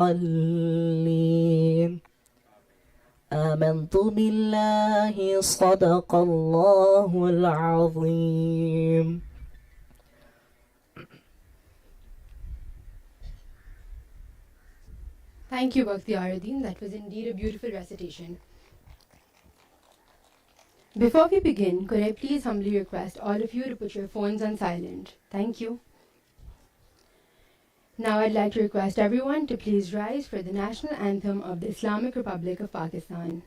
الضالين آمنت بالله صدق الله العظيم. Thank you, Bakhtiaruddin. That was indeed a beautiful recitation. Before we begin, could I please humbly request all of you to put your phones on silent? Thank you. Now I'd like to request everyone to please rise for the national anthem of the Islamic Republic of Pakistan.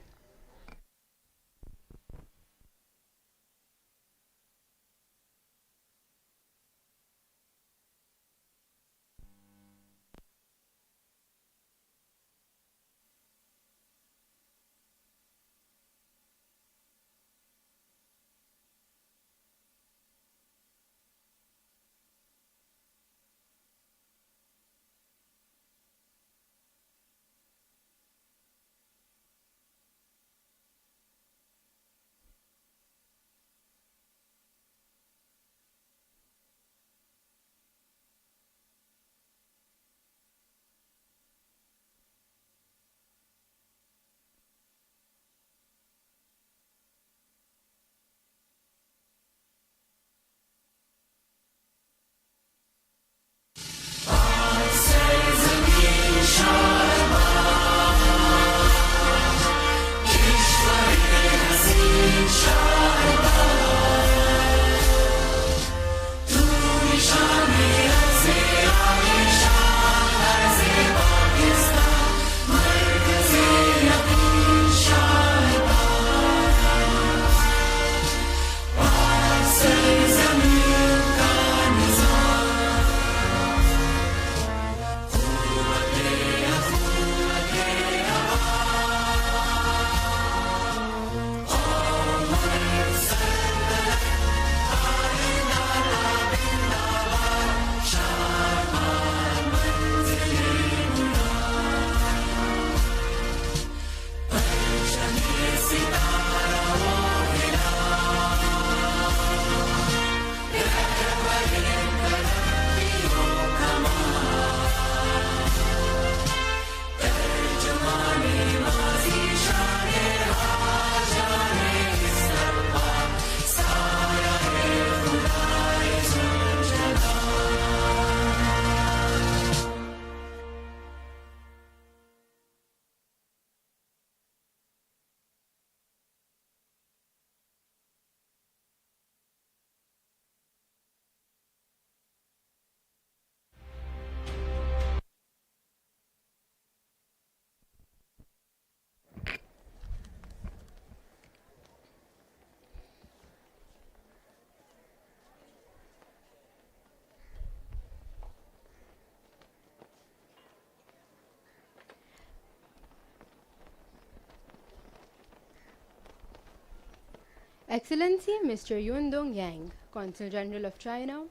Excellency Mr. Yundong Yang, Consul General of China,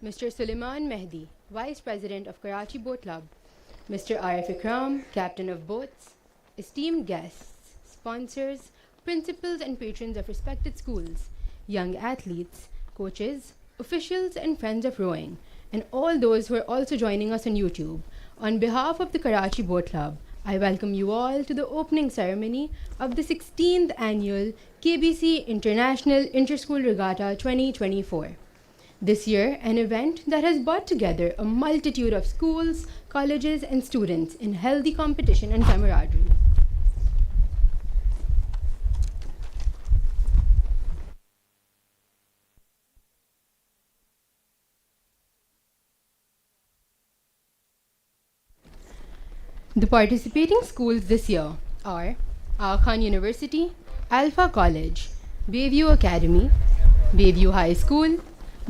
Mr. Suleiman Mehdi, Vice President of Karachi Boat Club, Mr. Arif Ikram, Captain of Boats, esteemed guests, sponsors, principals and patrons of respected schools, young athletes, coaches, officials and friends of rowing, and all those who are also joining us on YouTube, on behalf of the Karachi Boat Club, I welcome you all to the opening ceremony of the 16th Annual KBC International Interschool Regatta 2024. This year, an event that has brought together a multitude of schools, colleges, and students in healthy competition and camaraderie. The participating schools this year are Aga Khan University, Alpha College, Bayview Academy, Bayview High School,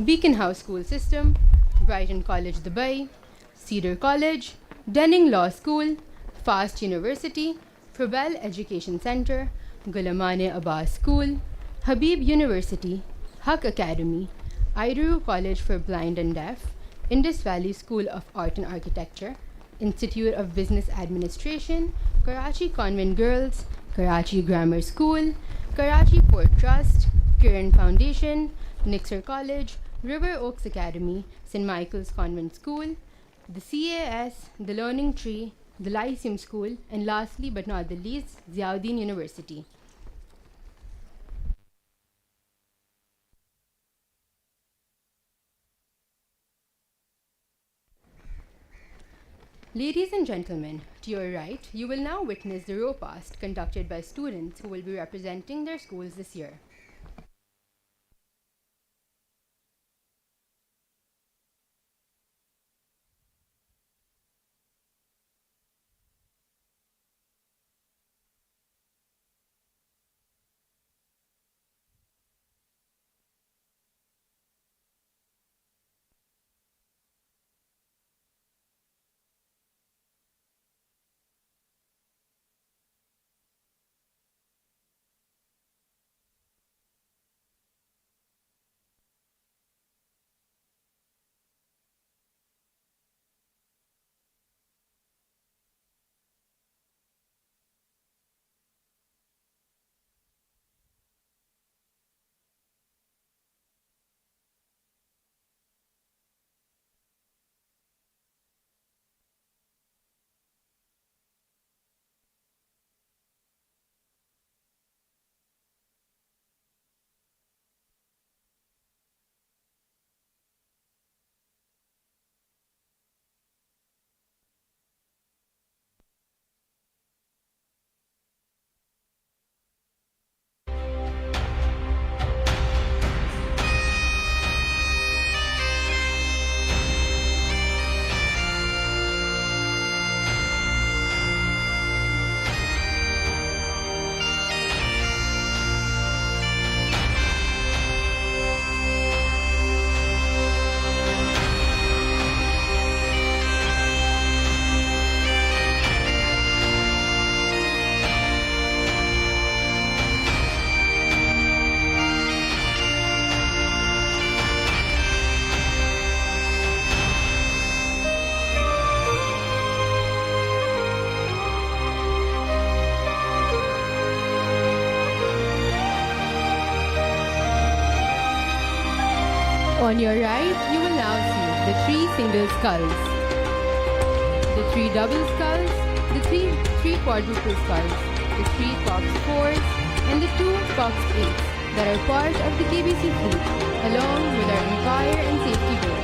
Beacon House School System, Brighton College Dubai, Cedar College, Denning Law School, Fast University, Probel Education Center, Gulamane Abbas School, Habib University, Huck Academy, Idaru College for Blind and Deaf, Indus Valley School of Art and Architecture, Institute of Business Administration, Karachi Convent Girls, Karachi Grammar School, Karachi Port Trust, Kiran Foundation, Nixer College, River Oaks Academy, St. Michael's Convent School, the CAS, the Learning Tree, the Lyceum School, and lastly but not the least, Ziauddin University. Ladies and gentlemen, to your right, you will now witness the repast conducted by students who will be representing their schools this year. On your right, you will now see the 3 single skulls, the 3 double skulls, the 3 quadruple skulls, the 3 Cox 4s, and the 2 Cox 8s that are part of the KBC fleet, along with our fire and safety boats.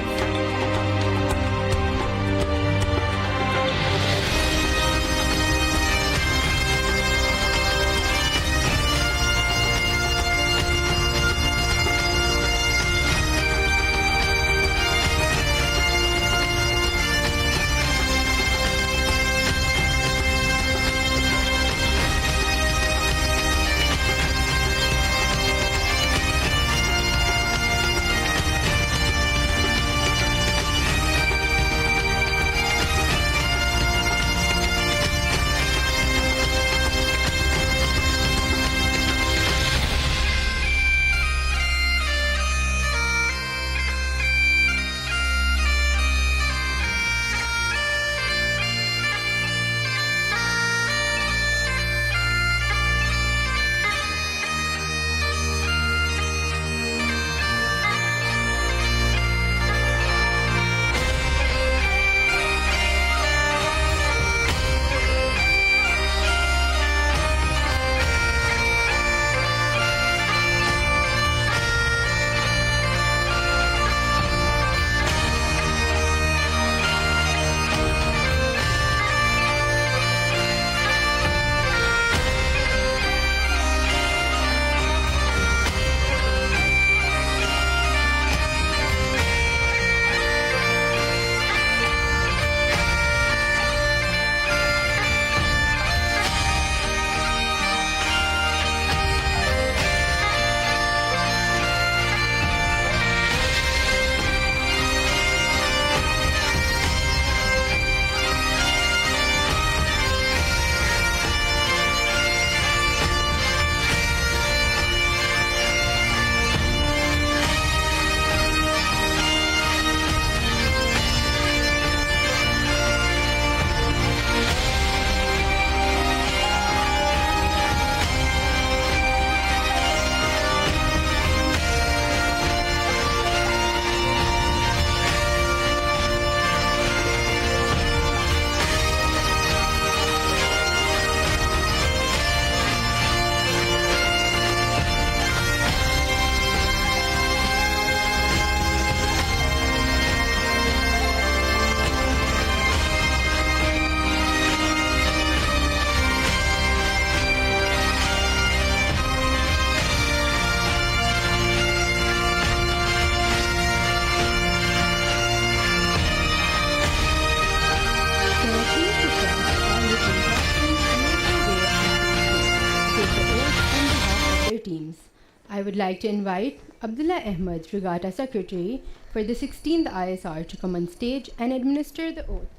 would like to invite Abdullah Ahmed, Regatta Secretary, for the 16th ISR to come on stage and administer the oath.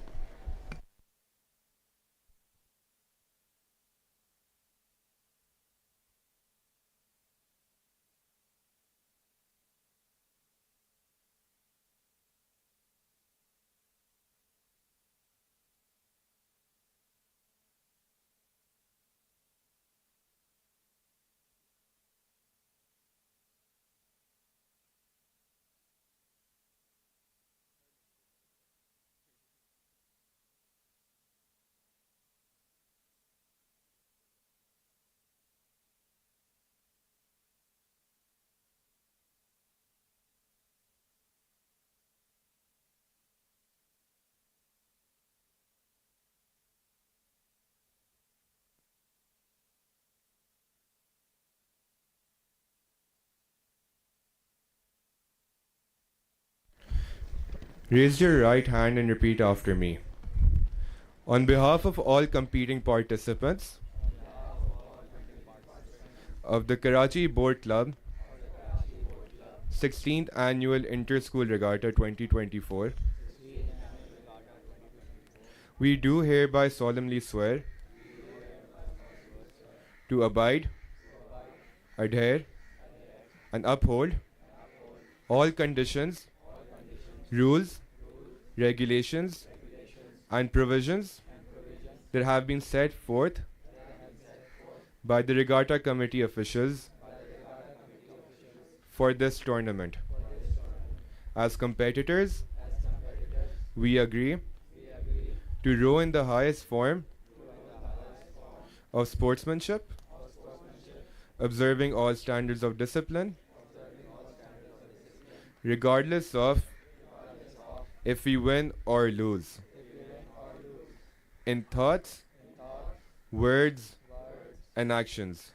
Raise your right hand and repeat after me. On behalf of all competing participants of the Karachi Boat Club 16th Annual Inter-School Regatta 2024, we do hereby solemnly swear to abide, adhere, and uphold all conditions, rules, regulations, and provisions that have been set forth by the Regatta Committee officials for this tournament. As competitors, we agree to row in the highest form of sportsmanship, observing all standards of discipline, regardless of if we win or lose, in thoughts, words, and actions,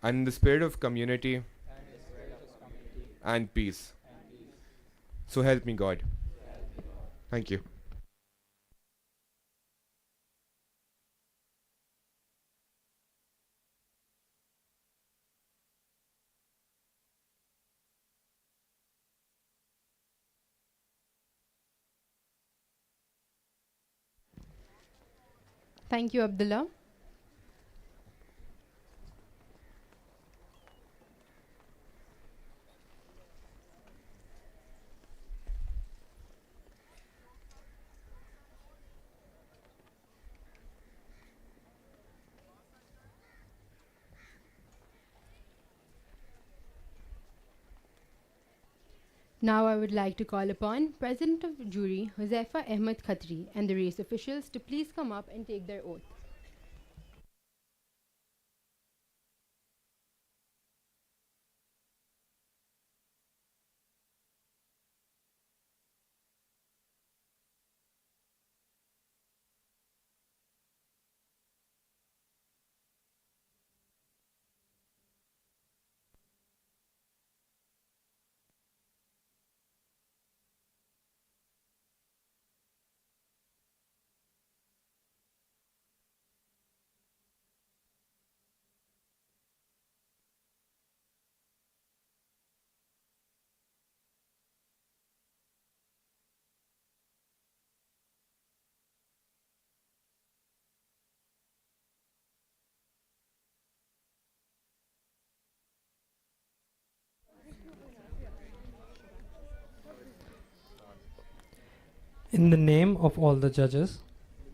and in the spirit of community and peace. So help me God. Thank you. Thank you, Abdullah. Now I would like to call upon President of Jury Huzaifa Ahmed Khatri and the race officials to please come up and take their oath. In the name of all the judges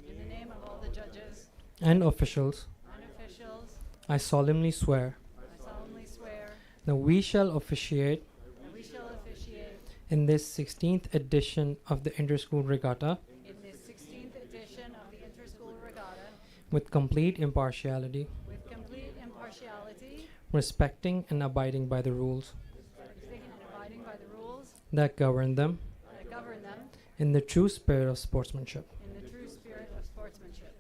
In the name of all the judges and officials, and officials, I solemnly swear I solemnly swear that we shall officiate that we shall officiate in this 16th edition of the Inter-School Regatta in this 16th edition of the Inter-School Regatta with complete impartiality, with complete impartiality, respecting and abiding by the rules respecting and abiding by the rules that govern them that govern them in the true spirit of sportsmanship. in the true spirit of sportsmanship.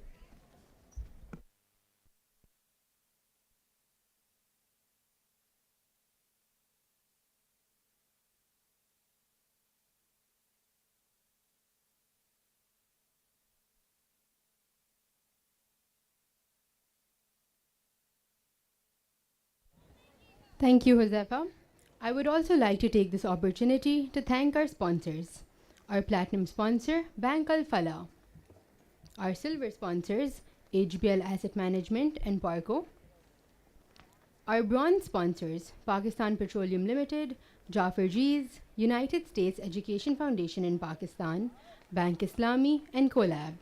Thank you, Josefa. I would also like to take this opportunity to thank our sponsors. Our platinum sponsor, Bank Al Falah. Our silver sponsors, HBL Asset Management and Parco. Our bronze sponsors, Pakistan Petroleum Limited, Jafar Jeez, United States Education Foundation in Pakistan, Bank Islami, and Collab.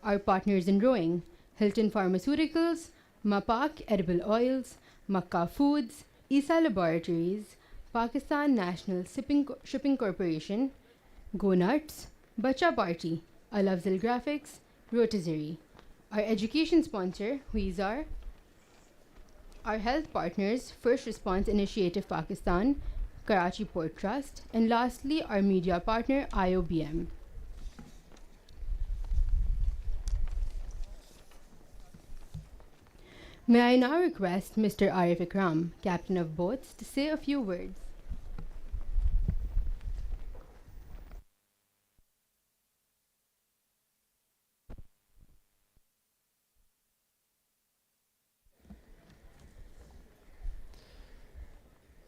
Our partners in rowing, Hilton Pharmaceuticals, Mapak Edible Oils, Makkah Foods, Isa Laboratories, Pakistan National Shipping Corporation, Go Nuts, Bacha Party, Alafzal Graphics, Rotisserie. Our education sponsor, Huizar. Our health partners, First Response Initiative Pakistan, Karachi Port Trust, and lastly, our media partner, IOBM. May I now request Mr. Arif Ikram, Captain of Boats, to say a few words.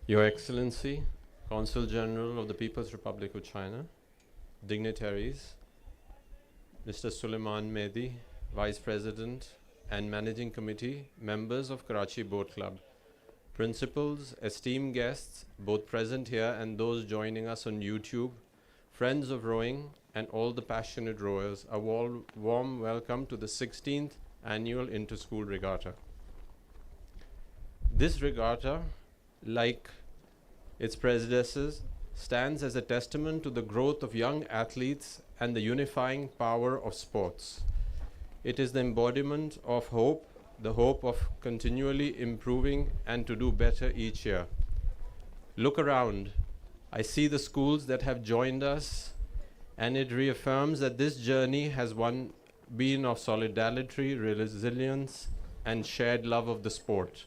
Your Excellency, Consul General of the People's Republic of China, dignitaries, Mr. Suleiman Mehdi, Vice President and Managing Committee, members of Karachi Boat Club, principals, esteemed guests, both present here and those joining us on YouTube, friends of rowing, and all the passionate rowers, a warm welcome to the 16th Annual Inter-School Regatta. This regatta, like its predecessors, stands as a testament to the growth of young athletes and the unifying power of sports. It is the embodiment of hope, the hope of continually improving and to do better each year. Look around. I see the schools that have joined us, and it reaffirms that this journey has been of solidarity, resilience, and shared love of the sport.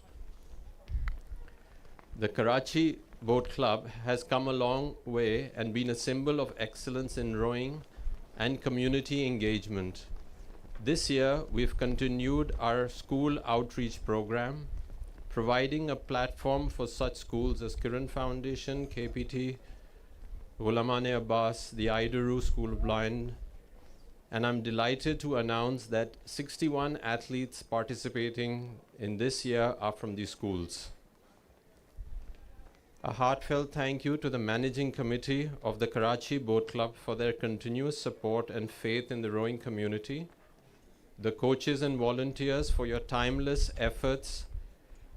The Karachi Boat Club has come a long way and been a symbol of excellence in rowing and community engagement. This year, we've continued our school outreach program, providing a platform for such schools as Kiran Foundation, KPT, Ghulamane Abbas, the Idaru School of Blind, and I'm delighted to announce that 61 athletes participating in this year are from these schools. A heartfelt thank you to the Managing Committee of the Karachi Boat Club for their continuous support and faith in the rowing community, the coaches and volunteers for your timeless efforts.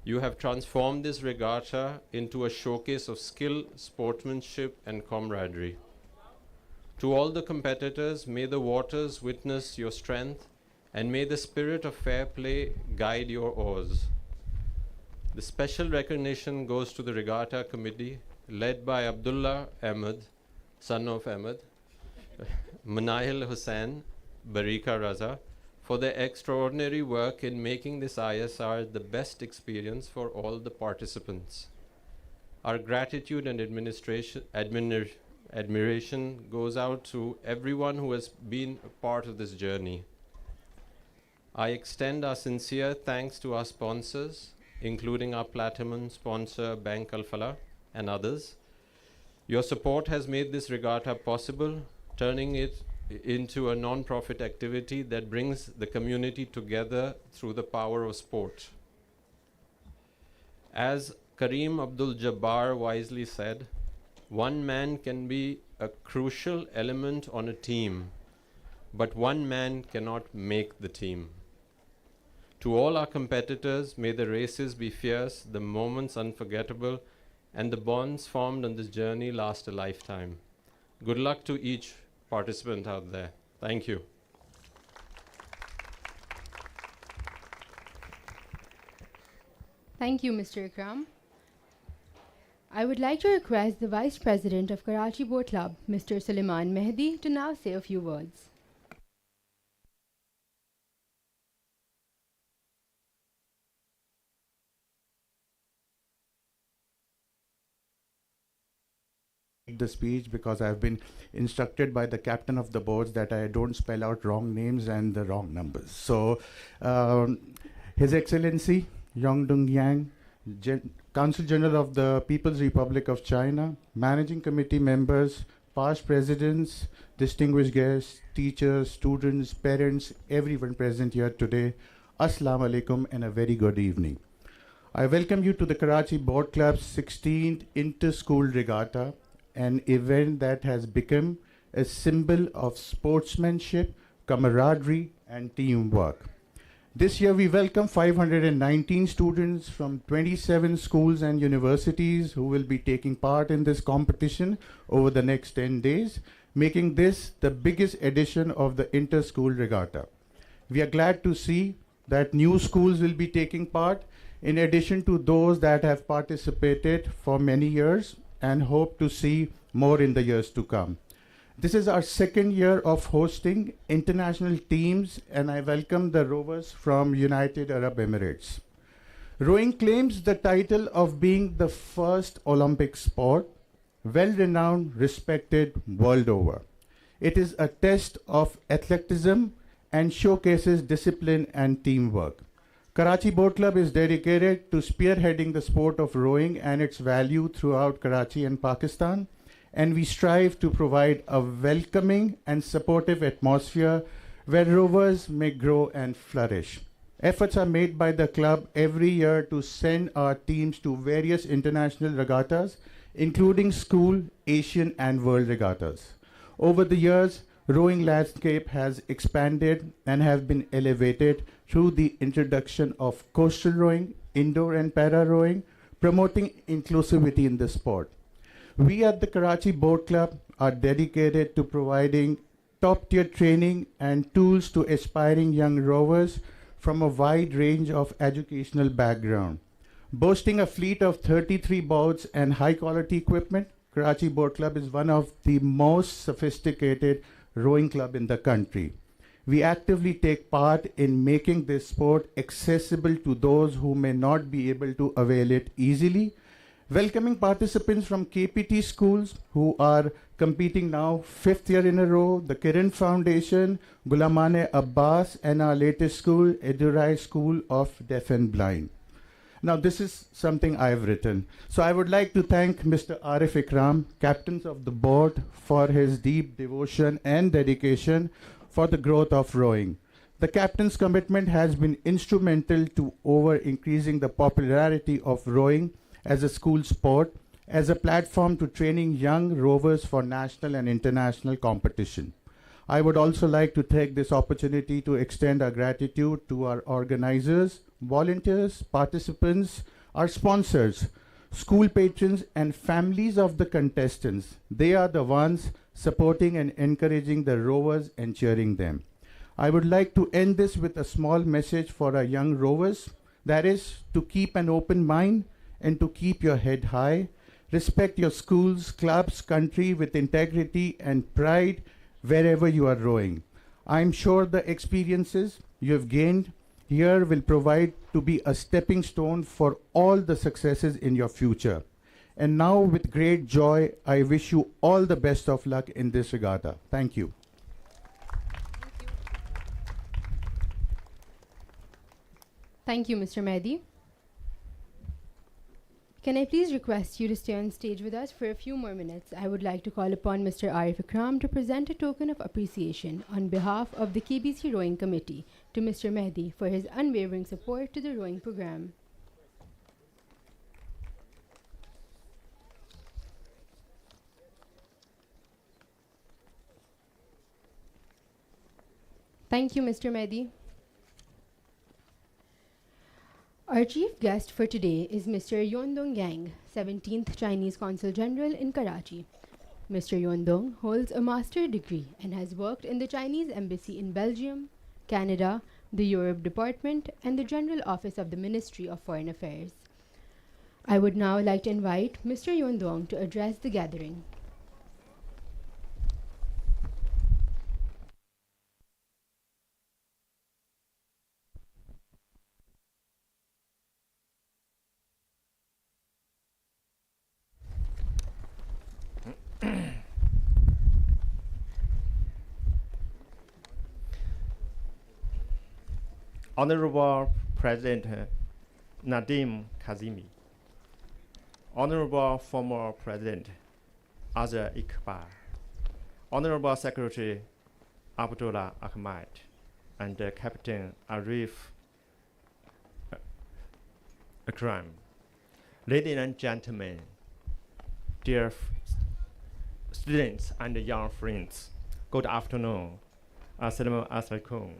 You have transformed this regatta into a showcase of skill, sportsmanship, and camaraderie. To all the competitors, may the waters witness your strength, and may the spirit of fair play guide your oars. The special recognition goes to the Regatta Committee, led by Abdullah Ahmed, son of Ahmed, Manahil Hussain, Barika Raza, for their extraordinary work in making this ISR the best experience for all the participants. Our gratitude and admiration goes out to everyone who has been a part of this journey. I extend our sincere thanks to our sponsors, including our platinum sponsor, Bank Al Falah, and others. Your support has made this regatta possible, turning it into a non-profit activity that brings the community together through the power of sport. As Kareem Abdul-Jabbar wisely said, one man can be a crucial element on a team, but one man cannot make the team. To all our competitors, may the races be fierce, the moments unforgettable, and the bonds formed on this journey last a lifetime. Good luck to each participant out there. Thank you. Thank you, Mr. Ikram. I would like to request the Vice President of Karachi Boat Club, Mr. Suleiman Mehdi, to now say a few words. The speech because I've been instructed by the captain of the boats that I don't spell out wrong names and the wrong numbers. So, His Excellency Yongdong Yang, Council General of the People's Republic of China, Managing Committee members, past presidents, distinguished guests, teachers, students, parents, everyone present here today, Assalamu alaikum and a very good evening. I welcome you to the Karachi Boat Club's 16th Inter-School Regatta, an event that has become a symbol of sportsmanship, camaraderie, and teamwork. This year we welcome 519 students from 27 schools and universities who will be taking part in this competition over the next 10 days, making this the biggest edition of the Inter-School Regatta. We are glad to see that new schools will be taking part in addition to those that have participated for many years and hope to see more in the years to come. This is our second year of hosting international teams, and I welcome the rowers from United Arab Emirates. Rowing claims the title of being the first Olympic sport, well-renowned, respected world over. It is a test of athleticism and showcases discipline and teamwork. Karachi Boat Club is dedicated to spearheading the sport of rowing and its value throughout Karachi and Pakistan, and we strive to provide a welcoming and supportive atmosphere where rowers may grow and flourish. Efforts are made by the club every year to send our teams to various international regattas, including school, Asian, and world regattas. Over the years, rowing landscape has expanded and have been elevated through the introduction of coastal rowing, indoor and para rowing, promoting inclusivity in the sport. We at the Karachi Boat Club are dedicated to providing top-tier training and tools to aspiring young rowers from a wide range of educational background. Boasting a fleet of 33 boats and high-quality equipment, Karachi Boat Club is one of the most sophisticated rowing club in the country. We actively take part in making this sport accessible to those who may not be able to avail it easily, welcoming participants from KPT schools who are competing now 5th year in a row, the Kiran Foundation, Gulamane Abbas, and our latest school, Edurai School of Deaf and Blind. Now this is something I have written. So I would like to thank Mr. Arif Ikram, captains of the board, for his deep devotion and dedication for the growth of rowing. The captain's commitment has been instrumental to increasing the popularity of rowing as a school sport, as a platform to training young rowers for national and international competition. I would also like to take this opportunity to extend our gratitude to our organizers, volunteers, participants, our sponsors, school patrons, and families of the contestants. They are the ones supporting and encouraging the rowers and cheering them. I would like to end this with a small message for our young rowers, that is to keep an open mind and to keep your head high. Respect your schools, clubs, country with integrity and pride wherever you are rowing. I'm sure the experiences you have gained here will provide to be a stepping stone for all the successes in your future. And now, with great joy, I wish you all the best of luck in this regatta. Thank you. Thank you, Mr. Mehdi. Can I please request you to stay on stage with us for a few more minutes? I would like to call upon Mr. Arif Ikram to present a token of appreciation on behalf of the KBC Rowing Committee to Mr. Mehdi for his unwavering support to the rowing program. Thank you, Mr. Mehdi. Our chief guest for today is Mr. Yondong Yang, 17th Chinese Consul General in Karachi. Mr. Yondong holds a master's degree and has worked in the Chinese Embassy in Belgium, Canada, the Europe Department, and the General Office of the Ministry of Foreign Affairs. I would now like to invite Mr. Yondong to address the gathering. Honorable President Nadim Kazimi, Honorable former President Azar Iqbal, Honorable Secretary Abdullah Ahmad, and Captain Arif Akram. Ladies and gentlemen, dear students and young friends, good afternoon. Assalamu alaikum.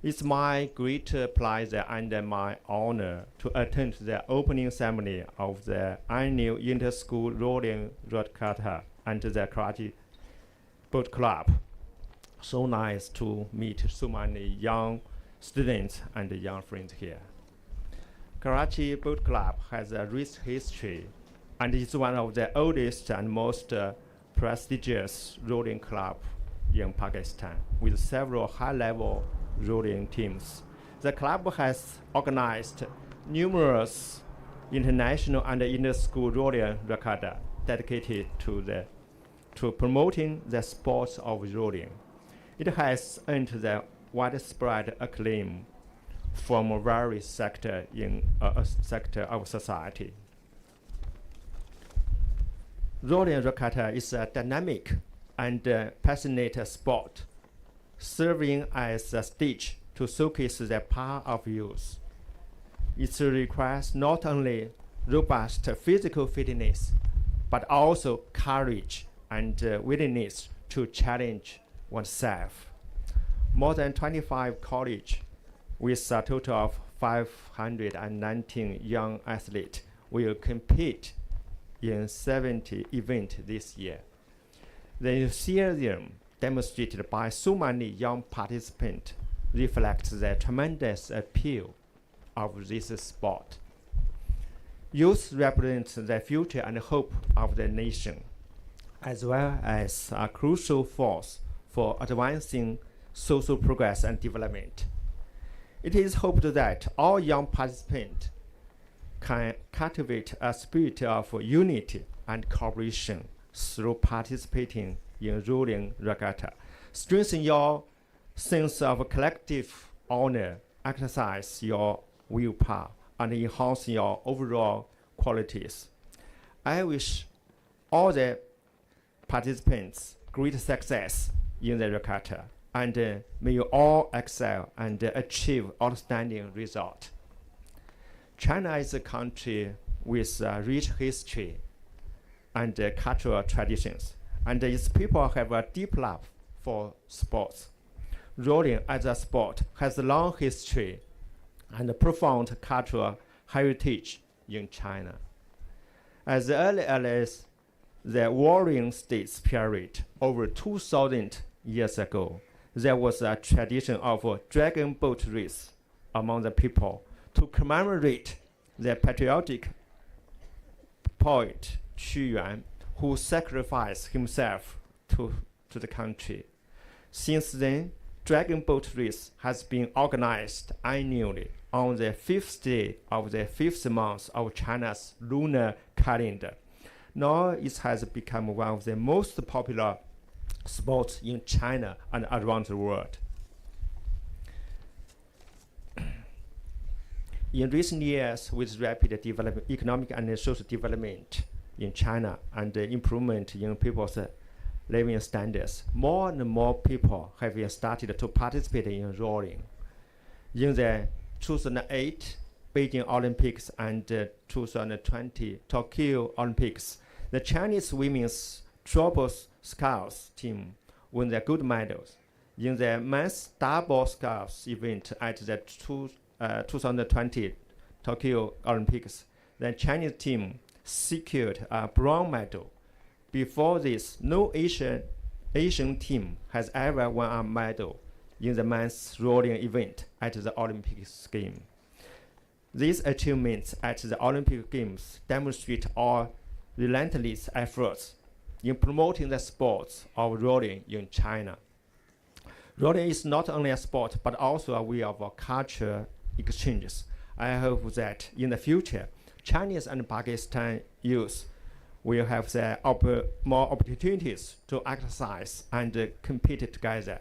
It's my great pleasure and my honor to attend the opening ceremony of the annual inter-school rolling Regatta and the Karachi Boat Club. So nice to meet so many young students and young friends here. Karachi Boat Club has a rich history and is one of the oldest and most prestigious rowing clubs in Pakistan, with several high-level rowing teams. The club has organized numerous international and inter-school rowing regatta dedicated to promoting the sports of rowing. It has earned the widespread acclaim from various sectors in a sector of society. Rowing regatta is a dynamic and passionate sport, serving as a stage to showcase the power of youth. It requires not only robust physical fitness, but also courage and willingness to challenge oneself. More than 25 colleges, with a total of 519 young athletes, will compete in 70 events this year. The enthusiasm demonstrated by so many young participants reflects the tremendous appeal of this sport. Youth represents the future and hope of the nation, as well as a crucial force for advancing social progress and development. It is hoped that all young participants can cultivate a spirit of unity and cooperation through participating in rowing regatta, strengthen your sense of collective honor, exercise your willpower, and enhance your overall qualities. I wish all the participants great success in the regatta, and may you all excel and achieve outstanding results. China is a country with a rich history and cultural traditions, and its people have a deep love for sports. Rowing as a sport has a long history and a profound cultural heritage in China. As early as the Warring States period, over 2,000 years ago, there was a tradition of a dragon boat race among the people to commemorate the patriotic poet Qu Yuan, who sacrificed himself to the country. Since then, dragon boat race has been organized annually on the 5th day of the 5th month of China's lunar calendar. Now it has become one of the most popular sports in China and around the world. In recent years, with rapid economic and social development in China and improvement in people's living standards, more and more people have started to participate in rowing. In the 2008 Beijing Olympics and 2020 Tokyo Olympics, the Chinese women's triple sculls team won the gold medals. In the men's double sculls event at the 2020 Tokyo Olympics, the Chinese team secured a bronze medal. Before this, no Asian team has ever won a medal in the men's rowing event at the Olympic Games. These achievements at the Olympic Games demonstrate our relentless efforts in promoting the sports of rowing in China. Rowing is not only a sport, but also a way of culture exchanges. I hope that in the future, Chinese and Pakistan youth will have more opportunities to exercise and compete together.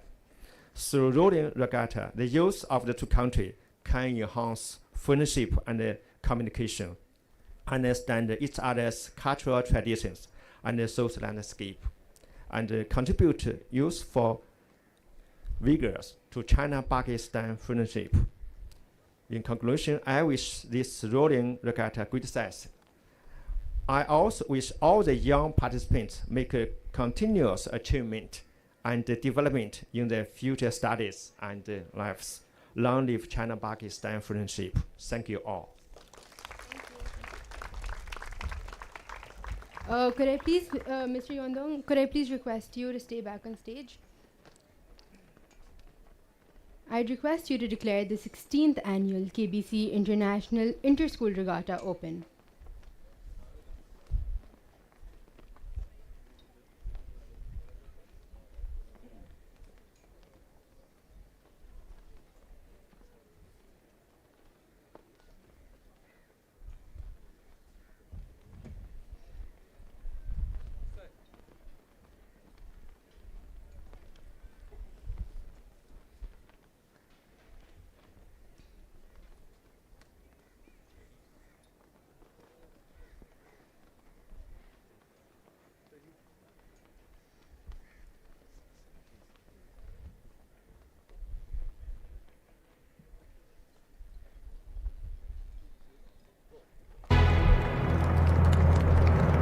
Through rowing regatta, the youth of the two countries can enhance friendship and communication, understand each other's cultural traditions and social landscape, and contribute useful vigors to China-Pakistan friendship. In conclusion, I wish this rolling regatta great success. I also wish all the young participants make a continuous achievement and development in their future studies and lives. Long live China-Pakistan friendship. Thank you all. Could I please, Mr. Yondong, could I please request you to stay back on stage? I'd request you to declare the 16th annual KBC International Inter-School Regatta open.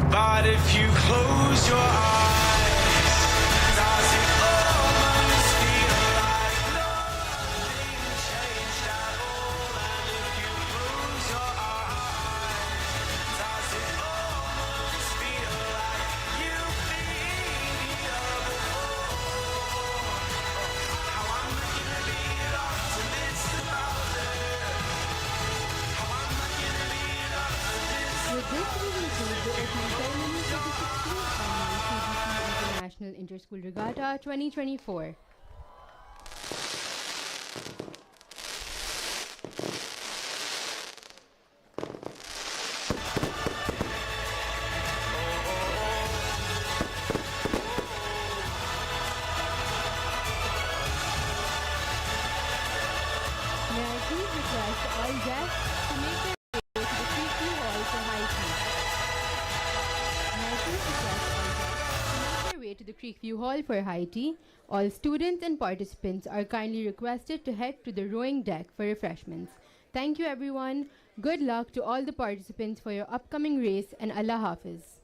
But if you close your eyes, does it almost feel like nothing changed at all? And if you close your eyes, does it almost feel like you've been here before? How I'm making a bit optimist about it. How I'm making a bit optimist. With this, we conclude the opening ceremony for the 16th annual KBC International Inter-School Regatta 2024. May I please request all guests to make their way to the Creekview Hall for high tea. May I please request all guests to make their way to the Creekview Hall for high tea. All students and participants are kindly requested to head to the rowing deck for refreshments. Thank you everyone. Good luck to all the participants for your upcoming race, and Allah Hafiz.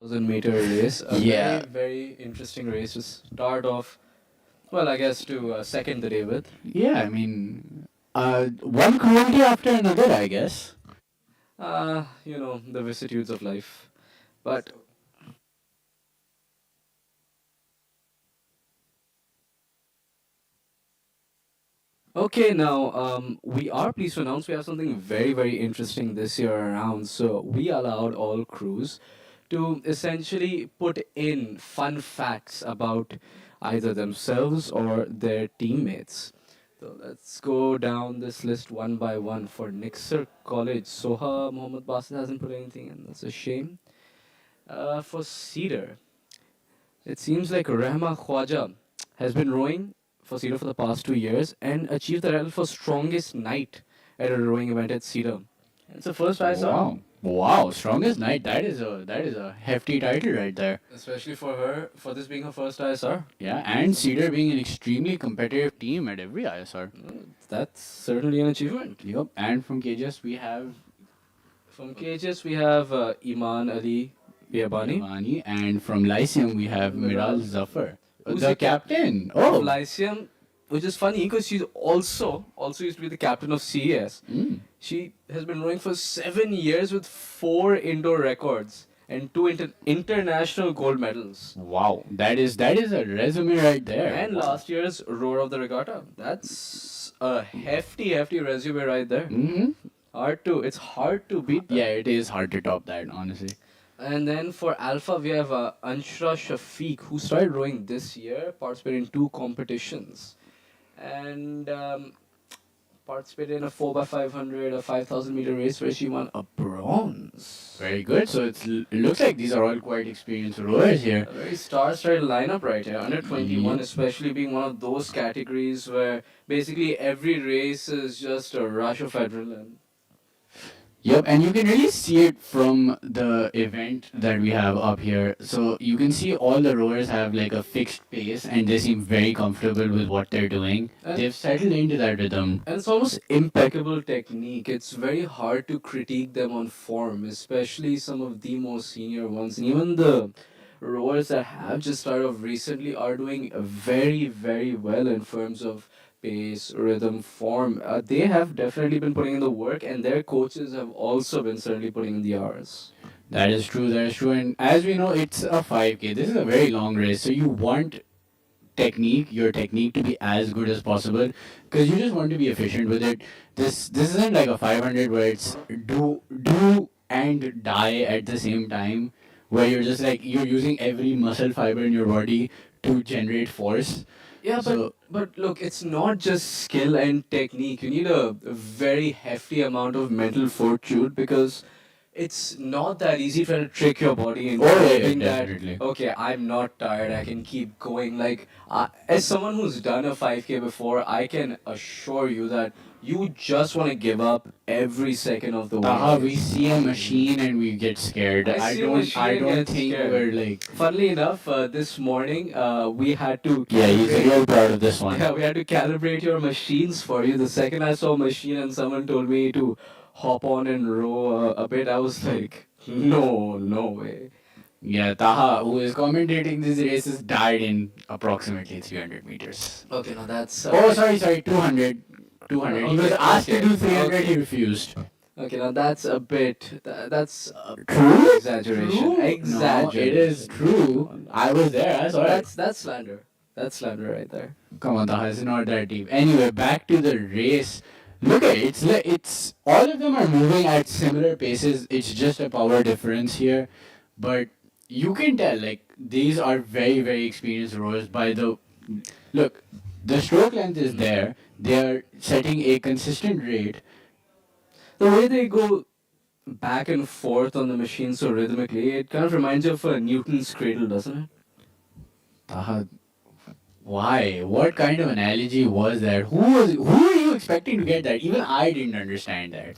1,000-meter race. A Yeah. very, very interesting race to start off. Well, I guess to second the day with. Yeah, I mean, one cruelty after another, I guess. The vicissitudes of life. But okay, now we are pleased to announce we have something very, very interesting this year around. So we allowed all crews to essentially put in fun facts about either themselves or their teammates. So let's go down this list one by one. For Nixer College, Soha Mohammed Basit hasn't put anything in. That's a shame. For Cedar, it seems like Rahma Khwaja has been rowing for Cedar for the past 2 years and achieved the title for strongest night at a rowing event at Cedar. It's the first I saw. Wow. Wow, strongest night. That is a hefty title right there. Especially for her, for this being her first ISR. Yeah, and Cedar being an extremely competitive team at every ISR. That's certainly an achievement. Yep. And from KJS we have From KHS, we have Iman Ali Biabani. Giovanni, and from Lyceum we have Miral Zafar, Who's the the captain. Of Oh, Lyceum, which is funny because she's also used to be the captain of CES. Mm. She has been rowing for 7 years with 4 indoor records and 2 international gold medals. Wow, that is a resume right there. And last year's rower of the regatta. That's a hefty resume right there. Mm-hmm. It's hard to beat that. Yeah, it is hard to top that, honestly. And then for Alpha, we have Anshra Shafiq, who started rowing this year, participated in 2 competitions. And participated in a 4x500, a 5,000-meter race where she won a bronze. Very good. So it looks like these are all quite experienced rowers here. A very star-studded lineup right here. Under 21, Yeah. especially being one of those categories where basically every race is just a rush of adrenaline. Yep, and you can really see it from the event that we have up here. So you can see all the rowers have like a fixed pace and they seem very comfortable with what they're doing. And- They've settled into that rhythm. And it's almost impeccable technique. It's very hard to critique them on form, especially some of the more senior ones. And even the rowers that have just started off recently are doing very, very well in terms of pace, rhythm, form. They have definitely been putting in the work, and their coaches have also been certainly putting in the hours. That is true, that is true. And as we know, it's a 5K. This is a very long race. So you want your technique to be as good as possible because you just want to be efficient with it. This isn't like a 500 where it's do and die at the same time, where you're just like you're using every muscle fiber in your body to generate force. Yeah, So- but look, it's not just skill and technique. You need a very hefty amount of mental fortitude because it's not that easy trying to trick your body into Oh, yeah, thinking definitely. that, okay, I'm not tired, I can keep going. Like, as someone who's done a 5K before, I can assure you that you just want to give up every second of the way. We see a machine and we get scared. I see a machine I and don't get think scared. we're like. Funnily enough, this morning we had to. Yeah, he's calibrate- real proud of this one. Yeah, we had to calibrate your machines for you. The second I saw a machine and someone told me to hop on and row a bit, I was like, no way. Yeah, Taha, who is commentating these races, died in approximately 300 meters. Okay, now that's. Oh, sorry, 200. 200. He was Okay, asked to okay, do 300, okay. he refused. Okay, now that's a bit. That's a True? exaggeration. True? Exaggeration. No, it is true. I was there, I saw it. That's slander. That's slander right there. Come on, Taha, it's not that deep. Anyway, back to the race. Look at it. It's all of them are moving at similar paces. It's just a power difference here, but you can tell like these are very very experienced rowers by the look. The stroke length is there. They are setting a consistent rate. The way they go back and forth on the machine so rhythmically, it kind of reminds you of a Newton's cradle, doesn't it? Taha, why? What kind of analogy was that? Who were you expecting to get that? Even I didn't understand that.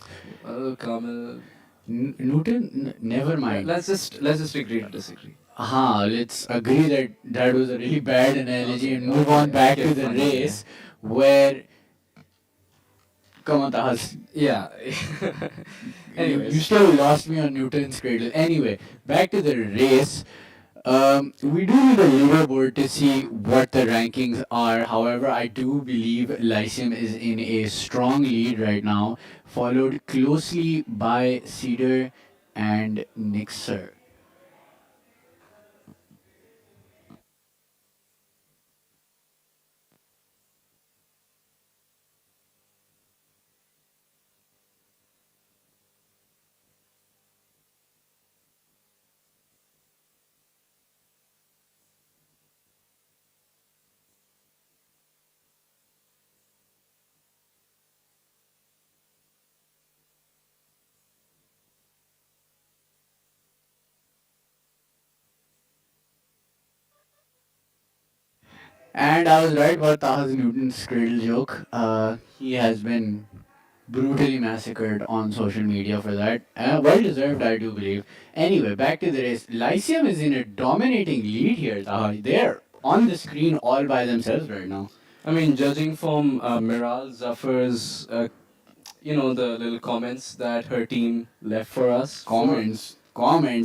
Kamal. Newton, never mind. Let's just agree to disagree. Let's agree that that was a really bad analogy and move on Okay, back okay, to the fine, race where Come on, Tahas. Yeah. You Anyways. still lost me on Newton's cradle. Anyway, back to the race. We do need a leaderboard to see what the rankings are. However, I do believe Lyceum is in a strong lead right now, followed closely by Cedar and Nixer. And I was right about Tahas Newton's cradle joke. He has been brutally massacred on social media for that. Well deserved, I do believe. Anyway, back to the race. Lyceum is in a dominating lead here, Taha. They're on the screen all by themselves right now. I mean, judging from Miral Zafar's, the little comments that her team left for us. Comments.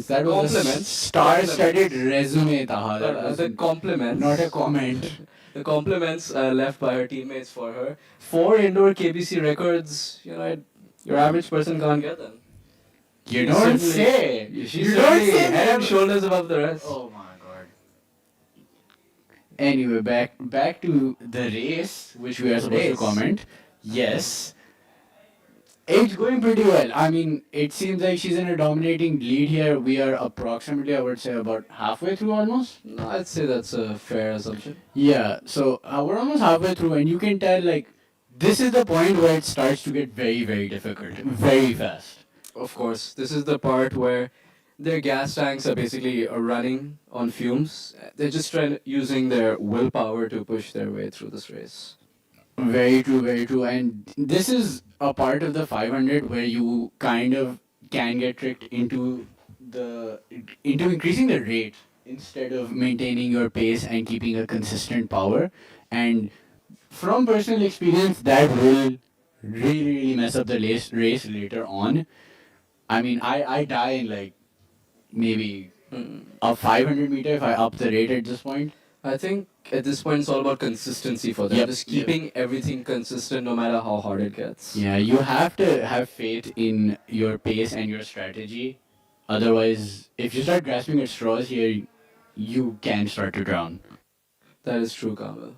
That was a star-studded resume, Taha. That was The compliments. not a comment. The compliments left by her teammates for her. 4 indoor KBC records, your average person can't get them. You don't say. She's You don't certainly say head that. and shoulders above the rest. Oh my god. Anyway, back to the race, which we are supposed to Race. comment. Yes, it's going pretty well. I mean, it seems like she's in a dominating lead here. We are approximately, I would say, about halfway through almost. No, I'd say that's a fair assumption. Yeah, so we're almost halfway through, and you can tell, like, this is the point where it starts to get very, very difficult, very fast. Of course, this is the part where their gas tanks are basically running on fumes. They're just using their willpower to push their way through this race. Very true, very true. And this is a part of the 500 where you kind of can get tricked into increasing the rate instead of maintaining your pace and keeping a consistent power. And from personal experience, that will really mess up the race later on. I mean, I die in like maybe a 500 meter if I up the rate at this point. I think at this point it's all about consistency for them. Yep, Just keeping everything consistent no matter how hard it gets. Yeah, you have to have faith in your pace and your strategy. Otherwise, if you start grasping at straws here, you can start to drown. That is true, Kamal.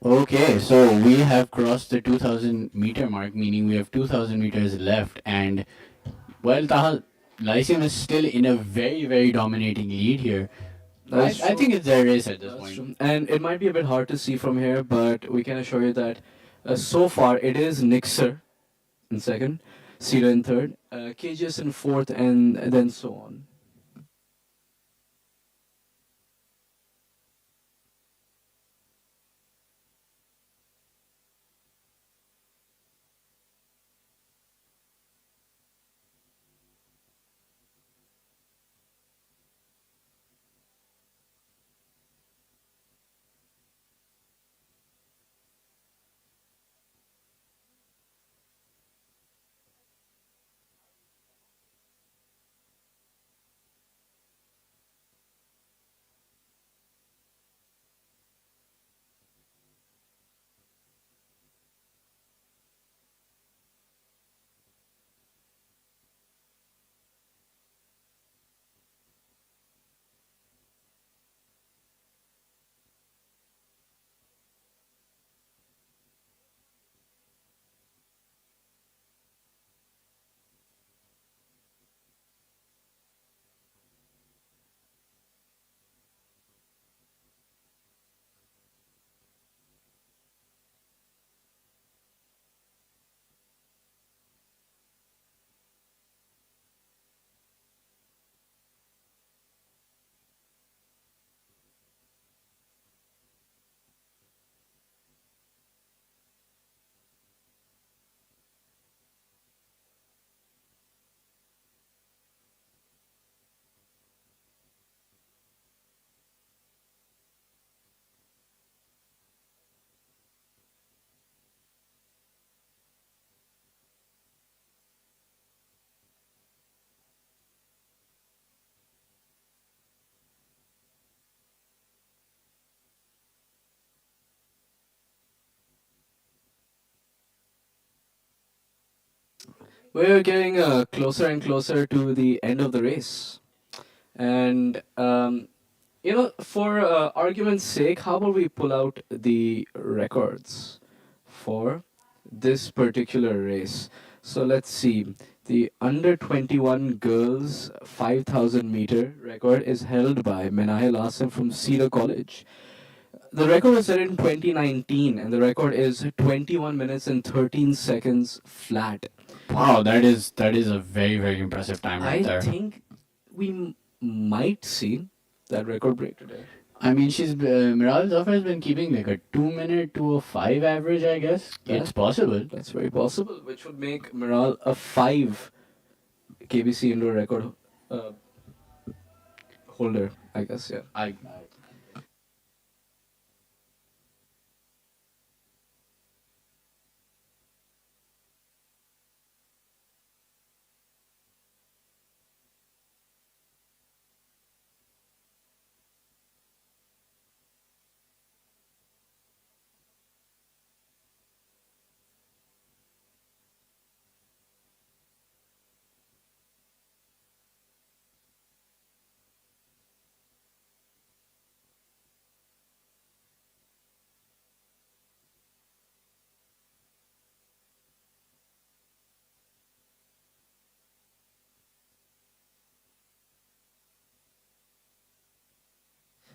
Okay, so we have crossed the 2000 meter mark, meaning we have 2000 meters left, and well, Taha, Lyceum is still in a very, very dominating lead here. That's I true. think it's their race at this That's point. true. And it might be a bit hard to see from here, but we can assure you that so far it is Nixer in second, Cedar in third, KGS in fourth, and then so on. We're getting closer and closer to the end of the race. And, for argument's sake, how about we pull out the records for this particular race? So let's see. The under 21 girls 5,000 meter record is held by Menahel Asif from Cedar College. The record was set in 2019, and the record is 21 minutes and 13 seconds flat. Wow, that is a very, very impressive time right I there. think we might see that record break today. I mean, Miral Zafar has been keeping like a 2 minute to a 5 average, I guess. It's possible. That's very possible, which would make Miral a 5 KBC indoor record uh, holder, I guess, yeah.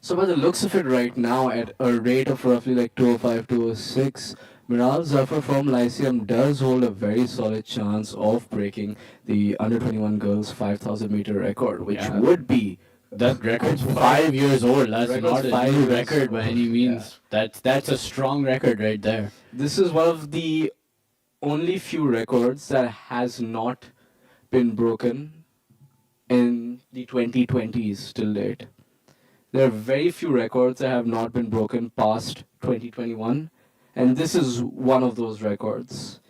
So by the looks of it right now, at a rate of roughly like 205, 206, Miral Zafar from Lyceum does hold a very solid chance of breaking the under 21 girls 5,000 meter record, which Yeah. would be That record's 5 years old. That's Record's not a 5 new years record by old. any means. That's a strong record right there. This is one of the only few records that has not been broken in the 2020s till date. There are very few records that have not been broken past 2021, and this is one of those records.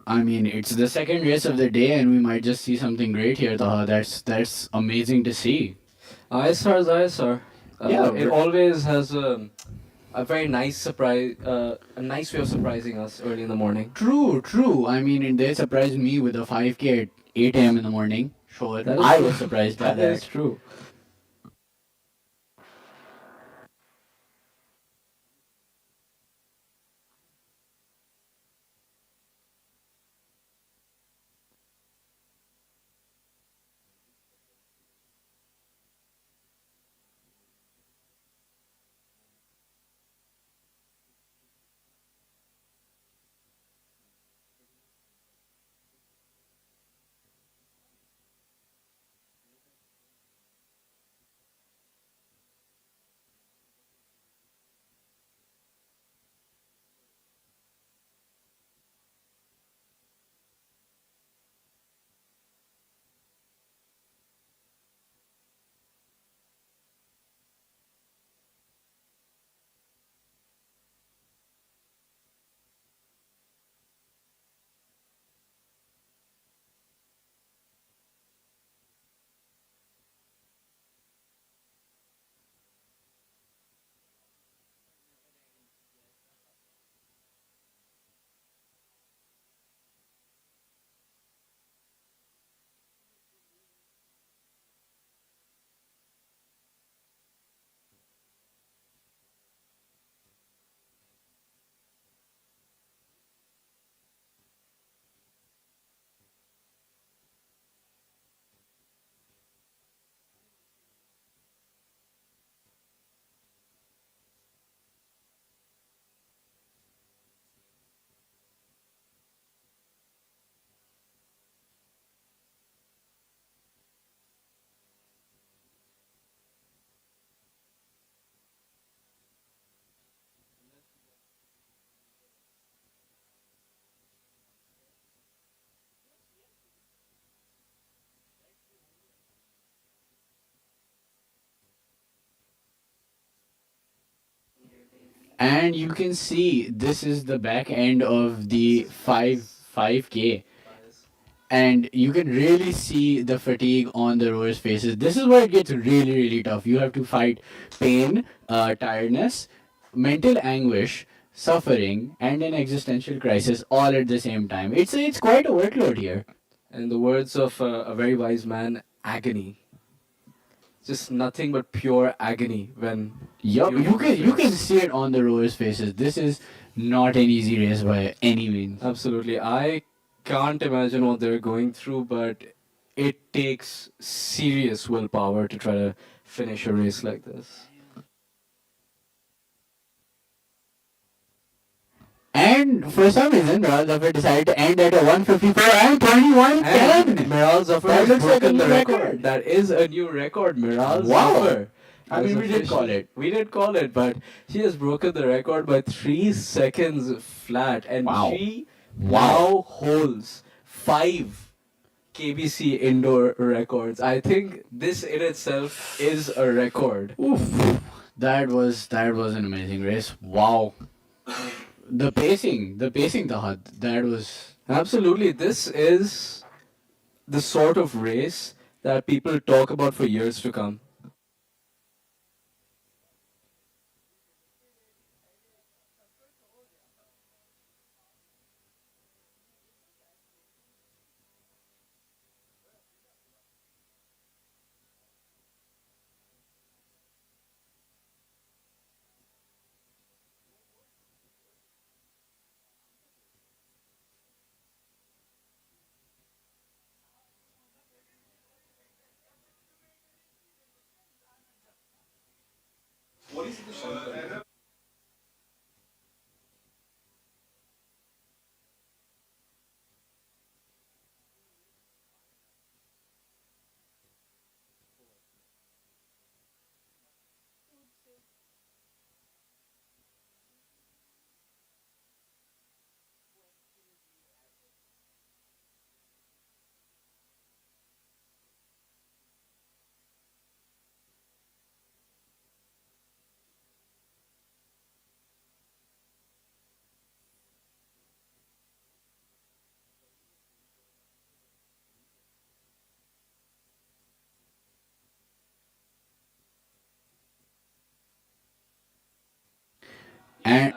I mean, it's the second race of the day, and we might just see something great here, Taha. That's amazing to see. ISR is ISR. Yeah, It always has a very nice surprise, a nice way of surprising us early in the morning. True, true. I mean, they surprised me with a 5K at 8 a.m. in the morning. Sure, That is I true. was surprised by That is that. true. and you can see this is the back end of the 5K, and you can really see the fatigue on the rowers' faces. This is where it gets really, really tough. You have to fight pain, tiredness, mental anguish, suffering, and an existential crisis all at the same time. It's quite a workload here. In the words of a very wise man, agony. Just nothing but pure agony when Yup, you you can see it on the rowers' faces. This is not an easy race by any means. Absolutely. I can't imagine what they're going through, but it takes serious willpower to try to finish a race like this. And for some reason, Miral Zafar decided to end at a 154 and 21:10. And Miral Zafar That has looks like a broken new the record. record. That is a new record, Miral Wow. Zafar. I mean, we did call it. We did call it, but she has broken the record by 3 seconds flat. And Wow. she Wow. now holds 5 KBC indoor records. I think this in itself is a record. Oof. That was an amazing race. Wow. The pacing, Tahat, that was. Absolutely. This is the sort of race that people talk about for years to come. And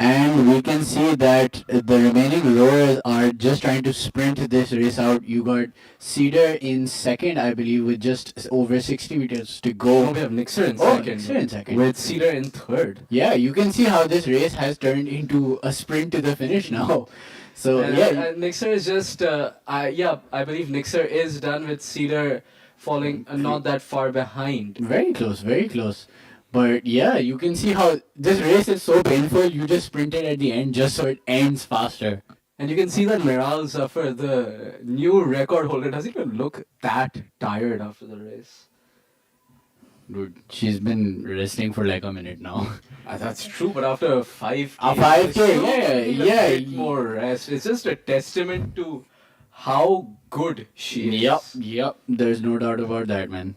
and we can see that the remaining rowers are just trying to sprint this race out. You got Cedar in second, I believe, with just over 60 meters to go. Oh, we have Nixer in Oh, second. Nixer in second. With Cedar in third. Yeah, you can see how this race has turned into a sprint to the finish now. So And, yeah, and Nixer is just, I believe Nixer is done with Cedar falling not that far behind. very close, very close. But yeah, you can see how this race is so painful. You just sprinted at the end just so it ends faster. And you can see that Miral Zafar, the new record holder, doesn't even look that tired after the race. Dude, she's been resting for like a minute now. That's true, but after a 5K, A 5K, you yeah, need a yeah, bit more rest. It's just a testament to how good she is. Yep. There's no doubt about that, man.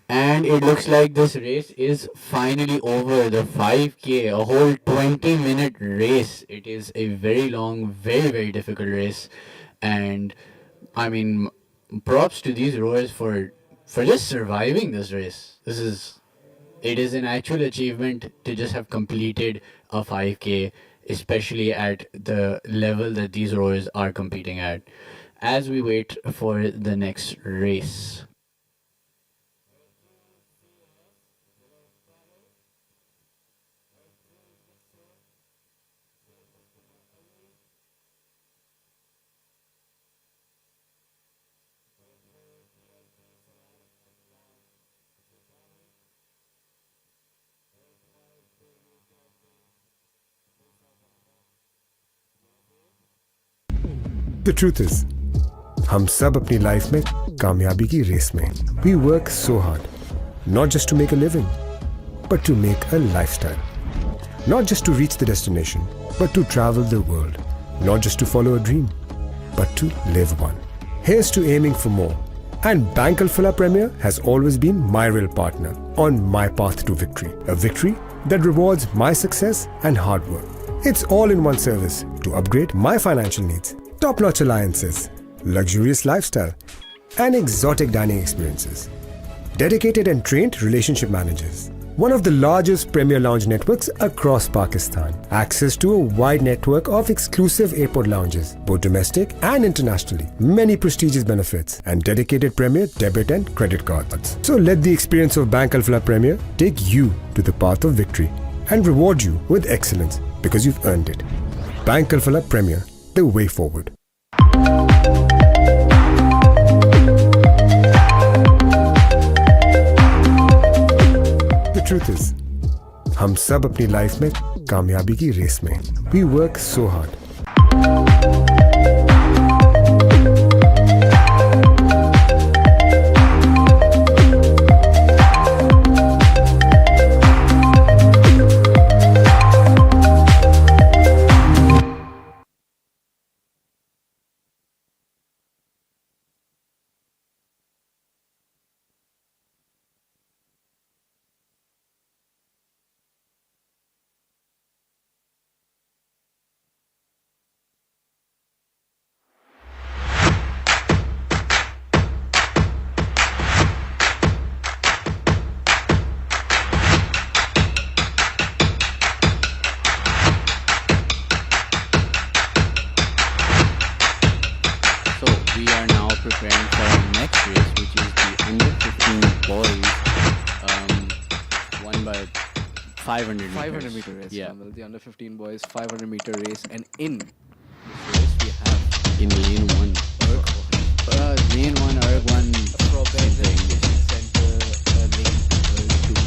And it looks like this race is finally over. The 5K, a whole 20-minute race. It is a very long, very, very difficult race. And I mean, props to these rowers for just surviving this race. It is an actual achievement to just have completed a 5K, especially at the level that these rowers are competing at. As we wait for the next race. The truth is, हम सब अपनी life में कामयाबी की race में we work so hard, not just to make a living, but to make a lifestyle. Not just to reach the destination, but to travel the world. Not just to follow a dream, but to live one. Here's to aiming for more. And Bank Alfala Premier has always been my real partner on my path to victory. A victory that rewards my success and hard work. It's all in one service to upgrade my financial needs. Top-notch alliances, luxurious lifestyle, and exotic dining experiences. Dedicated and trained relationship managers. One of the largest premier lounge networks across Pakistan. Access to a wide network of exclusive airport lounges, both domestic and internationally. Many prestigious benefits and dedicated premier debit and credit cards. So let the experience of Bank Alfala Premier take you to the path of victory and reward you with excellence because you've earned it. Bank Alfala Premier, the way forward. The truth is, हम सब अपनी life में कामयाबी की race में we work so hard. We are now preparing for our next race, which is the under 15 boys, won by 500 meters. 500 meter race. Yeah. Kamal. The under 15 boys 500 meter race, and in this race we have In lane 1. Lane 1, Erg 1. Center, lane 2.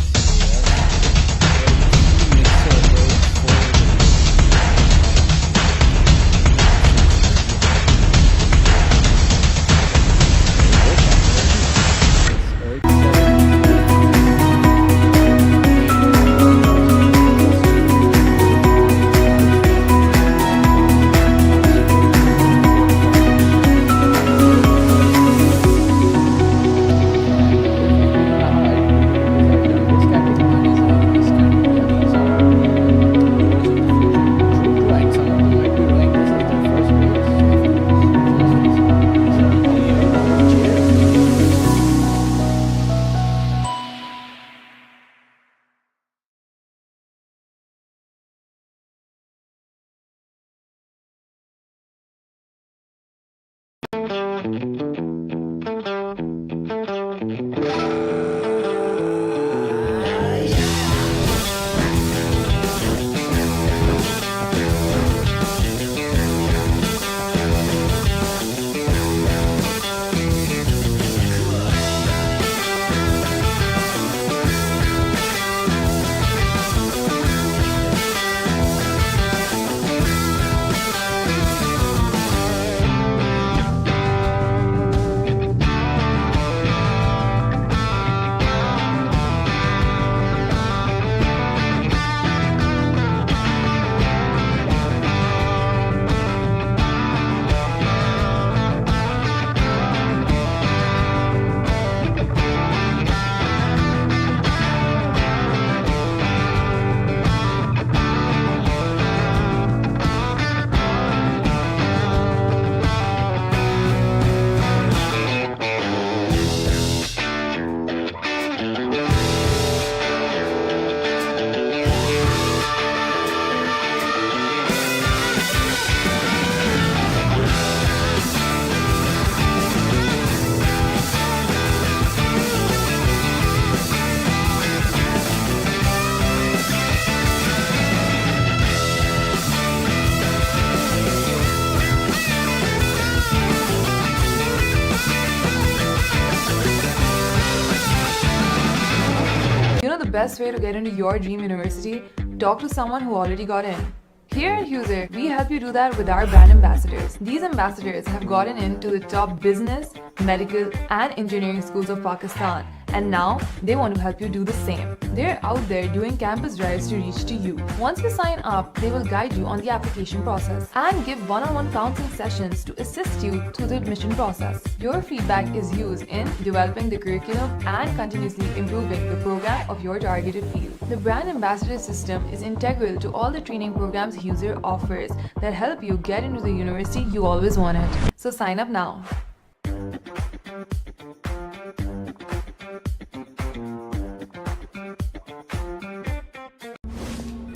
best way to get into your dream university? Talk to someone who already got in. Here at User, we help you do that with our brand ambassadors. These ambassadors have gotten into the top business, medical, and engineering schools of Pakistan, and now they want to help you do the same. They're out there doing campus drives to reach to you. Once you sign up, they will guide you on the application process and give one-on-one counseling sessions to assist you through the admission process. Your feedback is used in developing the curriculum and continuously improving the program of your targeted field. The brand ambassador system is integral to all the training programs User offers that help you get into the university you always wanted. So sign up now.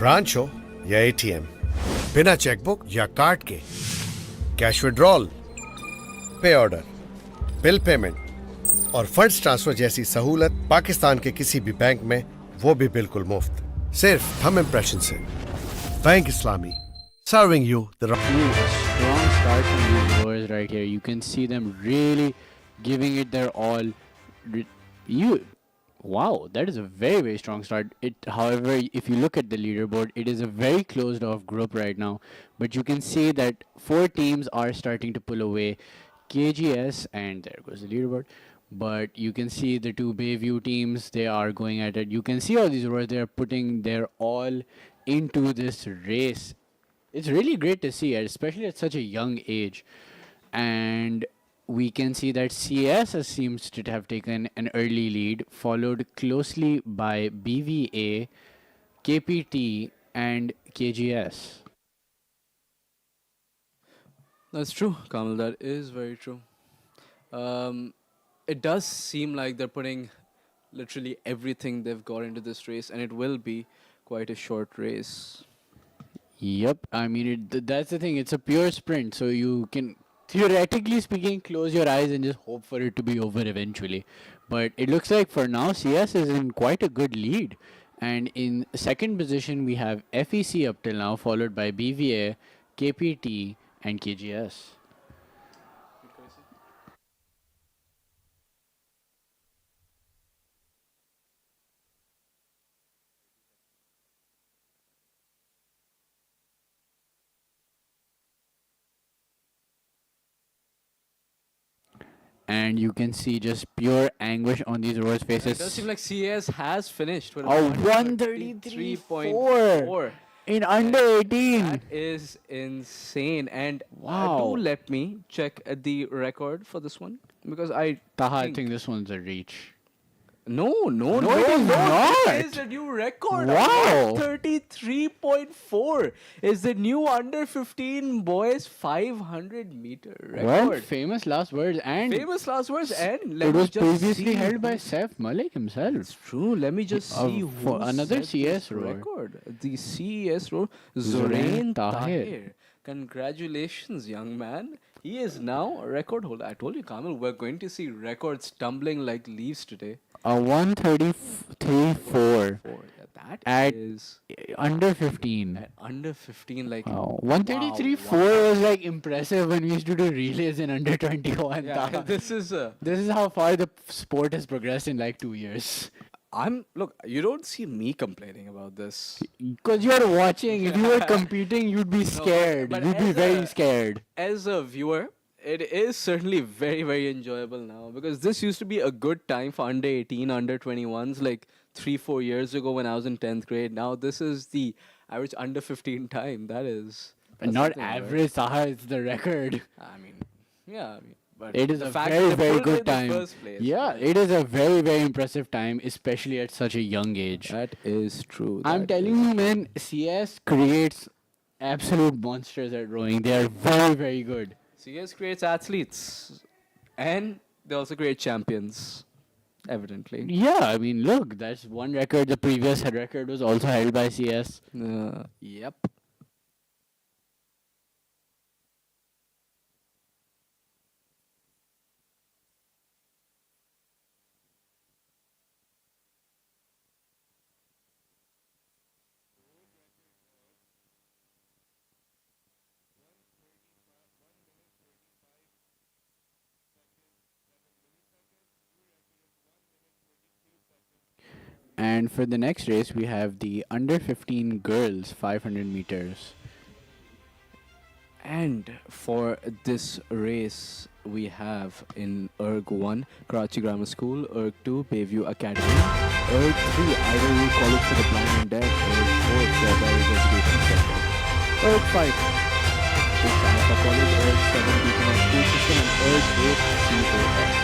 Branch हो या ATM, बिना chequebook या card के cash withdrawal, पे order, bill payment और funds transfer जैसी सहूलत पाकिस्तान के किसी भी बैंक में, वो भी बिल्कुल मुफ्त, सिर्फ थंब इम्प्रेशन से। Bank Islami, serving you the strong start from these boys right here. You can see them really giving it their all. Wow, that is a very, very strong start. However, if you look at the leaderboard, it is a very closed off group right now. But you can see that 4 teams are starting to pull away. KGS, and there goes the leaderboard. But you can see the 2 Bayview teams, they are going at it. You can see all these rowers, they are putting their all into this race. It's really great to see, especially at such a young age. And we can see that CS seems to have taken an early lead, followed closely by BVA, KPT, and KGS. That's true, Kamal. That is very true. It does seem like they're putting literally everything they've got into this race, and it will be quite a short race. Yep, I mean, that's the thing. It's a pure sprint, so you can, theoretically speaking, close your eyes and just hope for it to be over eventually. But it looks like for now, CS is in quite a good lead. And in second position, we have FEC up till now, followed by BVA, KPT, and KGS. And you can see just pure anguish on these rowers' faces. It does seem like CS has finished with 133.4 in under 18. That is insane. And wow. Do let me check at the record for this one, because I think this one's a reach. No, it is not. This is a new record. Wow. 133.4 is the new under 15 boys 500 meter record. Well, famous last words, and it was previously held by Saif Malik himself. It's true. Let me just see for who another set CS this rower. record. The CES rower, Zorain Zorain Tahir. Tahir. Congratulations, young man. He is now a record holder. I told you, Kamil, we're going to see records tumbling like leaves today. A 133.4 That at is under 15. At under 15, like 133.4 was like impressive when we used to do relays in under 21. Yeah, this is how far the sport has progressed in like 2 years. Look, you don't see me complaining about this. Because you're watching. If you were competing, you'd be scared. but You'd be as very a- scared. As a viewer, it is certainly very, very enjoyable now, because this used to be a good time for under 18, under 21s, like 3-4 years ago when I was in 10th grade. Now this is the average under 15 time. That's Not something, right? average, Saha, it's the record. But It is the a fact very, that they very pulled it good in the time. first place, Yeah, it is a very, very impressive time, especially at such a young age. That is true. I'm telling you, man, CS creates absolute monsters at rowing. They are very, very good. CS creates athletes, and they also create champions, evidently. Yeah, I mean, look, that's one record. The previous record was also held by CS. Yep. And for the next race, we have the under 15 girls 500 meters. And for this race, we have in ERG 1, Karachi Grammar School, ERG 2, Bayview Academy, ERG 3, Idaho College for the Blind and Deaf, ERG 4, Fairbanks Education Center, ERG 5, it's Alpha College, ERG 7, Beacon School System, and ERG 8, COS.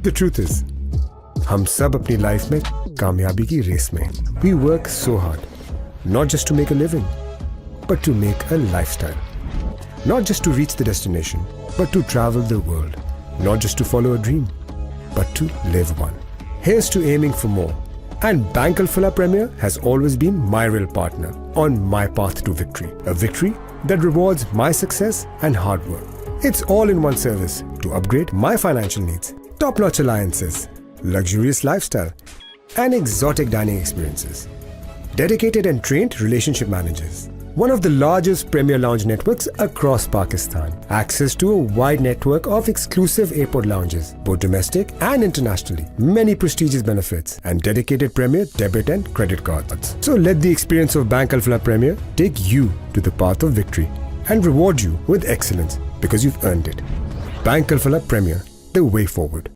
The truth is, हम सब अपनी life में कामयाबी की race में. We work so hard, not just to make a living, but to make a lifestyle. Not just to reach the destination, but to travel the world. Not just to follow a dream, but to live one. Here's to aiming for more. And Bank Al-Falah Premier has always been my real partner on my path to victory. A victory that rewards my success and hard work. It's all in one service to upgrade my financial needs. Top-notch alliances, luxurious lifestyle, and exotic dining experiences. Dedicated and trained relationship managers. One of the largest premier lounge networks across Pakistan. Access to a wide network of exclusive airport lounges, both domestic and internationally. Many prestigious benefits and dedicated premier debit and credit cards. So let the experience of Bank Al-Falah Premier take you to the path of victory and reward you with excellence because you've earned it. Bank Al-Falah Premier, the way forward.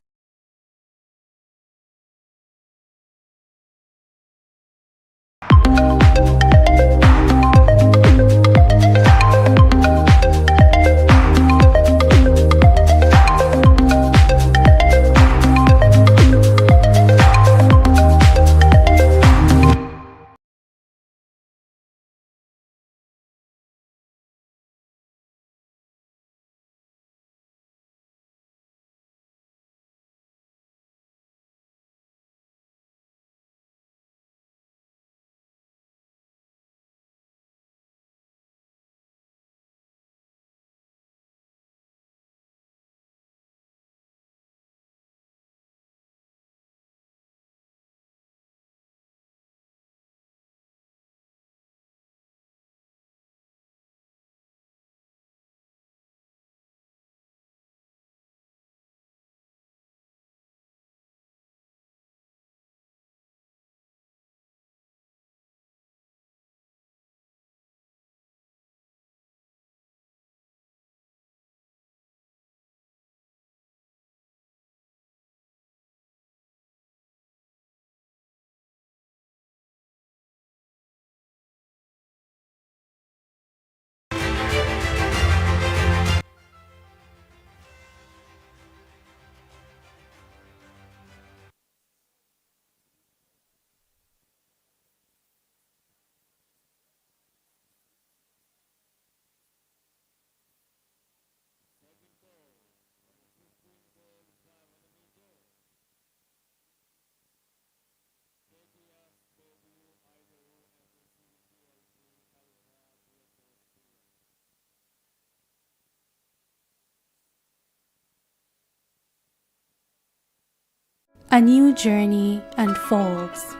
A new journey unfolds,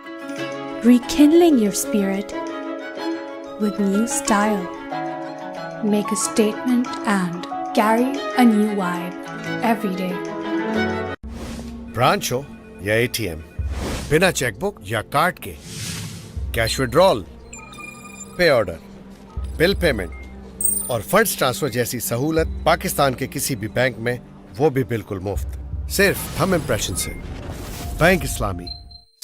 rekindling your spirit with new style. Make a statement and carry a new vibe every day. Branch हो या ATM, बिना chequebook या card के, cash withdrawal, पे order, bill payment और funds transfer जैसी सहूलत पाकिस्तान के किसी भी बैंक में, वो भी बिल्कुल मुफ्त, सिर्फ थंब इम्प्रेशन से। Bank Islami,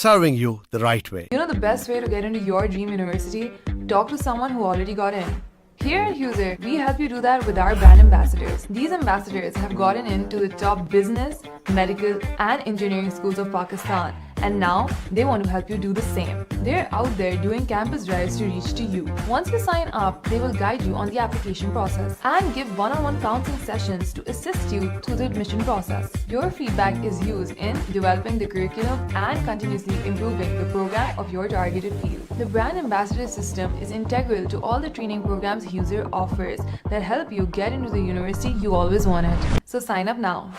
serving you the right way. You know the best way to get into your dream university? Talk to someone who already got in. Here at User, we help you do that with our brand ambassadors. These ambassadors have gotten into the top business, medical, and engineering schools of Pakistan, and now they want to help you do the same. They're out there doing campus drives to reach to you. Once you sign up, they will guide you on the application process and give one-on-one counseling sessions to assist you through the admission process. Your feedback is used in developing the curriculum and continuously improving the program of your targeted field. The brand ambassador system is integral to all the training programs User offers that help you get into the university you always wanted. So sign up now.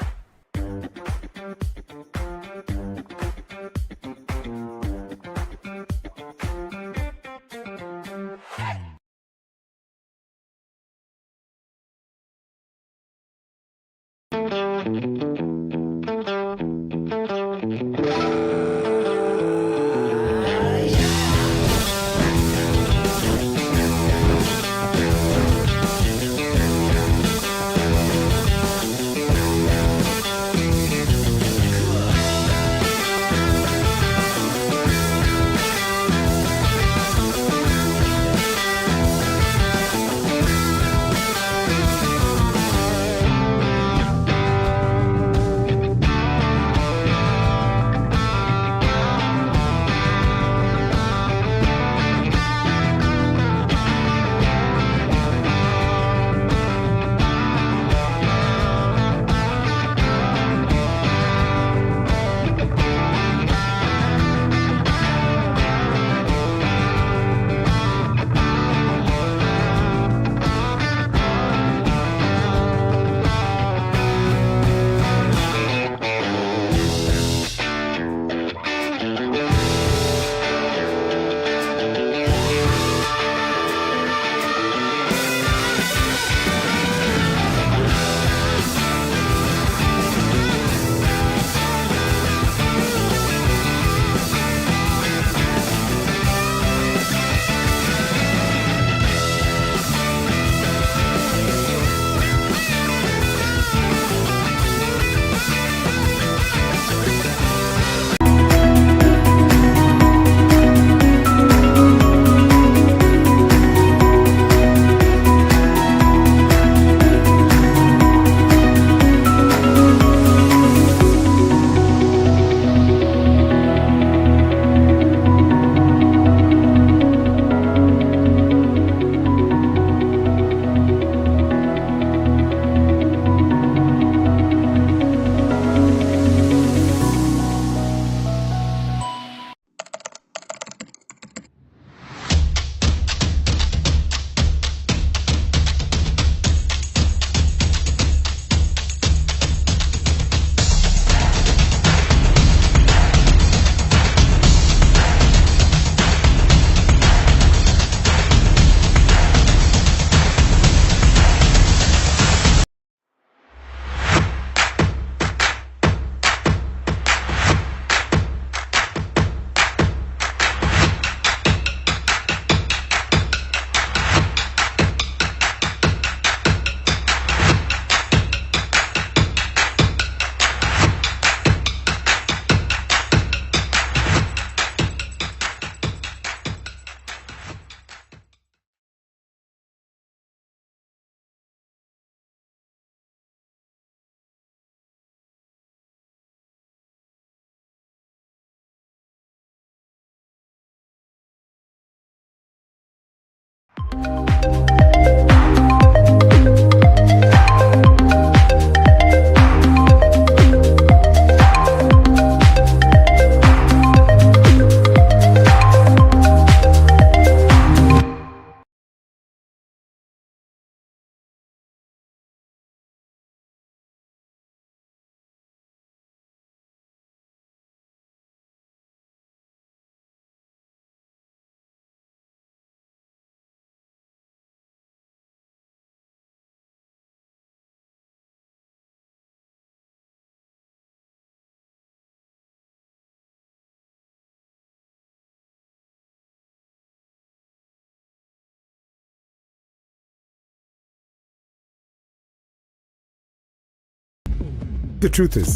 The truth is,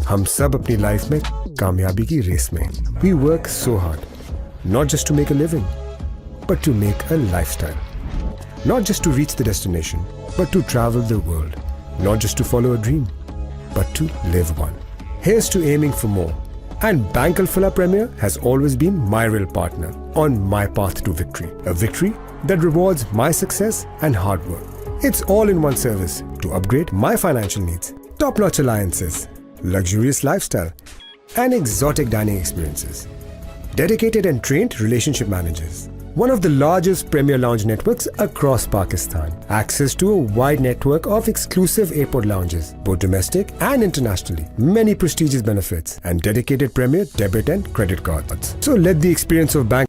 हम सब अपनी life में कामयाबी की race में. We work so hard, not just to make a living, but to make a lifestyle. Not just to reach the destination, but to travel the world. Not just to follow a dream, but to live one. Here's to aiming for more. And Bank Alfala Premier has always been my real partner on my path to victory. A victory that rewards my success and hard work. It's all in one service to upgrade my financial needs. Top-notch alliances, luxurious lifestyle, and exotic dining experiences. Dedicated and trained relationship managers. One of the largest premier lounge networks across Pakistan. Access to a wide network of exclusive airport lounges, both domestic and internationally. Many prestigious benefits and dedicated premier debit and credit cards. So let the experience of Bank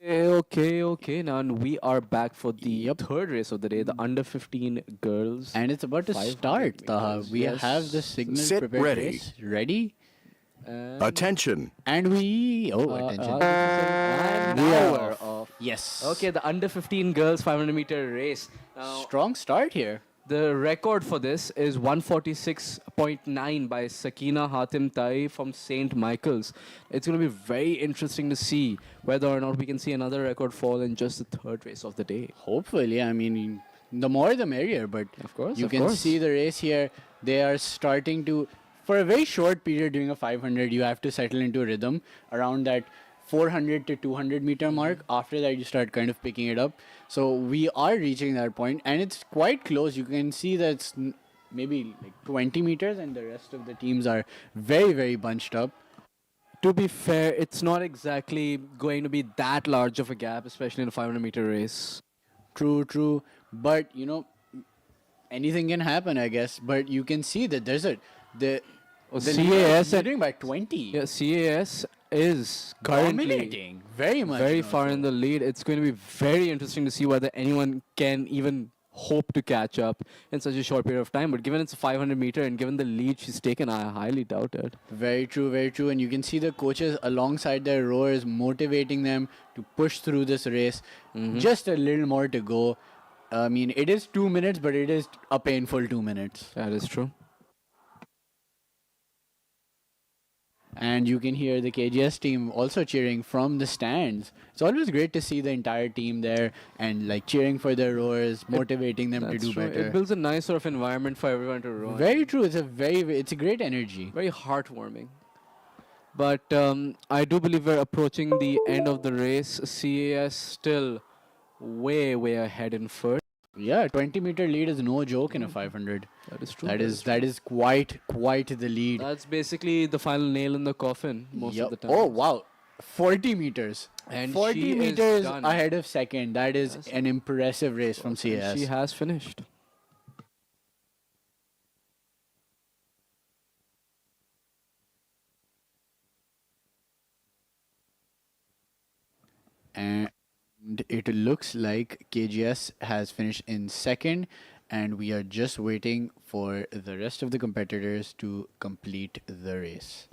Okay. Now we are back for the third race of the day, the under 15 girls. And it's about to 500 start, Taha. meters. We have the Yes. signal Sit prepared. ready. Race. Ready? And Attention. And we... Oh, attention. and We now are we're off. off. Yes. Okay, the under 15 girls 500-meter race. Now, Strong start here. the record for this is 146.9 by Sakina Hatim Tai from St. Michael's. It's going to be very interesting to see whether or not we can see another record fall in just the third race of the day. Hopefully, I mean, the more the merrier, but Of course, you of can course. see the race here. They are starting to, for a very short period doing a 500, you have to settle into a rhythm around that 400 to 200 meter mark. After that, you start kind of picking it up. So we are reaching that point, and it's quite close. You can see that it's maybe like 20 meters, and the rest of the teams are very, very bunched up. To be fair, it's not exactly going to be that large of a gap, especially in a 500-meter race. True. But, you know, anything can happen, I guess. But you can see that there's a... The CAS leading by 20. Yeah, CAS is currently Dominating. Very much. very so. far in the lead. It's going to be very interesting to see whether anyone can even hope to catch up in such a short period of time. But given it's a 500-meter and given the lead she's taken, I highly doubt it. Very true. And you can see the coaches alongside their rowers motivating them to push through this race. Just a little more to go. I mean, it is 2 minutes, but it is a painful 2 minutes. That is true. And you can hear the KGS team also cheering from the stands. It's always great to see the entire team there and like cheering for their rowers, motivating them to That's do true. better. It builds a nice sort of environment for everyone to row. Very true. It's a great energy. Very heartwarming. But I do believe we're approaching the end of the race. CAS still way ahead in first. Yeah, 20-meter lead is no joke in a 500. That is true. That is quite the lead. That's basically the final nail in the coffin most of the time. Oh wow, 40 meters. And 40 she is meters done. ahead of second. That is an impressive race from CS. She has finished. And it looks like KGS has finished in second, and we are just waiting for the rest of the competitors to complete the race.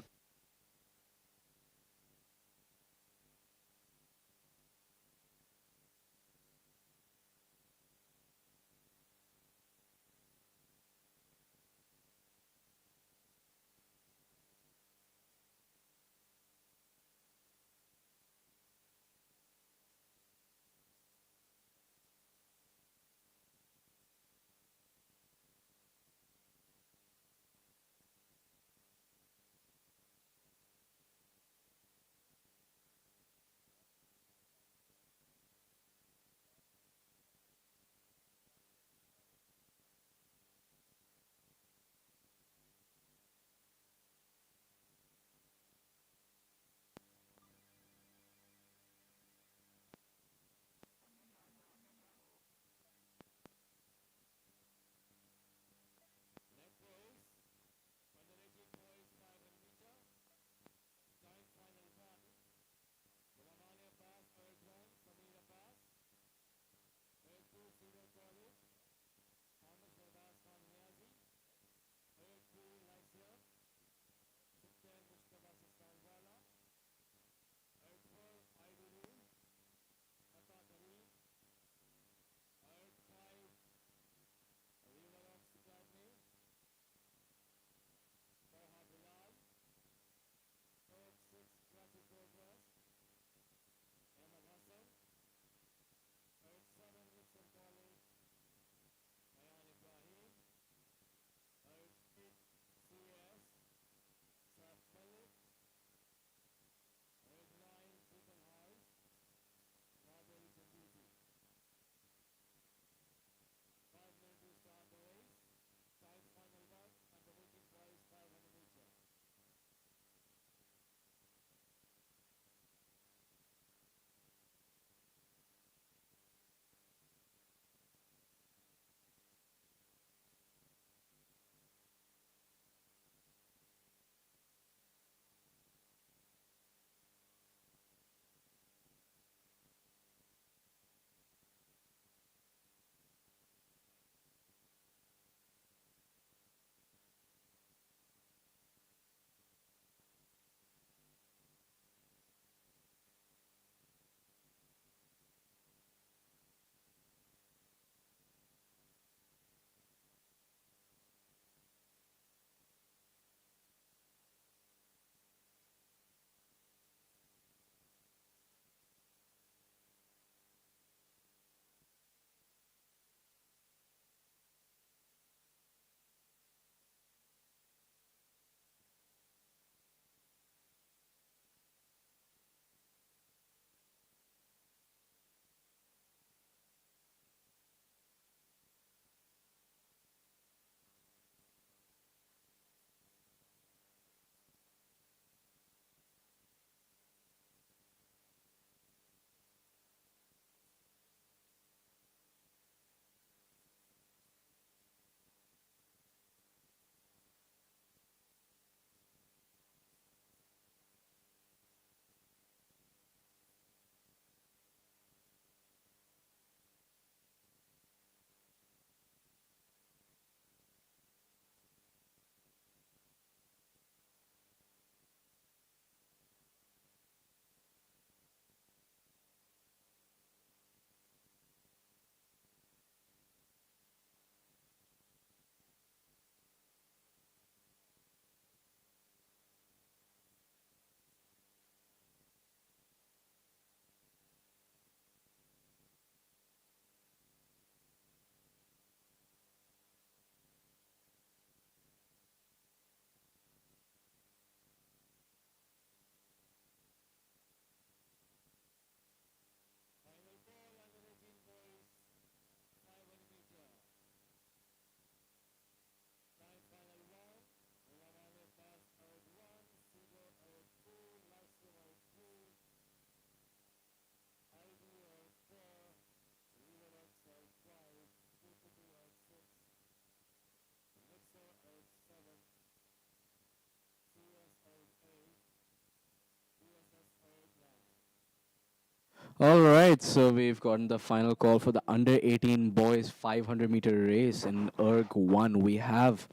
All right, so we've gotten the final call for the under 18 boys 500-meter race in ERG 1. We have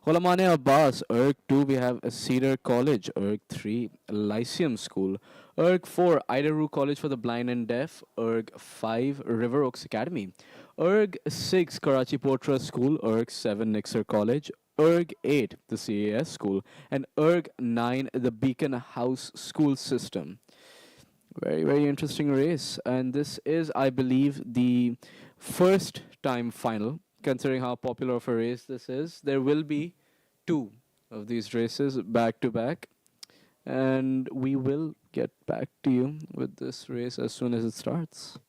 Ghulamane Abbas, ERG 2. We have Cedar College, ERG 3, Lyceum School, ERG 4, Idaru College for the Blind and Deaf, ERG 5, River Oaks Academy, ERG 6, Karachi Port Trust School, ERG 7, Nixer College, ERG 8, the CAS School, and ERG 9, the Beacon House School System. Very, very interesting race. And this is, I believe, the first time final, considering how popular of a race this is. There will be two of these races back to back. And we will get back to you with this race as soon as it starts.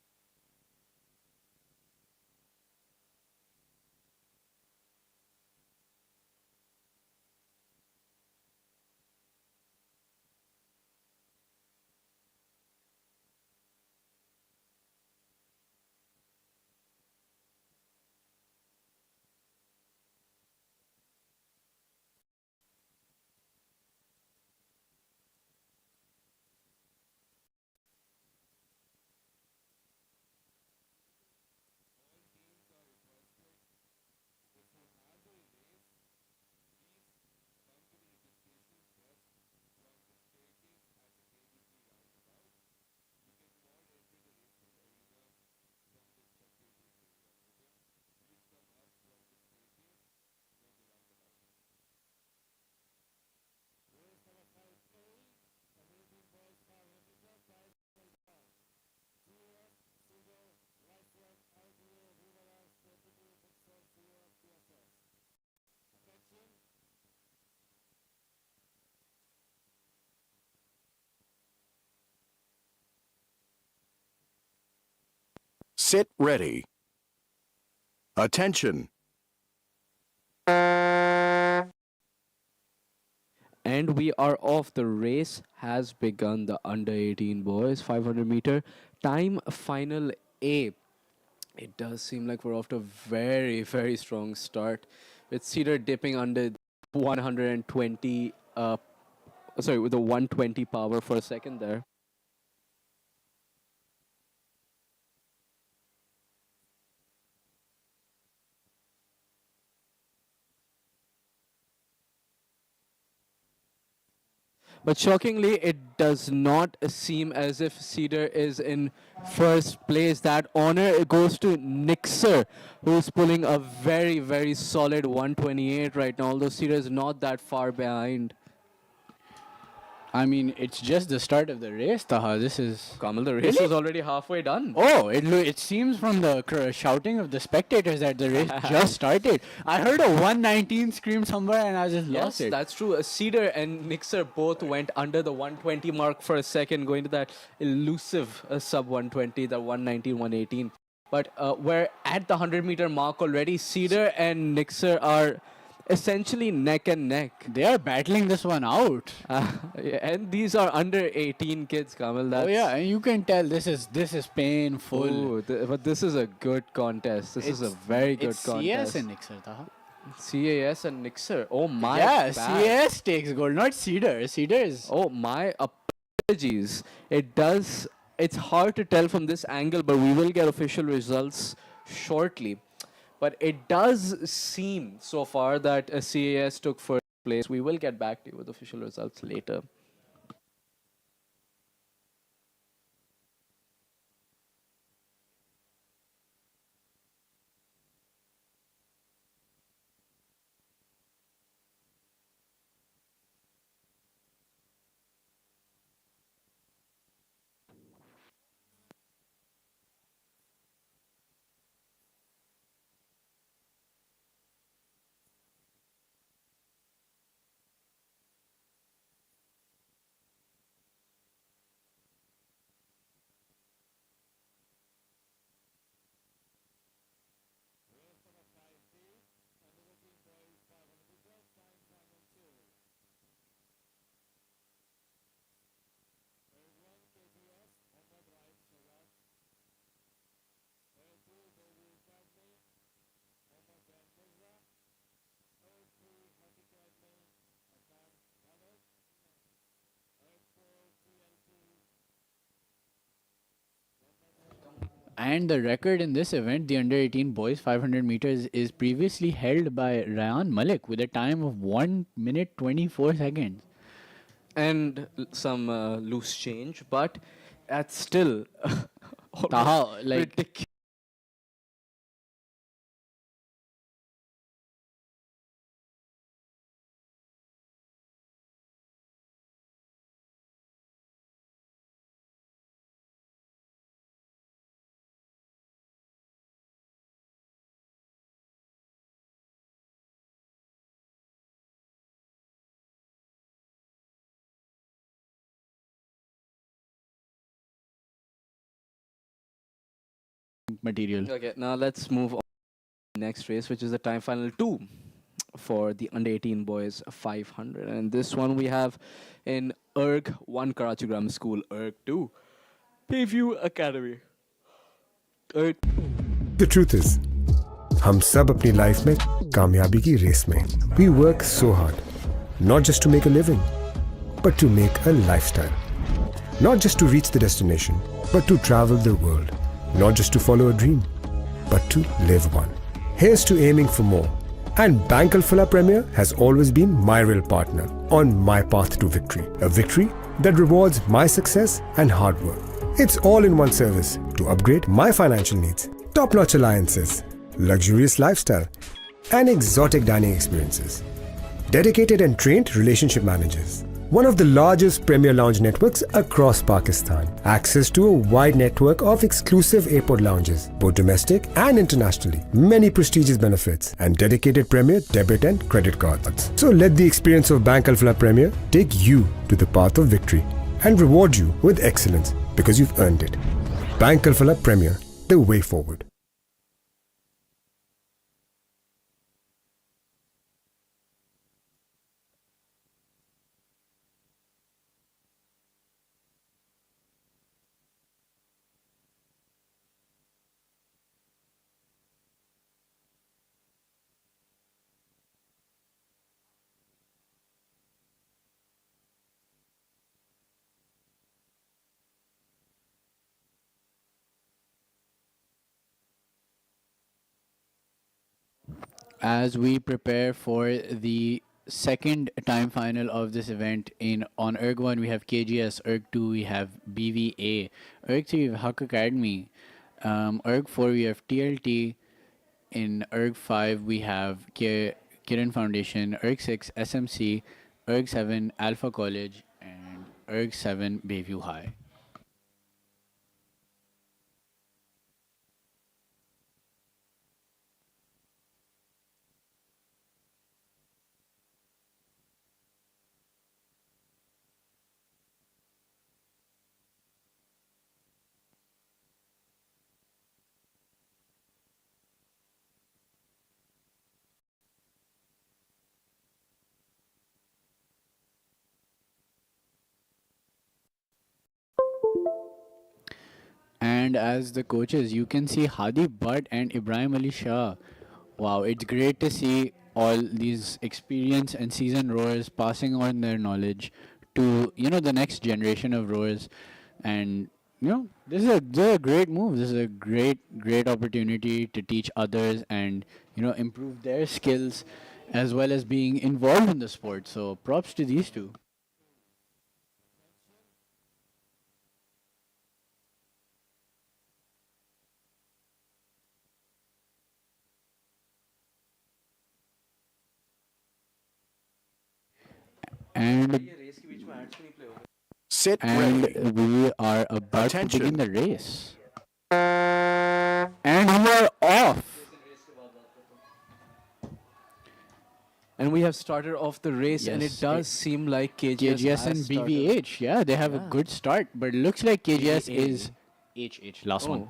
Sit ready. Attention. And we are off. The race has begun. The under 18 boys 500-meter time final A. It does seem like we're off to a very, very strong start with Cedar dipping under 120, with the 120 power for a second there. But shockingly, it does not seem as if Cedar is in first place. That honor goes to Nixer, who's pulling a very, very solid 128 right now, although Cedar is not that far behind. I mean, it's just the start of the race, Taha. This is... Kamal, the race Really? is already halfway done. Oh, it seems from the shouting of the spectators that the race just started. I heard a 119 scream somewhere and I just lost Yes, it. that's true. Cedar and Nixer both went under the 120 mark for a second, going to that elusive sub 120, the 119, 118. But we're at the 100-meter mark already. Cedar and Nixer are essentially neck and neck. They are battling this one out. And these are under 18 kids, Kamal. Oh yeah, and you can tell this is painful. Ooh, but this is a good contest. This is a very good it's contest. CAS and Nixer, Taha. CAS and Nixer. Oh my Yeah, bad. CAS takes gold, not Cedar. Cedar is... Oh my apologies. It's hard to tell from this angle, but we will get official results shortly. But it does seem so far that CAS took first place. We will get back to you with official results later. And the record in this event, the under 18 boys 500 meters, is previously held by Ryan Malik with a time of 1 minute 24 seconds. And some loose change, but that's still Taha, like, ridiculous. material. Okay, now let's move on to the next race, which is the time final 2 for the under 18 boys 500. And this one we have in ERG 1 Karachi Grammar School, ERG 2 Bayview Academy. The truth is, हम सब अपनी life में कामयाबी की race में we work so hard, not just to make a living, but to make a lifestyle. Not just to reach the destination, but to travel the world. Not just to follow a dream, but to live one. Here's to aiming for more. And Bank Al-Falah Premier has always been my real partner on my path to victory. A victory that rewards my success and hard work. It's all in one service to upgrade my financial needs. Top-notch alliances, luxurious lifestyle, and exotic dining experiences. Dedicated and trained relationship managers. One of the largest Premier Lounge networks across Pakistan. Access to a wide network of exclusive airport lounges, both domestic and internationally. Many prestigious benefits and dedicated Premier debit and credit cards. So let the experience of Bank Al-Falah Premier take you to the path of victory and reward you with excellence because you've earned it. Bank Al-Falah Premier, the way forward. As we prepare for the second time final of this event, in on ERG 1 we have KGS, ERG 2 we have BVA, ERG 3 we have Haq Academy, ERG 4 we have TLT, in ERG 5 we have Kiran Foundation, ERG 6 SMC, ERG 7 Alpha College, and ERG 7 Bayview High. And as the coaches, you can see Hadi Butt and Ibrahim Ali Shah. Wow, it's great to see all these experienced and seasoned rowers passing on their knowledge to, the next generation of rowers. And, this is a great move. This is a great opportunity to teach others and, improve their skills as well as being involved in the sport. So props to these two. And Sit and ready. we are about to begin Attention. the race. And we are off. And we have started off the race, and it Yes, does seem like KGS, KGS and has started. BVH, yeah, they have a Yeah. good start, but it looks like KGS BVA. is HH, last one.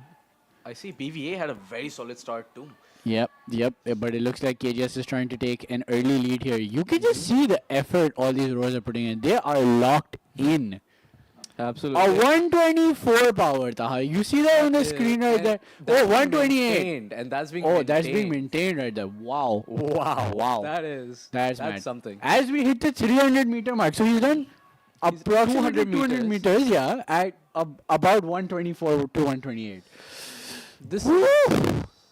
I see BVA had a very solid start too. Yep, but it looks like KGS is trying to take an early lead here. You can just see the effort all these rowers are putting in. They are locked in. Absolutely. A 124 power, Taha. You see that on the screen right there? Oh, 128. And that's being Oh, that's being maintained right there. Wow. Wow. That's mad. something. As we hit the 300 meter mark, so he's done approximately 200 meters, yeah, at about 124 to 128. This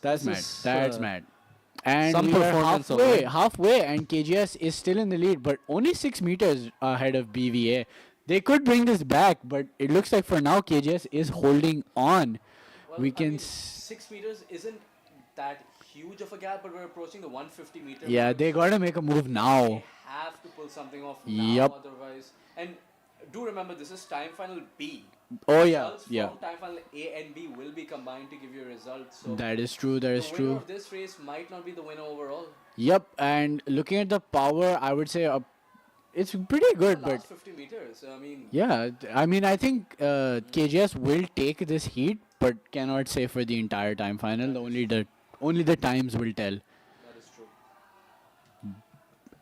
That's this mad. is, That's mad. And some we are performance of halfway, it. halfway, and KGS is still in the lead, but only 6 meters ahead of BVA. They could bring this back, but it looks like for now KGS is holding on. We can. 6 meters isn't that huge of a gap, but we're approaching the 150 meter. Yeah, mark, they so gotta make a move now. They have to pull something off Yup. now, otherwise. And do remember, this is time final B. Oh, yeah, Results yeah. from time final A and B will be combined to give you a result. So That is true. That is the winner true. of this race might not be the winner overall. Yep, and looking at the power, I would say it's pretty good, The but last 50 meters. I mean, yeah, I mean, I think KGS will take this heat, but cannot say for the entire time final. Only the times will tell. that is true.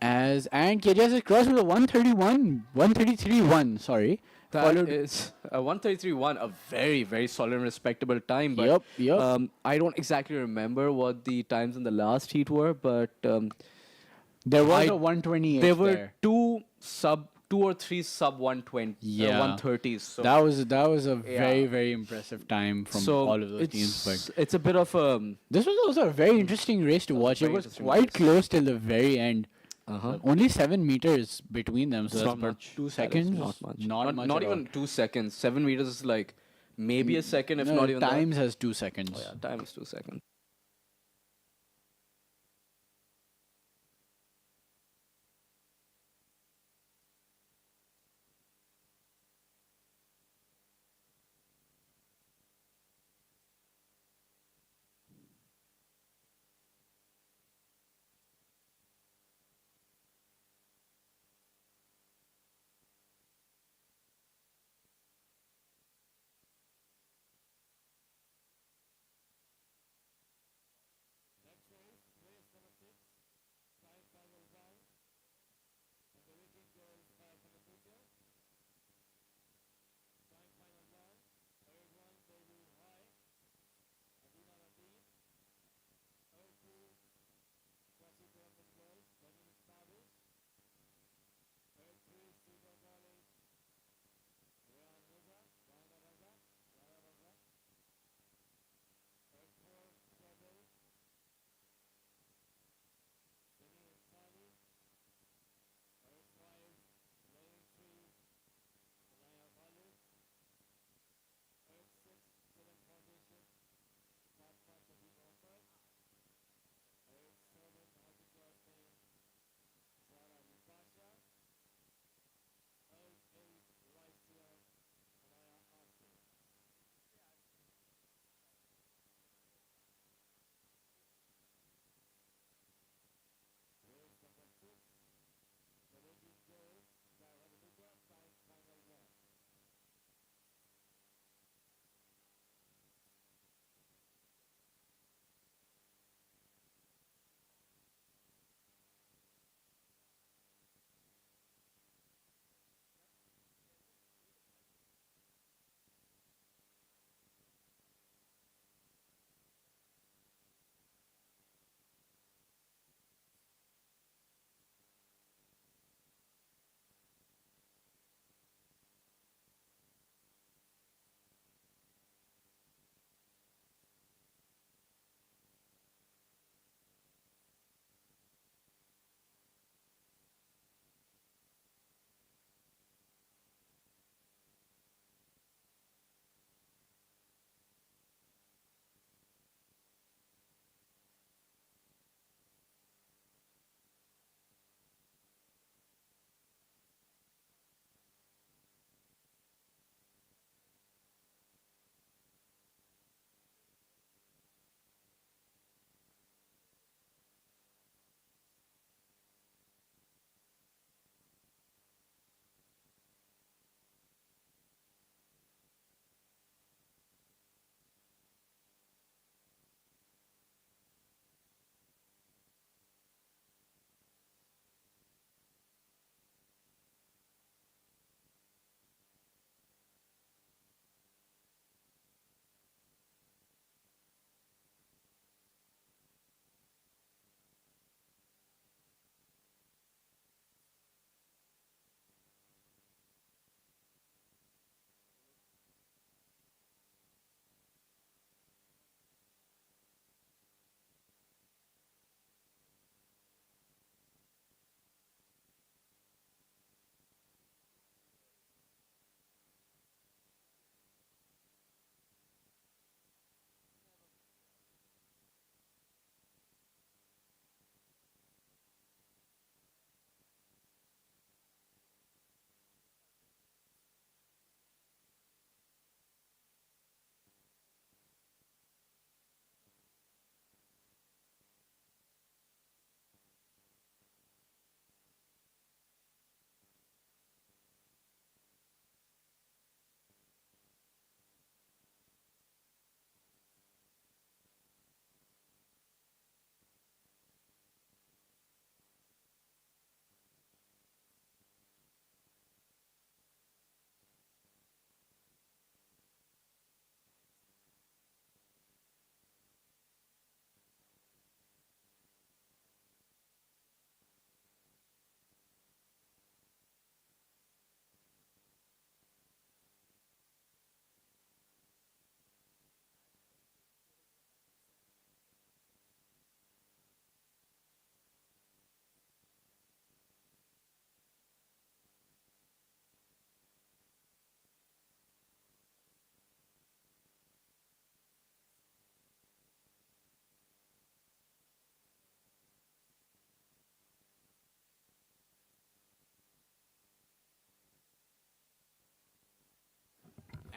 And KGS is crossed with a 133.1. Sorry, That followed. is 133.1, a very, very solid and respectable time. But Yup, yup. I don't exactly remember what the times in the last heat were, but There was I- a 128 there were there. two or three sub 120, Yeah, 130s. So that was a Yeah. very impressive time from so all of those teams. But it's a bit of this was also a very interesting race to watch. It very was interesting quite race. close till the very end. Uh-huh. Only 7 meters between them, so It's that's not about much. 2 That is seconds. Not much. Not much. Not at even all. 2 seconds. 7 meters is like maybe a second, if No, not even that. times has 2 seconds. Oh yeah, time is 2 seconds.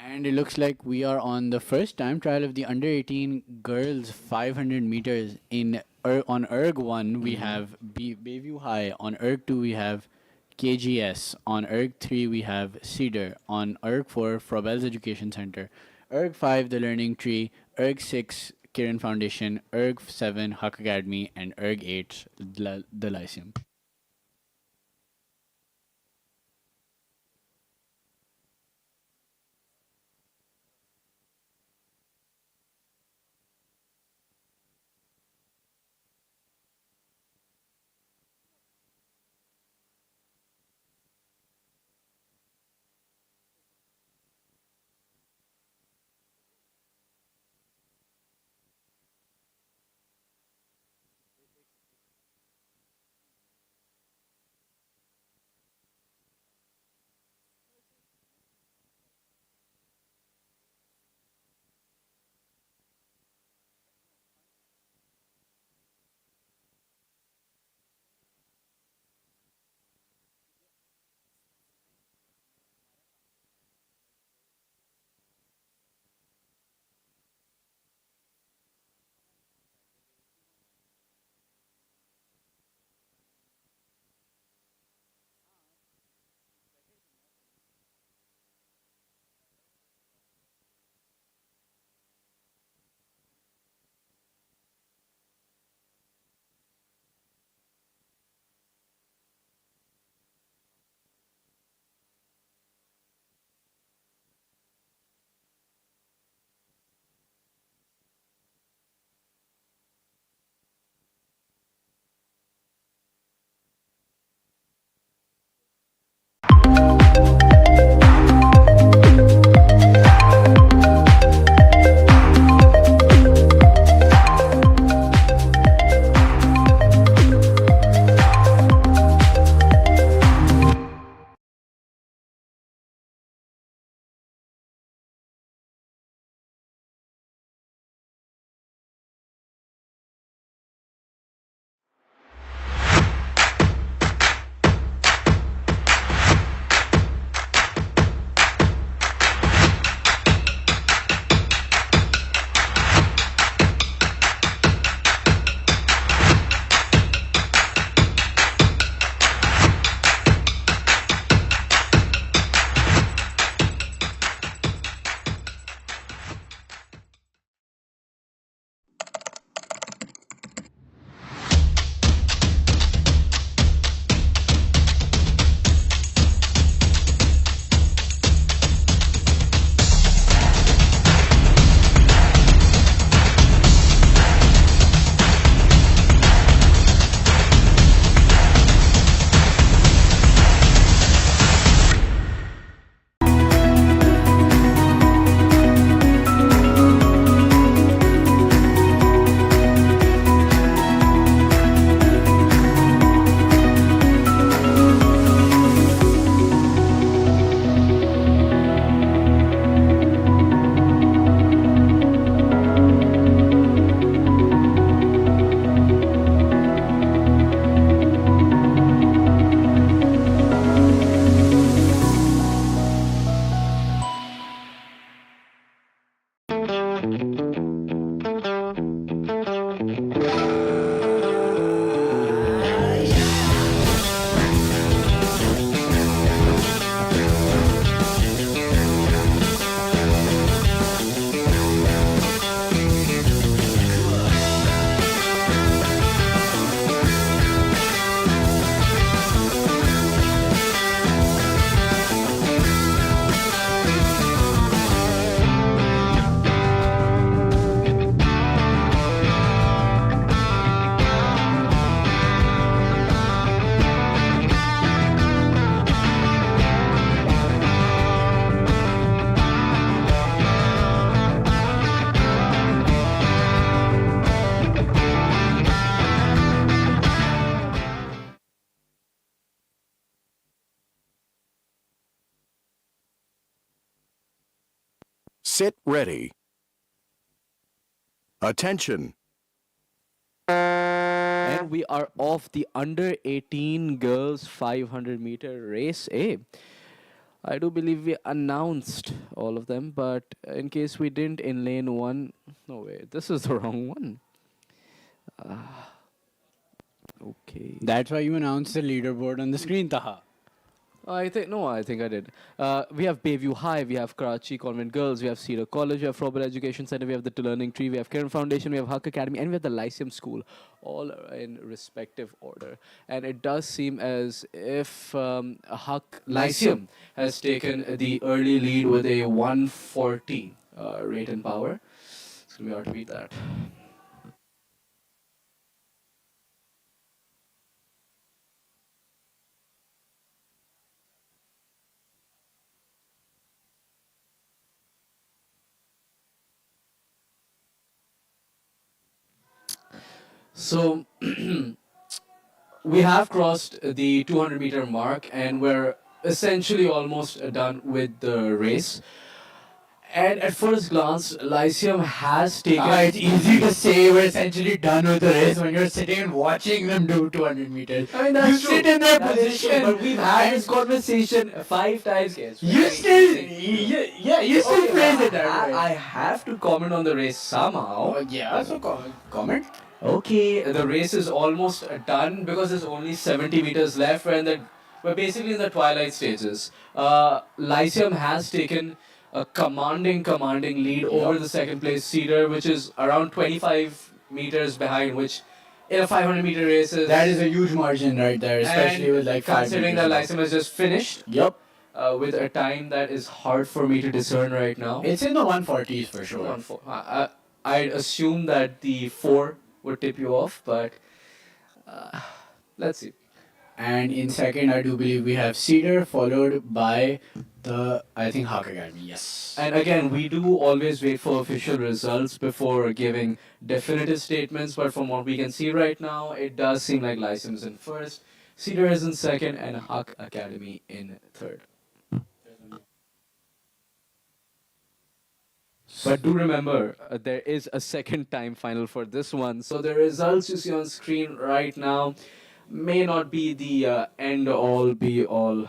And it looks like we are on the first time trial of the under 18 girls 500 meters in on erg 1 we have Bayview High, on erg 2 we have KGS, on erg 3 we have Cedar, on erg 4 Frobel's Education Center, erg 5 the Learning Tree, erg 6 Kiran Foundation, erg 7 Huck Academy, and erg 8 the Lyceum. Sit ready. Attention. And we are off the under 18 girls 500 meter race. I do believe we announced all of them, but in case we didn't, in lane one, no way, this is the wrong one. Okay. That's why you announced the leaderboard on the screen, Taha. I think I did. We have Bayview High, we have Karachi Convent Girls, we have Cedar College, we have Frobel Education Center, we have the Learning Tree, we have Kiran Foundation, we have Huck Academy, and we have the Lyceum School, all in respective order. And it does seem as if Huck Lyceum has taken the early lead with a 140 rate and power. So we ought to beat that. So we have crossed the 200-meter mark and we're essentially almost done with the race. And at first glance, Lyceum has taken... It's easy to say we're essentially done with the race when you're sitting and watching them do 200 meters. I mean, that's you true. sit in their That is position. true, but we've had this conversation 5 times. Yes, You still, you still praise it that way. I have to comment on the race somehow. Yeah, so comment. Okay, the race is almost done because there's only 70 meters left. We're basically in the twilight stages. Lyceum has taken a commanding lead over the second place Cedar, which is around 25 meters behind, which in a 500-meter race is... That is a huge margin right there, especially with like 5 considering that Lyceum has just finished. Yep. With a time that is hard for me to discern right now. It's in the 140s for sure. I'd assume that the 4 would tip you off, but let's see. And in second, I do believe we have Cedar, followed by I think Huck Academy, yes. And again, we do always wait for official results before giving definitive statements, but from what we can see right now, it does seem like Lyceum is in first, Cedar is in second, and Huck Academy in third. But do remember, there is a second time final for this one. So the results you see on screen right now may not be the end all be all.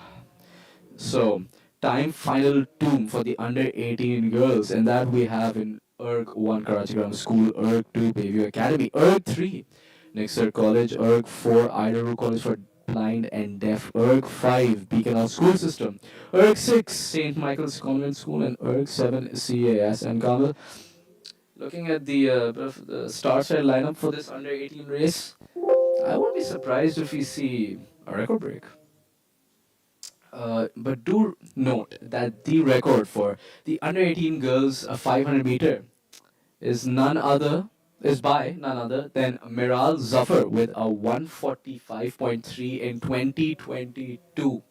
So time final 2 for the under 18 girls, and that we have in ERG 1 Karachi Grammar School, ERG 2 Bayview Academy, ERG 3 Nixer College, ERG 4 Idaho College for Blind and Deaf, ERG 5 Beacon House School System, ERG 6 St. Michael's Convent School, and ERG 7 CAS. And Kamal, looking at the star-side lineup for this under 18 race, I won't be surprised if we see a record break. But do note that the record for the under 18 girls 500 meter is by none other than Miral Zafar with a 145.3 in 2022.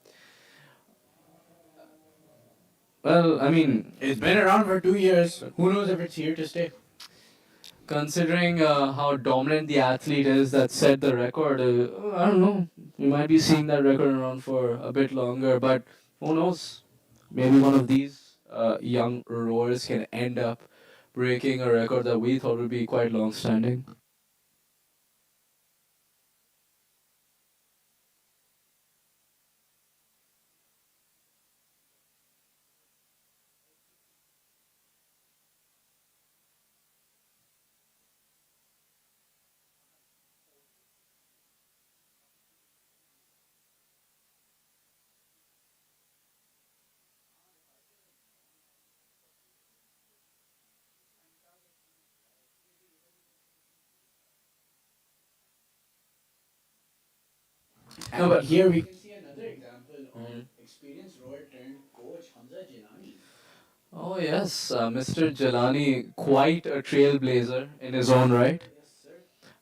Well, I mean, It's been around for 2 years. Who knows if it's here to stay? considering how dominant the athlete is that set the record, I don't know. We might be seeing that record around for a bit longer, but who knows? Maybe one of these young rowers can end up breaking a record that we thought would be quite long-standing. And No, but here we can see another example of experienced rower turned coach Hamza Jilani. Oh yes, Mr. Jalani, quite a trailblazer in his own right.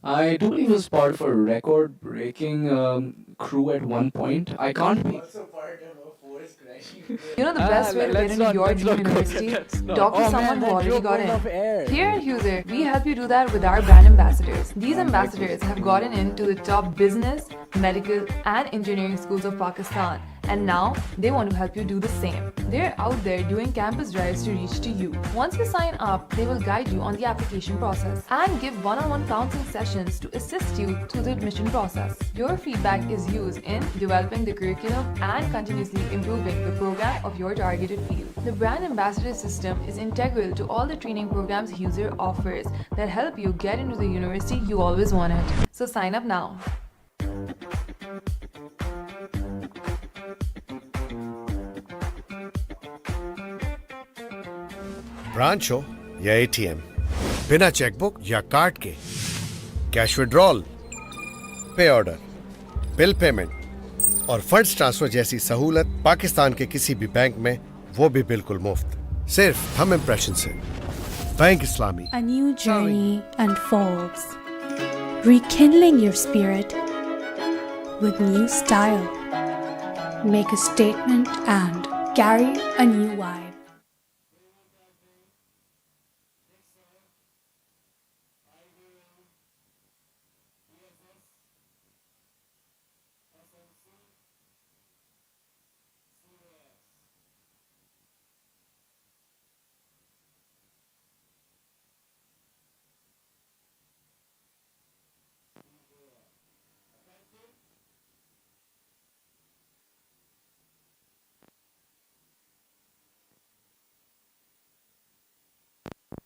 I do believe he was part of a record-breaking crew at one point. I can't be. Also part of a force crashing. You know the best way to get into your dream university? Talk to someone who already got in. Here at Huser, we help you do that with our brand ambassadors. These ambassadors have gotten into the top business, medical, and engineering schools of Pakistan and now they want to help you do the same. They're out there doing campus drives to reach to you. Once you sign up, they will guide you on the application process and give one-on-one counseling sessions to assist you through the admission process. Your feedback is used in developing the curriculum and continuously improving the program of your targeted field. The brand ambassador system is integral to all the training programs user offers that help you get into the university you always wanted. So sign up now. Branch हो या ATM, बिना chequebook या card के cash withdrawal, पे order, bill payment और funds transfer जैसी सहूलत पाकिस्तान के किसी भी बैंक में, वो भी बिल्कुल मुफ्त, सिर्फ थंब इम्प्रेशन से। Bank Islami. A new journey unfolds, rekindling your spirit with new style. Make a statement and carry a new vibe.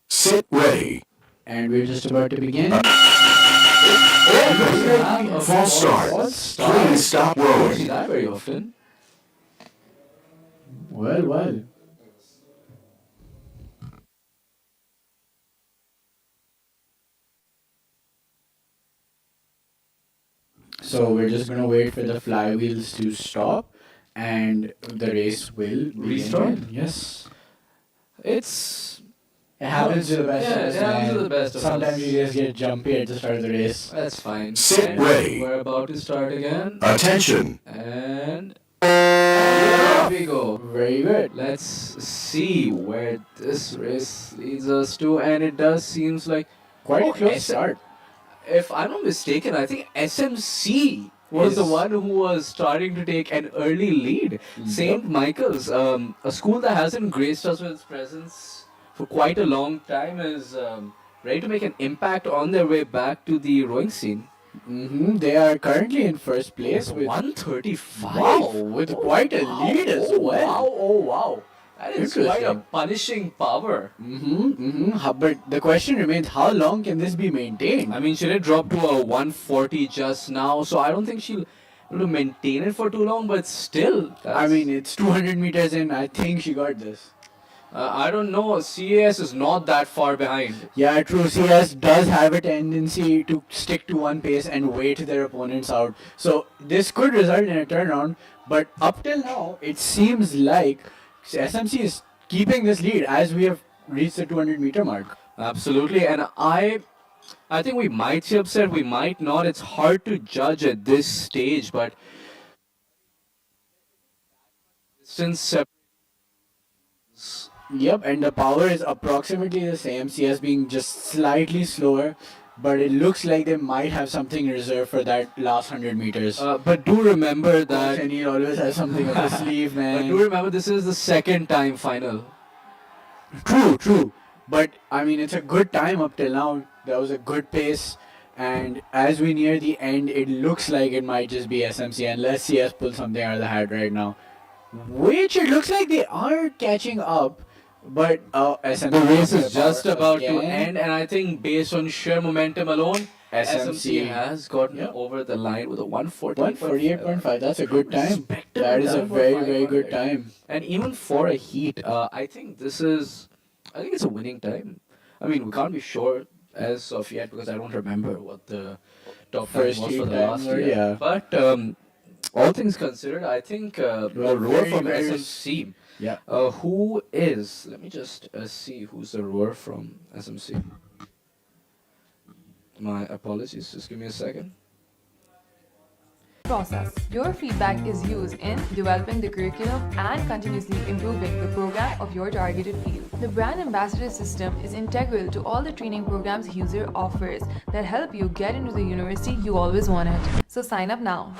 Sit ready. And we're just about to begin. False start. Please stop I don't see rolling. that very often. Well. So we're just gonna wait for the flywheels to stop, and the race will Restart? begin. Yes. It happens to the best of us, it happens to man. the best of Sometimes us. you just get jumpy at the start of the race. That's fine. Sit And ready. We're about to start again. Attention. And there we go. Very good. Let's see where this race leads us to, and it does seems like Quite a Oh, close S- start. If I'm not mistaken, I think SMC was the Yes. one who was starting to take an early lead. St. Michael's, a school that hasn't graced us with its presence for quite a long time, is ready to make an impact on their way back to the rowing scene. They are currently in first place with 135. Wow, with quite a lead as well. Wow, oh wow. That is quite a Interesting. punishing power. But the question remains, how long can this be maintained? I mean, she did drop to a 140 just now, so I don't think she'll be able to maintain it for too long, but still. I mean, it's 200 meters in. I think she got this. I don't know. CAS is not that far behind. Yeah, true. CS does have a tendency to stick to one pace and wait their opponents out. So this could result in a turnaround. But up till now, it seems like SMC is keeping this lead as we have reached the 200-meter mark. Absolutely, and I think we might see upset, we might not. It's hard to judge at this stage, but since Yep, and the power is approximately the same. CS being just slightly slower, but it looks like they might have something reserved for that last 100 meters. but do remember that. And he always has something up his sleeve, But man. do remember, this is the second time final. True. But I mean, it's a good time up till now. That was a good pace. And as we near the end, it looks like it might just be SMC unless CS pulls something out of the hat right now. Which it looks like they are catching up. But SMC. The race is just power about to again. end, and I think based on sheer momentum alone, SMC has gotten over the line with a 148.5. That's a good time. Respectable That is a time for very, very 500. good time. And even for a heat, I think it's a winning time. I mean, we can't be sure as of yet because I don't remember what the top First time was heat for the time last were, year. yeah. But all things considered, I think the rower very, from very SMC, Yeah. who is, let me just see who's the rower from SMC. My apologies, just give me a second. Process. Your feedback is used in developing the curriculum and continuously improving the program of your targeted field. The brand ambassador system is integral to all the training programs user offers that help you get into the university you always wanted. So sign up now.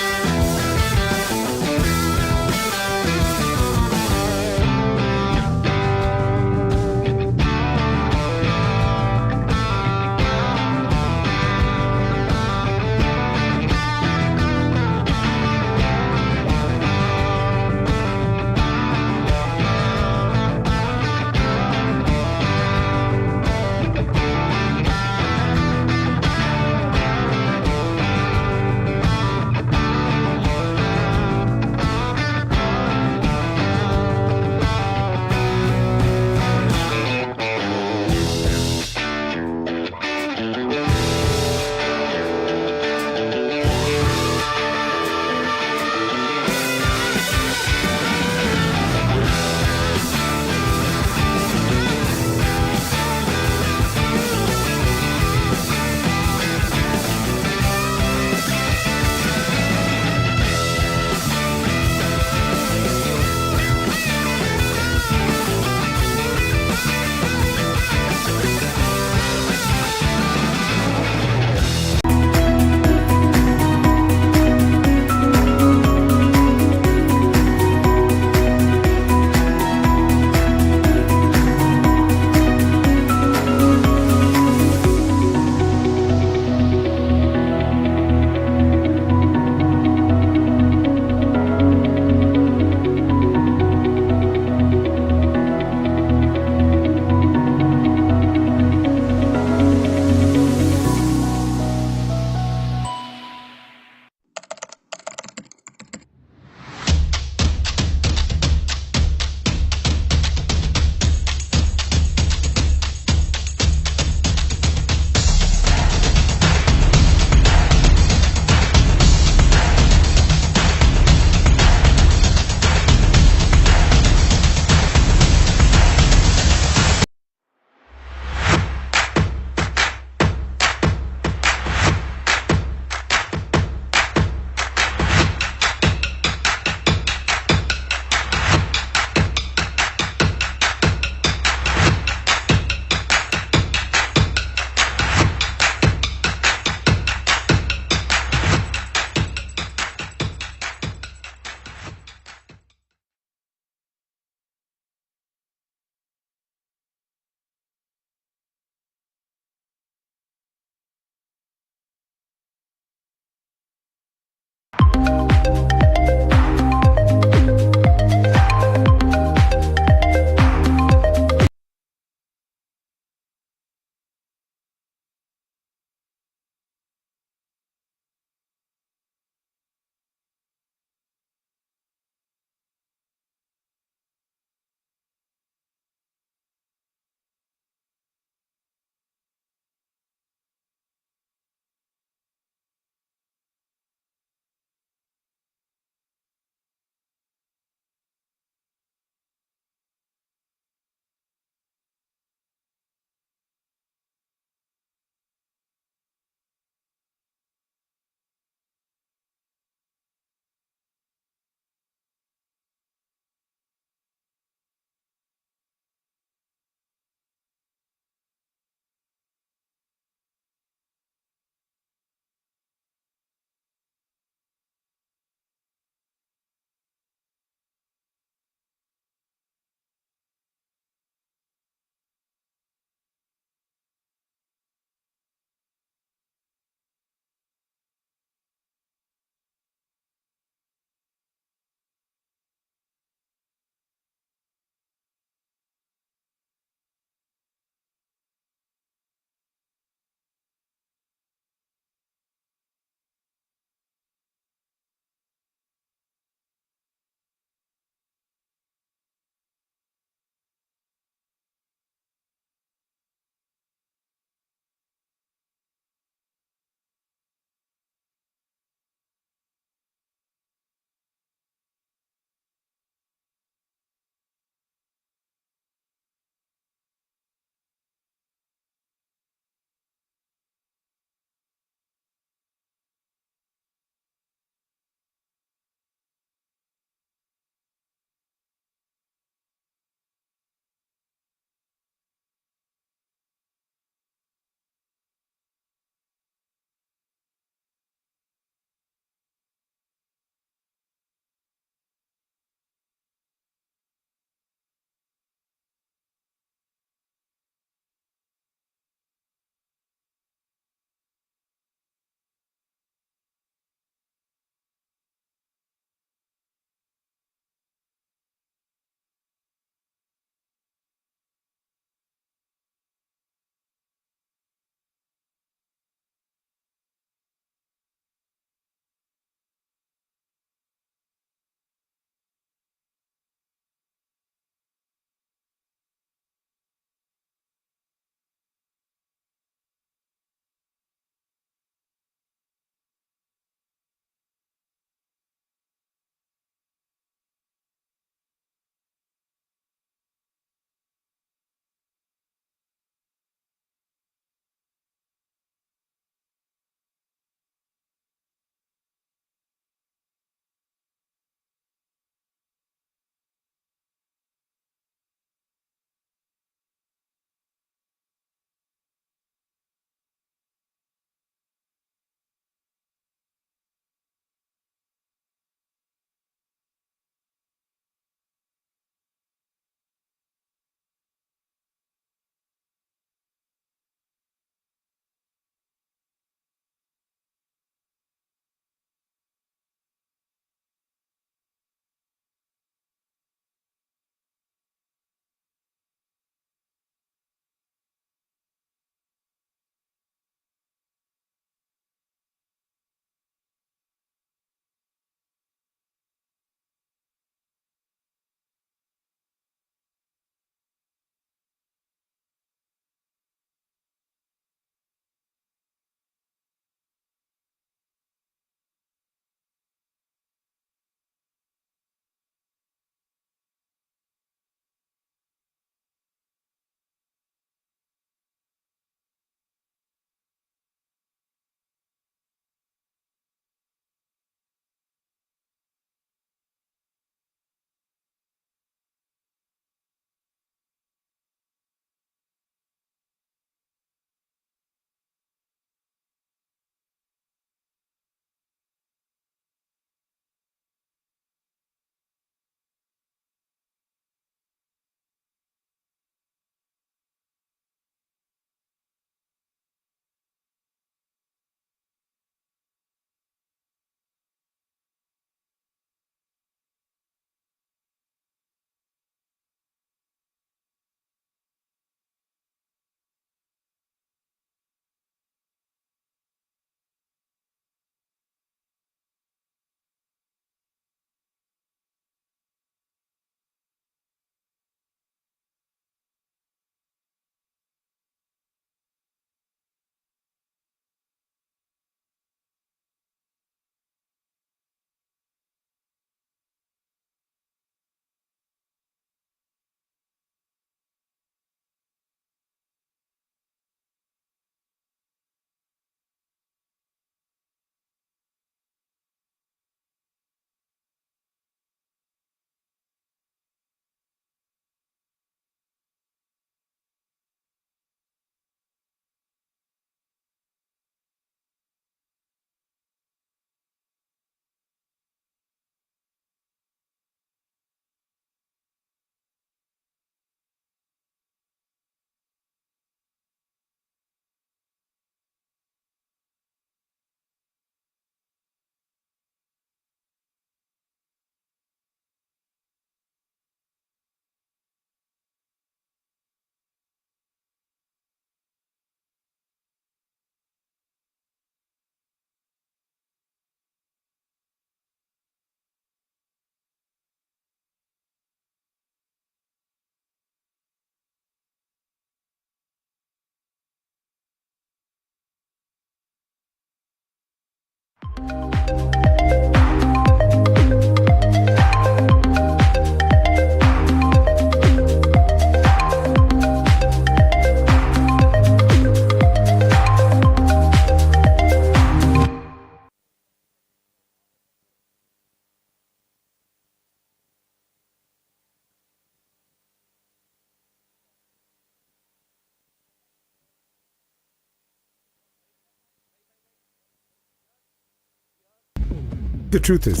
The truth is,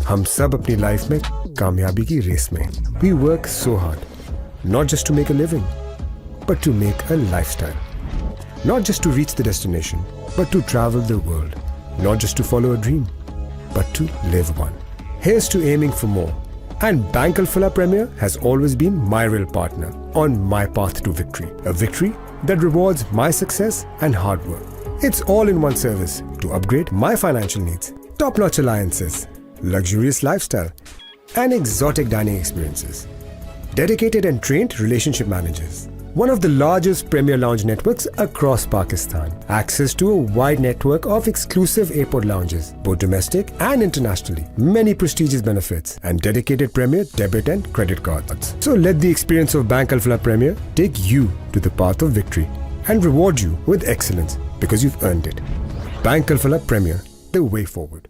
हम सब अपनी life में कामयाबी की race में. We work so hard, not just to make a living, but to make a lifestyle. Not just to reach the destination, but to travel the world. Not just to follow a dream, but to live one. Here's to aiming for more. And Bank Alfala Premier has always been my real partner on my path to victory. A victory that rewards my success and hard work. It's all in one service to upgrade my financial needs. Top-notch alliances, luxurious lifestyle, and exotic dining experiences. Dedicated and trained relationship managers. One of the largest premier lounge networks across Pakistan. Access to a wide network of exclusive airport lounges, both domestic and internationally. Many prestigious benefits and dedicated premier debit and credit cards. So let the experience of Bank Alfala Premier take you to the path of victory and reward you with excellence because you've earned it. Bank Alfala Premier, the way forward.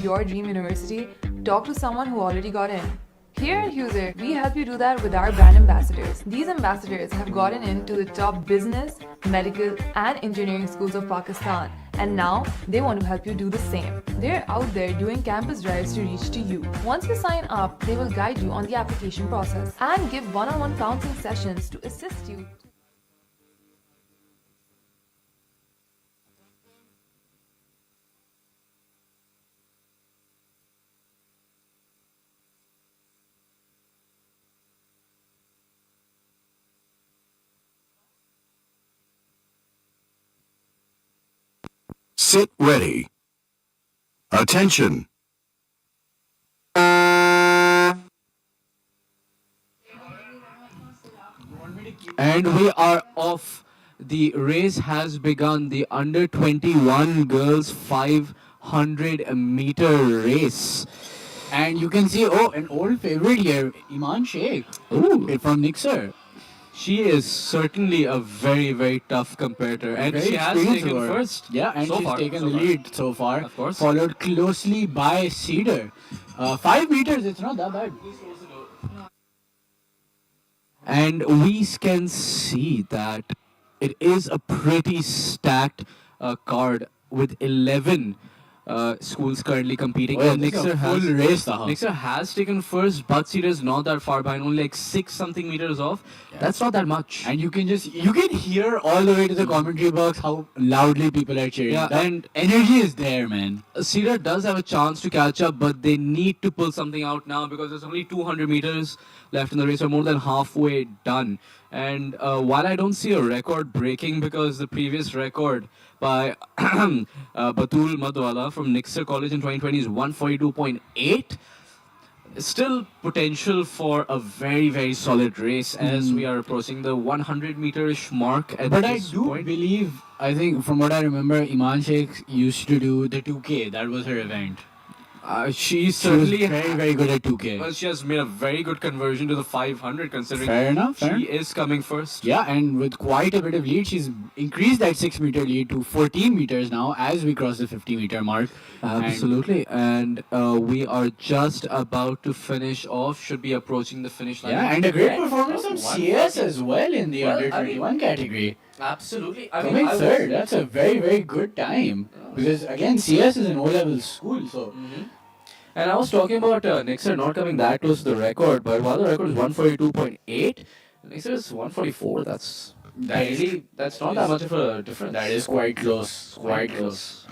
Your dream university, talk to someone who already got in. Here at User, we help you do that with our brand ambassadors. These ambassadors have gotten into the top business, medical, and engineering schools of Pakistan, and now they want to help you do the same. They're out there doing campus drives to reach to you. Once you sign up, they will guide you on the application process and give one-on-one counseling sessions to assist you. Sit ready. Attention. And we are off the race has begun. The under 21 girls 500-meter race. And you can see, oh, an old favorite here, Iman Sheikh. Ooh. From Nixer. She is certainly a very, very tough competitor. And Very she has experienced taken over. first. Yeah, and so she's far, taken so the far. lead so far. Of course. Followed closely by Cedar. 5 meters, it's not that bad. And we can see that it is a pretty stacked card with 11 schools currently competing. Oh, yeah, And this is a full race, Taha. Nixer has taken first, but Cedar is not that far behind, only like 6 something meters off. That's not that much. And you can hear all the way to the commentary box how loudly people are cheering. Yeah, That and energy is there, man. Cedar does have a chance to catch up, but they need to pull something out now because there's only 200 meters left in the race. We're more than halfway done. And while I don't see a record breaking, because the previous record by Batul Madwala from Nixer College in 2020 is 142.8, still potential for a very, very solid race as we are approaching the 100-meter-ish mark at But I this do point. believe, I think from what I remember, Iman Sheikh used to do the 2K. That was her event. She was certainly very, very good at 2K. Well, she has made a very good conversion to the 500, considering Fair enough, she fair. is coming first. Yeah, and with quite a bit of lead, she's increased that 6-meter lead to 14 meters now as we cross the 50-meter mark. Absolutely, and we are just about to finish off. Should be approaching the finish line. Yeah, and a great performance from CS as well in the under 21 category. Absolutely. Coming third, that's a very, very good time. Because again, CS is an O-level school, so. And I was talking about Nixer not coming that close to the record, but while the record is 142.8, Nixer is 144. That's not that much of a difference. That is quite close. Quite close.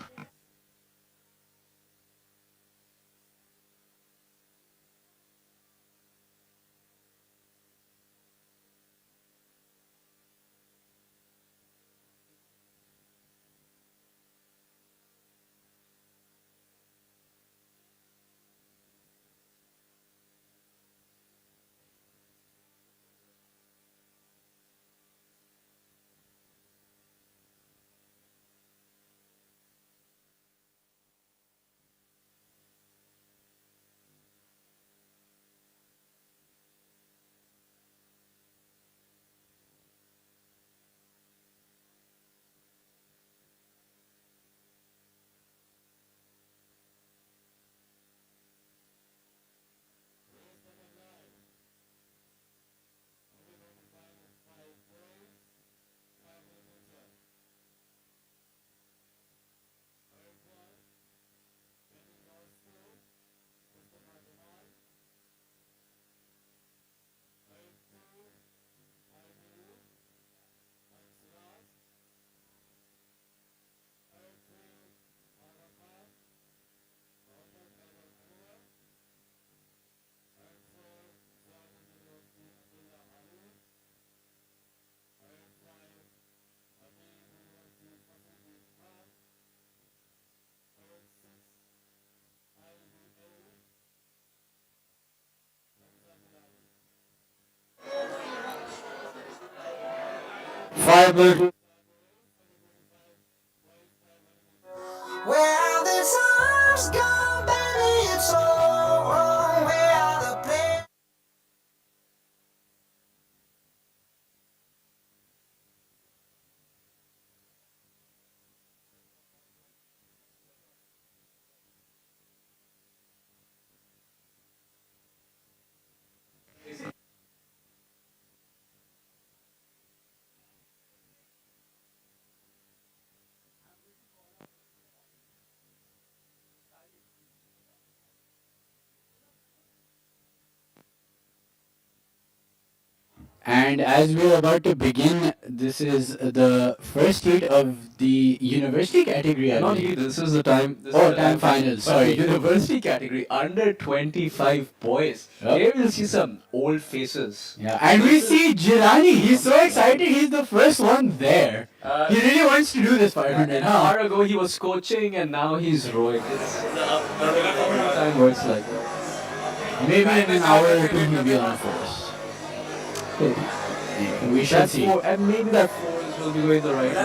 Firebird. Well, the time's gone, baby, it's all wrong. Where are the plans? And as we are about to begin, this is the first heat of the university category. I Not believe. heat, this is the time. This Oh, is the time finals. But Sorry. the university category, under 25 boys. Yep. Here we'll see some old faces. Yeah, and we see Jirani. He's so excited. He's the first one there. He really wants to do this 500. An hour ago he was coaching and now he's rowing. It's time works like that. Maybe in an hour or two he'll be on first. We shall That's see. four, and maybe that force will be going the right way.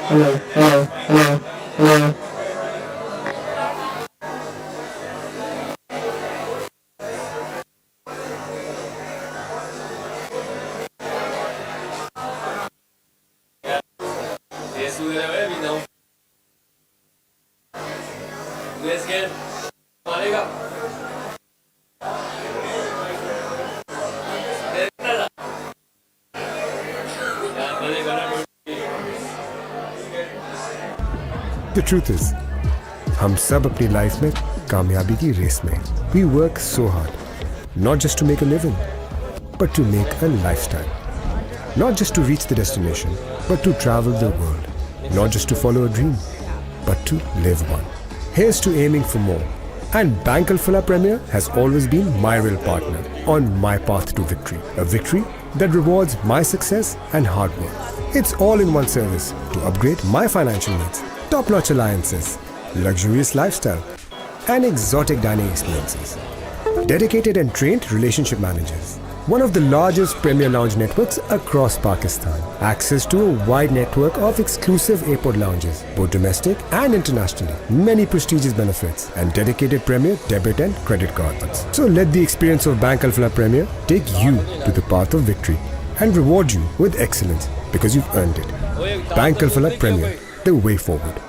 Hello, hello, hello, hello. The truth is, हम सब अपनी life में कामयाबी की race में we work so hard, not just to make a living, but to make a lifestyle. Not just to reach the destination, but to travel the world. Not just to follow a dream, but to live one. Here's to aiming for more. And Bank Alfala Premier has always been my real partner on my path to victory. A victory that rewards my success and hard work. It's all in one service to upgrade my financial needs. Top-notch alliances, luxurious lifestyle, and exotic dining experiences. Dedicated and trained relationship managers. One of the largest Premier Lounge networks across Pakistan. Access to a wide network of exclusive airport lounges, both domestic and internationally. Many prestigious benefits and dedicated Premier debit and credit cards. So let the experience of Bank Alfala Premier take you to the path of victory and reward you with excellence because you've earned it. Bank Alfala Premier, the way forward.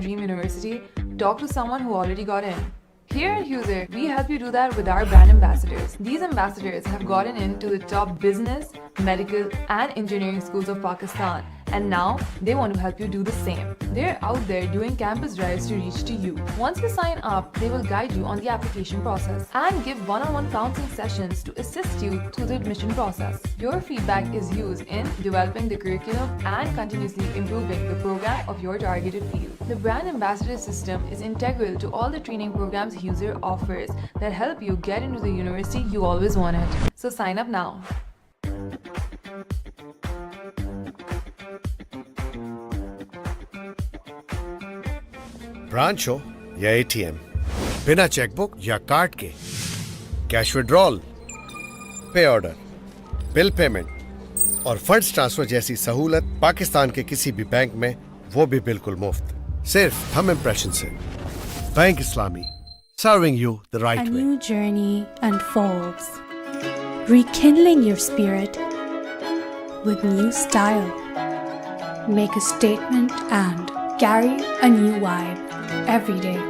dream university, talk to someone who already got in. Here at Huser, we help you do that with our brand ambassadors. These ambassadors have gotten into the top business, medical, and engineering schools of Pakistan, and now they want to help you do the same. They're out there doing campus drives to reach to you. Once you sign up, they will guide you on the application process and give one-on-one counseling sessions to assist you through the admission process. Your feedback is used in developing the curriculum and continuously improving the program of your targeted field. The brand ambassador system is integral to all the training programs Huser offers that help you get into the university you always wanted. So sign up now. Branch हो या ATM, बिना chequebook या card के cash withdrawal, पे order, bill payment और funds transfer जैसी सहूलत पाकिस्तान के किसी भी बैंक में, वो भी बिल्कुल मुफ्त, सिर्फ थंब इम्प्रेशन से। Bank Islami, serving you the right A way. new journey unfolds, rekindling your spirit with new style. Make a statement and carry a new vibe every day.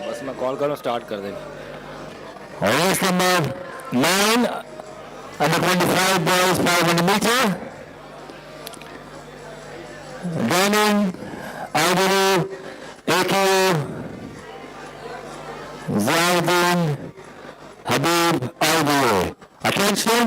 बस मैं कॉल करूँ स्टार्ट कर देंगे। Race number 9, under 25 boys 500 meter. Running, Alvaro, Akio, Zayuddin, Habib, Alvaro. Attention.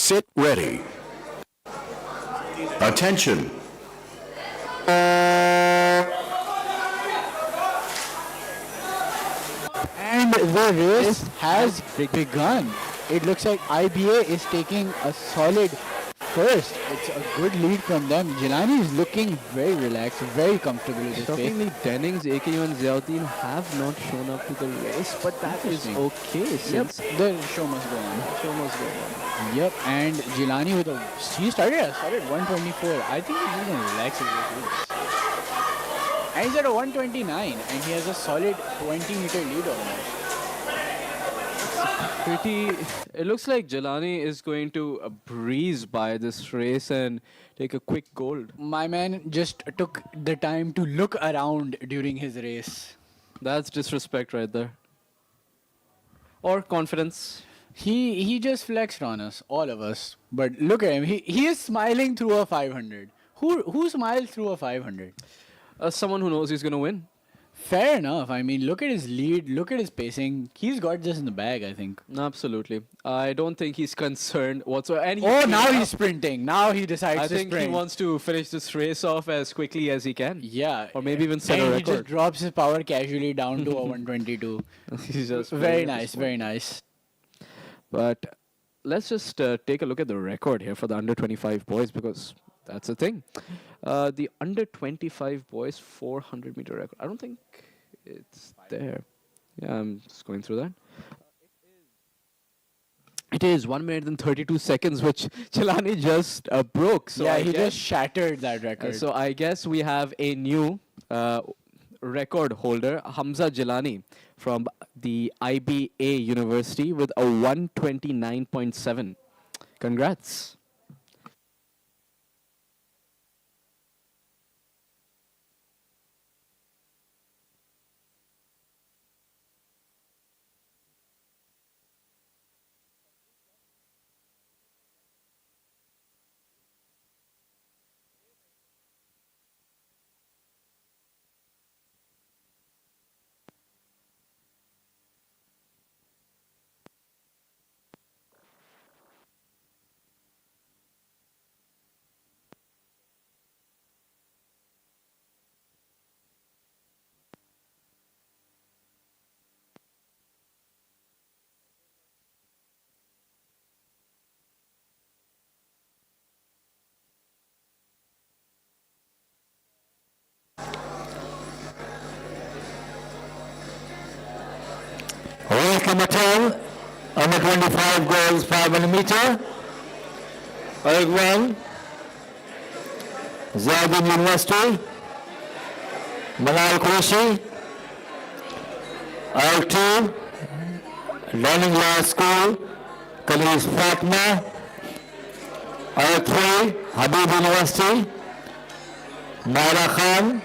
Sit ready. Attention. And the race has begun. It looks like IBA is taking a solid first. It's a good lead from them. Jilani is looking very relaxed, very comfortable with his pace. Shockingly, Dennings, AKU and Ziauddin have not shown up to the race, but that is okay since the show must go on. Show must go on. Yep, and Jilani with he started a solid 124. I think he's just gonna relax his way through this. And he's at a 129, and he has a solid 20-meter lead almost. It looks like Jelani is going to breeze by this race and take a quick gold. My man just took the time to look around during his race. That's disrespect right there. Or confidence. He just flexed on us, all of us. But look at him. He is smiling through a 500. Who smiles through a 500? Someone who knows he's going to win. Fair enough. I mean, look at his lead. Look at his pacing. He's got this in the bag, I think. Absolutely. I don't think he's concerned whatsoever. And now he's sprinting. Now he decides to sprint. I think he wants to finish this race off as quickly as he can. Yeah. Or maybe even set a and record. he just drops his power casually down to a 122. He's just very nice, very nice. But let's just take a look at the record here for the under 25 boys, because that's the thing. The under 25 boys 400 meter record. I don't think it's there. Yeah, I'm just going through that. It is 1 minute and 32 seconds, which Chelani just broke. So yeah, he just shattered that record. So I guess we have a new record holder, Hamza Jilani, from the IBA University with a 129.7. Congrats. number 10, under 25 girls 500 meter. Org 1, Zayadin University, Manal Qureshi. Org 2, Learning Law School, Khalid Fatma. Org 3, Habib University, Naira Khan.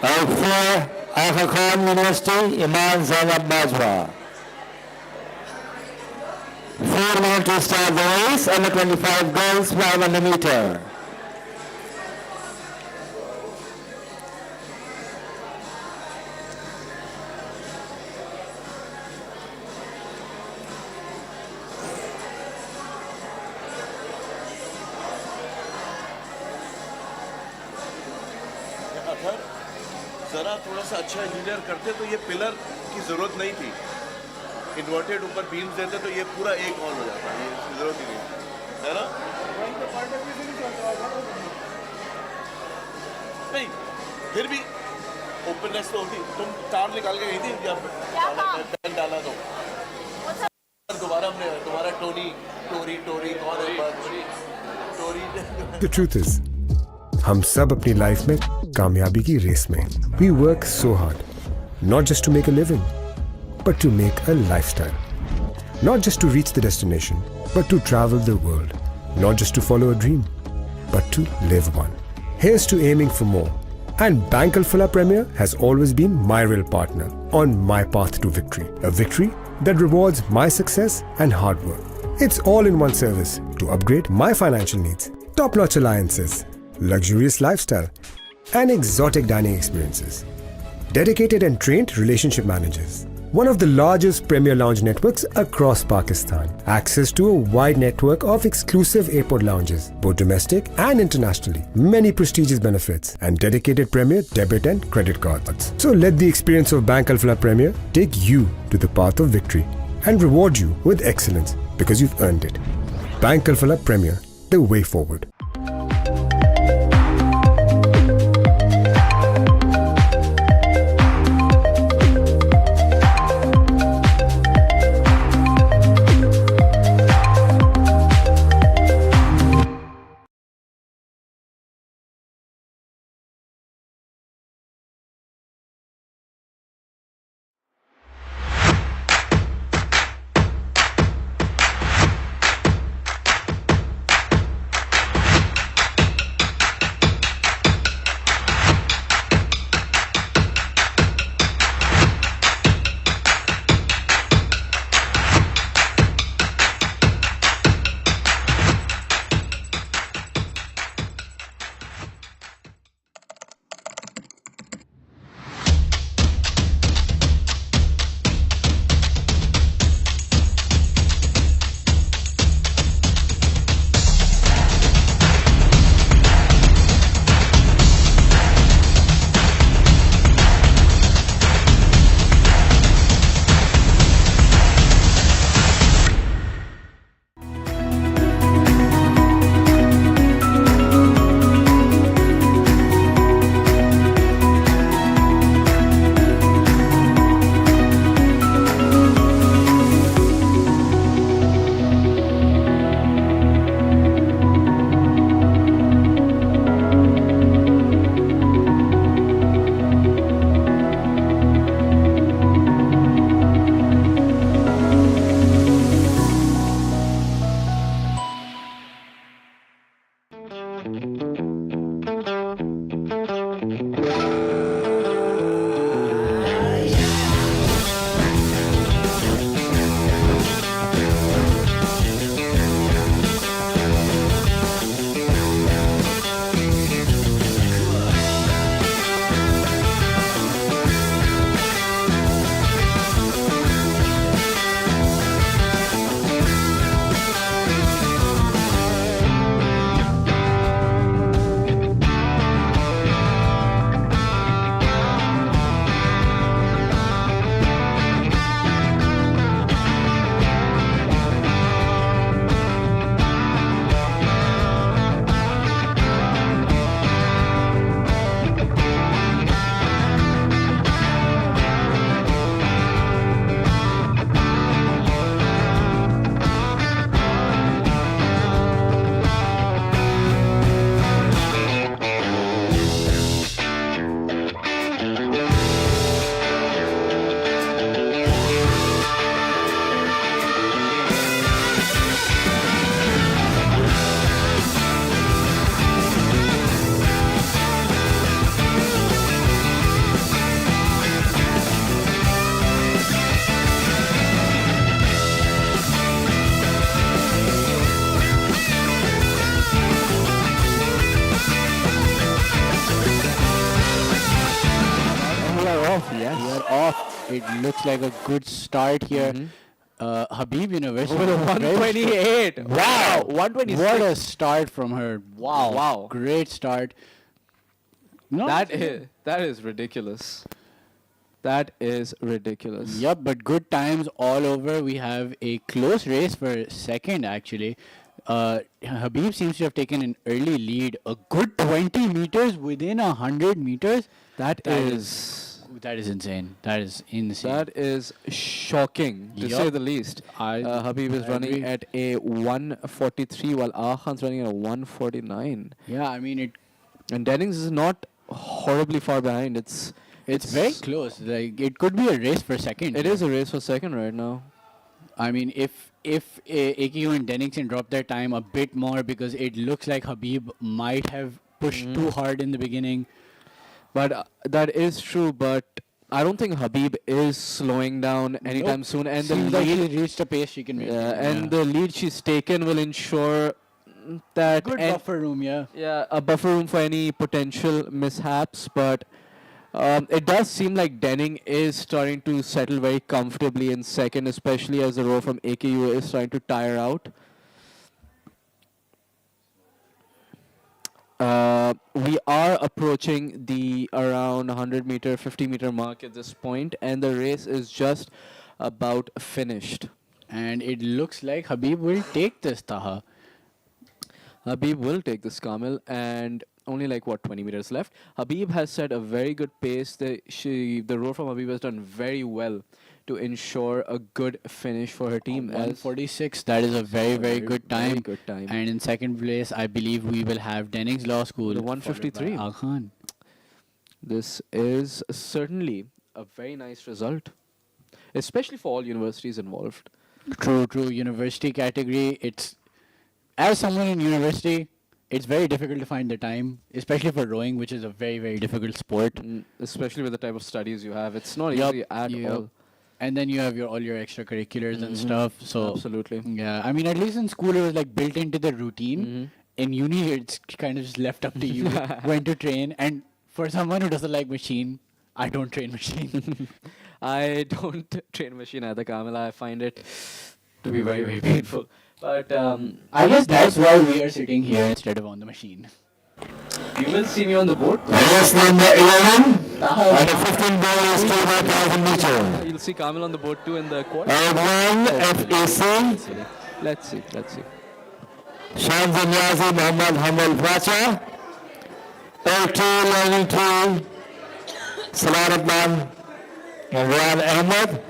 Org 4, Aga Khan University, Iman Zainab Bajwa. 4 minutes to start the race, under 25 girls 500 meter. जरा थोड़ा सा अच्छा engineer करते तो ये pillar की जरूरत नहीं थी, इन्वर्टेड ऊपर बीम्स देते तो ये पूरा एक ऑन हो जाता, ये इसकी जरूरत ही नहीं है ना। नहीं फिर भी ओपननेस तो होती। तुम तार निकाल के गई थी या पेन डाला तो दोबारा हमने तुम्हारा टोरी कौन है टोरी। The truth is, हम सब अपनी लाइफ में कामयाबी की रेस में we work so hard, not just to make a living, but to make a lifestyle. Not just to reach the destination, but to travel the world. Not just to follow a dream, but to live one. Here's to aiming for more. And Bank Alfala Premier has always been my real partner on my path to victory. A victory that rewards my success and hard work. It's all in one service to upgrade my financial needs. Top-notch alliances, luxurious lifestyle, and exotic dining experiences. Dedicated and trained relationship managers. One of the largest premier lounge networks across Pakistan. Access to a wide network of exclusive airport lounges, both domestic and internationally. Many prestigious benefits and dedicated premier debit and credit cards. So let the experience of Bank Alfala Premier take you to the path of victory and reward you with excellence because you've earned it. Bank Alfala Premier, the way forward. It looks like a good start here. Habib University. With a very 128. strong. Wow. 126. What a start from her. Wow. Wow. Great start. No, That is ridiculous. That is ridiculous. Yep, but good times all over. We have a close race for second, actually. Habib seems to have taken an early lead. A good 20 meters within 100 meters. That is insane. That is insane. That is shocking, to say the least. Habib is running at a 143 while Khan's running at a 149. Yeah, I mean it. And Dennings is not horribly far behind. It's very close. Like it could be a race for second. It is a race for second right now. I mean, if AKU and Dennings can drop their time a bit more, because it looks like Habib might have pushed too hard in the beginning. But that is true. But I don't think Habib is slowing down anytime soon. And Seems like she reached a pace she can make. And the lead she's taken will ensure that Good buffer room, yeah. Yeah, a buffer room for any potential mishaps. But it does seem like Denning is starting to settle very comfortably in second, especially as the row from AKU is starting to tire out. We are approaching the around 100 meter, 50 meter mark at this point, and the race is just about finished. And it looks like Habib will take this, Taha. Habib will take this, Kamil, and only 20 meters left. Habib has set a very good pace. The row from Habib has done very well to ensure a good finish for her team. 146, that is a very, very good time. Very good time. And in second place, I believe we will have Dennings Law School. The 153. Khan. This is certainly a very nice result, especially for all universities involved. True. University category, as someone in university, it's very difficult to find the time, especially for rowing, which is a very, very difficult sport. Especially with the type of studies you have. It's not easy at all. And then you have all your extracurriculars and stuff. So absolutely. Yeah, I mean, at least in school, it was built into the routine. In uni, it's kind of just left up to you when to train. And for someone who doesn't like machine, I don't train machine. I don't train machine either, Kamil. I find it to be very, very painful. But I guess that's why we are sitting here instead of on the machine. You will see me on the board. Race number 11 and the 15 ball is 2,000 meter. You'll see Kamil on the board too in the quarter. Round 1 FEC. Let's see. Shamsi Niazi Muhammad Hamal Pracha. L2 learning to Salaratman and Ryan Ahmed.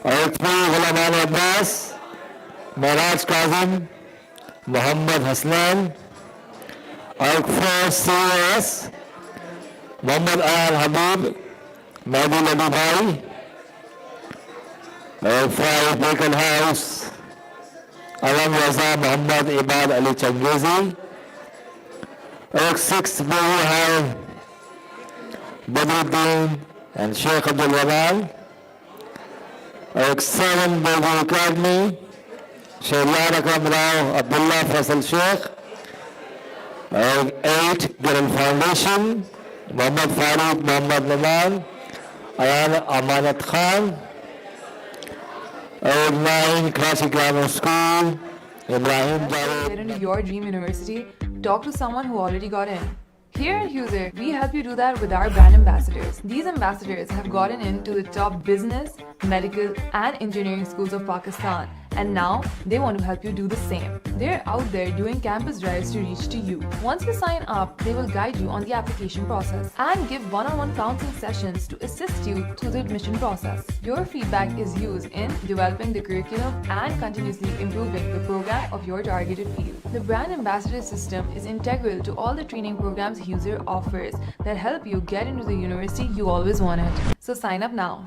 L3 Ghulaman Abbas, Maraj Kazim, Muhammad Hasnan. L4 CAS, Muhammad Al Habib, Mahdi Nabi Bhai. L5 Bacon House, Alam Raza Muhammad Ibad Ali Changizi. L6 we have Badruddin and Sheikh Abdul Rahman. L7 Bogu Academy, Shahryar Akram Rao Abdullah Faisal Sheikh. 8 Giran Foundation, Muhammad Farooq Muhammad Naman, Ayan Amanat Khan. 9 Karachi Grammar School, Ibrahim Javed. Get into your dream university, talk to someone who already got in. Here at User, we help you do that with our brand ambassadors. These ambassadors have gotten into the top business, medical, and engineering schools of Pakistan, and now they want to help you do the same. They're out there doing campus drives to reach to you. Once you sign up, they will guide you on the application process and give one-on-one counseling sessions to assist you through the admission process. Your feedback is used in developing the curriculum and continuously improving the program of your targeted field. The brand ambassador system is integral to all the training programs User offers that help you get into the university you always wanted. So sign up now.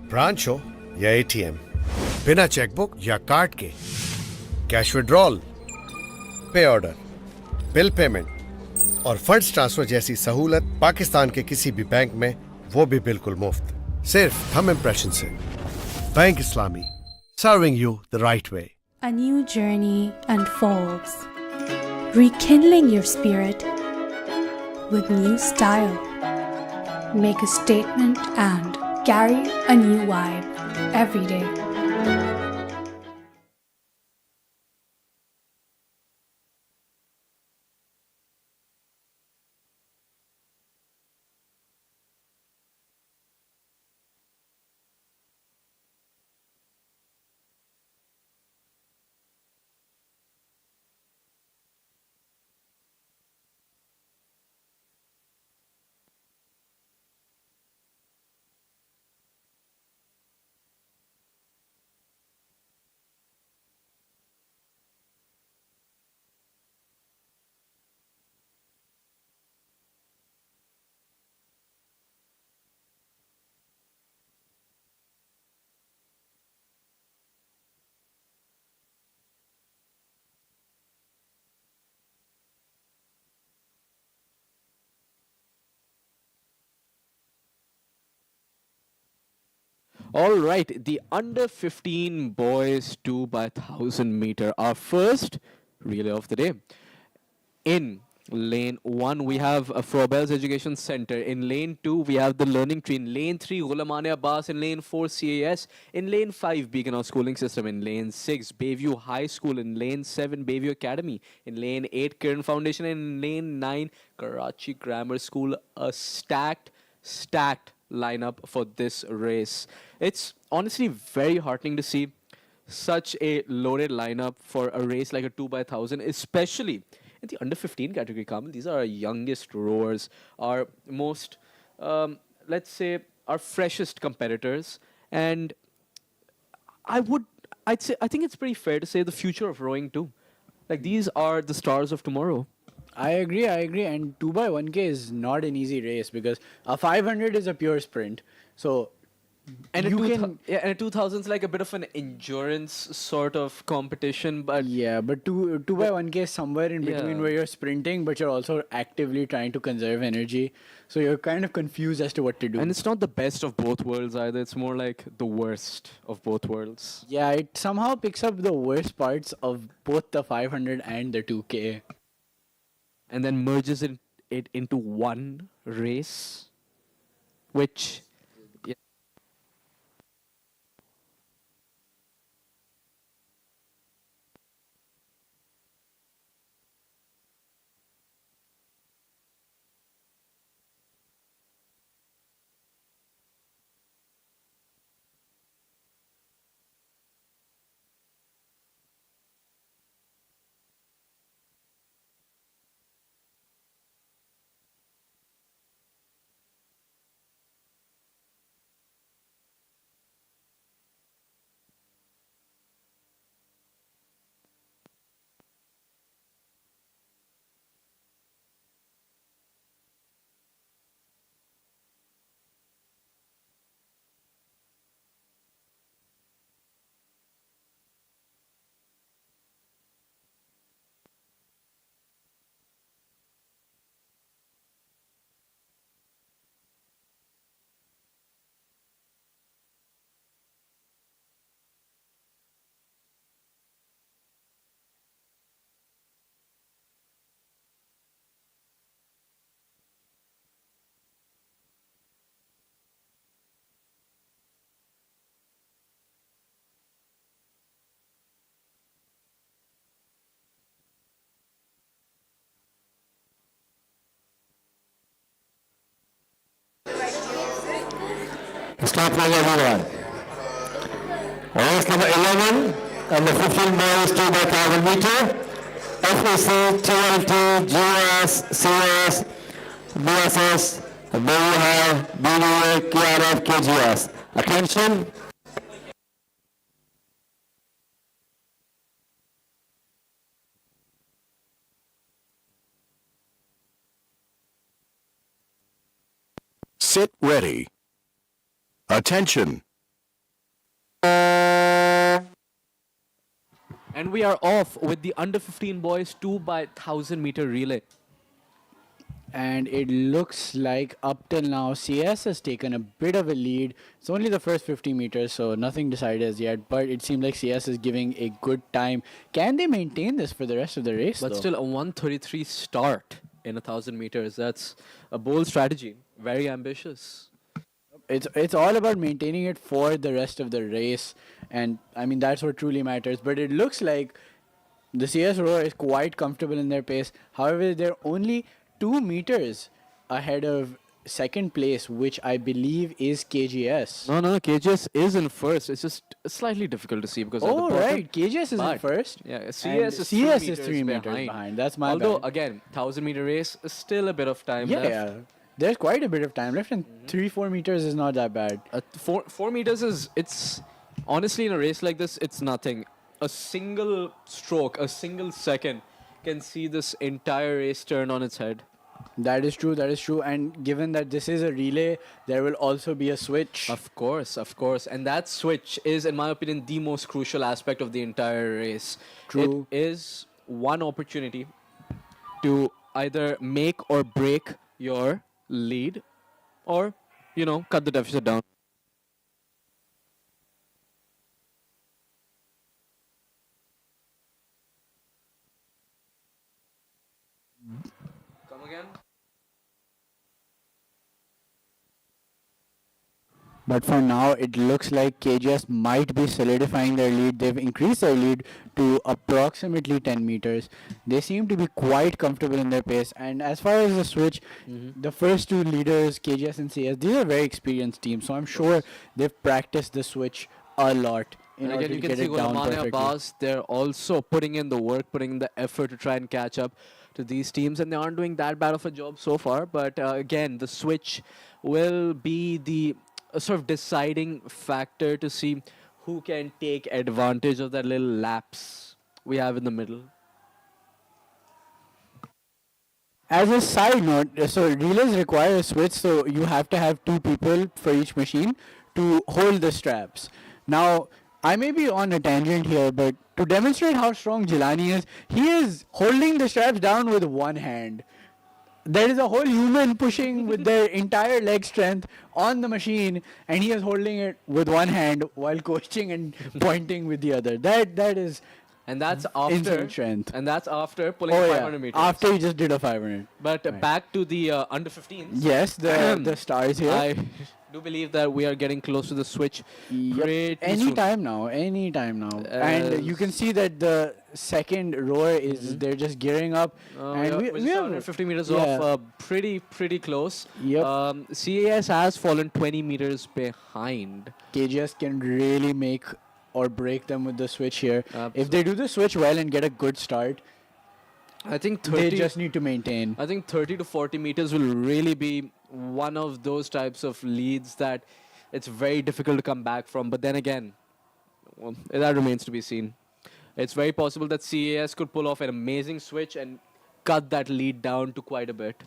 Branch हो या ATM, बिना chequebook या card के cash withdrawal, पे order, bill payment और funds transfer जैसी सहूलत पाकिस्तान के किसी भी बैंक में, वो भी बिल्कुल मुफ्त, सिर्फ थंब इम्प्रेशन से। Bank Islami, serving you the right way. A new journey unfolds. rekindling your spirit with new style. Make a statement and carry a new vibe every day. All right, the under 15 boys 2 by 1000 meter, our first relay of the day. In lane 1, we have Frobel's Education Center. In lane 2, we have the Learning Tree. In lane 3, Ghulamane Abbas. In lane 4, CAS. In lane 5, Beacon House Schooling System. In lane 6, Bayview High School. In lane 7, Bayview Academy. In lane 8, Kiran Foundation. In lane 9, Karachi Grammar School. A stacked lineup for this race. It's honestly very heartening to see such a loaded lineup for a race like a 2 by 1000, especially in the under 15 category. Kamal, these are our youngest rowers, our most, let's say, our freshest competitors, and I would, I'd say, I think it's pretty fair to say the future of rowing too. Like these are the stars of tomorrow. I agree. And 2 by 1K is not an easy race because a 500 is a pure sprint. So And you and a 2000 is like a bit of an endurance sort of competition, but yeah, but two by 1K is somewhere in between Yeah. where you're sprinting, but you're also actively trying to conserve energy. So you're kind of confused as to what to do. and it's not the best of both worlds either. It's more like the worst of both worlds. Yeah, it somehow picks up the worst parts of both the 500 and the 2K. And then merges it into one race, which Start from everyone. Race number 11 and the 15 boys 2 by 1000 meter. FEC, TLT, GS, CS, BSS, BUHI, BDA, KRF, KGS. Attention. Sit ready. Attention. And we are off with the under 15 boys 2 by 1000 meter relay. And it looks like up till now CS has taken a bit of a lead. It's only the first 50 meters, so nothing decided as yet, but it seems like CS is giving a good time. Can they maintain this for the rest of the race? But though? still, a 1:33 start in 1,000 meters. That's a bold strategy. Very ambitious. It's all about maintaining it for the rest of the race, and I mean that's what truly matters. But it looks like the CS rower is quite comfortable in their pace. However, they're only 2 meters ahead of second place, which I believe is KGS. No, KGS is in first. It's just slightly difficult to see because at the Oh bottom, right, KGS is in but first. Yeah, CS is 3 meters behind. That's my Although bad. again, 1,000 meter race is still a bit of time Yeah, left. yeah. There's quite a bit of time left, and 3-4 meters is not that bad. 4 meters is it's honestly in a race like this, it's nothing. A single stroke, a single second can see this entire race turn on its head. That is true. That is true. And given that this is a relay, there will also be a switch. Of course. And that switch is, in my opinion, the most crucial aspect of the entire race. True. It is one opportunity to either make or break your lead or, cut the deficit down. Come again? But for now, it looks like KGS might be solidifying their lead. They've increased their lead to approximately 10 meters. They seem to be quite comfortable in their pace. And as far as the switch, the first two leaders, KGS and CS, these are very experienced teams. So I'm sure they've practiced the switch a lot in And order again, you to can get see it down Golamane perfectly. Abbas, they're also putting in the work, putting in the effort to try and catch up to these teams, and they aren't doing that bad of a job so far. But again, the switch will be the sort of deciding factor to see who can take advantage of that little lapse we have in the middle. As a side note, so relays require a switch, so you have to have two people for each machine to hold the straps. Now, I may be on a tangent here, but to demonstrate how strong Jilani is, he is holding the straps down with one hand. There is a whole human pushing with their entire leg strength on the machine, and he is holding it with one hand while coaching and pointing with the other. That is And that's after insane strength. and that's after pulling Oh 500 yeah, meters. after he just did a 500. But Right. back to the under 15s. Yes, the stars here. I do believe that we are getting close to the switch. Pretty Any soon. time now, and you can see that the second rower is they're just gearing up, and we're just have 150 meters yeah. off, pretty close. Yep. CAS has fallen 20 meters behind. KGS can really make or break them with the switch here. If they do the switch well and get a good start, I think they just need to maintain. I think 30 to 40 meters will really be one of those types of leads that it's very difficult to come back from. But then again, well, that remains to be seen. It's very possible that CAS could pull off an amazing switch and cut that lead down to quite a bit.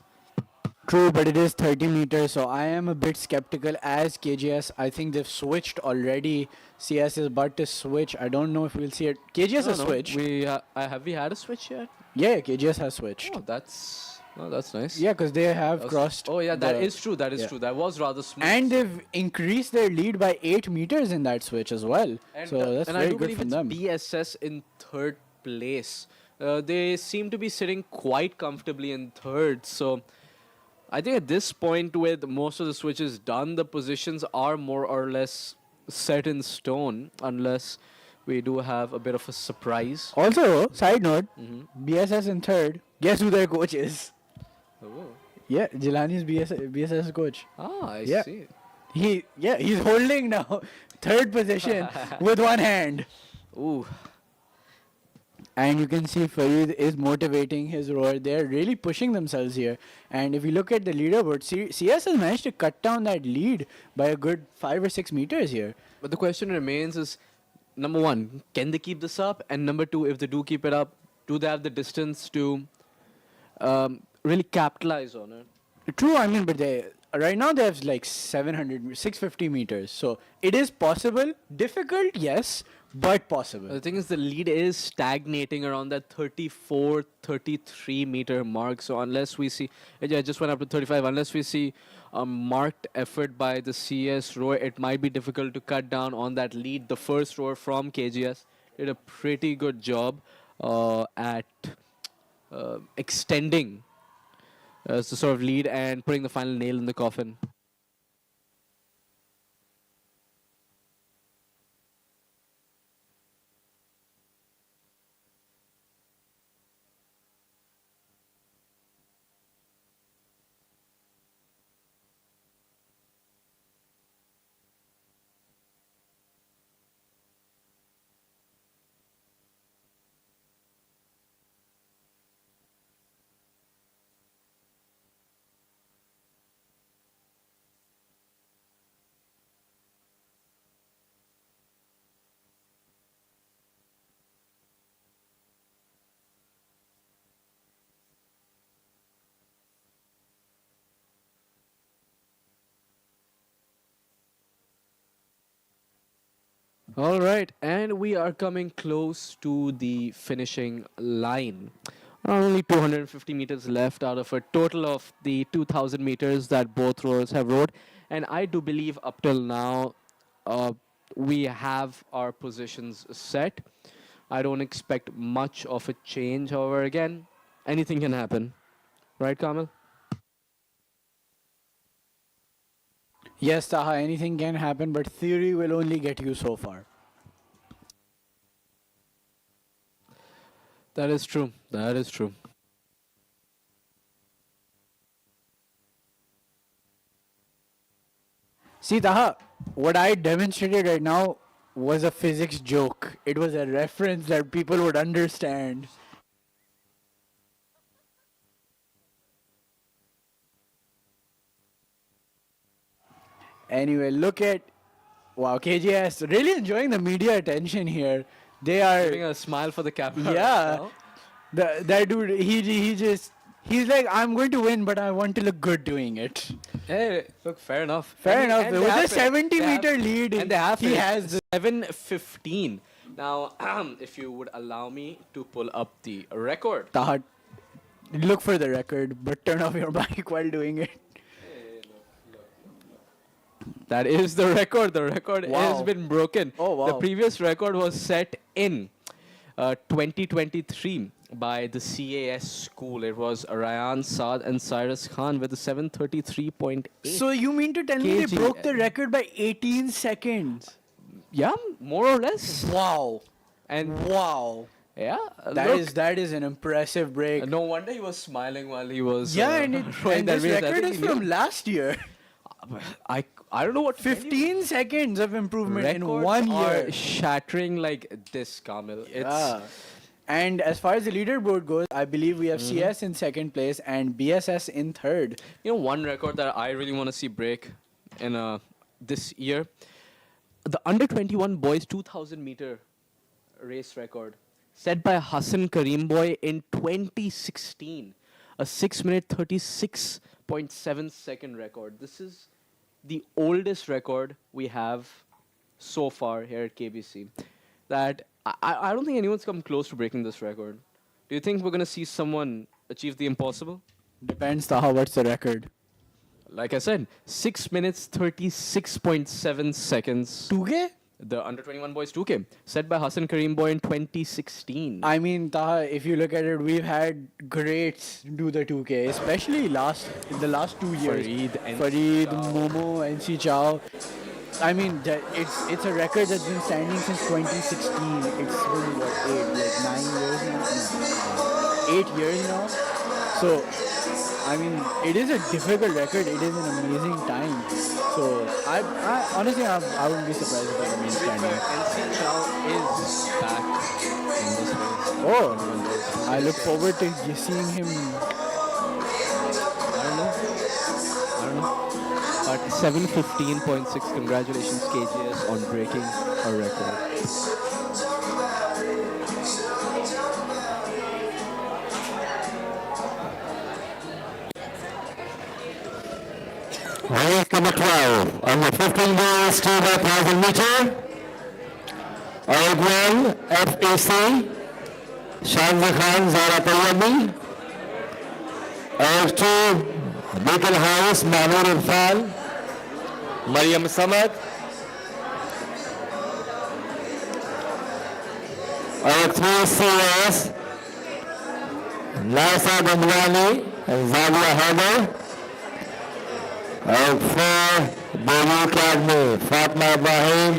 True, but it is 30 meters, so I am a bit skeptical as KGS. I think they've switched already. CS is about to switch. I don't know if we'll see it. KGS has switched. Have we had a switch yet? Yeah, KGS has switched. Oh, that's nice. Yeah, because they have crossed. Oh yeah, that the- is true. That is yeah. true. That was rather smooth. And they've increased their lead by 8 meters in that switch as well. So that's and very I do good believe from it's them. BSS in third place. They seem to be sitting quite comfortably in third. So I think at this point, with most of the switches done, the positions are more or less set in stone, unless we do have a bit of a surprise. Also, side note, BSS in third. Guess who their coach is? Oh. Yeah, Jilani's BSS coach. Ah, I Yeah. see. He's holding now third position with one hand. Ooh. And you can see Farid is motivating his rower. They're really pushing themselves here. And if you look at the leaderboard, CS has managed to cut down that lead by a good 5 or 6 meters here. But the question remains is, number one, can they keep this up? And number two, if they do keep it up, do they have the distance to really capitalize on it? True, I mean, but right now they have like 650 meters. So it is possible. Difficult, yes. but possible. The thing is, the lead is stagnating around that 34, 33 meter mark. So unless we see, yeah, it just went up to 35. Unless we see a marked effort by the CS rower, it might be difficult to cut down on that lead. The first rower from KGS did a pretty good job at extending the sort of lead and putting the final nail in the coffin. All right, and we are coming close to the finishing line. Only 250 meters left out of a total of the 2,000 meters that both rowers have rowed. And I do believe up till now, we have our positions set. I don't expect much of a change, however, again, anything can happen. Right, Kamil? Yes, Taha, anything can happen, but theory will only get you so far. That is true. That is true. See, Taha, what I demonstrated right now was a physics joke. It was a reference that people would understand. Anyway, look at wow, KJS really enjoying the media attention here. They are Giving a smile for the camera. yeah. Right That dude, he's like, I'm going to win, but I want to look good doing it. Hey, look, fair enough. Fair enough. And With they a have 70-meter lead, and they have he has the 7:15. Now, if you would allow me to pull up the record. Taha, look for the record, but turn off your mic while doing it. That is the record. The record Wow. has been broken. Oh, wow. The previous record was set in 2023 by the CAS school. It was Ryan Saad and Cyrus Khan with a 7:33.8. So you mean to tell me they kg. broke the record by 18 seconds? Yeah, more or less. Wow. And wow. Yeah, That is an impressive break. No wonder he was smiling while he was. Yeah, and rowing that this race. I record think is he from knew. last year. I don't know what 15 seconds of improvement in records 1 are year. shattering like this, Kamil. Yeah. And as far as the leaderboard goes, I believe we have CS in second place and BSS in third. You know, one record that I really want to see break in this year, the under 21 boys 2,000 meter race record set by Hassan Karim Boy in 2016, a 6-minute 36.7 second record. This is the oldest record we have so far here at KBC. That I don't think anyone's come close to breaking this record. Do you think we're going to see someone achieve the impossible? Depends, Taha, what's the record? Like I said, 6 minutes 36.7 seconds. 2K? The under 21 boys 2K, set by Hassan Karim Boy in 2016. I mean, Taha, if you look at it, we've had greats do the 2K, especially in the last 2 years. Fareed, Momo, NC Chow. I mean, it's a record that's been standing since 2016. It's been, what, 9 years now? No, 8 years now. So, I mean, it is a difficult record. It is an amazing time. So, I honestly, I wouldn't be surprised if it remains standing. NC Chow is back in this race. Oh, I look forward to seeing him. I don't know. But 7:15.6. Congratulations, KGS, on breaking a record. Race number 12 on the 15 boys 2 by 1,000 meter. Audwell, FAC, Shanza Khan, Zara Tayyami. AF2, Beacon House, Mahmoud Irfan, Mariam Samad. AF3, CS, Nasa Damrani and Zadia Haider. AF4, Baby Academy, Fatma Ibrahim,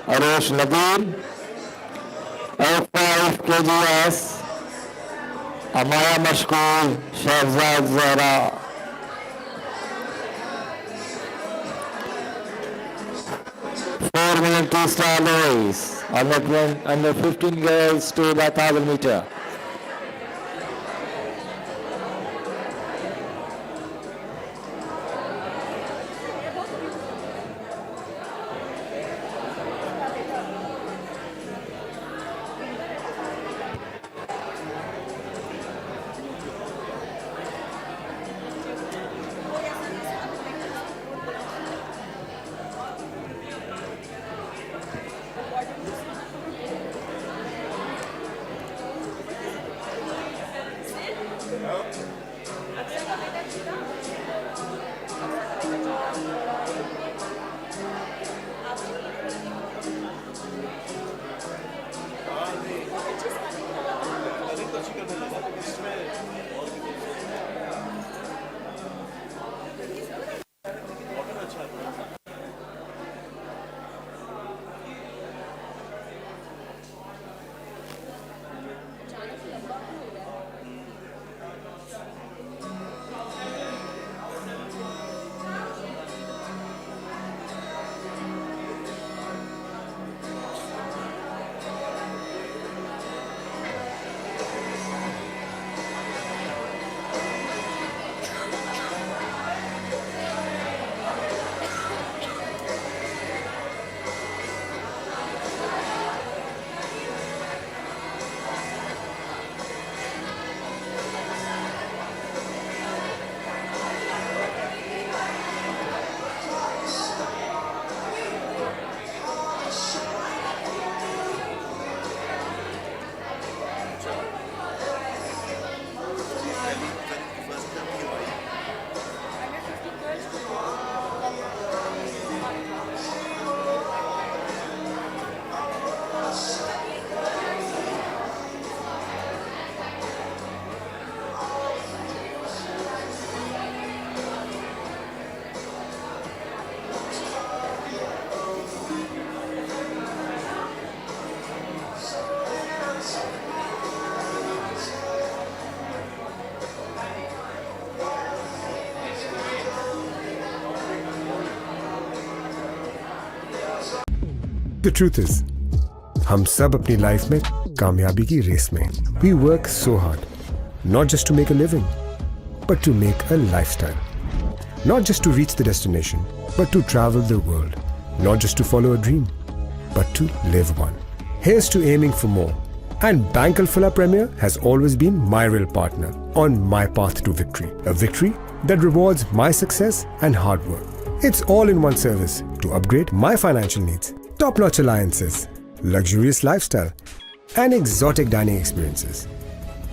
Arosh Nadeem. AF5, KGS, Amaya Mashkoor, Shahzad Zahra. 4 minute two-star race. Under 15 girls to the 1000 meter. The truth is, हम सब अपनी life में कामयाबी की race में we work so hard, not just to make a living, but to make a lifestyle. Not just to reach the destination, but to travel the world. Not just to follow a dream, but to live one. Here's to aiming for more. And Bank Alfala Premier has always been my real partner on my path to victory. A victory that rewards my success and hard work. It's all in one service to upgrade my financial needs. Top-notch alliances, luxurious lifestyle, and exotic dining experiences.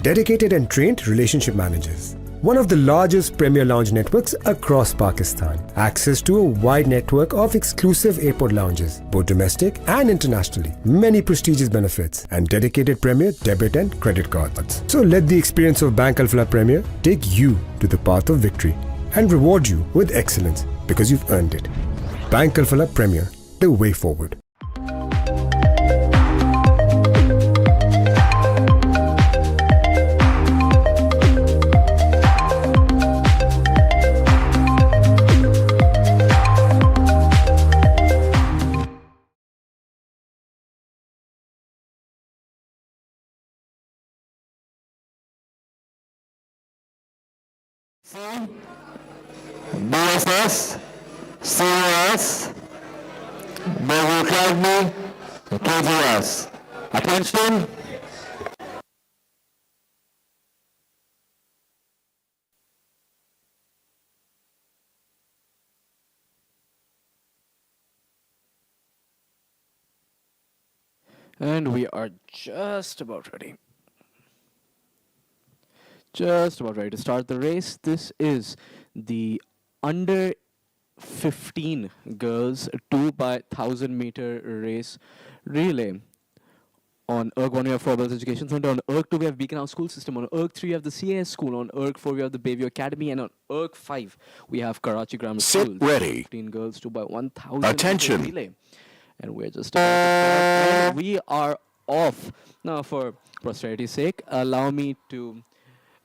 Dedicated and trained relationship managers. One of the largest premier lounge networks across Pakistan. Access to a wide network of exclusive airport lounges, both domestic and internationally. Many prestigious benefits and dedicated premier debit and credit cards. So let the experience of Bank Alfala Premier take you to the path of victory and reward you with excellence because you've earned it. Bank Alfala Premier, the way forward. BSS, COS, Baby Academy, KGS. Attention. And we are just about ready. Just about ready to start the race. This is the under 15 girls 2 by 1000 meter race relay. On ERG 1, we have Forbes Education Center. On ERG 2, we have Beacon House School System. On ERG 3, we have the CAS School. On ERG 4, we have the Bayview Academy. And on ERG 5, we have Karachi Grammar Sit School. ready. 15 girls 2 by 1000 Attention. meter relay. And we're just about to start. And we are off. Now, for posterity's sake, allow me to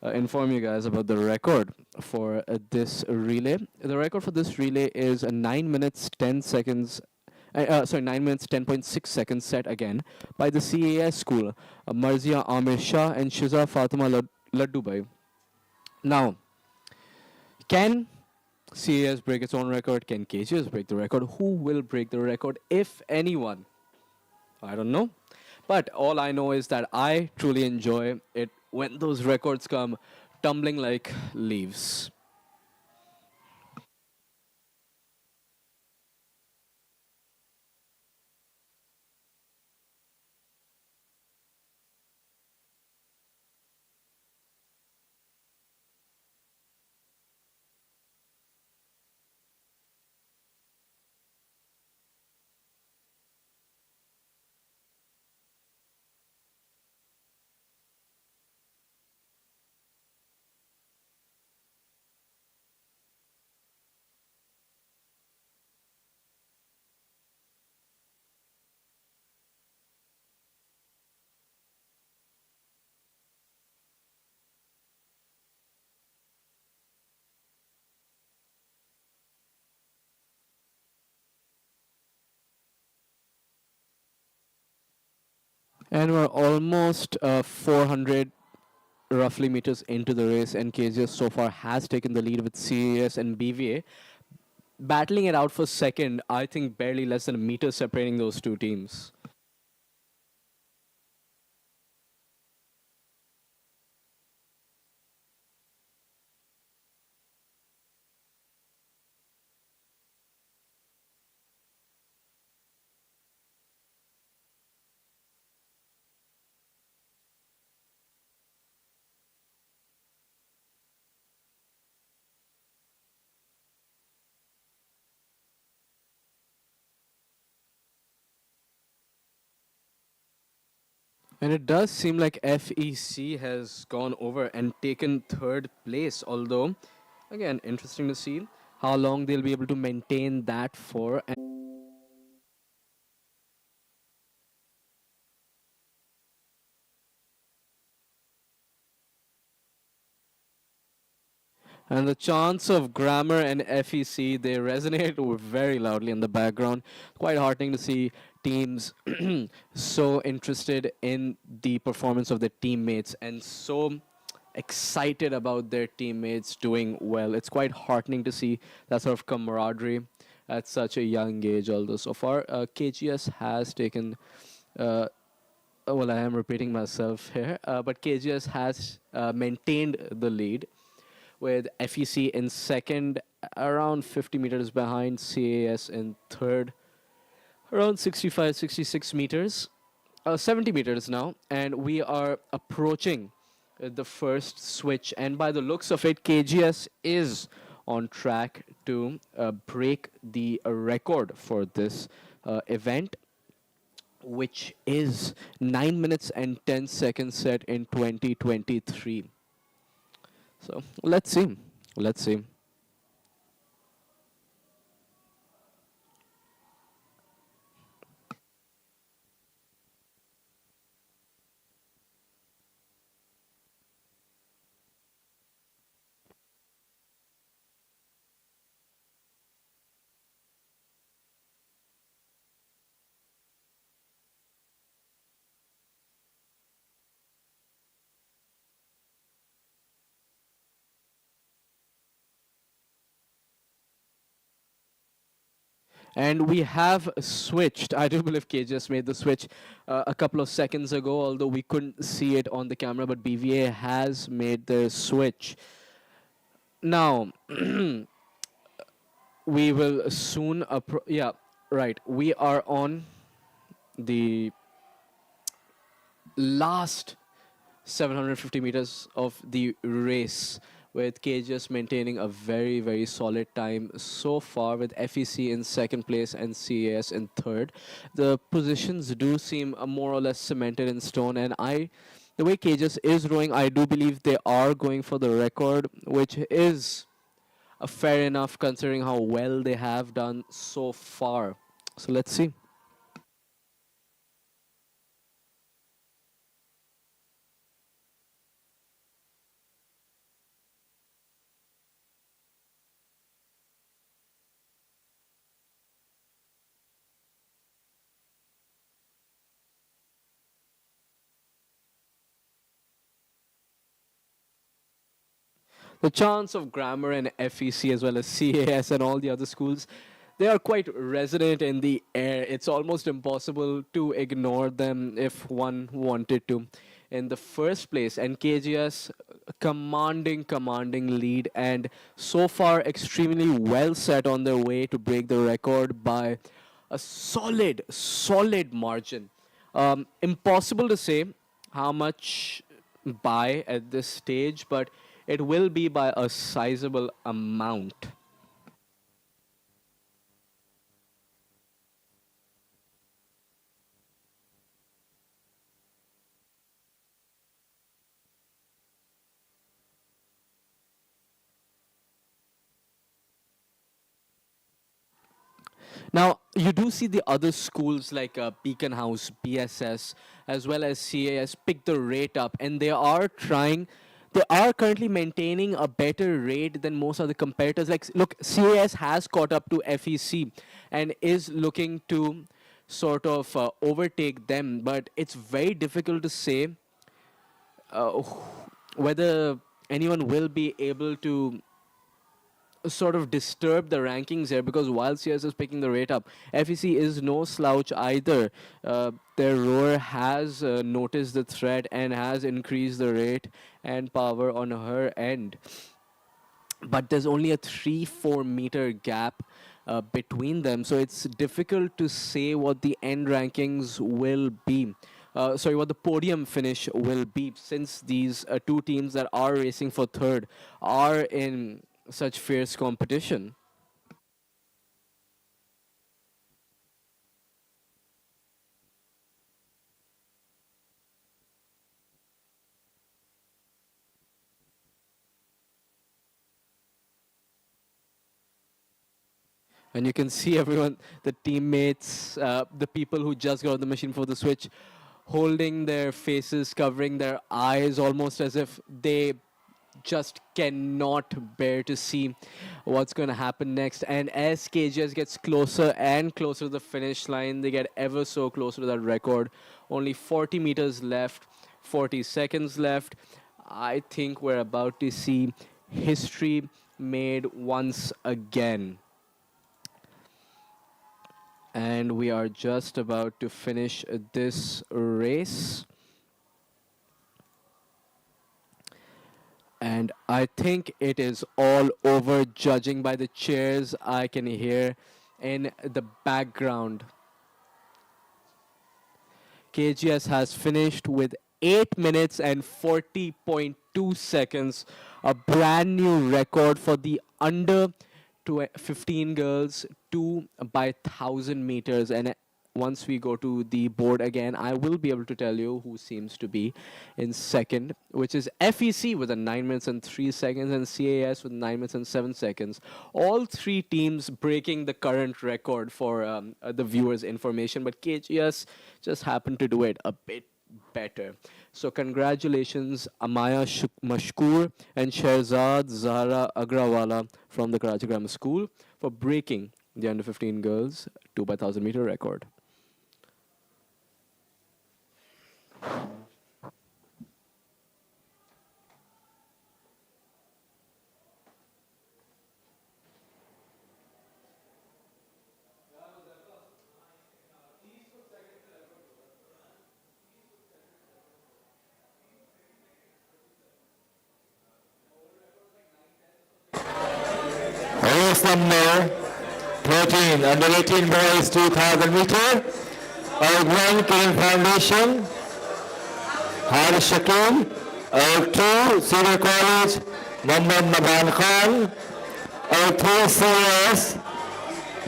inform you guys about the record for this relay. The record for this relay is 9 minutes 10 seconds. 9 minutes 10.6 seconds set again by the CAS school, Marzia Amir Shah and Shiza Fatima Laddubai. Now, can CAS break its own record? Can KGS break the record? Who will break the record, if anyone? I don't know. But all I know is that I truly enjoy it when those records come tumbling like leaves. And we're almost 400 roughly meters into the race, and KGS so far has taken the lead with CAS and BVA. Battling it out for second, I think barely less than a meter separating those two teams. And it does seem like FEC has gone over and taken third place, although, again, interesting to see how long they'll be able to maintain that for. And the chants of grammar and FEC, they resonate very loudly in the background. Quite heartening to see teams so interested in the performance of their teammates and so excited about their teammates doing well. It's quite heartening to see that sort of camaraderie at such a young age, although so far KGS has taken well, I am repeating myself here, but KGS has maintained the lead with FEC in second, around 50 meters behind, CAS in third, around 65, 66 meters, 70 meters now, and we are approaching the first switch. And by the looks of it, KGS is on track to break the record for this event, which is 9 minutes and 10 seconds set in 2023. So let's see. Let's see. And we have switched. I do believe KGS made the switch a couple of seconds ago, although we couldn't see it on the camera, but BVA has made the switch. Now, we will soon, yeah, right. We are on the last 750 meters of the race, with KGS maintaining a very, very solid time so far, with FEC in second place and CAS in third. The positions do seem more or less cemented in stone, and the way KGS is rowing, I do believe they are going for the record, which is fair enough considering how well they have done so far. So let's see. The chants of grammar and FEC as well as CAS and all the other schools, they are quite resonant in the air. It's almost impossible to ignore them if one wanted to. In the first place, and KGS commanding lead, and so far extremely well set on their way to break the record by a solid margin. Impossible to say how much by at this stage, but it will be by a sizable amount. Now, you do see the other schools like Beacon House, BSS, as well as CAS pick the rate up, and they are currently maintaining a better rate than most of the competitors. Like, look, CAS has caught up to FEC and is looking to sort of overtake them, but it's very difficult to say uh, whether anyone will be able to sort of disturb the rankings here, because while CS is picking the rate up, FEC is no slouch either. Their rower has noticed the threat and has increased the rate and power on her end. But there's only a 3-4 meter gap between them, so it's difficult to say what the end rankings will be. What the podium finish will be, since these two teams that are racing for third are in such fierce competition. And you can see everyone, the teammates, the people who just got on the machine for the switch, holding their faces, covering their eyes, almost as if they just cannot bear to see what's going to happen next. And as KGS gets closer and closer to the finish line, they get ever so closer to that record. Only 40 meters left, 40 seconds left. I think we're about to see history made once again. And we are just about to finish this race. And I think it is all over, judging by the cheers I can hear in the background. KGS has finished with 8 minutes and 40.2 seconds, a brand new record for the under 15 girls 2 by 1,000 meters. And once we go to the board again, I will be able to tell you who seems to be in second, which is FEC with a 9 minutes and 3 seconds and CAS with 9 minutes and 7 seconds. All three teams breaking the current record for the viewers' information, but KGS just happened to do it a bit better. So congratulations, Amaya Mashkoor and Shehzad Zahra Agrawala from the Karachi Grammar School for breaking the under 15 girls 2 by 1,000 meter record. Race number 13, under 18 boys 2,000 meter. Our Grand Kirin Foundation Har Shakil. Oak 2, Senior College, Muhammad Naban Khan. Oak 3, CS,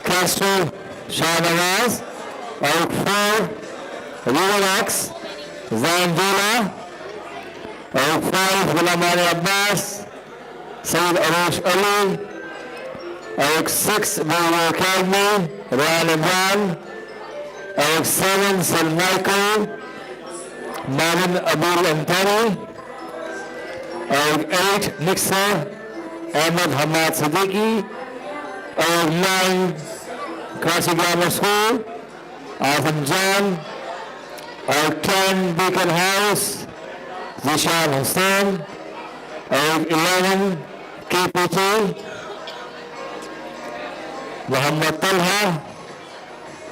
Castro Shahnawaz. Oak 4, Relax, Zandula. Oak 5, Ghulam Abbas, Sayyid Arush Ali. Oak 6, Mawla Academy, Ryan Imran. Oak 7, St. Michael, Marvin Abul Antani. Oak 8, Nixa, Ahmed Hamad Siddiqui. Oak 9, Karachi Grammar School, Azam Jan. Oak 10, Beacon House, Zishan Hussain. Oak 11, KPT, Muhammad Talha.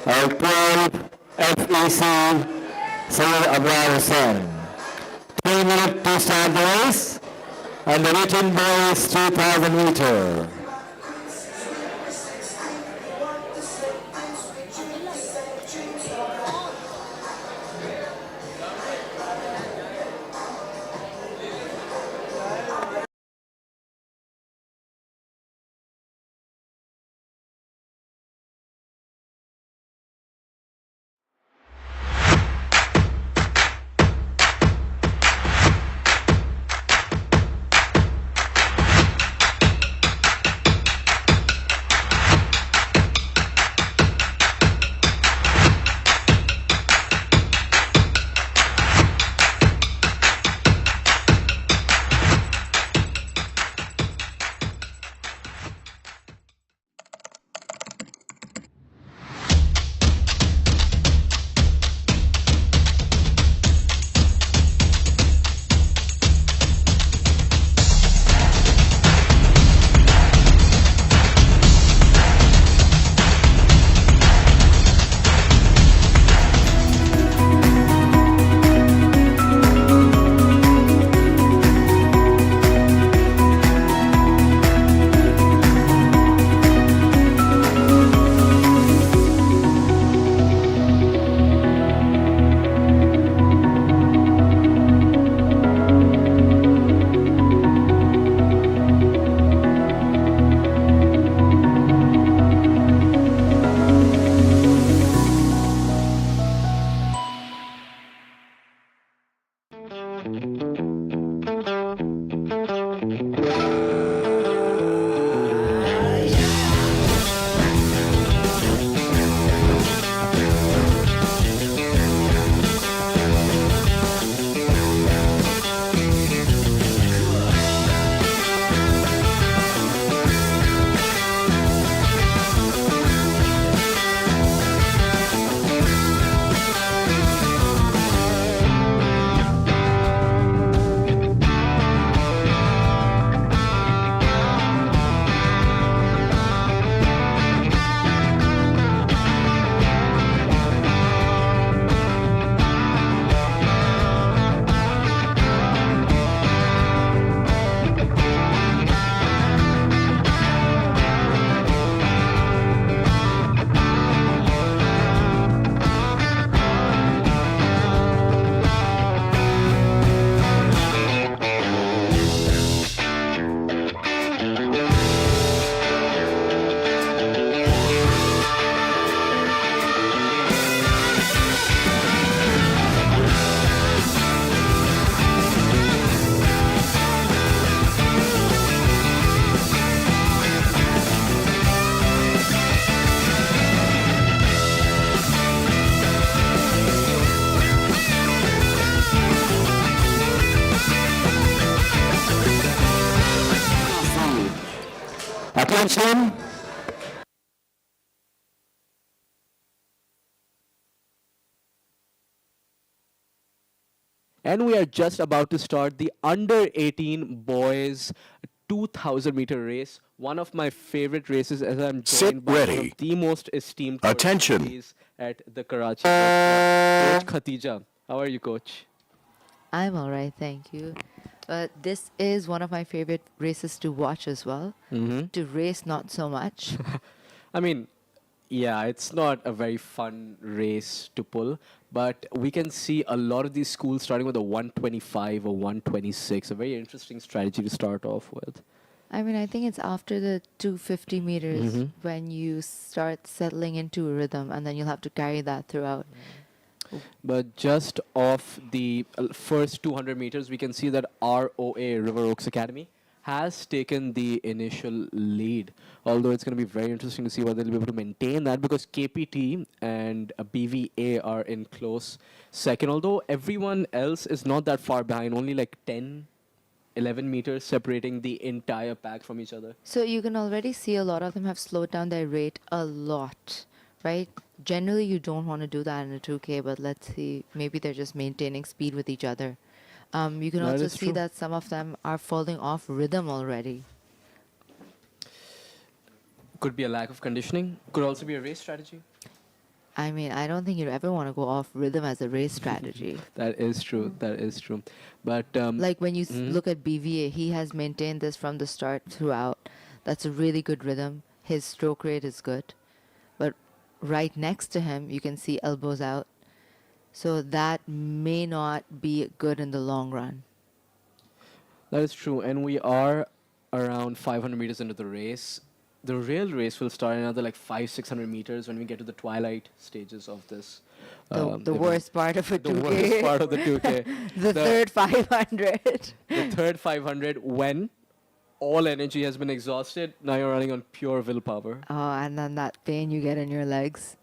Oak 12, FEC, Sayyid Abrar Hussain. 3 minutes to start the race, and the written boys 3,000 meter. Attention. And we are just about to start the under 18 boys 2000 meter race. One of my favorite races, as I'm Sit joined by one ready. of the most esteemed Attention. personalities at the Karachi Coach Khatija. How are you, Coach? I'm all right, thank you. This is one of my favorite races to watch as well. Mhm. To race, not so much. I mean, Yeah, it's not a very fun race to pull, but we can see a lot of these schools starting with a 125 or 126, a very interesting strategy to start off with. I mean, I think it's after the 250 meters Mhm. when you start settling into a rhythm, and then you'll have to carry that throughout. But just off the first 200 meters, we can see that ROA, River Oaks Academy, has taken the initial lead. Although it's going to be very interesting to see whether they'll be able to maintain that because KPT and BVA are in close second. Although everyone else is not that far behind, only like 10, 11 meters separating the entire pack from each other. So you can already see a lot of them have slowed down their rate a lot, right? Generally, you don't want to do that in a 2K, but let's see. Maybe they're just maintaining speed with each other. You can That also is see true. that some of them are falling off rhythm already. Could be a lack of conditioning. Could also be a race strategy. I mean, I don't think you'd ever want to go off rhythm as a race strategy. That is true. That is true. But Like when you mhm. look at BVA, he has maintained this from the start throughout. That's a really good rhythm. His stroke rate is good. But right next to him, you can see elbows out. So that may not be good in the long run. That is true, and we are around 500 meters into the race. The real race will start another like 500-600 meters when we get to the twilight stages of this. The event. worst part of a 2K. The worst part of the 2K. The third 500. The third 500 when all energy has been exhausted. Now you're running on pure willpower. Oh, and then that pain you get in your legs.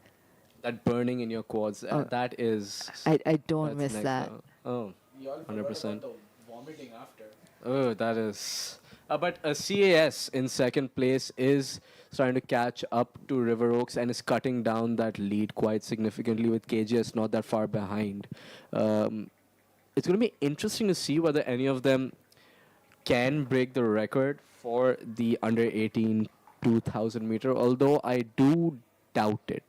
That burning in your quads. Oh, that is. I don't that's miss next that. level. Oh, We all 100%. the vomiting after. Oh, that is. But CAS in second place is starting to catch up to River Oaks and is cutting down that lead quite significantly with KGS not that far behind. It's going to be interesting to see whether any of them can break the record for the under 18 2000 meter, although I do doubt it.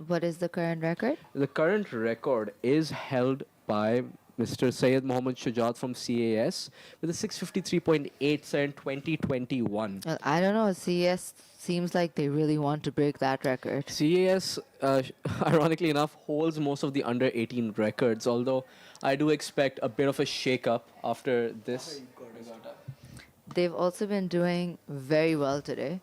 What is the current record? The current record is held by Mr. Syed Mohammad Shujat from CAS with a 653.87 2021. I don't know. CES seems like they really want to break that record. CAS, ironically enough, holds most of the under 18 records, although I do expect a bit of a shake-up after this. They've also been doing very well today.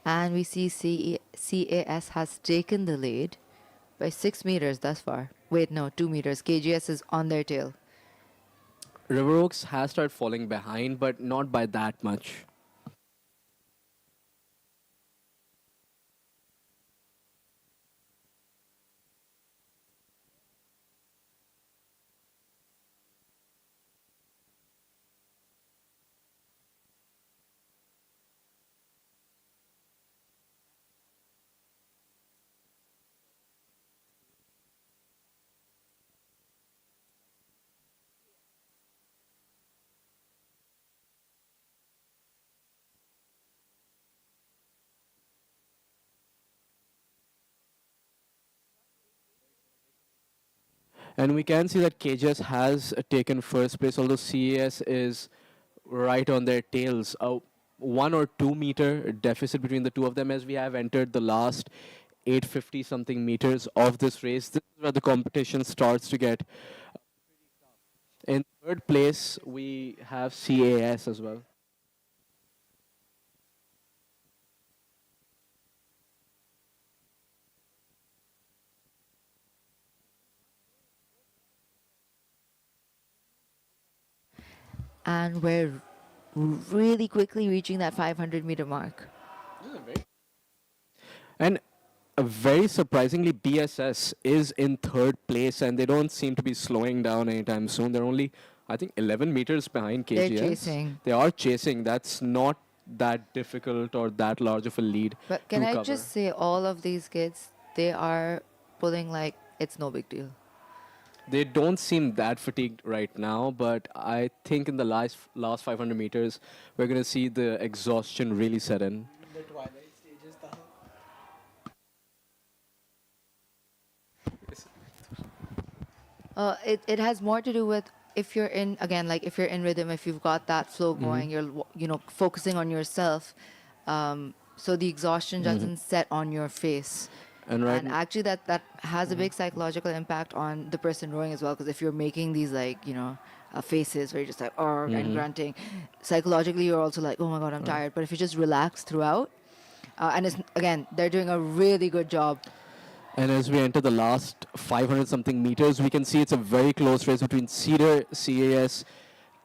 And we see CAS has taken the lead by 6 meters thus far. Wait, no, 2 meters. KGS is on their tail. River Oaks has started falling behind, but not by that much. And we can see that KGS has taken first place, although CAS is right on their tails. A 1 or 2 meter deficit between the two of them as we have entered the last 850 something meters of this race. This is where the competition starts to get. In third place, we have CAS as well. And we're really quickly reaching that 500-meter mark. And very surprisingly, BSS is in third place, and they don't seem to be slowing down anytime soon. They're only, I think, 11 meters behind KGS. They're chasing. They are chasing. That's not that difficult or that large of a lead. But can to I cover. just say, all of these kids, they are pulling like it's no big deal. They don't seem that fatigued right now, but I think in the last 500 meters, we're going to see the exhaustion really set in. The twilight stages, It has more to do with if you're in, again, like if you're in rhythm, if you've got that flow going, you're focusing on yourself. So the exhaustion doesn't set on your face. And right And actually that has a big psychological impact on the person rowing as well, because if you're making these faces where you're just like and grunting, psychologically you're also like, oh my god, I'm tired. But if you just relax throughout, and it's, again, they're doing a really good job. And as we enter the last 500 something meters, we can see it's a very close race between Cedar, CAS,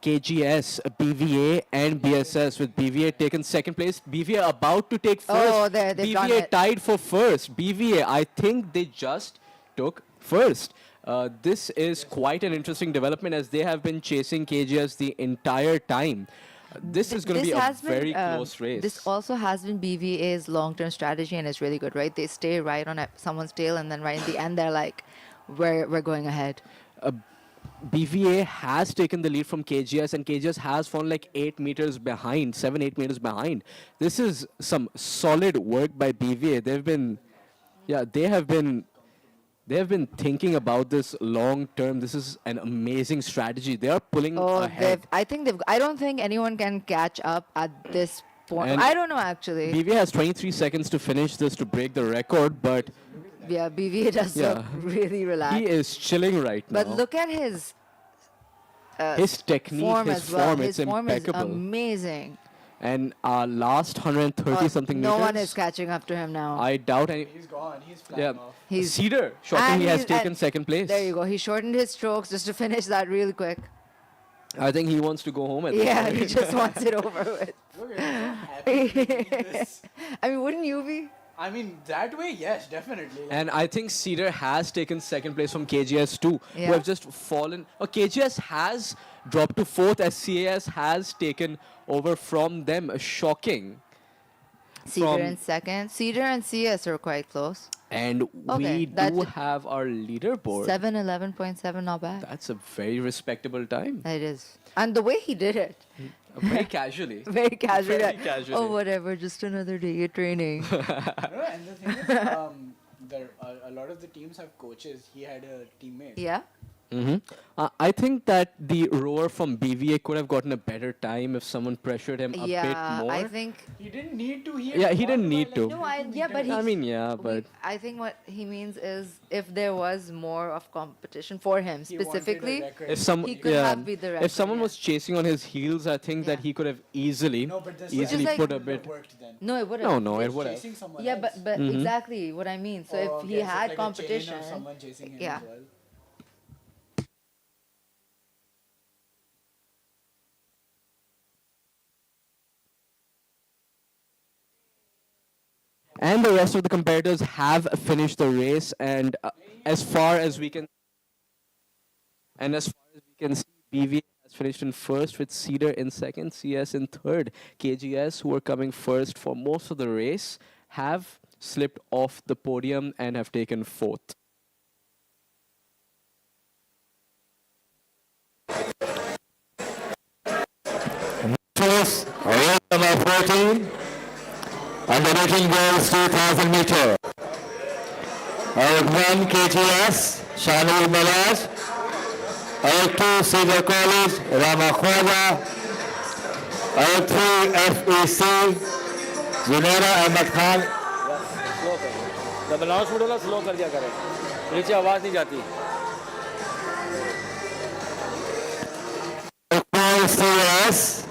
KGS, BVA, and BSS, with BVA taken second place. BVA about to take first. Oh, they've done BVA it. tied for first. BVA, I think they just took first. This is quite an interesting development, as they have been chasing KGS the entire time. This is going to be a very close race. This also has been BVA's long-term strategy, and it's really good, right? They stay right on someone's tail, and then right in the end, they're like, we're going ahead. BVA has taken the lead from KGS, and KGS has fallen like 8 meters behind, 7-8 meters behind. This is some solid work by BVA. They have been thinking about this long term. This is an amazing strategy. They are pulling ahead. I don't think anyone can catch up at this point. And I don't know, actually. BVA has 23 seconds to finish this to break the record, but Yeah, BVA does look really relaxed. he is chilling right now. But look at his technique, form his as well. form, His it's form is impeccable. amazing. And our last 130 something no meters. one is catching up to him now. I doubt any. He's gone. He's flying off. Cedar, shockingly, has taken second place. There you go. He shortened his strokes just to finish that real quick. I think he wants to go home at this Yeah, point. he just wants it over with. I mean, wouldn't you be? I mean, that way, yes, definitely. And I think Cedar has taken second place from KGS too, who Yeah. have just fallen. KGS has dropped to fourth, as CAS has taken over from them. Shocking. Cedar in second. Cedar and CS are quite close. And Okay, we that do d- have our leaderboard. 7:11.7, not bad. That's a very respectable time. It is. And the way he did it. Very casually. Very casually. Very like, casually. Oh, whatever, just another day of training. No, and the thing is, a lot of the teams have coaches. He had a teammate. Yeah. I think that the rower from BVA could have gotten a better time if someone pressured him a Yeah, bit more. I think. He didn't need to. He Yeah, he didn't need to. No, but he. I mean, yeah, but I think what he means is if there was more of competition for him He wanted a specifically, record. if some, he could yeah, have beat the record. if someone was chasing on his heels, I think that he could have easily, easily like- put a bit. No, it would have. No, it would have. Yeah, but Mhm. exactly what I mean. So if he had competition, yeah. And the rest of the competitors have finished the race, and as far as we can, see, BVA has finished in first, with Cedar in second, CS in third. KGS, who were coming first for most of the race, have slipped off the podium and have taken fourth. First, race number 14, and the rating girls 2000 meter. Out 1 KGS, Shanul Malaj. Out 2 Cedar College, Ramakhwaja. Out 3 FEC, Zunaira Ahmad Khan. Slow कर जब announcement होला slow कर दिया करें नीचे आवाज़ नहीं जाती CS,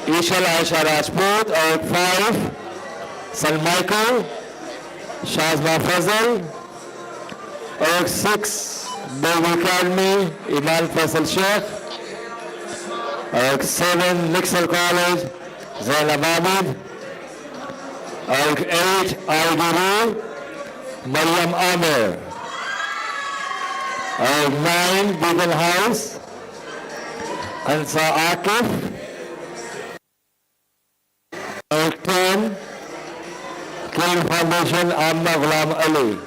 Ishal Aisha Rajput, out 5, Salmichael, Shazma Fazal, out 6, Bogu Academy, Iman Faisal Sheikh, out 7, Nixon College, Zainab Abid, out 8, Al-Guru, Mariam Amir, out 9, Beagle House, Ansa Akif, out 10, King Foundation, Amna Ghulam Ali.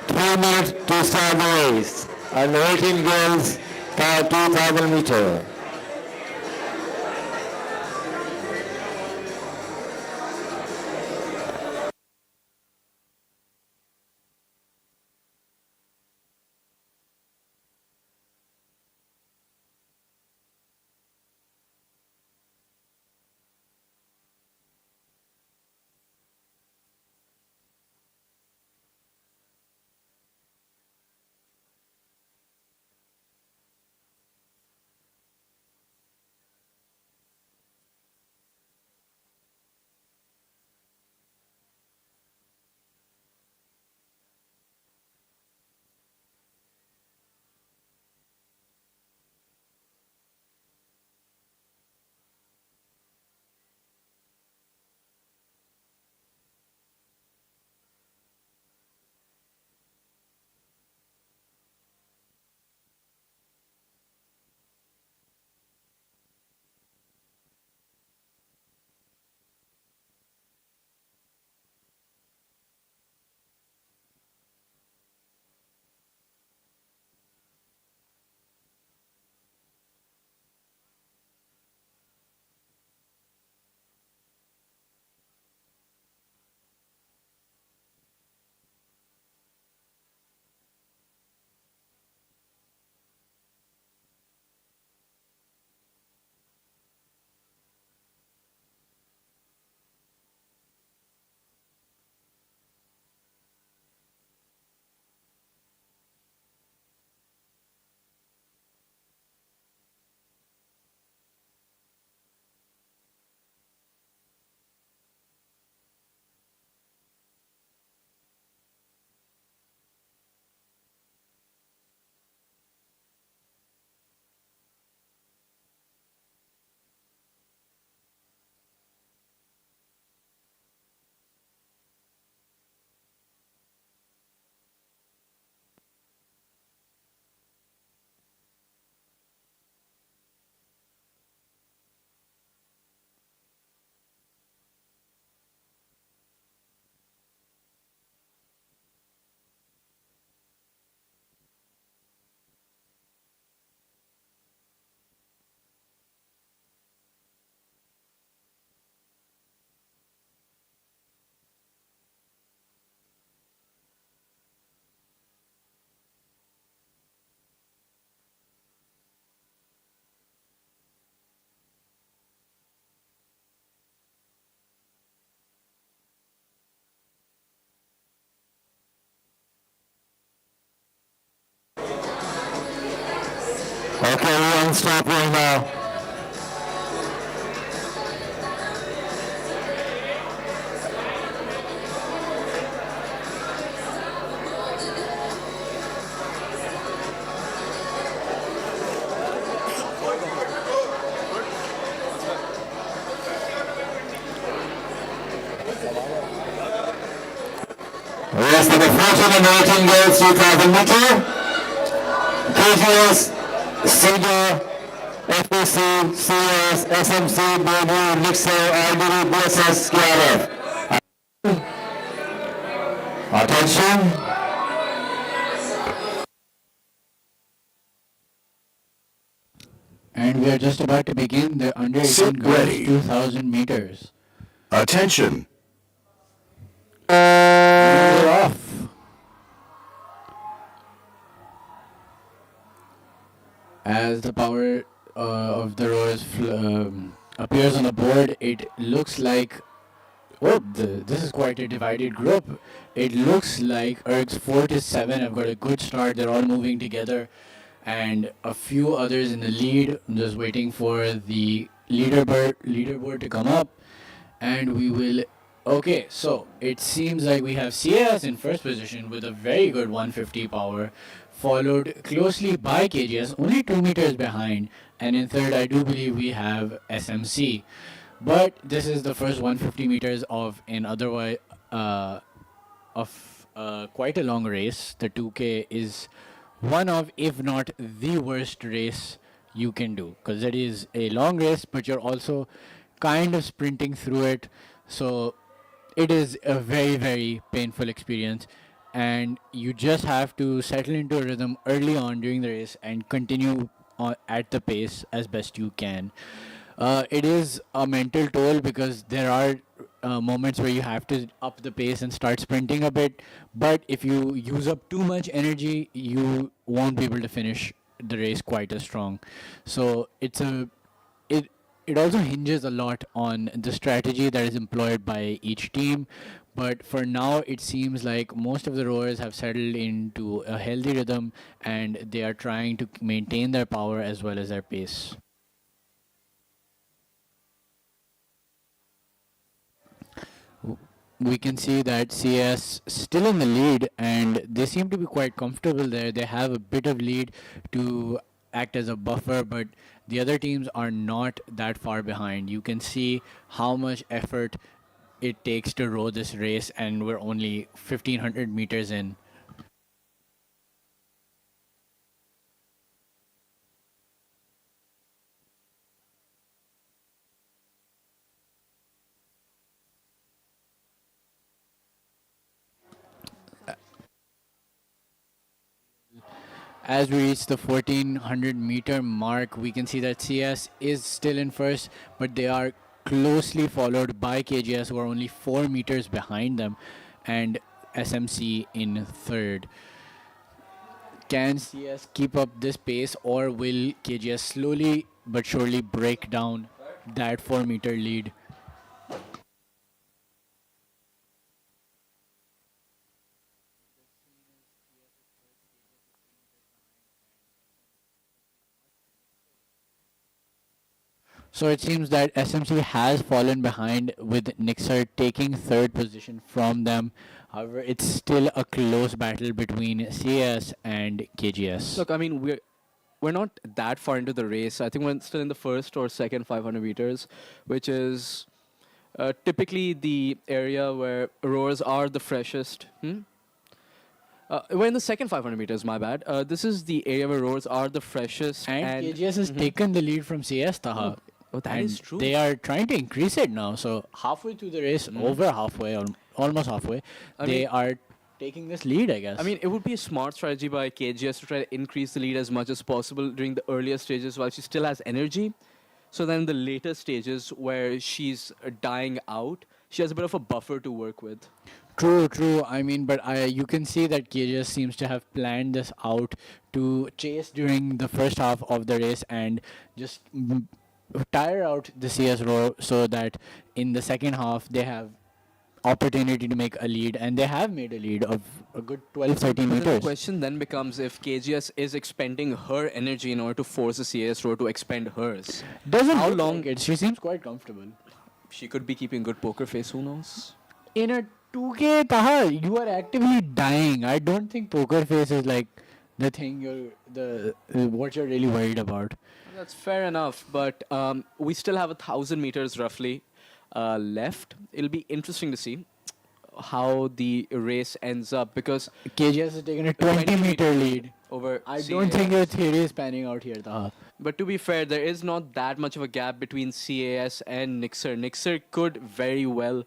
3 minutes to start the race, and waiting girls for 2000 meter. Okay, we won't stop right now. Race number 14 and 18 girls 2000 meter. KGS, Cedar, FPC, CS, SMC, BD, Mixer, RDD, BSS, KRF. Attention. And we are just about to begin the under 18 Sit girls ready. 2000 meters. Attention. We're off. As the power of the rowers appears on the board, it looks like this is quite a divided group. It looks like ERG's 4 to 7 have got a good start. They're all moving together, and a few others in the lead. I'm just waiting for the leaderboard to come up, and we will. Okay, so it seems like we have CS in first position with a very good 150 power, followed closely by KGS, only 2 meters behind, and in third, I do believe we have SMC. But this is the first 150 meters of an otherwise quite a long race. The 2K is one of, if not the worst race you can do, because it is a long race, but you're also kind of sprinting through it. So it is a very, very painful experience, and you just have to settle into a rhythm early on during the race and continue at the pace as best you can. It is a mental toll because there are moments where you have to up the pace and start sprinting a bit, but if you use up too much energy, you won't be able to finish the race quite as strong. So it it also hinges a lot on the strategy that is employed by each team. But for now, it seems like most of the rowers have settled into a healthy rhythm and they are trying to maintain their power as well as their pace. We can see that CS still in the lead and they seem to be quite comfortable there. They have a bit of lead to act as a buffer, but the other teams are not that far behind. You can see how much effort it takes to row this race, and we're only 1500 meters in. As we reach the 1400 meter mark, we can see that CS is still in first, but they are closely followed by KGS, who are only 4 meters behind them, and SMC in third. Can CS keep up this pace, or will KGS slowly but surely break down that 4 meter lead? So it seems that SMC has fallen behind, with Nixer taking third position from them. However, it's still a close battle between CS and KGS. Look, I mean, we're not that far into the race. I think we're still in the first or second 500 meters, which is typically the area where rowers are the freshest. We're in the second 500 meters, my bad. This is the area where rowers are the freshest. And KGS has taken the lead from CS, Taha. Oh, that and is true. They are trying to increase it now. So halfway through the race, over halfway, almost halfway, they are taking this lead, I guess. I mean, it would be a smart strategy by KGS to try to increase the lead as much as possible during the earlier stages while she still has energy. So then the later stages where she's dying out, she has a bit of a buffer to work with. True, true. I mean, but you can see that KGS seems to have planned this out to chase during the first half of the race and just tire out the CS row, so that in the second half they have opportunity to make a lead, and they have made a lead of a good 12, 13 But then the meters. question then becomes if KGS is expending her energy in order to force the CAS row to expend hers. Doesn't How look long? like it. She seems quite comfortable. She could be keeping good poker face. Who knows? In a 2K, Taha, you are actively dying. I don't think poker face is like the thing what you're really worried about. That's fair enough, but we still have 1,000 meters roughly left. It'll be interesting to see how the race ends up because KGS has taken a 20-meter lead over. I don't think your theory is panning out here, Taha. But to be fair, there is not that much of a gap between CAS and Nixer. Nixer could very well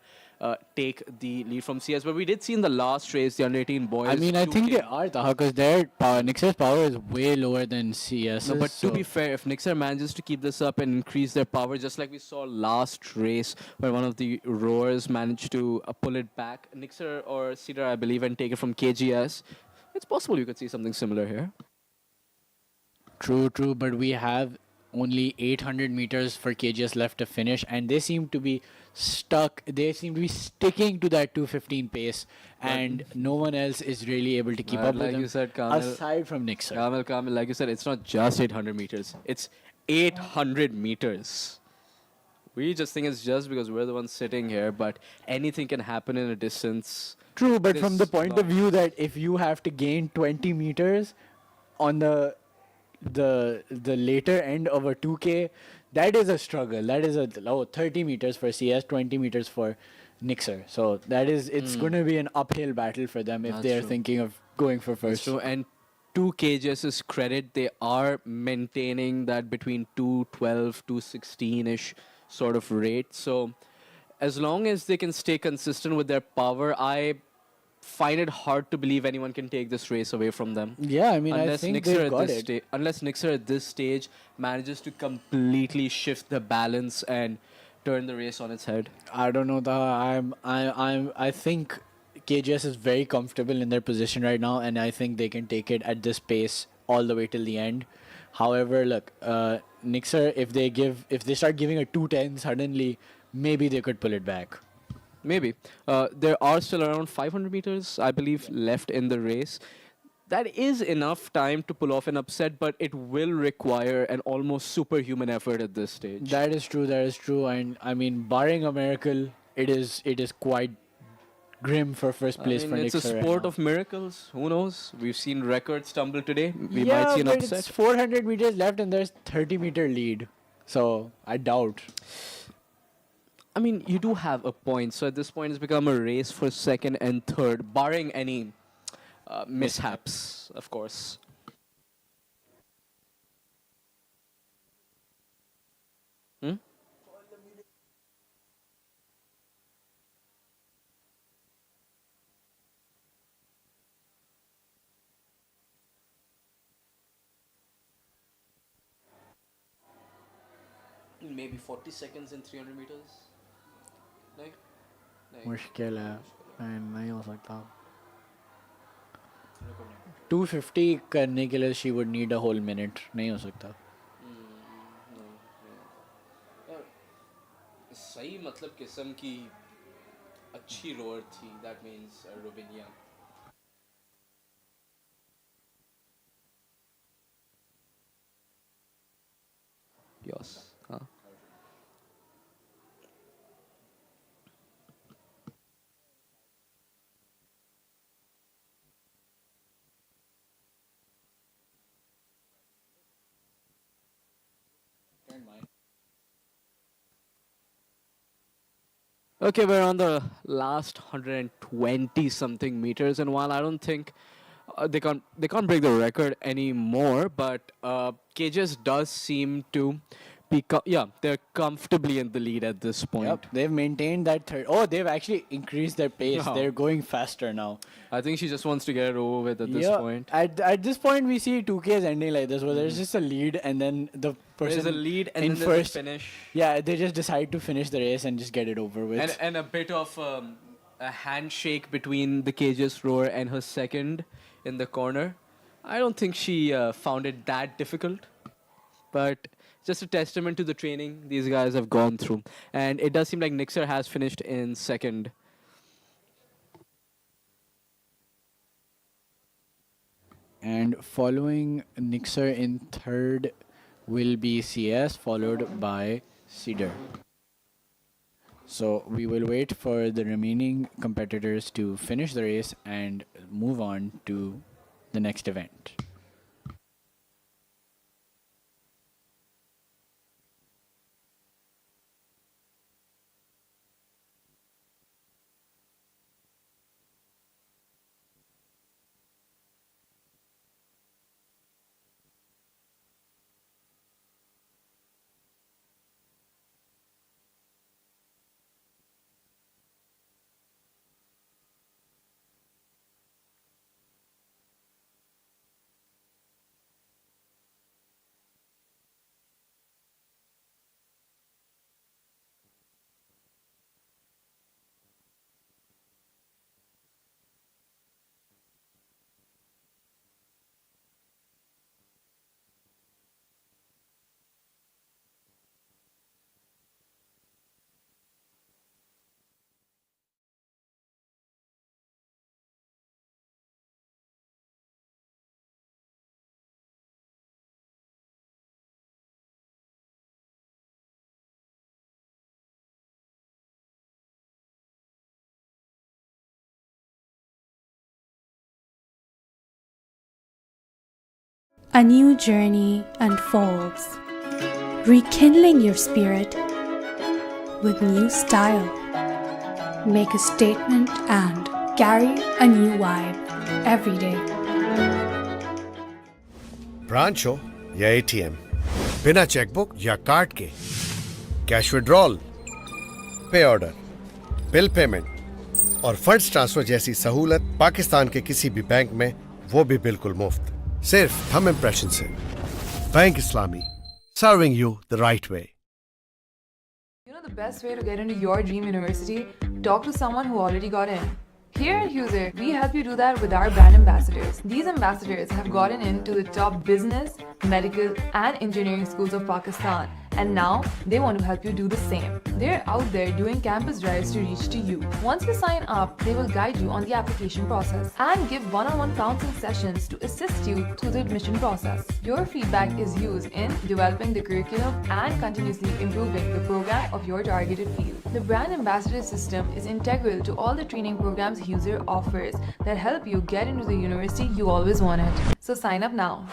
take the lead from CS, but we did see in the last race the under 18 boys. I mean, I think 2K. they are, Taha, because their Nixer's power is way lower than CS. No, but to be fair, if Nixer manages to keep this up and increase their power, just like we saw last race where one of the rowers managed to pull it back, Nixer or Cedar, I believe, and take it from KGS, it's possible you could see something similar here. True, but we have only 800 meters for KGS left to finish, and they seem to be stuck. They seem to be sticking to that 2:15 pace, and no one else is really able to keep up with Like them. you said, Kamil, aside from Nixer. Kamil, like you said, it's not just 800 meters. It's 800 meters. We just think it's just because we're the ones sitting here, but anything can happen in a distance. True, but from the this point of long. view that if you have to gain 20 meters on the later end of a 2K, that is a struggle. That is 30 meters for CS, 20 meters for Nixer. So it's going to be an uphill battle for them if That's they're true. thinking of going for first. So, and to KGS's credit, they are maintaining that between 212, 216-ish sort of rate. So as long as they can stay consistent with their power, I find it hard to believe anyone can take this race away from them. Yeah, I mean, I think they've got it. Unless Nixer at this stage manages to completely shift the balance and turn the race on its head. I don't know. I think KGS is very comfortable in their position right now, and I think they can take it at this pace all the way till the end. However, look, Nixer, if they start giving a 210 suddenly, maybe they could pull it back. Maybe. There are still around 500 meters, I believe, left in the race. That is enough time to pull off an upset, but it will require an almost superhuman effort at this stage. That is true, and I mean, barring a miracle, it is quite grim for first place for it's Nixer a right sport now. of miracles. Who knows? We've seen records tumble today. We Yeah, might see an but upset. it's 400 meters left and there's 30-meter lead. So I doubt. I mean, you do have a point. So at this point, it's become a race for second and third, barring any mishaps, of course. Hmm? Maybe 40 seconds in 300 meters. Like, मुश्किल है नहीं हो सकता 250 करने के लिए she would need a whole minute नहीं हो सकता सही मतलब किस्म की अच्छी रोअर थी. That means Robinia. Yes. Huh? Okay, we're on the last 120 something meters, and while I don't think they can't break the record anymore, but KJS does seem to be they're comfortably in the lead at this point. Yep, they've maintained that third. Oh, they've actually increased their pace. No. They're going faster now. I think she just wants to get it over with at this Yeah, point. At this point, we see 2Ks ending like this, where there's just a lead and then the person There's a lead and in then there's a first finish. Yeah, they just decide to finish the race and just get it over with. And a bit of a handshake between the KJS rower and her second in the corner. I don't think she found it that difficult, but just a testament to the training these guys have gone through. And it does seem like Nixer has finished in second. And following Nixer in third will be CS, followed by Cedar. So we will wait for the remaining competitors to finish the race and move on to the next event. A new journey unfolds, rekindling your spirit with new style. Make a statement and carry a new vibe every day. Branch हो या ATM, बिना chequebook या card के cash withdrawal, पे order, bill payment और funds transfer जैसी सहूलत पाकिस्तान के किसी भी बैंक में, वो भी बिल्कुल मुफ्त, सिर्फ थंब इम्प्रेशन से। Bank Islami, serving you the right way. You know the best way to get into your dream university? Talk to someone who already got in. Here at User, we help you do that with our brand ambassadors. These ambassadors have gotten into the top business, medical, and engineering schools of Pakistan, and now they want to help you do the same. They're out there doing campus drives to reach to you. Once you sign up, they will guide you on the application process and give one-on-one counseling sessions to assist you through the admission process. Your feedback is used in developing the curriculum and continuously improving the program of your targeted field. The brand ambassador system is integral to all the training programs User offers that help you get into the university you always wanted. So sign up now.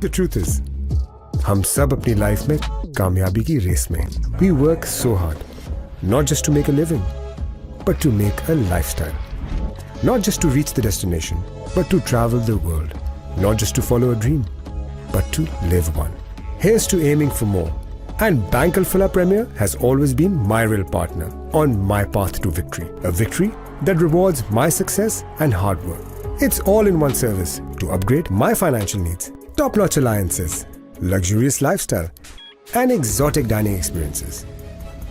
The truth is, हम सब अपनी life में कामयाबी की race में we work so hard, not just to make a living, but to make a lifestyle. Not just to reach the destination, but to travel the world. Not just to follow a dream, but to live one. Here's to aiming for more. And Bank Alfala Premier has always been my real partner on my path to victory. A victory that rewards my success and hard work. It's all in one service to upgrade my financial needs. Top-notch alliances, luxurious lifestyle, and exotic dining experiences.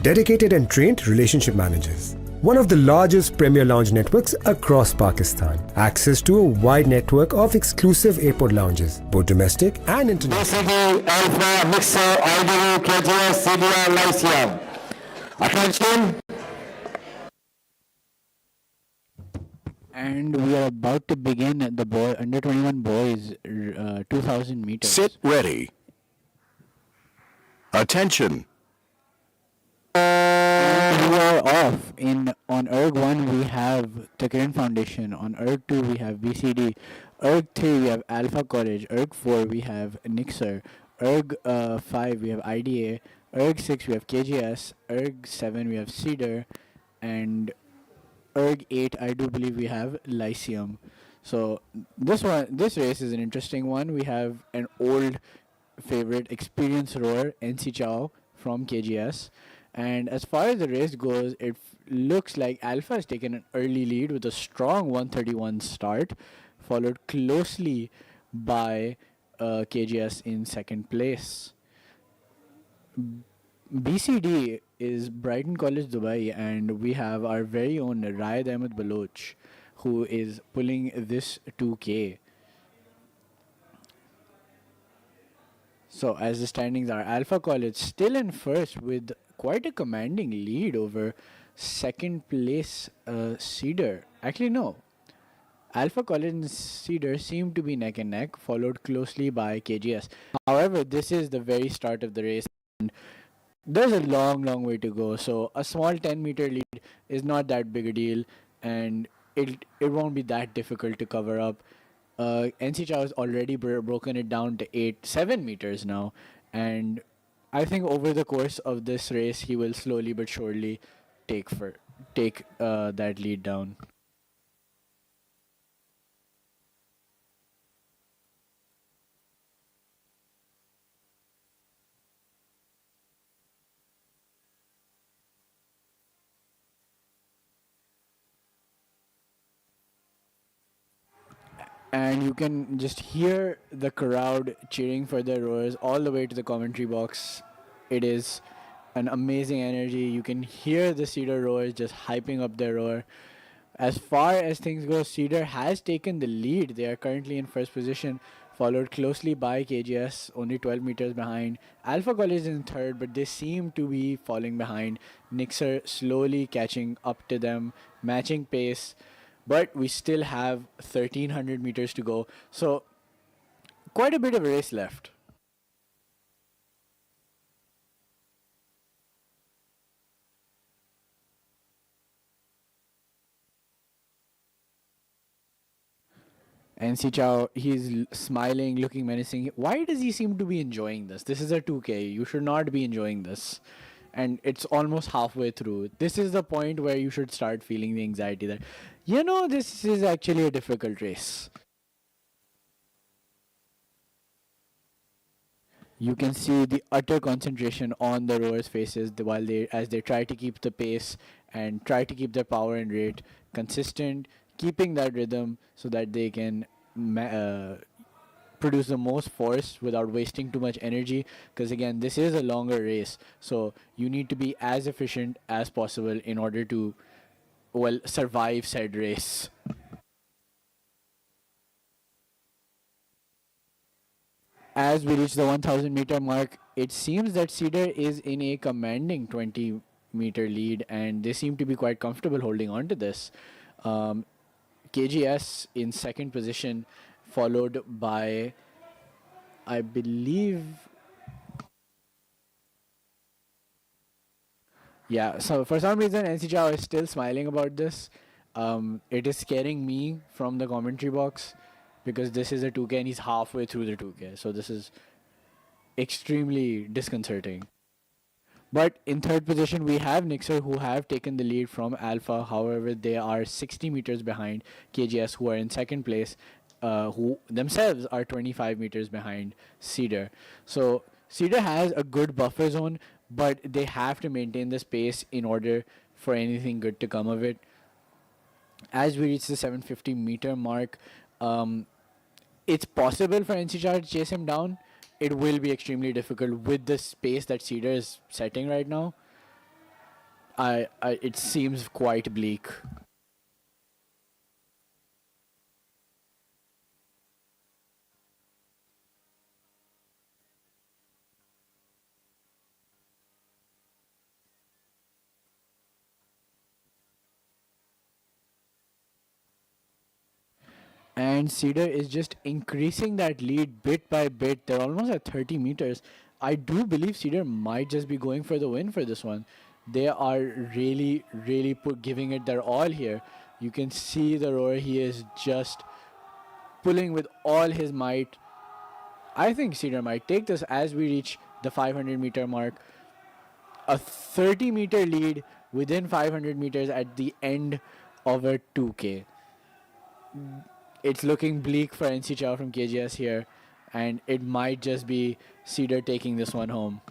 Dedicated and trained relationship managers. One of the largest premier lounge networks across Pakistan. Access to a wide network of exclusive airport lounges, both domestic and international. BCD, Alpha, Mixer, IDU, KGS, CDR, Lyceum. Attention. And we are about to begin the boy under 21 boys 2000 meters. Sit ready. Attention. And we are off. On ERG 1 we have the Kiran Foundation. On ERG 2 we have BCD. ERG 3 we have Alpha College. ERG 4 we have Nixer. ERG 5 we have IDA. ERG 6 we have KGS. ERG 7 we have Cedar. And ERG 8 I do believe we have Lyceum. So this race is an interesting one. We have an old favorite experienced rower, NC Chow from KGS. And as far as the race goes, it looks like Alpha has taken an early lead with a strong 131 start, followed closely by KGS in second place. BCD is Brighton College Dubai, and we have our very own Raed Ahmed Baloch, who is pulling this 2K. So as the standings are, Alpha College still in first with quite a commanding lead over second place Cedar. Actually, no. Alpha College and Cedar seem to be neck and neck, followed closely by KGS. However, this is the very start of the race, and there's a long way to go. So a small 10-meter lead is not that big a deal, and it won't be that difficult to cover up. NC Chow has already broken it down to 7 meters now, and I think over the course of this race, he will slowly but surely take that lead down. And you can just hear the crowd cheering for their rowers all the way to the commentary box. It is an amazing energy. You can hear the Cedar rowers just hyping up their rower. As far as things go, Cedar has taken the lead. They are currently in first position, followed closely by KGS, only 12 meters behind. Alpha College is in third, but they seem to be falling behind. Nixer slowly catching up to them, matching pace. But we still have 1300 meters to go. So quite a bit of a race left. NC Chow, he's smiling, looking menacing. Why does he seem to be enjoying this? This is a 2K. You should not be enjoying this. And it's almost halfway through. This is the point where you should start feeling the anxiety that, this is actually a difficult race. You can see the utter concentration on the rowers' faces as they try to keep the pace and try to keep their power and rate consistent, keeping that rhythm so that they can produce the most force without wasting too much energy. Because again, this is a longer race, so you need to be as efficient as possible in order to, survive said race. As we reach the 1000 meter mark, it seems that Cedar is in a commanding 20-meter lead, and they seem to be quite comfortable holding on to this. KGS in second position, followed by I believe. Yeah, so for some reason, NC Chao is still smiling about this. It is scaring me from the commentary box because this is a 2K and he's halfway through the 2K. So this is extremely disconcerting. But in third position, we have Nixer who have taken the lead from Alpha. However, they are 60 meters behind KGS who are in second place, who themselves are 25 meters behind Cedar. So Cedar has a good buffer zone, but they have to maintain the pace in order for anything good to come of it. As we reach the 750 meter mark, it's possible for NCHR to chase him down. It will be extremely difficult with the space that Cedar is setting right now. It seems quite bleak. And Cedar is just increasing that lead bit by bit. They're almost at 30 meters. I do believe Cedar might just be going for the win for this one. They are really, really giving it their all here. You can see the roar. He is just pulling with all his might. I think Cedar might take this as we reach the 500 meter mark. A 30 meter lead within 500 meters at the end of a 2K. It's looking bleak for NC Chow from KGS here, and it might just be Cedar taking this one home.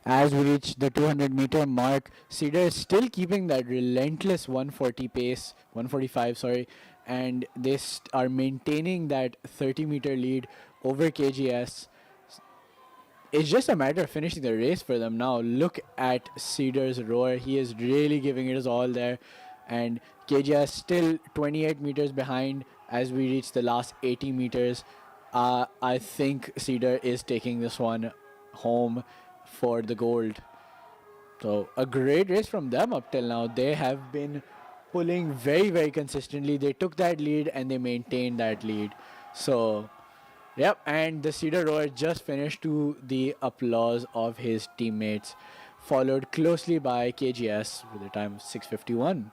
As we reach the 200 meter mark, Cedar is still keeping that relentless 140 pace, 145, sorry, and they are maintaining that 30 meter lead over KGS. It's just a matter of finishing the race for them now. Look at Cedar's roar. He is really giving it his all there. And KGS still 28 meters behind as we reach the last 80 meters. I think Cedar is taking this one home for the gold. So a great race from them up till now. They have been pulling very, very consistently. They took that lead and they maintained that lead. So, yep, and the Cedar rower just finished to the applause of his teammates, followed closely by KGS with a time of 6:51.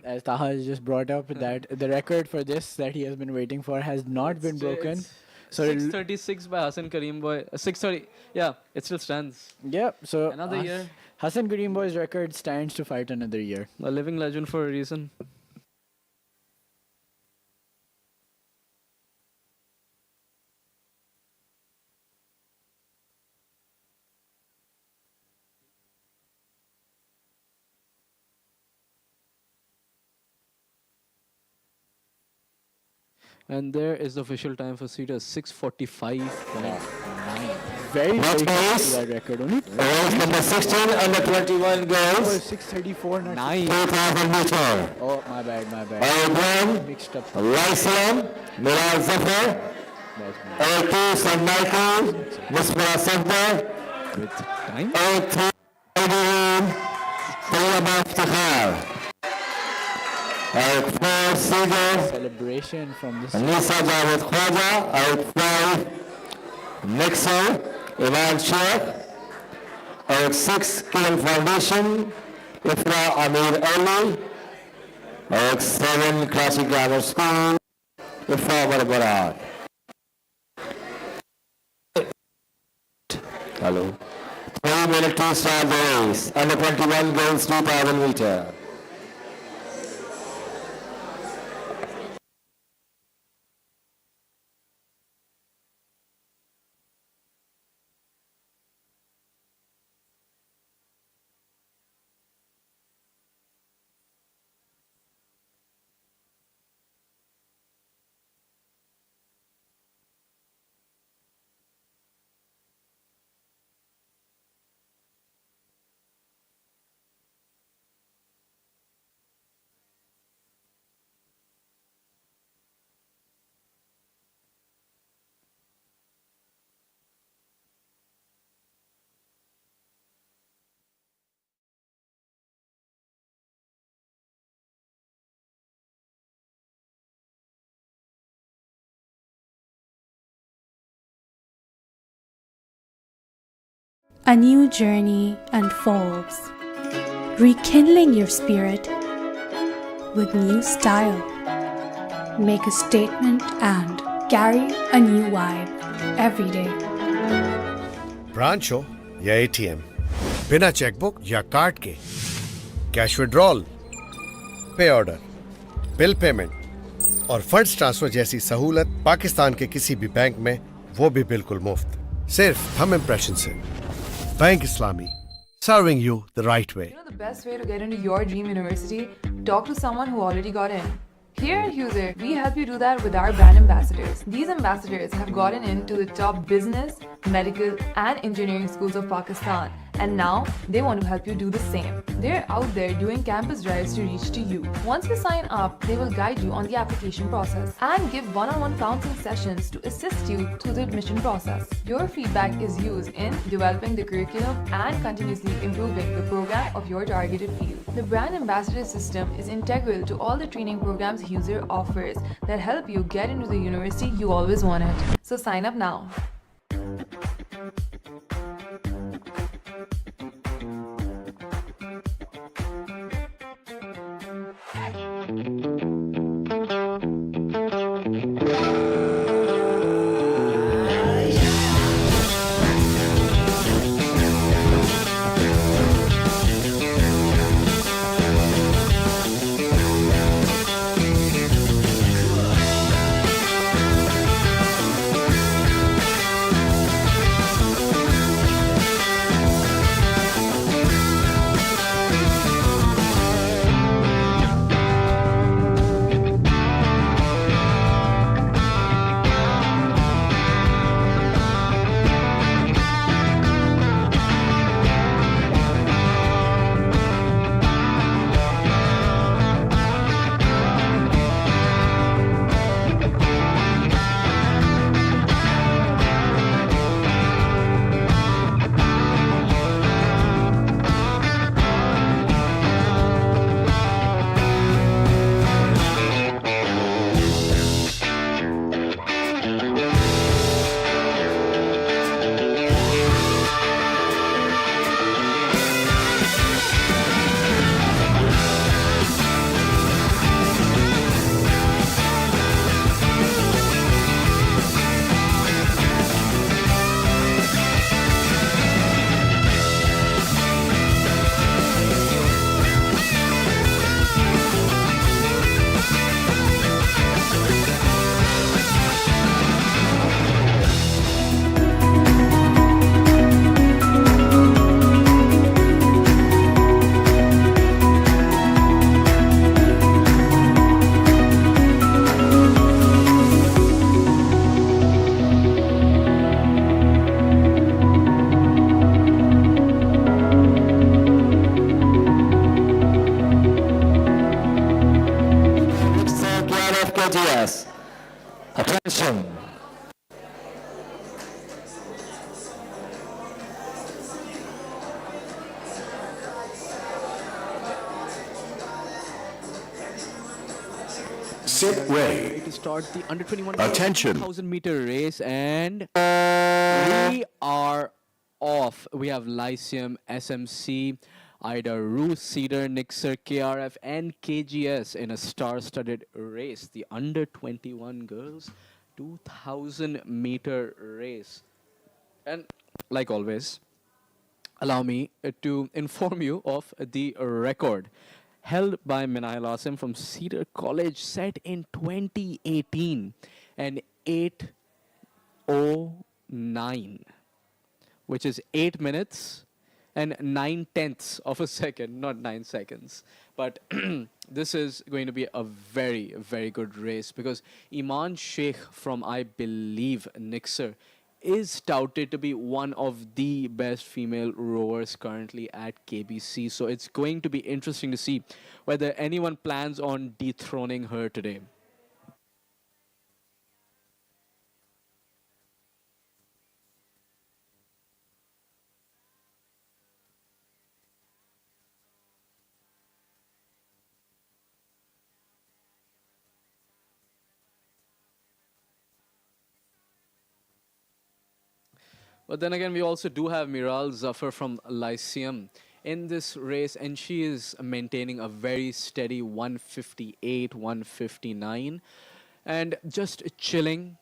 As Taha has just brought up, that the record for this that he has been waiting for has not been broken. So 636 by Hassan Karim boy. 630. Yeah, it still stands. Yep. So another year. Hassan Karimboy's record stands to fight another year. A living legend for a reason. And there is the official time for Cedar, 6:45.9. Very, Next very close race. to that record. Only Race number 16 under 21 girls. 6:34, not 2,000 meter. Oh, my bad. L1, Mixed up. Lyceum, Milal Zafar. L2, St. Michael, Musmara Safdar. With time? L3, Tayyaba Iftikhar. L4, Seagull, Celebration from this. Nisa Javed Khwaja. L5, Nixon, Iman Sheikh. L6, Kiran Foundation, Ifra Amir Ali. L7, Classic Grammar School, Ifra Barbarat. Hello. 3 minutes to start the race. Under 21 girls 2,000 meter. A new journey unfolds, rekindling your spirit with new style. Make a statement and carry a new vibe every day. Branch हो या ATM, बिना chequebook या card के, cash withdrawal, पे order, bill payment और funds transfer जैसी सहूलत पाकिस्तान के किसी भी बैंक में, वो भी बिल्कुल मुफ्त, सिर्फ थंब इम्प्रेशन से। Bank Islami, serving you the right way. You know the best way to get into your dream university? Talk to someone who already got in. Here at Huser, we help you do that with our brand ambassadors. These ambassadors have gotten into the top business, medical, and engineering schools of Pakistan, and now they want to help you do the same. They're out there doing campus drives to reach to you. Once you sign up, they will guide you on the application process and give one-on-one counseling sessions to assist you through the admission process. Your feedback is used in developing the curriculum and continuously improving the program of your targeted field. The brand ambassador system is integral to all the training programs Huser offers that help you get into the university you always wanted. So sign up now. Sit We are ready. ready to start the under 21 Attention. 1,000-meter race, and we are off. We have Lyceum, SMC, Ida Roos, Cedar, Nixer, KRF, and KGS in a star-studded race. The under 21 girls 2,000-meter race. And like always, allow me to inform you of the record held by Minahil Asim from Cedar College, set in 2018, and 8:09, which is 8 minutes and 9/10 of a second, not 9 seconds. But this is going to be a very, very good race because Iman Sheikh from, I believe, Nixer is touted to be one of the best female rowers currently at KBC. So it's going to be interesting to see whether anyone plans on dethroning her today. But then again, we also do have Miral Zafar from Lyceum in this race, and she is maintaining a very steady 158, 159, and just chilling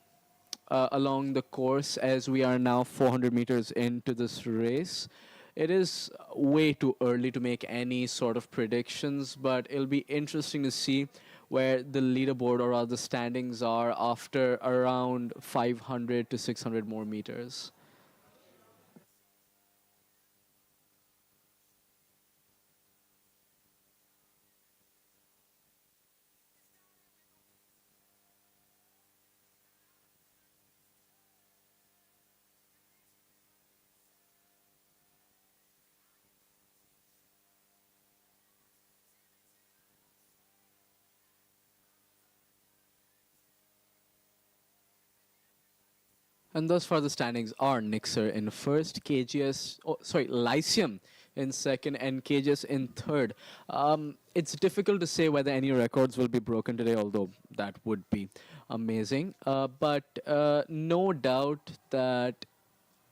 along the course as we are now 400 meters into this race. It is way too early to make any sort of predictions, but it'll be interesting to see where the leaderboard or rather standings are after around 500 to 600 more meters. And thus far, the standings are Nixer in first, Lyceum in second, and KGS in third. It's difficult to say whether any records will be broken today, although that would be amazing. But no doubt that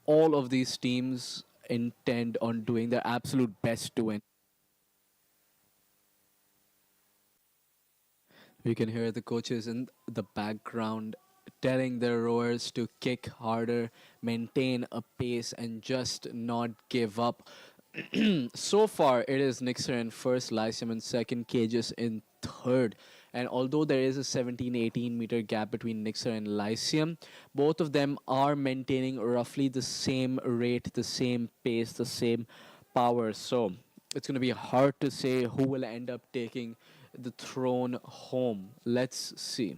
all of these teams intend on doing their absolute best to win. We can hear the coaches in the background telling their rowers to kick harder, maintain a pace, and just not give up. So far, it is Nixer in first, Lyceum in second, Cages in third. And although there is a 17-18 meter gap between Nixer and Lyceum, both of them are maintaining roughly the same rate, the same pace, the same power. So it's going to be hard to say who will end up taking the throne home. Let's see.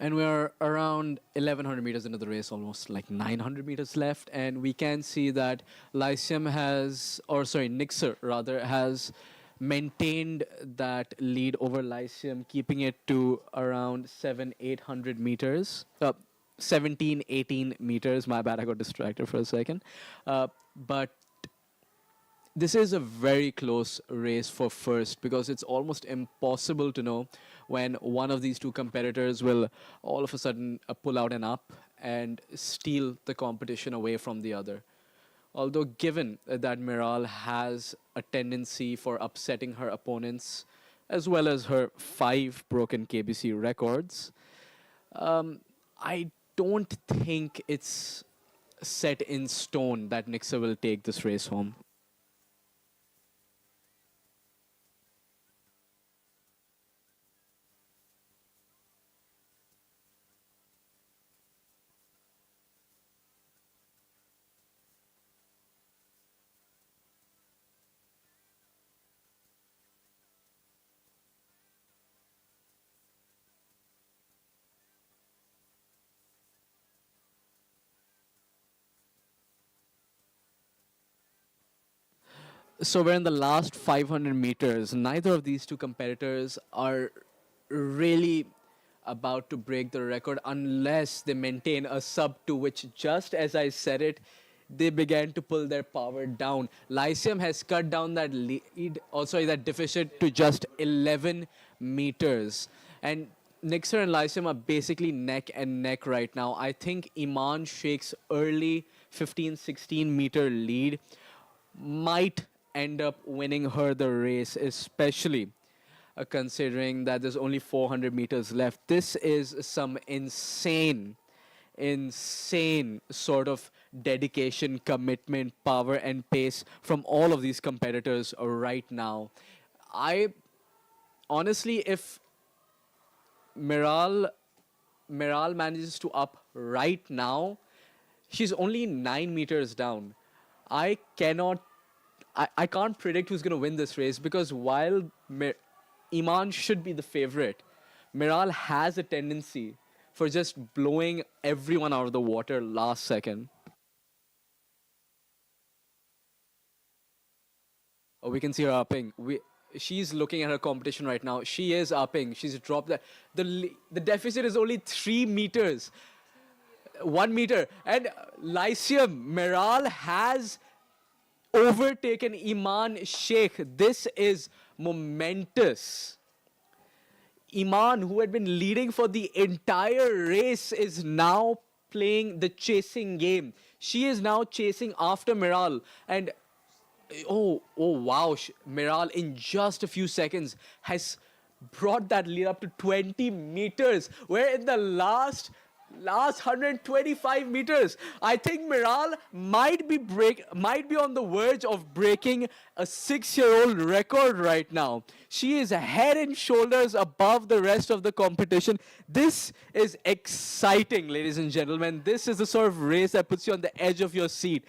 And we're around 1100 meters into the race, almost like 900 meters left. And we can see that Lyceum has, or sorry, Nixer rather, has maintained that lead over Lyceum, keeping it to around 800 meters. 17, 18 meters. My bad, I got distracted for a second. But this is a very close race for first because it's almost impossible to know when one of these two competitors will all of a sudden pull out an up and steal the competition away from the other. Although, given that Miral has a tendency for upsetting her opponents as well as her 5 broken KBC records. I don't think it's set in stone that Nixa will take this race home. So we're in the last 500 meters. Neither of these two competitors are really about to break the record unless they maintain a sub 2, which just as I said it, they began to pull their power down. Lyceum has cut down that lead, also that deficit, to just 11 meters. And Nixer and Lyceum are basically neck and neck right now. I think Iman Sheikh's early 15-16 meter lead might end up winning her the race, especially considering that there's only 400 meters left. This is some insane sort of dedication, commitment, power, and pace from all of these competitors right now. I honestly, if Miral Miral manages to up right now, she's only 9 meters down. I cannot I can't predict who's going to win this race because while Iman should be the favorite, Miral has a tendency for just blowing everyone out of the water last second. Oh, we can see her upping. She's looking at her competition right now. She is upping. She's dropped that. The deficit is only 3 meters. 1 meter. And Lyceum, Miral has overtaken Iman Sheikh. This is momentous. Iman, who had been leading for the entire race, is now playing the chasing game. She is now chasing after Miral. And oh wow, Miral in just a few seconds has brought that lead up to 20 meters. We're in the last 125 meters. I think Miral might be on the verge of breaking a 6-year-old record right now. She is head and shoulders above the rest of the competition. This is exciting, ladies and gentlemen. This is the sort of race that puts you on the edge of your seat.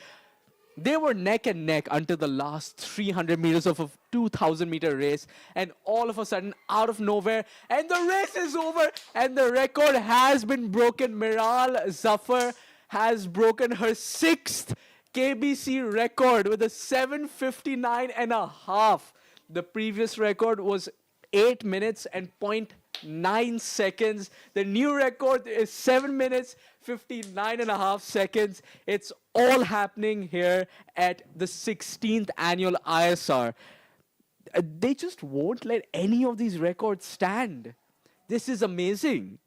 They were neck and neck until the last 300 meters of a 2,000-meter race, and all of a sudden, out of nowhere, and the race is over, and the record has been broken. Miral Zafar has broken her 6th KBC record with a 7:59 and a half. The previous record was 8 minutes and 0.9 seconds. The new record is 7 minutes, 59 and a half seconds. It's all happening here at the 16th annual ISR. They just won't let any of these records stand. This is amazing.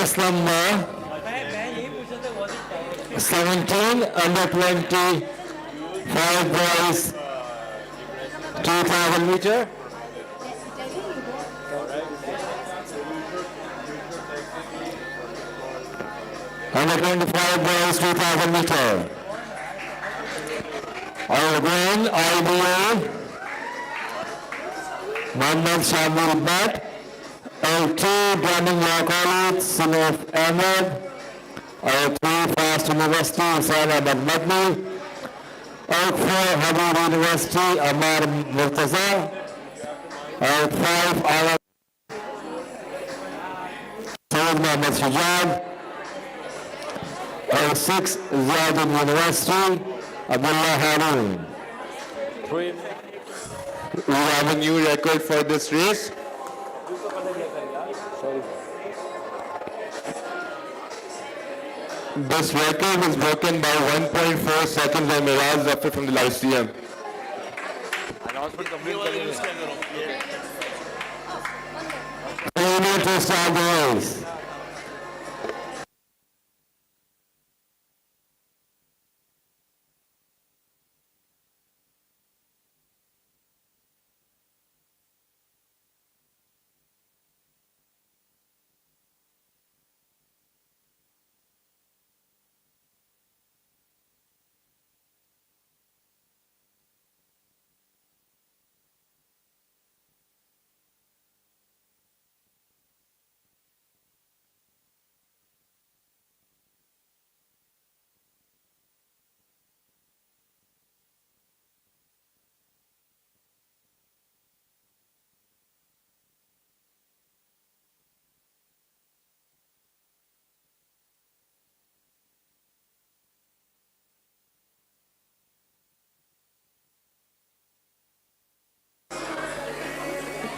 Aslam Ma, 17 under 20 five boys 2000 meter. Under 25 boys 2000 meter. Again, IBA, Mohammad Shamil Bhatt, L2 Drumming Law College, Sinaf Ahmed, L3 Fast University, Hussain Ahmad Madni, L4 Habib University, Amar Murtaza, L5 Arab Sayyid Mohammad Shujab, L6 Ziyadin University, Abdullah Harun. We have a new record for this race. This record was broken by 1.4 seconds by Miraj Zafar from the Lyceum. Failure to start the race.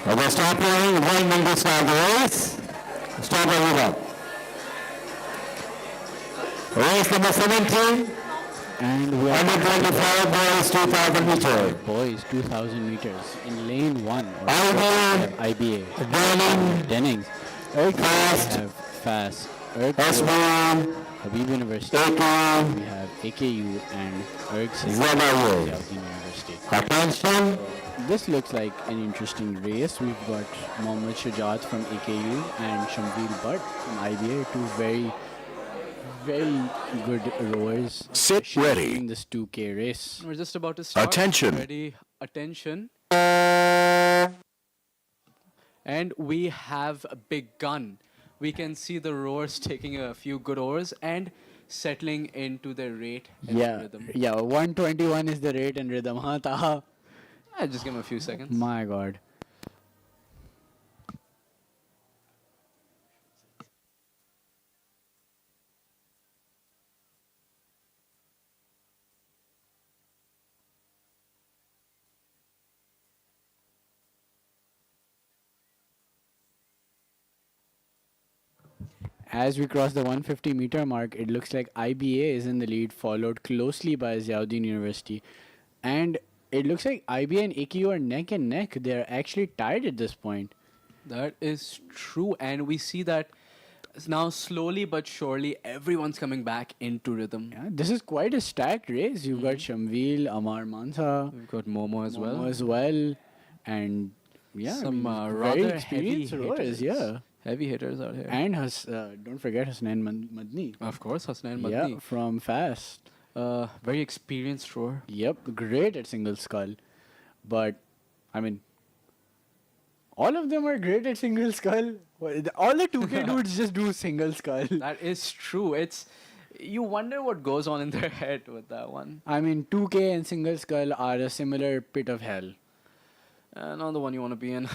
Okay, stop playing. 1 minute to start the race. Stop everyone. Race number 17. And we are under 25 boys 2000 meters. Boys 2000 meters in lane 1. IBA. IBA. Dennings. Fast. Fast. S1. Habib University. AKU. We have AKU and Zavayo. University. Attention. This looks like an interesting race. We've got Mohammad Shujat from AKU and Shamvil Bhatt from IBA, two very good rowers. Sit ready. In this 2K race. We're just about to start. Attention. Ready. Attention. And we have begun. We can see the rowers taking a few good oars and settling into their rate and rhythm. Yeah, 121 is the rate and rhythm. Huh, Taha? Just give him a few seconds. My God. As we cross the 150 meter mark, it looks like IBA is in the lead, followed closely by Ziauddin University. And it looks like IBA and AKU are neck and neck. They're actually tied at this point. That is true. And we see that now slowly but surely everyone's coming back into rhythm. Yeah, this is quite a stacked race. You've got Shamvil, Amar Mansa. We've got Momo as well. And some very rather experienced heavy rowers, hitters. Heavy hitters out here. And don't forget Hasnain Madni. Of course, Hasnain Madni. Yeah, from Fast. Very experienced rower. Yep, great at single scull. But, I mean, all of them are great at single scull. All the 2K dudes just do single scull. That is true. You wonder what goes on in their head with that one. I mean, 2K and single scull are a similar pit of hell. Not the one you want to be in.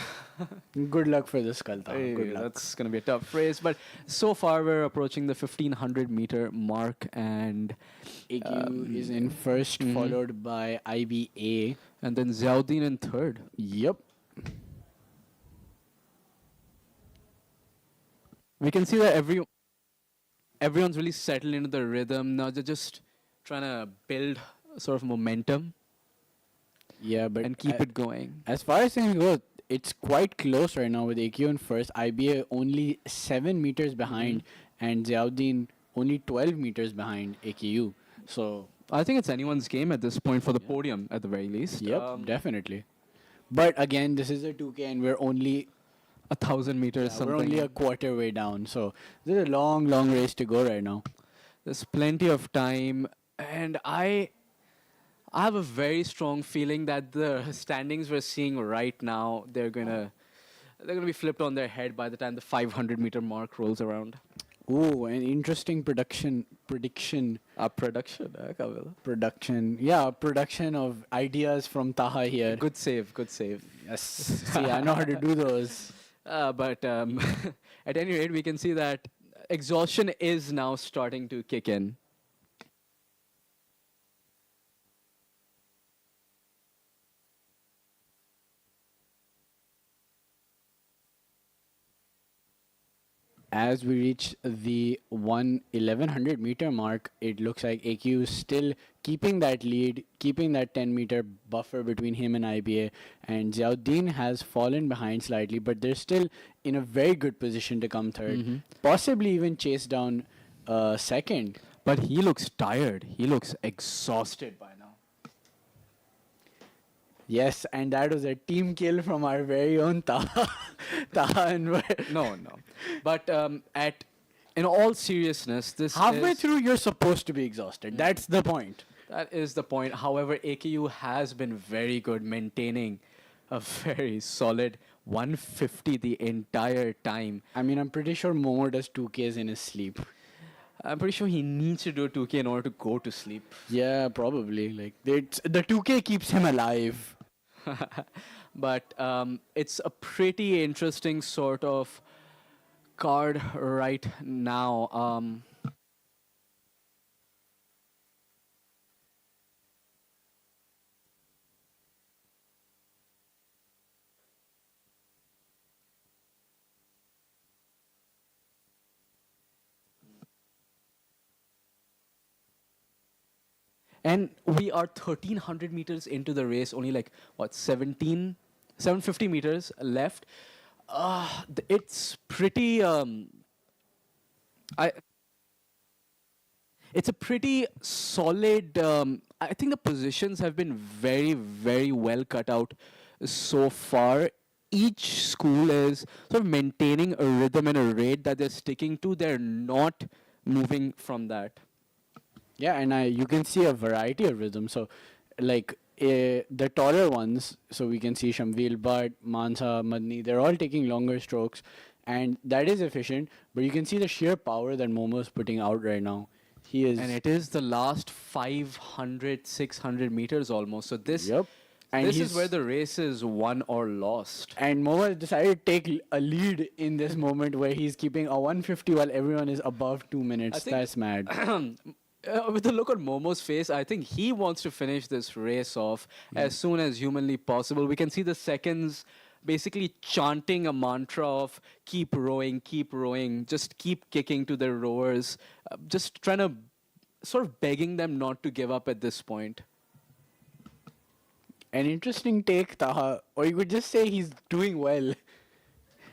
Good luck for this skull. Hey, good luck. That's going to be a tough race. But so far, we're approaching the 1500 meter mark. And AKU is in first, followed by IBA. And then Ziauddin in third. Yep. We can see that everyone's really settled into the rhythm. Now they're just trying to build sort of momentum. Yeah, but and keep it going. As far as things go, it's quite close right now with AQ in first, IBA only 7 meters behind, and Ziauddin only 12 meters behind AKU. So I think it's anyone's game at this point for the podium, at the very least. yep, definitely. But again, this is a 2K, and we're only 1,000 meters. we're Something. only a quarter way down. So there's a long, long race to go right now. There's plenty of time, and I have a very strong feeling that the standings we're seeing right now, they're gonna be flipped on their head by the time the 500-meter mark rolls around. Ooh, an interesting prediction. Production, Kavil. Production of ideas from Taha here. Good save, good save. Yes, see, I know how to do those. But at any rate, we can see that exhaustion is now starting to kick in. As we reach the 1100 meter mark, it looks like AQ is still keeping that lead, keeping that 10-meter buffer between him and IBA. And Ziauddin has fallen behind slightly, but they're still in a very good position to come third, possibly even chase down second. But he looks tired. He looks exhausted by now. Yes, and that was a team kill from our very own Taha. Taha and No. But in all seriousness, this halfway is, through, you're supposed to be exhausted. That's the point. That is the point. However, AKU has been very good maintaining a very solid 150 the entire time. I mean, I'm pretty sure Momo does 2Ks in his sleep. I'm pretty sure he needs to do a 2K in order to go to sleep. Yeah, probably. Like the 2K keeps him alive. But it's a pretty interesting sort of card right now. And we are 1,300 meters into the race, only like, 750 meters left. It's pretty, it's a pretty solid, I think the positions have been very, very well cut out so far. Each school is sort of maintaining a rhythm and a rate that they're sticking to. They're not moving from that. Yeah, and you can see a variety of rhythms. So, like the taller ones, so we can see Shamvil, Bhatt, Mansa, Madni, they're all taking longer strokes, and that is efficient. But you can see the sheer power that Momo is putting out right now. He is, And it is the last 500, 600 meters almost. So this, and this is he's- where the race is won or lost. and Momo has decided to take a lead in this moment where he's keeping a 150 while everyone is above 2 minutes. think- That's mad. With the look on Momo's face, I think he wants to finish this race off as soon as humanly possible. We can see the seconds basically chanting a mantra of keep rowing, just keep kicking to their rowers, just trying to sort of begging them not to give up at this point. An interesting take, Taha, or you could just say he's doing well.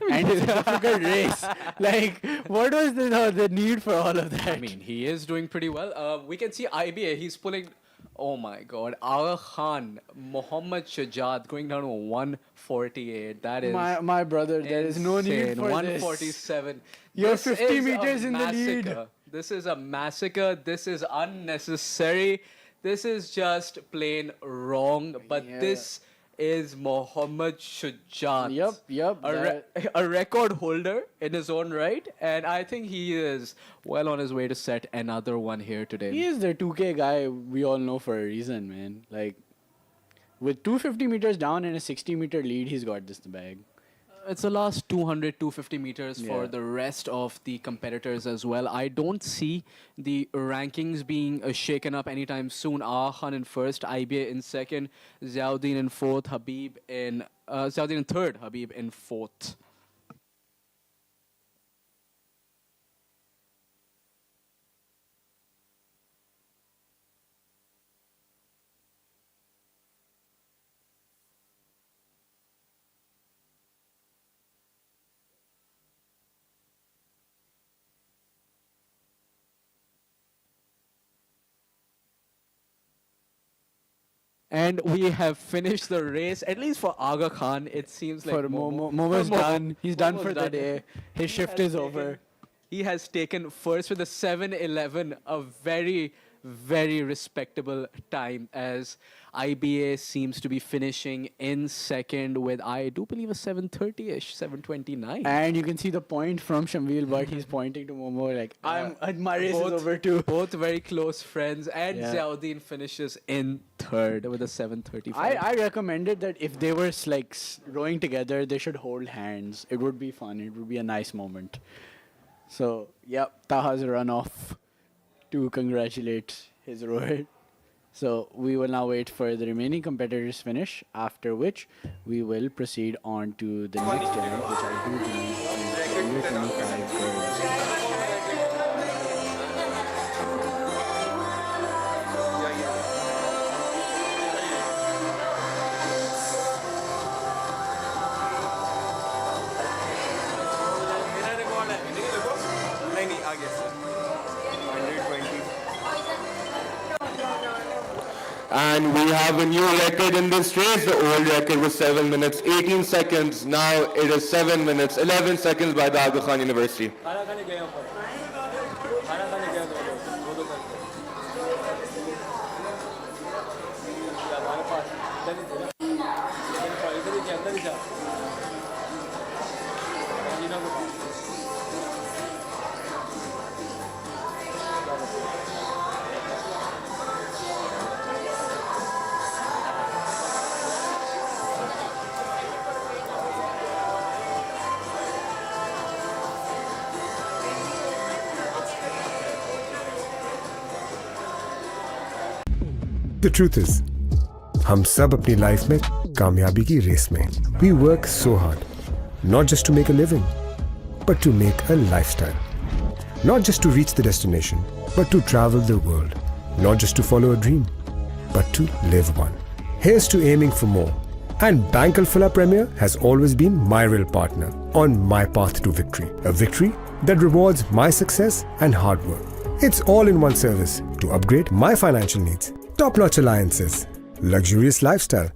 And it's a difficult race. Like, what was the need for all of that? I mean, he is doing pretty well. We can see IBA, he's pulling, oh my god, Aga Khan, Mohammad Shajad going down to 148. That is My brother, there is no need insane. for 147. this. You're This 50 is a meters in the lead. massacre. This is a massacre. This is unnecessary. This is just plain wrong. But this is Mohammad Shujat. Yep. A record holder in his own right. And I think he is well on his way to set another one here today. He is the 2K guy we all know for a reason, man. Like, with 250 meters down and a 60-meter lead, he's got this in the bag. It's the last 200, 250 meters for Yeah. the rest of the competitors as well. I don't see the rankings being shaken up anytime soon. Khan in first, IBA in second, Ziauddin in fourth, Ziauddin in third, Habib in fourth. And we have finished the race, at least for Aga Khan. It seems like For Momo's done. He's done for the day. His shift is over. He has taken first with a 7:11, a very, very respectable time, as IBA seems to be finishing in second with, I do believe, a 7:30-ish, 7:29. And you can see the point from Shamil, but he's pointing to Momo like, my race is over too. Both very close friends, and Yeah. Ziauddin finishes in third with a 7:35. I recommended that if they were rowing together, they should hold hands. It would be fun. It would be a nice moment. So, yep, Taha's run off to congratulate his rower. So, we will now wait for the remaining competitors finish, after which we will proceed on to the next event, which I do believe is under 25 girls. And we have a new record in this race. The old record was 7 minutes 18 seconds. Now it is 7 minutes 11 seconds by the Aga Khan University. The truth is, हम सब अपनी life में कामयाबी की race में we work so hard, not just to make a living, but to make a lifestyle. Not just to reach the destination, but to travel the world. Not just to follow a dream, but to live one. Here's to aiming for more. And Bank Alfala Premier has always been my real partner on my path to victory. A victory that rewards my success and hard work. It's all in one service to upgrade my financial needs. Top-notch alliances, luxurious lifestyle,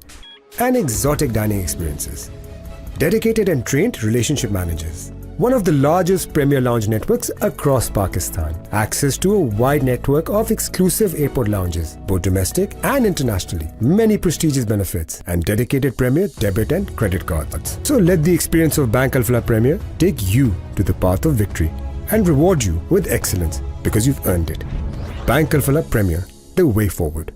and exotic dining experiences. Dedicated and trained relationship managers. One of the largest premier lounge networks across Pakistan. Access to a wide network of exclusive airport lounges, both domestic and internationally. Many prestigious benefits and dedicated premier debit and credit cards. So let the experience of Bank Alfala Premier take you to the path of victory and reward you with excellence because you've earned it. Bank Alfala Premier, the way forward.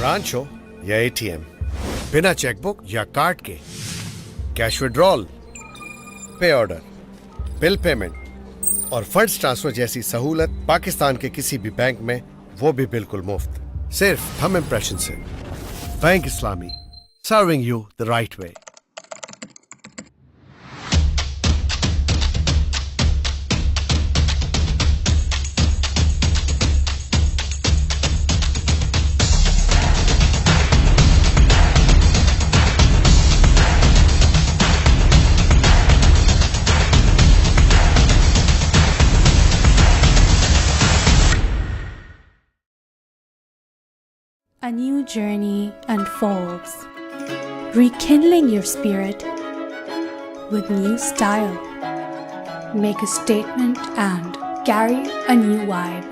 Branch हो या ATM, बिना chequebook या card के cash withdrawal, पे order, bill payment और funds transfer जैसी सहूलत पाकिस्तान के किसी भी बैंक में, वो भी बिल्कुल मुफ्त, सिर्फ हम इम्प्रेशन से। Bank Islami, serving you the right way. A new journey unfolds, rekindling your spirit with new style. Make a statement and carry a new vibe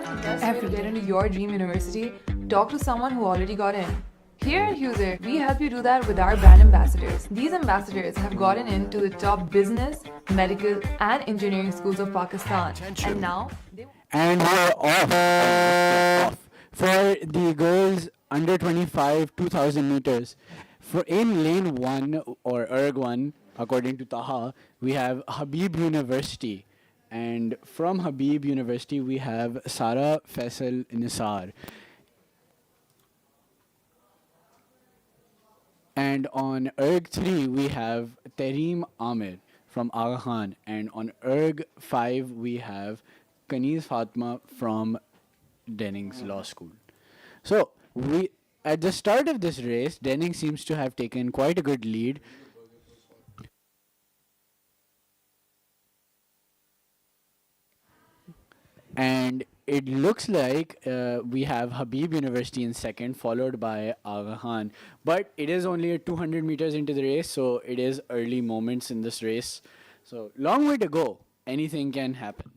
If you get into your dream university, talk to someone who already got in. Here at User, we help you do that with our brand ambassadors. These ambassadors have gotten into the top business, medical, and engineering schools of Pakistan. And now, And we're off for the girls under 25 2000 meters. For in lane 1 or erg 1, according to Taha, we have Habib University, and from Habib University we have Sara Faisal Nisar. And on erg 3 we have Tareem Amir from Aga Khan, and on erg 5 we have Kaniz Fatma from Dennings Law School. So we at the start of this race, Denning seems to have taken quite a good lead. And it looks like we have Habib University in second, followed by Aga Khan. But it is only 200 meters into the race, so it is early moments in this race. So long way to go. Anything can happen.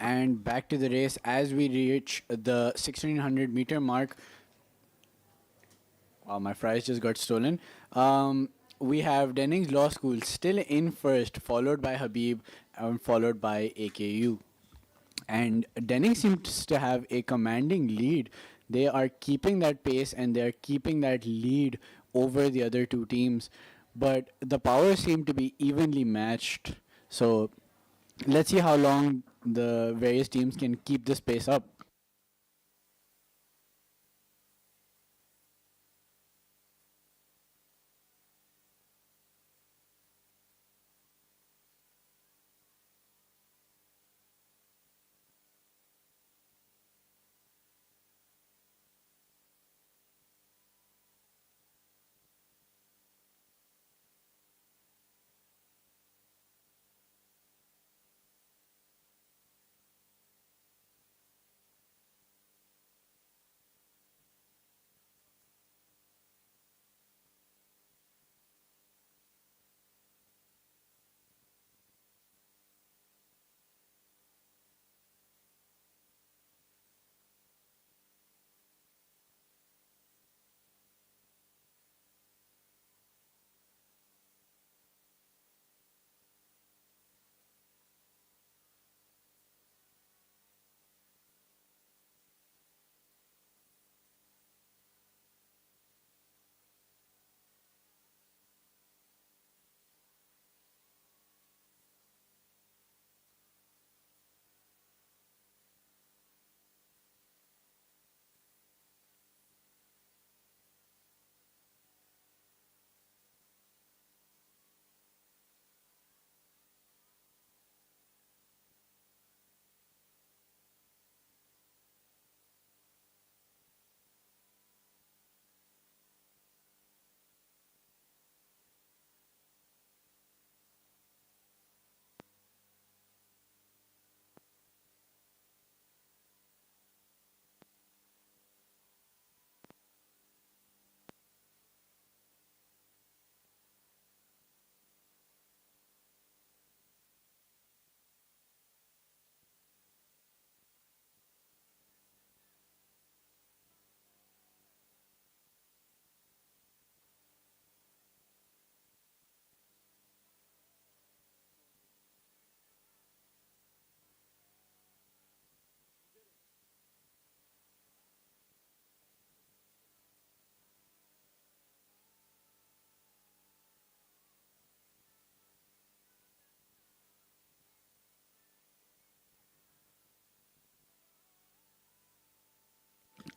And back to the race as we reach the 1600-meter mark. Wow, my fries just got stolen. We have Dennings Law School still in first, followed by Habib, and followed by AKU. And Denning seems to have a commanding lead. They are keeping that pace and they're keeping that lead over the other two teams. But the powers seem to be evenly matched. So let's see how long the various teams can keep this pace up.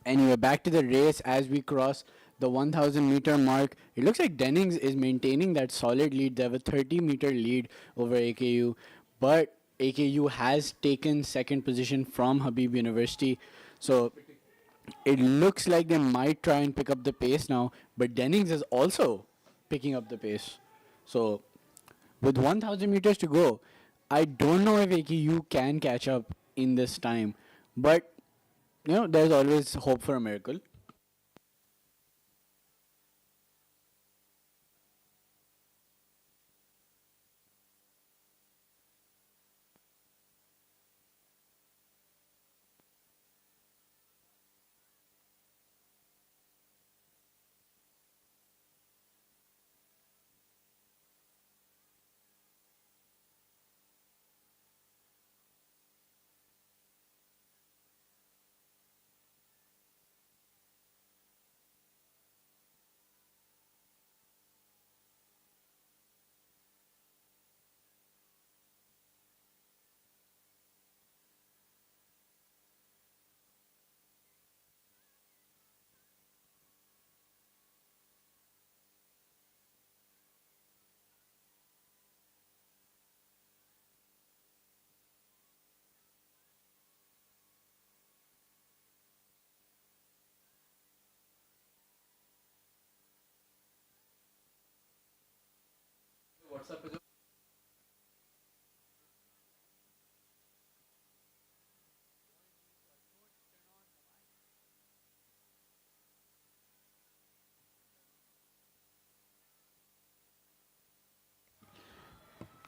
Anyway, back to the race as we cross the 1000-meter mark. It looks like Dennings is maintaining that solid lead. They have a 30-meter lead over AKU, but AKU has taken second position from Habib University. So it looks like they might try and pick up the pace now, but Dennings is also picking up the pace. So with 1000 meters to go, I don't know if AKU can catch up in this time, but there's always hope for a miracle.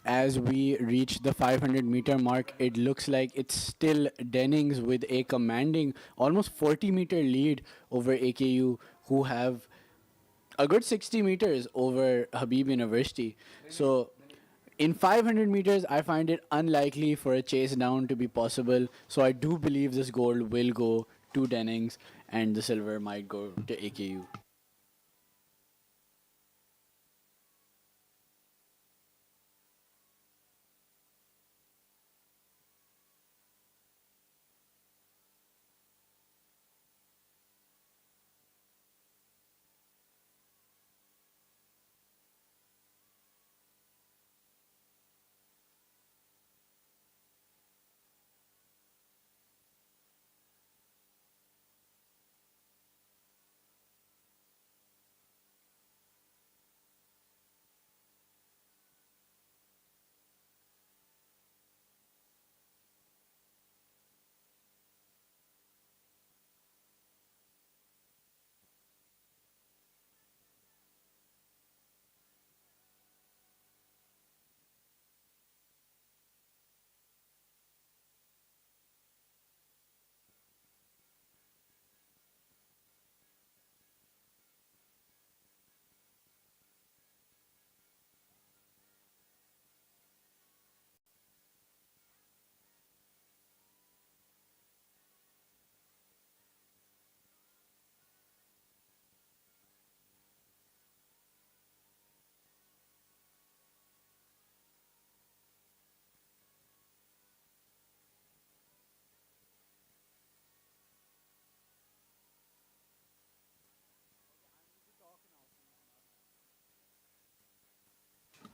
As we reach the 500-meter mark, it looks like it's still Dennings with a commanding almost 40-meter lead over AKU, who have a good 60 meters over Habib University. So in 500 meters, I find it unlikely for a chase down to be possible. So I do believe this gold will go to Dennings and the silver might go to AKU.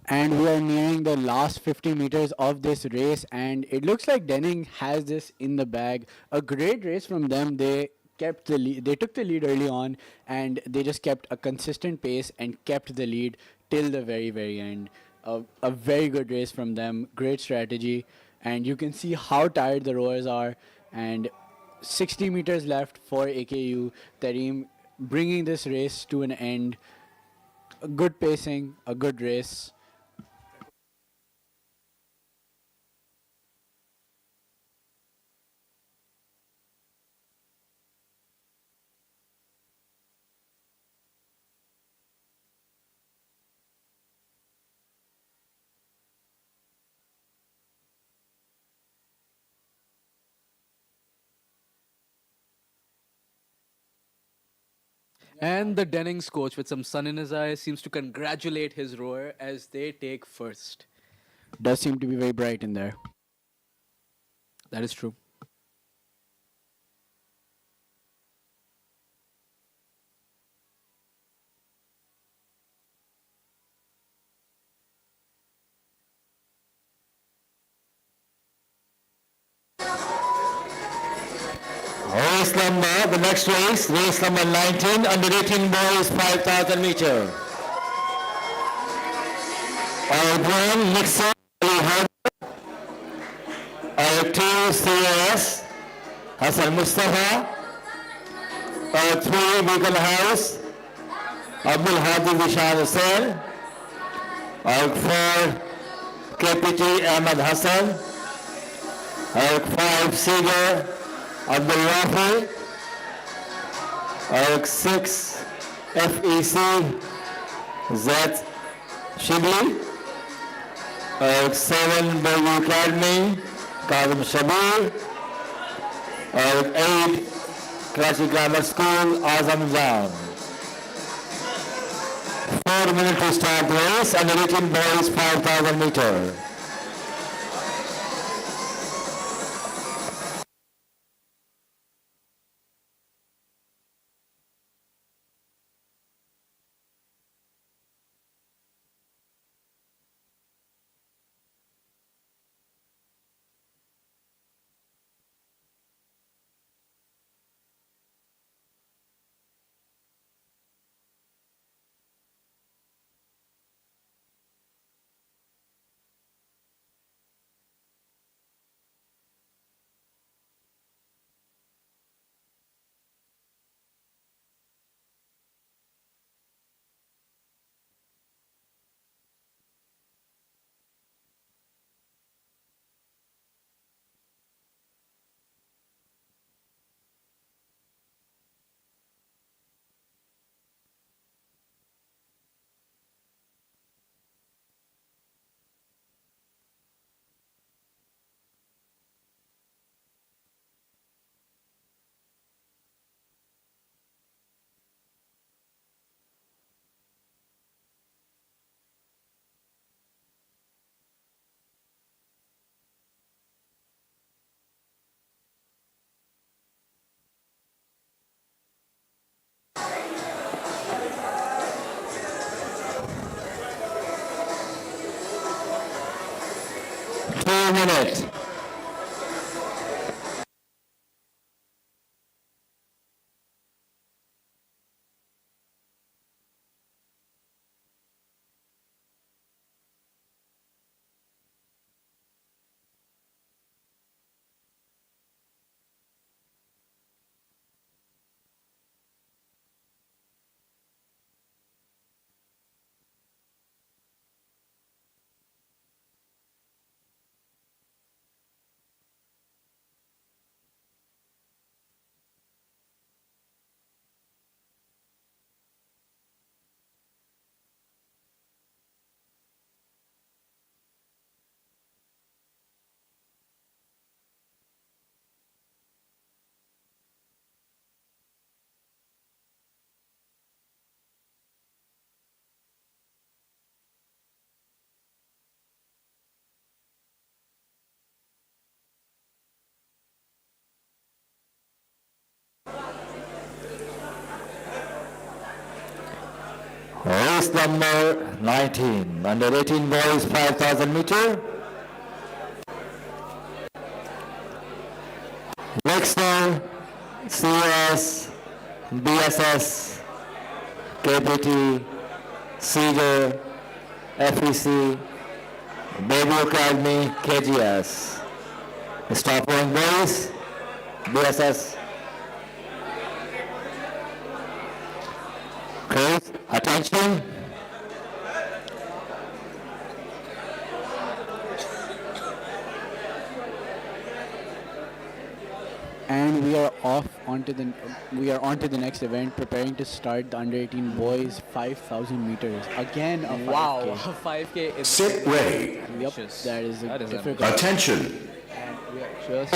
And we are nearing the last 50 meters of this race, and it looks like Denning has this in the bag. A great race from them. They kept the lead. They took the lead early on, and they just kept a consistent pace and kept the lead till the very end. A very good race from them. Great strategy, and you can see how tired the rowers are. And 60 meters left for AKU. Tareem bringing this race to an end. A good pacing, a good race. And the Dennings coach, with some sun in his eyes, seems to congratulate his rower as they take first. Does seem to be very bright in there. That is true. the next race number 19, under 18 boys, 5,000 meter. One, Nixon, two, CAS, Hassan Mustafa. Three, Beacon House, Abdul Hadi Vishan Hussain. Four, KPT Ahmad Hassan. Five, Seeger Abdul Rafi. 6, FEC Z Shibli. 7, Bergu Academy Kazim Shabir. 8, Karachi Grammar School Azam Jan. 4 minutes to start the race, under 18 boys 5,000 meter. Minute. Race number 19, under 18 boys 5,000 meter. Wexner, CS, BSS, KPT, Seeger, FEC, Baby Academy, KGS. Stop going boys, BSS. Okay, attention. And we are onto the next event, preparing to start the under 18 boys 5,000 meters. Again, a 5K. Wow, 5K is Sit ready. Yep, that is a difficult. Attention. And we are just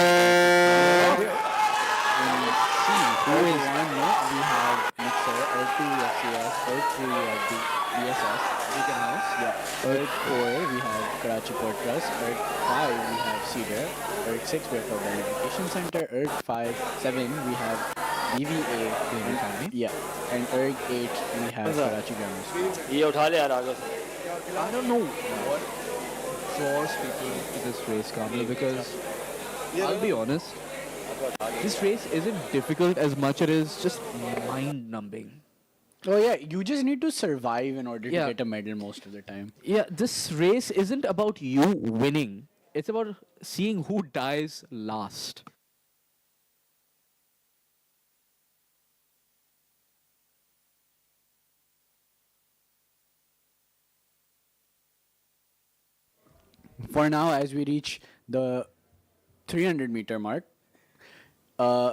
who is one? No, we have Mixer, R2 we have CS, R3 we have BSS, Beacon House, yeah. R4 we have Karachi Port Trust, R5 we have Cedar, R6 we have Global Education Center, R7 we have DVA, yeah, and R8 we have Karachi Grammar School. ये उठा ले यार आगे से. I don't know what draws people to this race, Kamil, because I'll be honest, This race isn't difficult as much it is just mind-numbing. Oh yeah, you just need to survive in order to Yeah. get a medal most of the time. Yeah, this race isn't about you winning. It's about seeing who dies last. For now, as we reach the 300-meter mark, uh,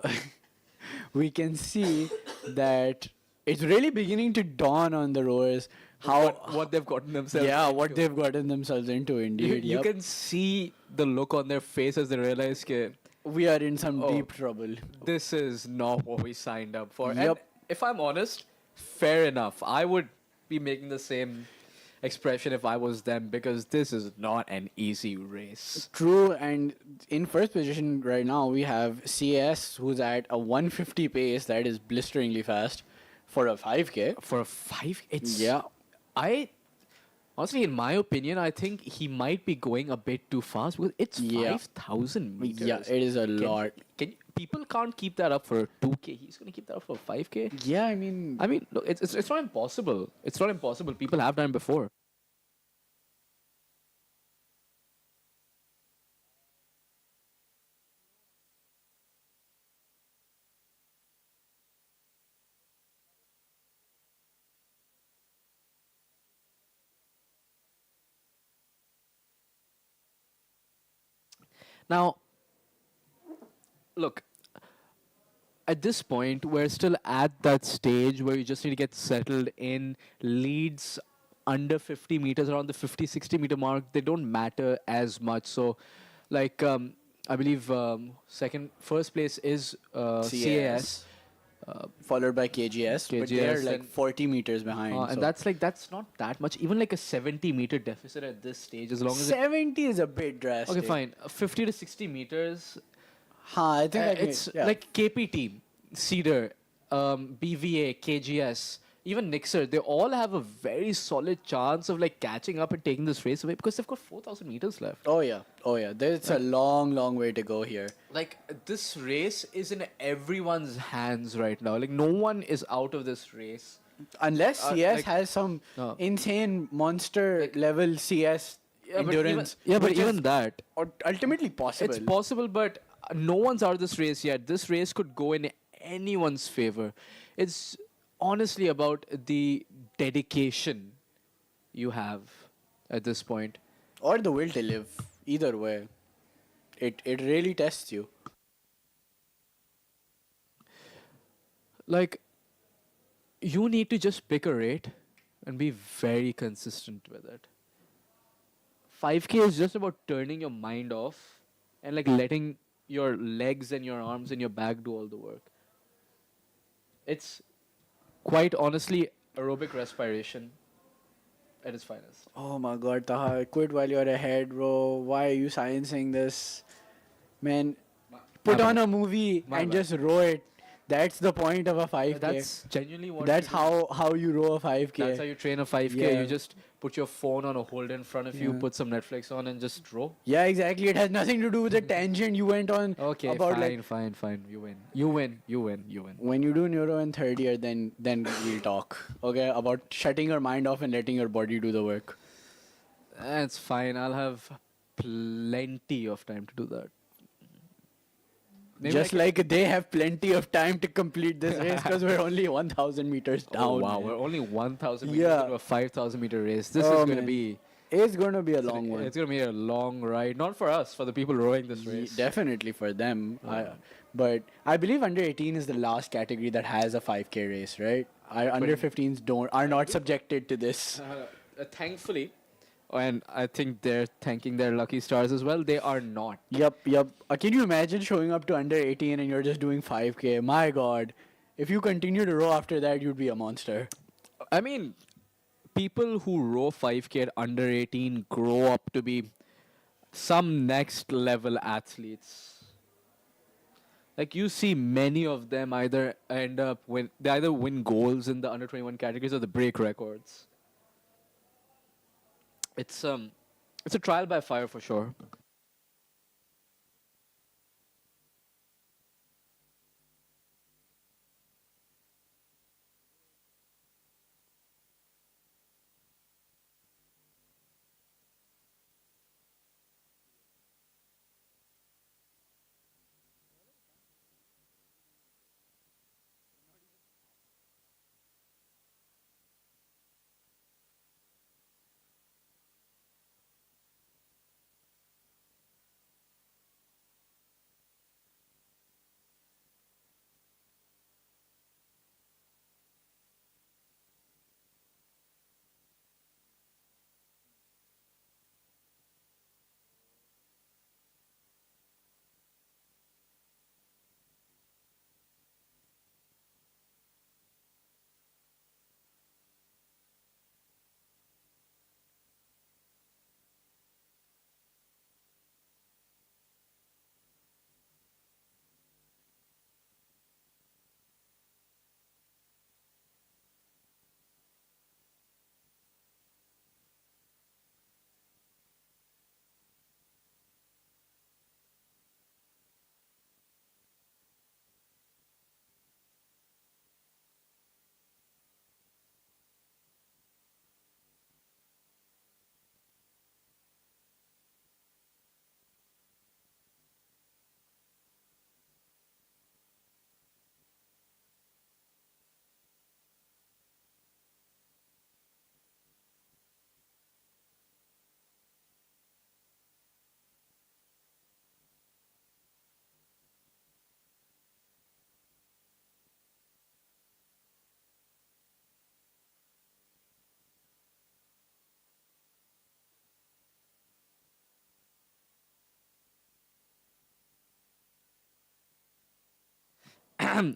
we can see that it's really beginning to dawn on the rowers how what they've gotten themselves yeah into. what they've gotten themselves into. Indeed, You yep. can see the look on their face as they realize that We are in some Oh. deep trouble. this is not what we signed up for. And Yep. if I'm honest, fair enough. I would be making the same expression if I was them because this is not an easy race. True, and in first position right now we have CS, who's at a 150 pace that is blisteringly fast for a 5K. For a 5, it's Yeah. I honestly, in my opinion, I think he might be going a bit too fast because it's Yeah. 5,000 meters. Yeah, it is a Can- lot. People can't keep that up for a 2K. He's going to keep that up for a 5K. Yeah, I mean, Look, it's not impossible. It's not impossible. People have done it before. Now, look, at this point, we're still at that stage where you just need to get settled in. Leads under 50 meters, around the 50, 60 meter mark, they don't matter as much. So, like, I believe first place is CAS. Followed by KGS, but they're KGS like and- 40 meters behind. And so that's not that much. Even like a 70-meter deficit at this stage, as long as 70 is a bit drastic. okay, fine, 50 to 60 meters. I think I can- It's yeah. like KPT, Cedar, BVA, KGS, even Nixer. They all have a very solid chance of like catching up and taking this race away because they've got 4,000 meters left. Oh yeah. There's a long way to go here. Like this race is in everyone's hands right now. Like no one is out of this race Unless CS like- has some No. insane monster level CS but endurance. but which is even that. ultimately possible. It's possible, but no one's out of this race yet. This race could go in anyone's favor. It's honestly about the dedication you have at this point. Or the will to live. Either way. It really tests you. Like, you need to just pick a rate and be very consistent with it. 5K is just about turning your mind off and like letting your legs and your arms and your back do all the work. It's quite honestly aerobic respiration at its finest. Oh my god, Taha, quit while you're ahead, bro. Why are you sciencing this? Man, put my on bad. a movie My and bad. just row it. That's the point of a 5K. That's genuinely what That's you do. how you row a 5K. That's how you train a 5K. Yeah. You just put your phone on a hold in front of you, Yeah. put some Netflix on, and just row. Yeah, exactly. It has nothing to do with the tangent you went on Okay, about fine, like fine. You win. You win. You win. You win. when you do neuro in third year, then we'll talk. Okay, about shutting your mind off and letting your body do the work. That's fine. I'll have plenty of time to do that. Maybe Just I like they have plenty of time to complete this race because we're only 1,000 meters down. Oh, wow, we're only 1,000 meters Yeah. into a 5,000 meter race. This Oh, is going to man. be. It's going to be a long one. It's going to be a long ride. Not for us, for the people rowing this race. Definitely for them. Yeah. But I believe under 18 is the last category that has a 5K race, right? Under 15s are not subjected to this. Thankfully, and I think they're thanking their lucky stars as well, they are not. Yep. Can you imagine showing up to under 18 and you're just doing 5K? My God. If you continue to row after that, you'd be a monster. I mean, people who row 5K at under 18 grow up to be some next level athletes. Like you see many of them either win goals in the under 21 categories or they break records. It's a trial by fire for sure.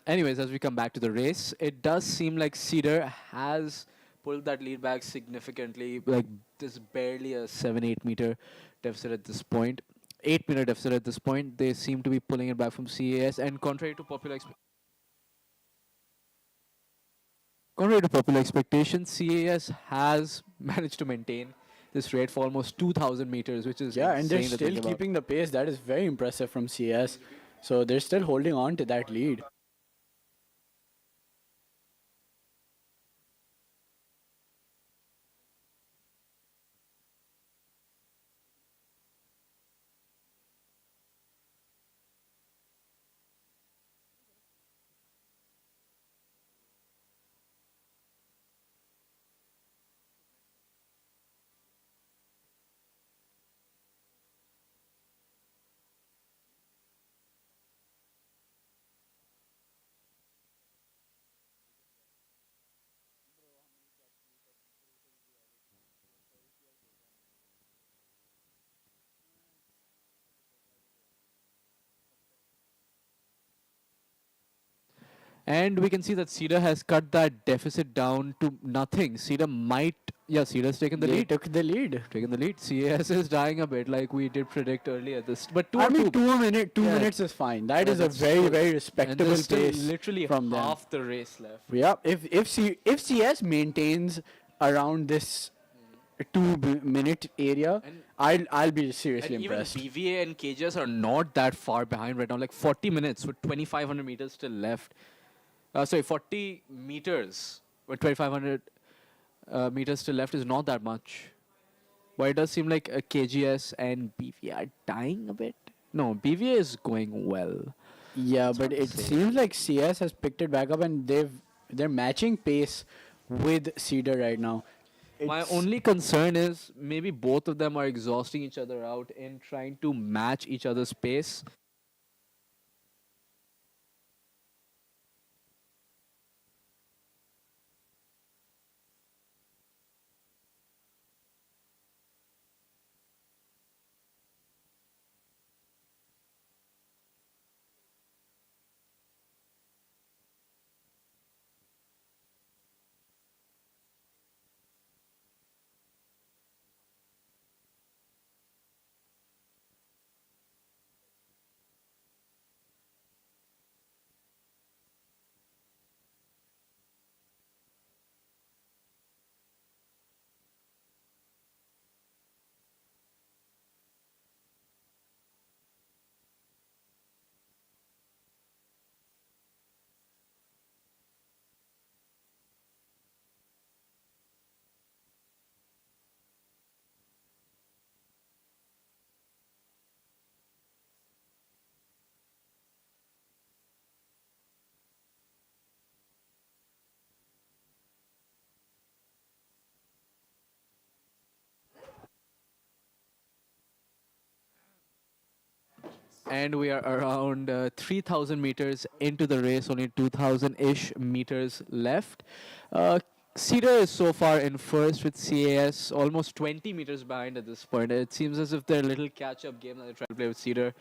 Anyways, as we come back to the race, it does seem like Cedar has pulled that lead back significantly. Like there's barely a 7-8 meter deficit at this point. 8 meter deficit at this point. They seem to be pulling it back from CAS, and contrary to popular expectations, CAS has managed to maintain this rate for almost 2,000 meters, which is Yeah, and they're insane to still think about. keeping the pace. That is very impressive from CS. So they're still holding on to that lead. And we can see that Cedar has cut that deficit down to nothing. Cedar's taken the They lead. took the lead. Taken the lead. CAS is dying a bit, like we did predict earlier. But I mean, 2 minutes is fine. That is a that's very, still- very and respectable there's still pace literally from them. half the race left. Yeah, if CS maintains around this 2 minute area, I'll be seriously And even impressed. BVA and KJS are not that far behind right now. Like 40 minutes with 2,500 meters still left. 40 meters with 2,500 meters still left is not that much. But it does seem like KGS and BVA are dying a bit. No, BVA is going well. Yeah, but it seems like CS has picked it back up, and they're matching pace with Cedar right now. My It's- only concern is maybe both of them are exhausting each other out in trying to match each other's pace. And we are around 3,000 meters into the race, only 2,000-ish meters left. Cedar is so far in first with CAS, almost 20 meters behind at this point. It seems as if their little catch-up game that they try to play with Cedar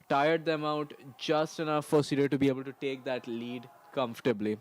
tired them out just enough for Cedar to be able to take that lead comfortably.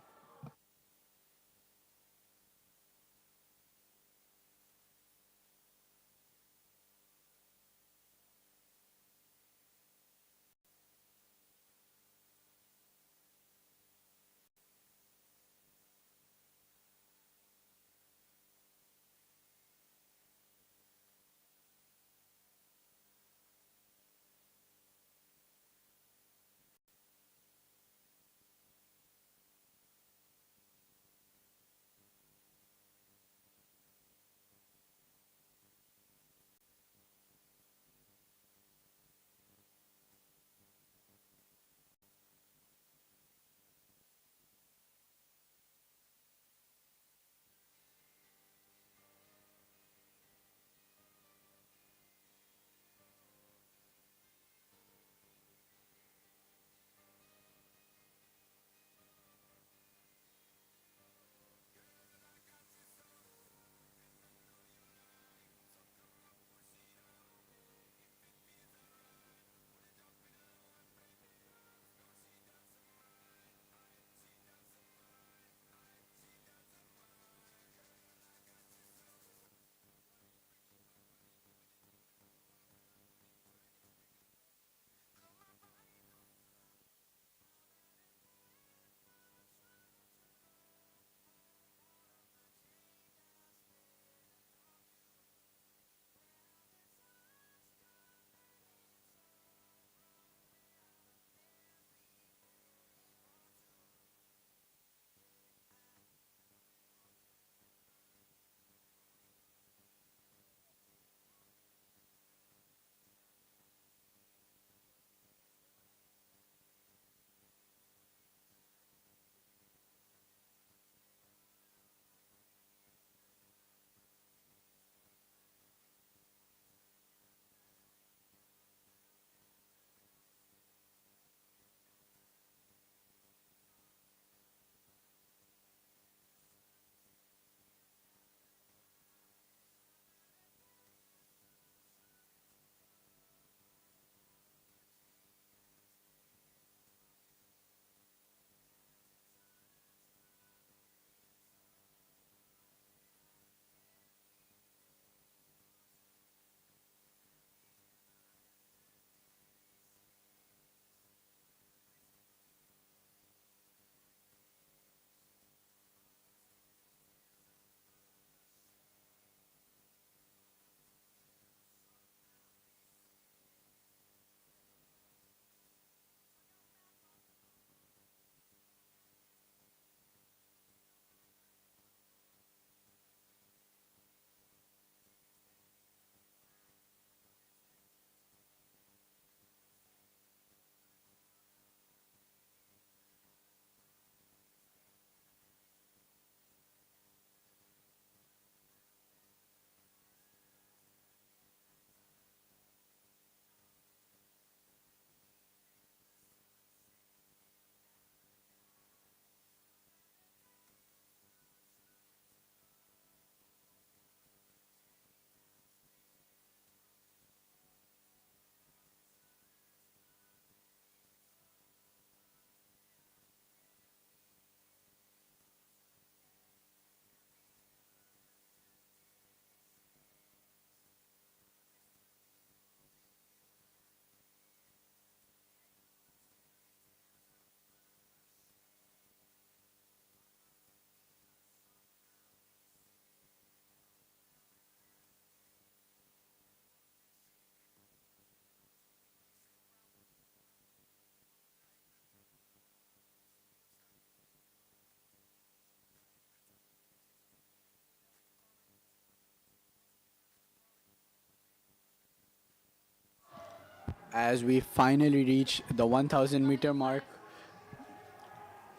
as we finally reach the 1000 meter mark.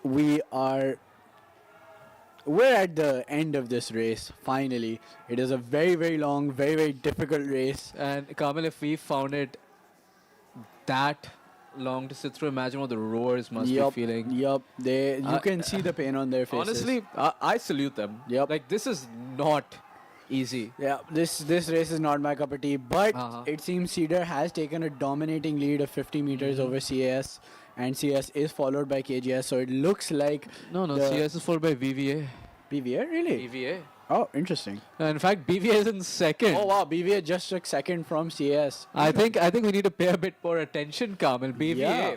We are we're at the end of this race finally. It is a very very long, very very difficult race. And Kamil, if we found it that long to sit through, imagine what the rowers must be feeling. Yup. They you Uh, can see the pain on their faces. Honestly, I salute them. Yep. Like, this is not easy. Yeah, this race is not my cup of tea, but Uh-huh. it seems Cedar has taken a dominating lead of 50 meters over CAS, and CAS is followed by KGS. So it looks like No, CS is followed by VVA. BVA, really? VVA. Oh, interesting. In fact, BVA is in second. Oh wow, BVA just took second from CS. I think we need to pay a bit more attention, Kamil. BVA. Yeah.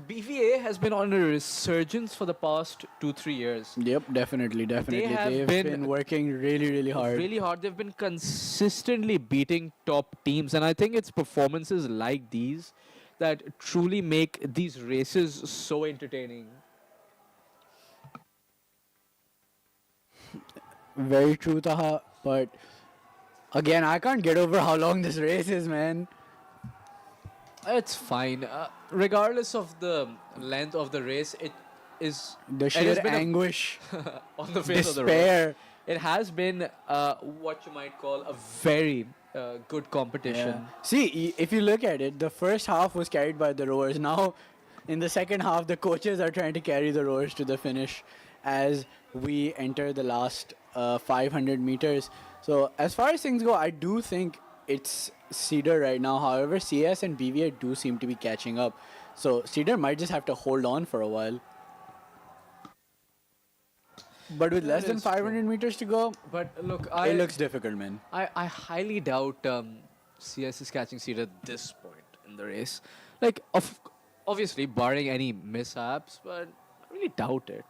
BVA has been on a resurgence for the past 2-3 years. Yep, definitely. have They've been been working really, really hard. Really hard. They've been consistently beating top teams, and I think it's performances like these that truly make these races so entertaining. Very true, Taha. But again, I can't get over how long this race is, man. It's fine. Regardless of the length of the race, it is The it sheer has been anguish, on the face of the road. despair. It has been what you might call a very good competition. Yeah. See, if you look at it, the first half was carried by the rowers. Now, in the second half, the coaches are trying to carry the rowers to the finish as we enter the last 500 meters. So, as far as things go, I do think it's Cedar right now. However, CS and BVA do seem to be catching up. So, Cedar might just have to hold on for a while. But with less That than is 500 meters to go, But look, it looks difficult, man. I highly doubt CS is catching seed at this point in the race. Like, obviously, barring any mishaps, but I really doubt it.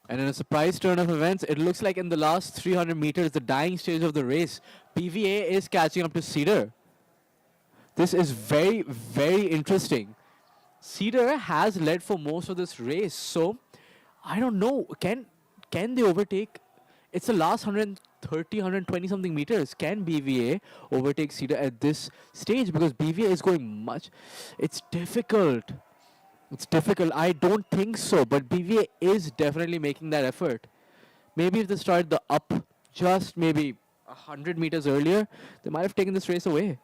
And in a surprise turn of events, it looks like in the last 300 meters, the dying stage of the race, PVA is catching up to Cedar. This is very, very interesting. Cedar has led for most of this race, so I don't know. Can they overtake? It's the last 130, 120 something meters. Can BVA overtake Cedar at this stage? Because BVA is going much. It's difficult. It's difficult. I don't think so, but BVA is definitely making that effort. Maybe if they started the up just maybe 100 meters earlier, they might have taken this race away.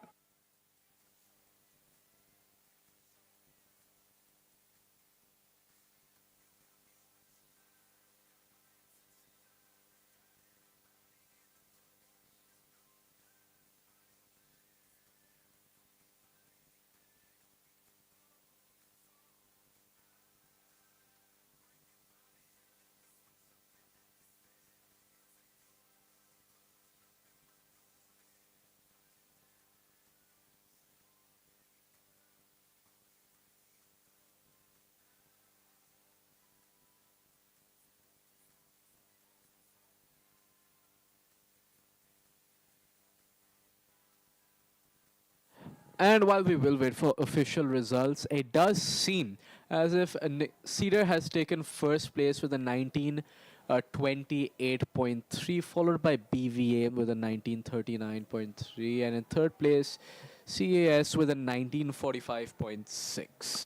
And while we will wait for official results, it does seem as if Cedar has taken first place with a 1928.3, followed by BVA with a 1939.3, and in third place, CAS with a 1945.6.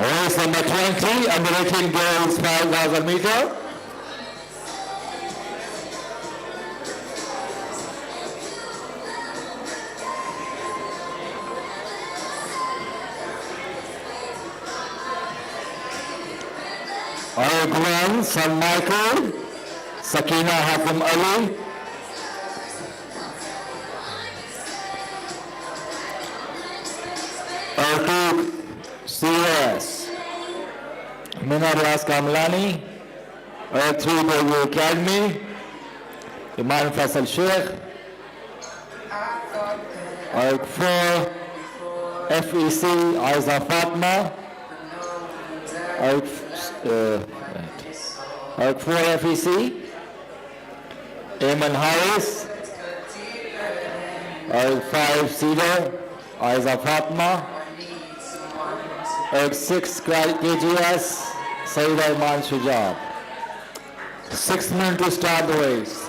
Race number 20, under 18 girls 5,000 meter. Gwen, San Michael, Sakina Hakim Ali. Artug CS, Mina Riaz Kamlani, Earth 3 Boyu Academy, Iman Faisal Sheikh, Earth 4 FEC Aiza Fatma, Earth 4 FEC, Eamon Harris, Earth 5 Cedar, Aiza Fatma, Earth 6 KGS, Saeed Iman Shujab. 6 minutes to start the race.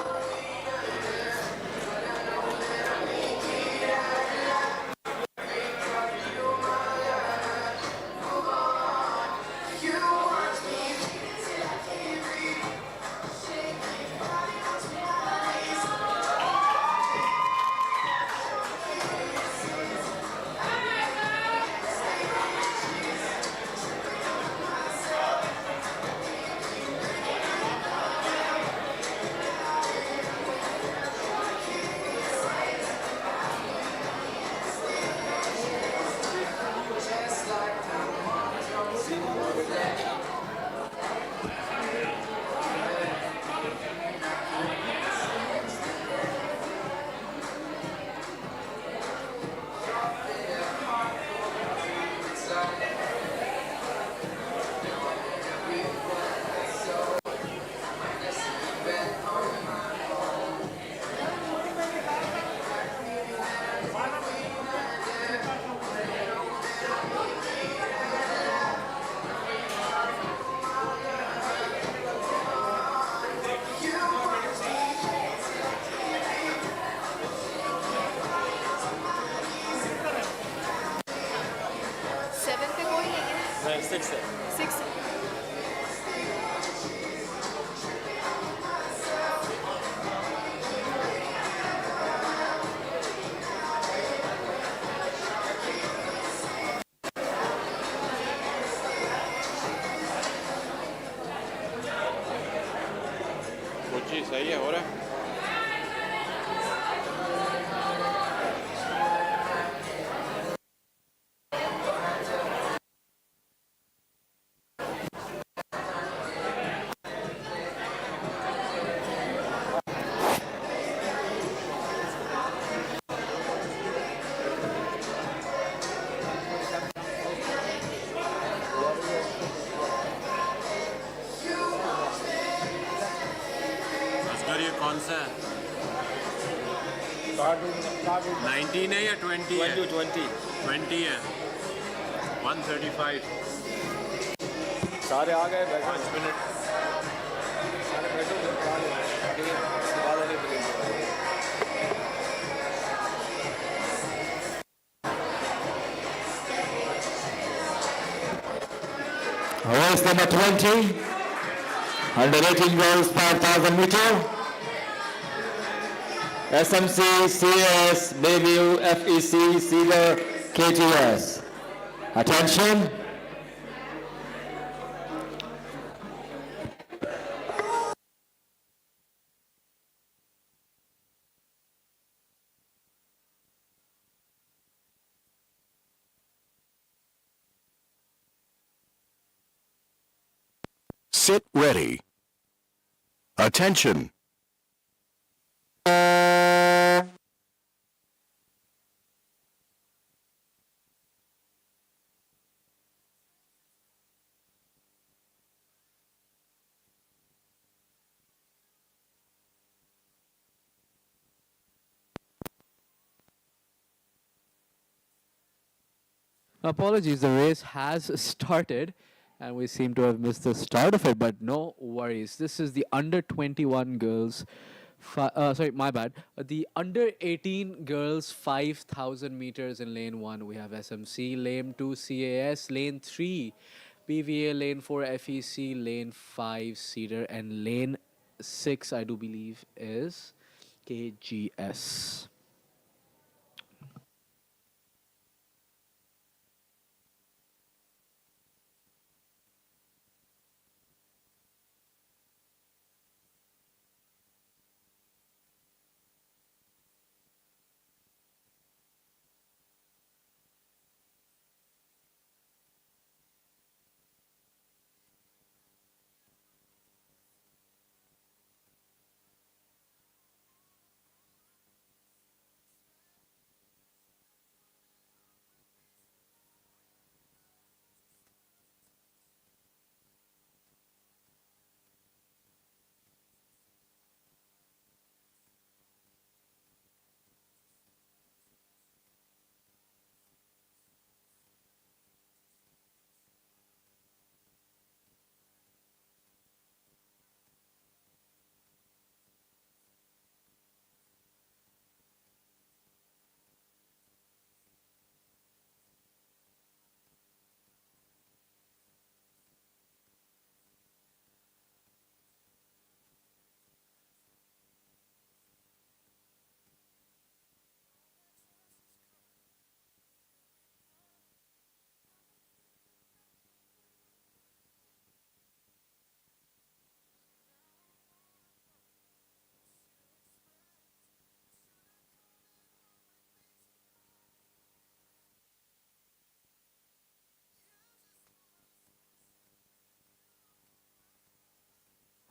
सही है हो रहा है ये कौन सा है 19 है या 20 है 20 है 135 सारे आ गए 5 मिनट सारे बैठो Race number 20, under 18 girls 5,000 meter. SMC, CS, Bayview, FEC, Cedar, KTS. Attention. Sit ready. Attention. Apologies, the race has started and we seem to have missed the start of it, but no worries. This is the under 21 girls Sorry, my bad. The under 18 girls 5,000 meters in lane 1. We have SMC, lane 2 CAS, lane 3 PVA, lane 4 FEC, lane 5 Cedar, and lane 6, I do believe, is KGS.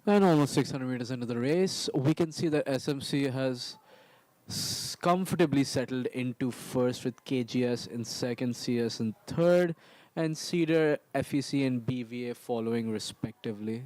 And almost 600 meters into the race, we can see that SMC has comfortably settled into first with KGS in second, CS in third, and Cedar, FEC, and BVA following respectively.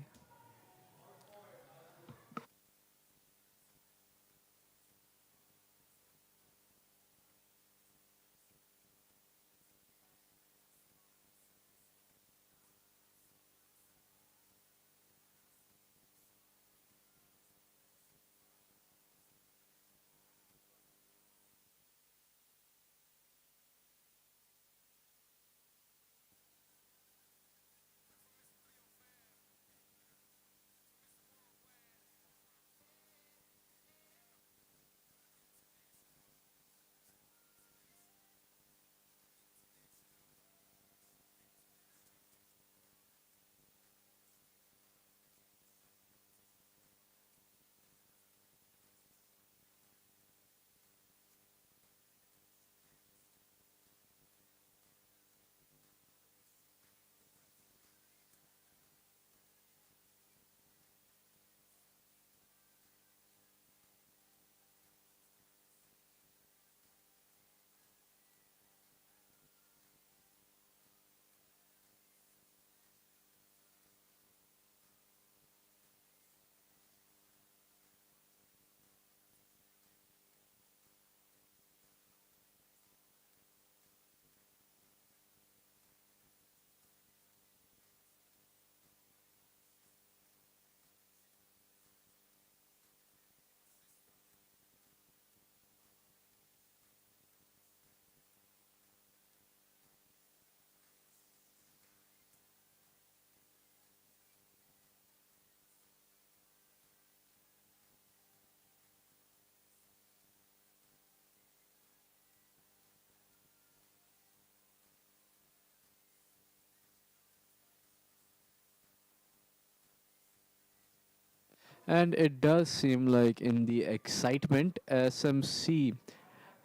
And it does seem like in the excitement, SMC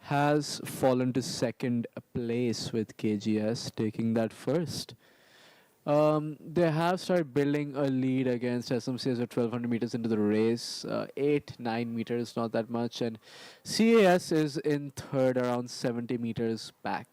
has fallen to second place with KGS taking that first. They have started building a lead against SMC as 1200 meters into the race. 9 meters, not that much. And CAS is in third, around 70 meters back.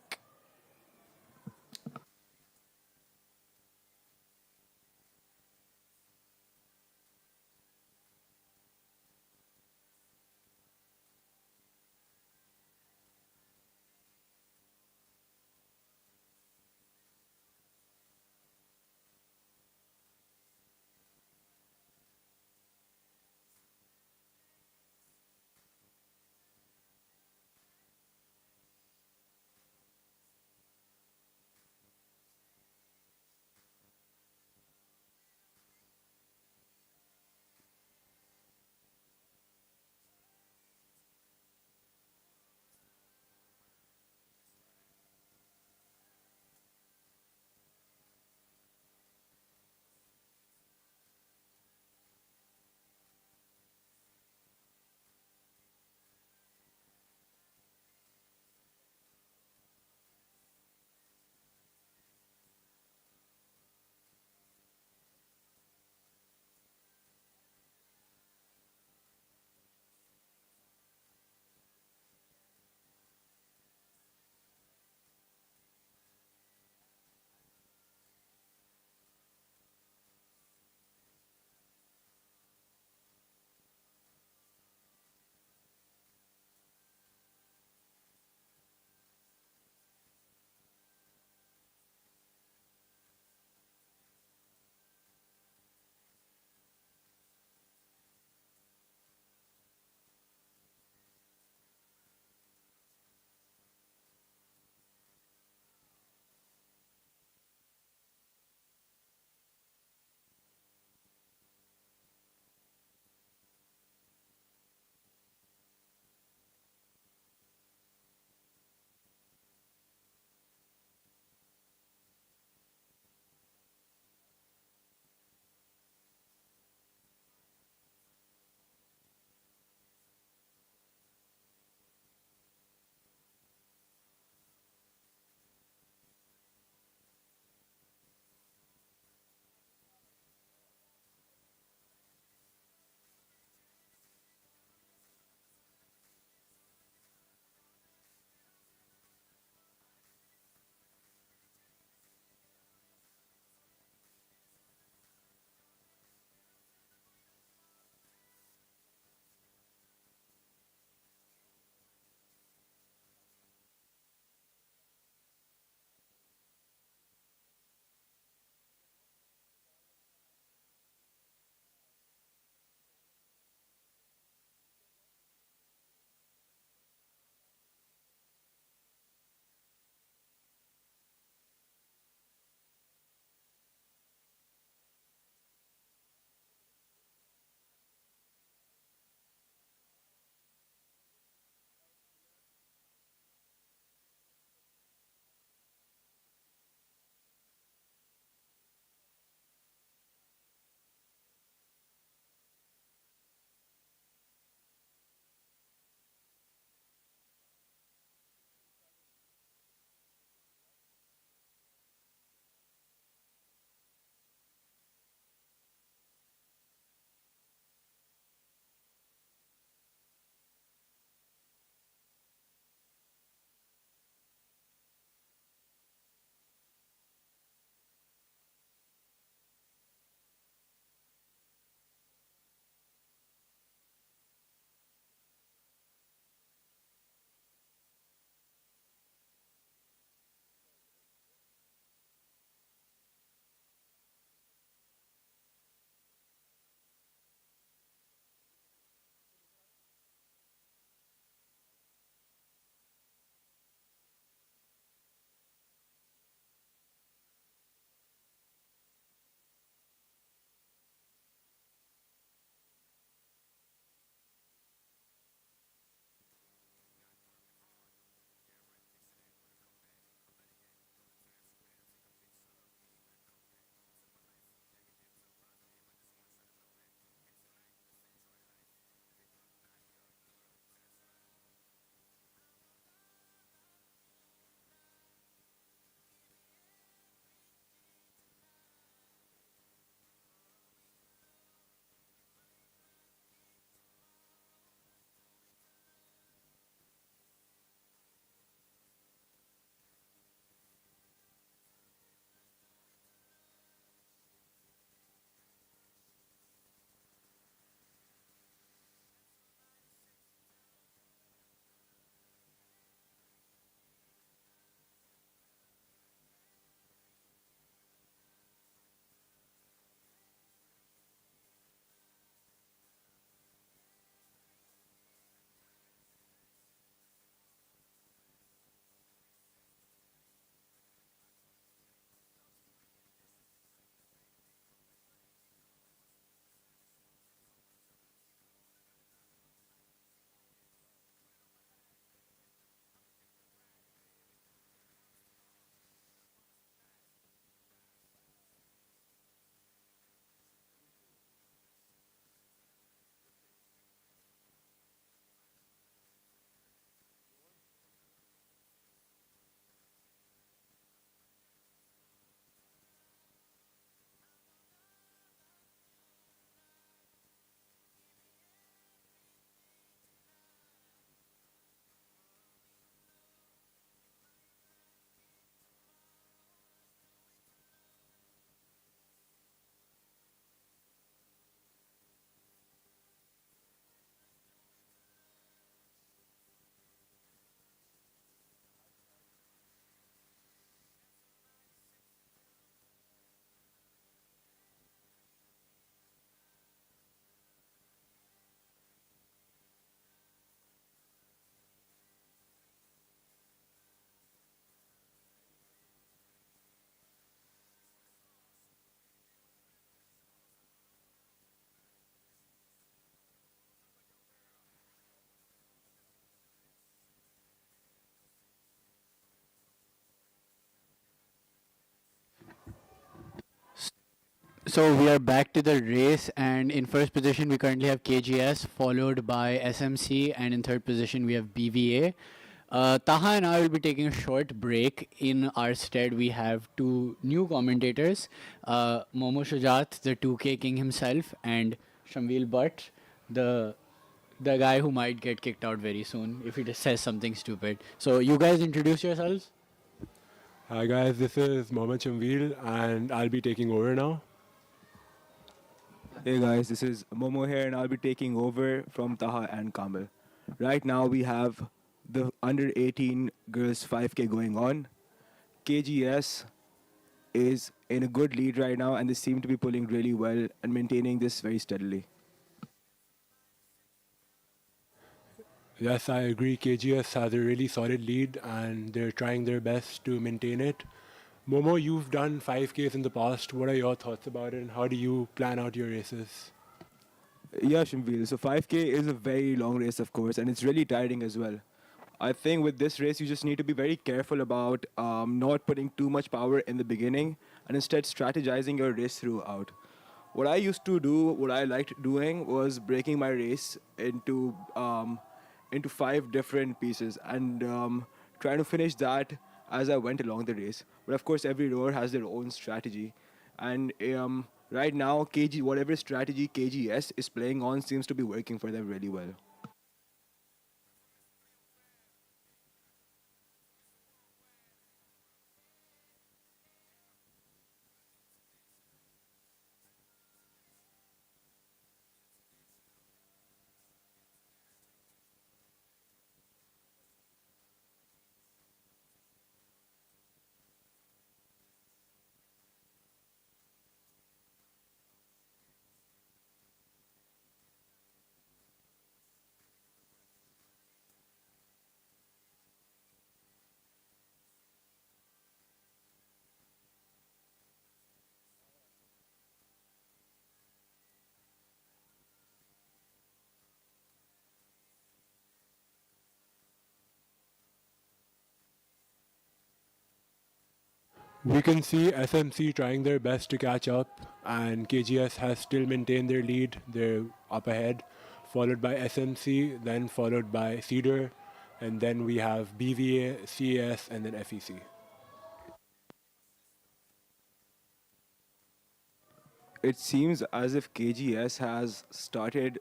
So we are back to the race, and in first position we currently have KGS, followed by SMC, and in third position we have BVA. Taha and I will be taking a short break. In our stead, we have two new commentators, Momo Shujat, the 2K king himself, and Shamil Bhatt, the guy who might get kicked out very soon if he just says something stupid. So you guys introduce yourselves. Hi guys, this is Mohammed Shamvil and I'll be taking over now. Hey guys, this is Momo here and I'll be taking over from Taha and Kamal. Right now we have the under 18 girls 5K going on. KGS is in a good lead right now and they seem to be pulling really well and maintaining this very steadily. Yes, I agree. KGS has a really solid lead and they're trying their best to maintain it. Momo, you've done 5Ks in the past. What are your thoughts about it and how do you plan out your races? Yeah, Shimvil. So 5K is a very long race, of course, and it's really tiring as well. I think with this race, you just need to be very careful about not putting too much power in the beginning and instead strategizing your race throughout. What I used to do, what I liked doing, was breaking my race into 5 different pieces and trying to finish that as I went along the race. But of course, every rower has their own strategy, and right now, whatever strategy KGS is playing on seems to be working for them really well. We can see SMC trying their best to catch up and KGS has still maintained their lead. They're up ahead, followed by SMC, then followed by Cedar, and then we have BVA, CES, and then FEC. It seems as if KGS has started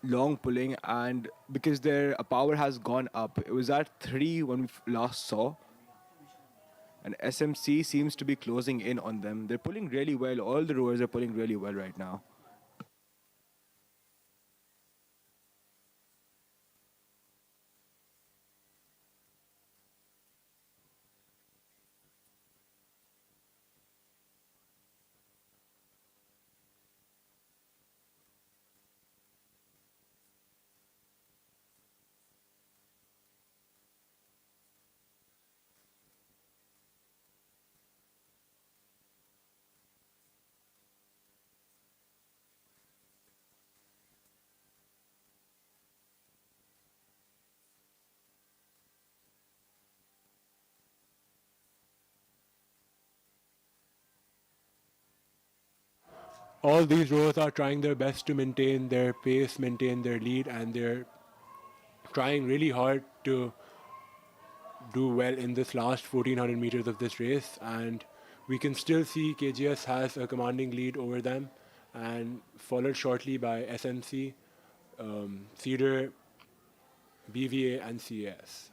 long pulling, and because their power has gone up, it was at 3 when we last saw, and SMC seems to be closing in on them. They're pulling really well. All the rowers are pulling really well right now. All these rowers are trying their best to maintain their pace, maintain their lead, and they're trying really hard to do well in this last 1400 meters of this race. And we can still see KGS has a commanding lead over them, and followed shortly by SMC, Cedar, BVA, and CAS.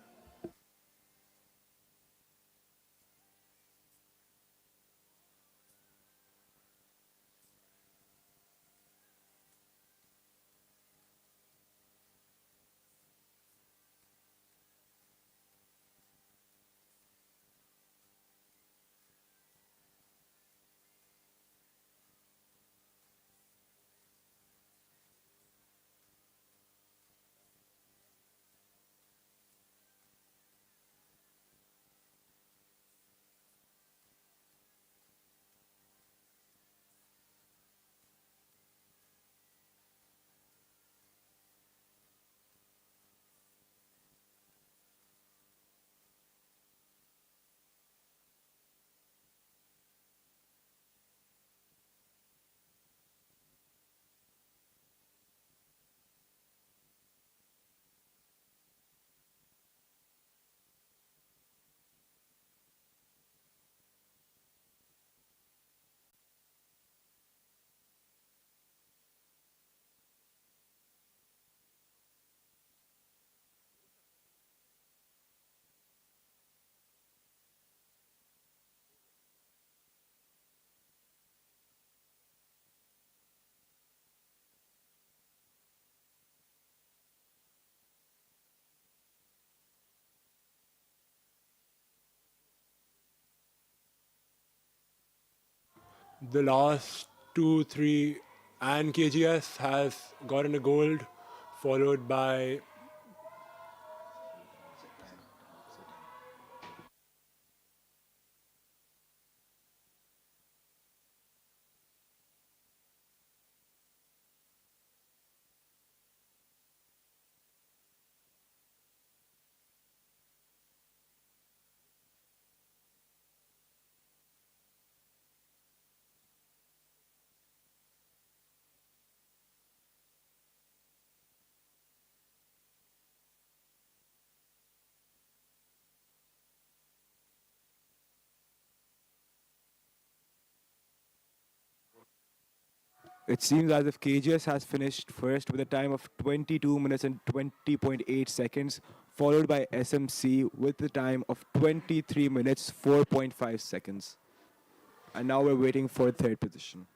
the last 2, 3, and KGS has gotten a gold, followed by It seems as if KGS has finished first with a time of 22 minutes and 20.8 seconds, followed by SMC with a time of 23 minutes 4.5 seconds. And now we're waiting for third position.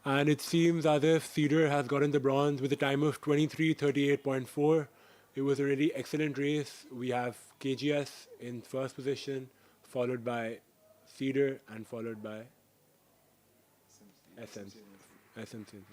and it seems as if Cedar has gotten the bronze with a time of 23:38.4. It was a really excellent race. We have KGS in first position, followed by Cedar, and followed by SMC.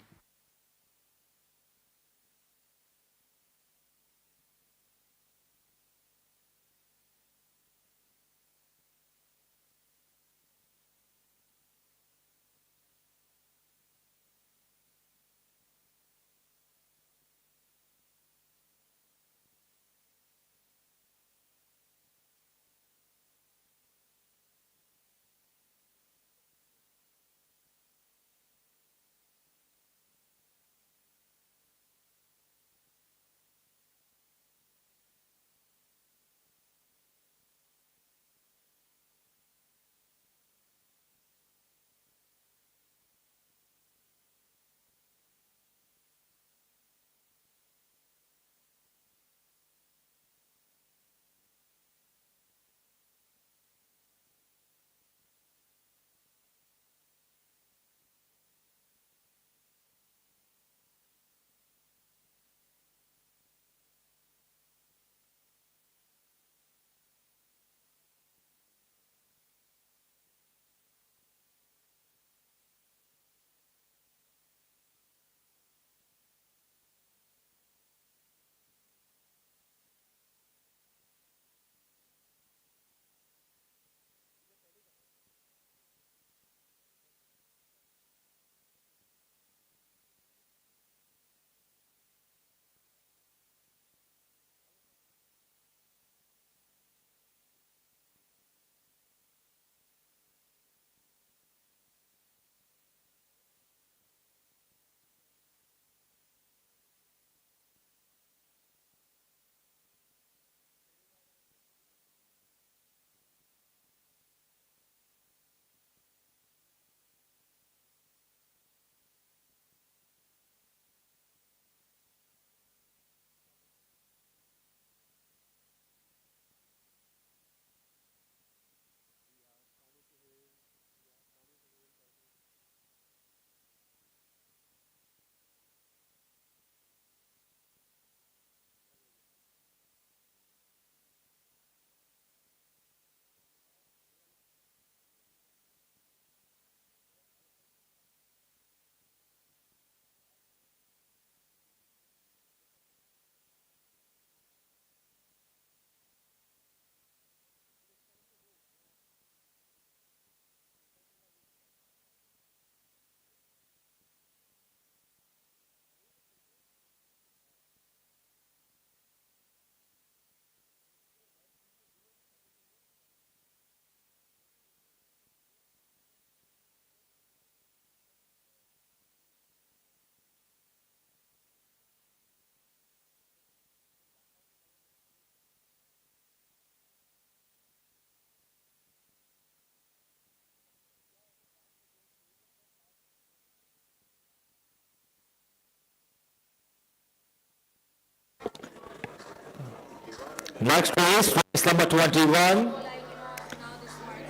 Next race number 21.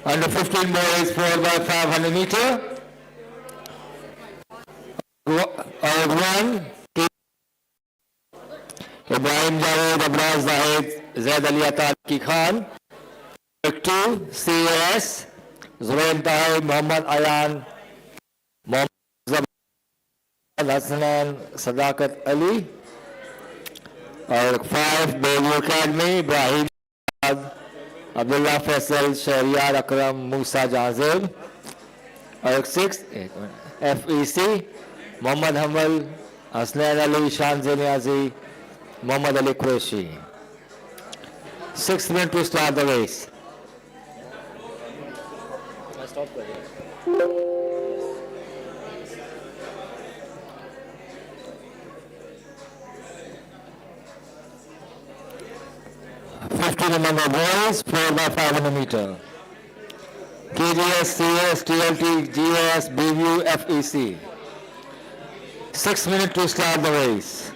Under 15 boys 4 by 500 meter. One, Ibrahim Javed, Abraz Zahid, Zaid Ali Ataki Khan. 2, CAS, Zurain Tahir, Muhammad Ayan, Muhammad Hassanan, Sadakat Ali. और 5 baby academy Ibrahim Abdullah Faisal Shahryar Akram Musa जाजेब और 6 FEC Mohammad Hamal Hasnain Ali Shan ज़ेनियाज़ी Mohammad Ali Qureshi 6 minutes to start the race. Stop कर 15 number boys 4 by 500 meter. KGS, CS, TLT, GS, BU, FEC. 6 minutes to start the race.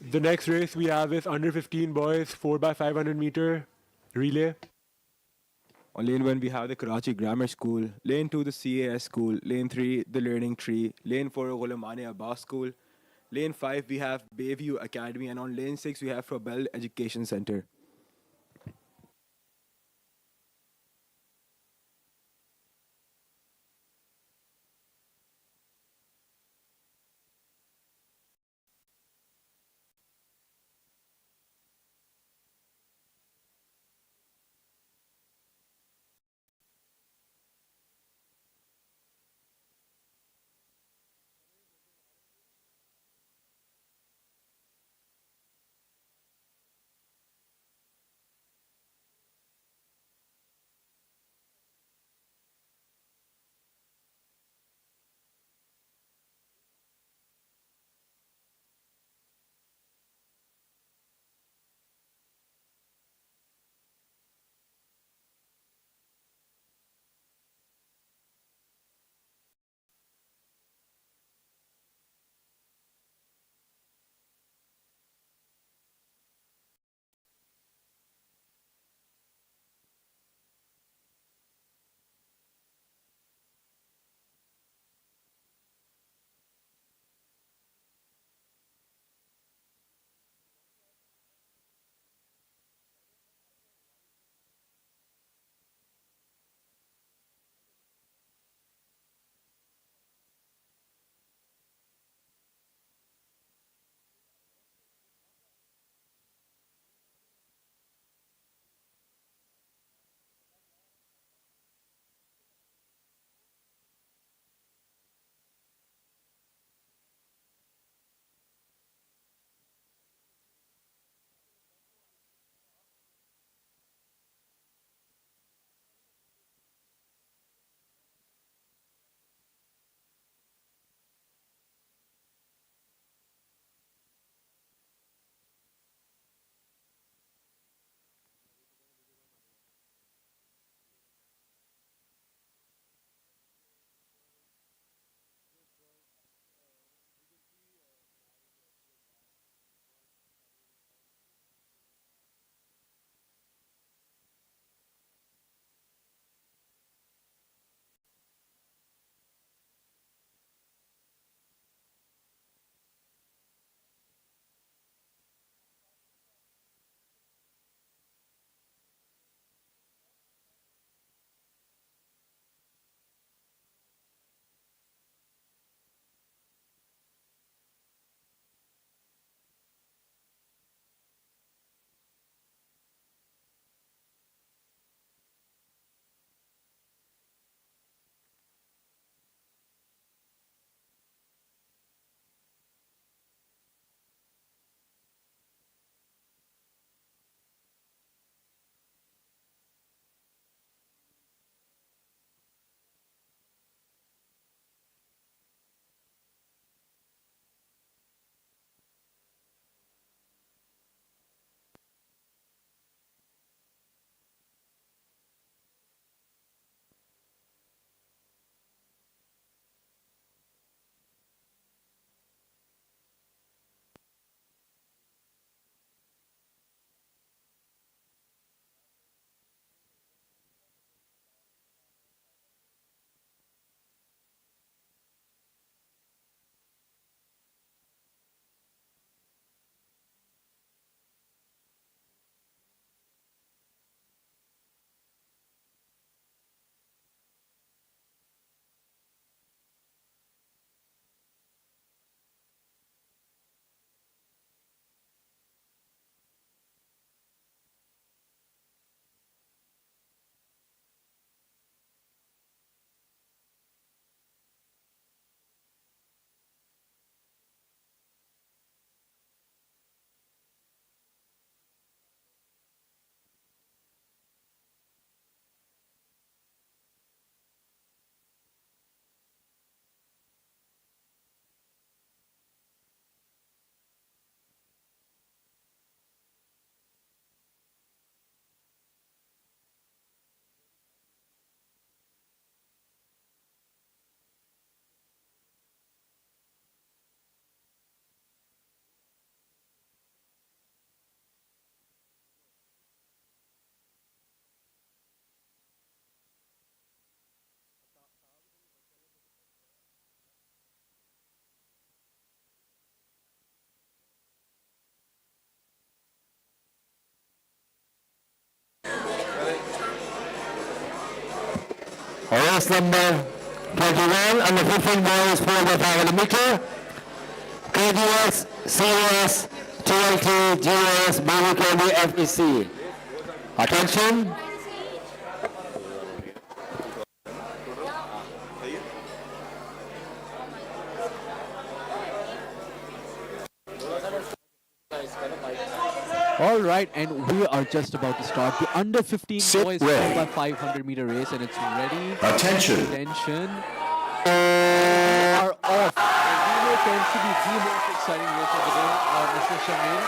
The next race we have is under 15 boys 4x500 meter relay. On lane 1, we have the Karachi Grammar School. Lane 2, the CAS School. Lane 3, the Learning Tree. Lane 4, Ghulamane Abbas School. Lane 5, we have Bayview Academy. And on lane 6, we have Frobel Education Center. Race number 21 on the 15 boys 4 by 500 meter. KDS, CS, TLT, GS, BVKB, FEC. Attention. All right, and we are just about to start the under 15 Sit boys ready. 4 by 500 meter race, and it's ready. Attention. Attention. We are off. The relay tends to be the most exciting race of the day. Mr. Shamil.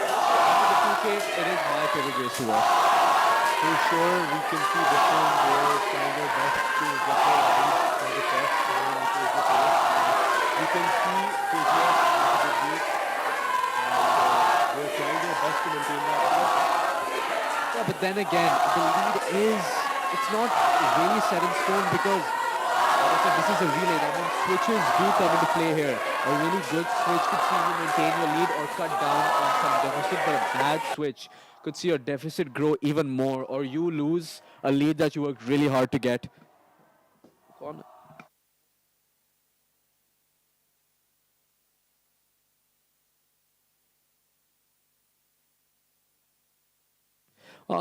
After the 2K, it is my favorite race to watch. For sure, we can see different boys trying their best to get their lead for the first 100 meters of the race. We can see KGS with the lead, and they're trying their best to maintain that. Yeah, but then again, the lead is, it's not really set in stone because, like I said, this is a relay. That means switches do come into play here. A really good switch could see you maintain your lead or cut down on some deficit, but a bad switch could see your deficit grow even more, or you lose a lead that you worked really hard to get.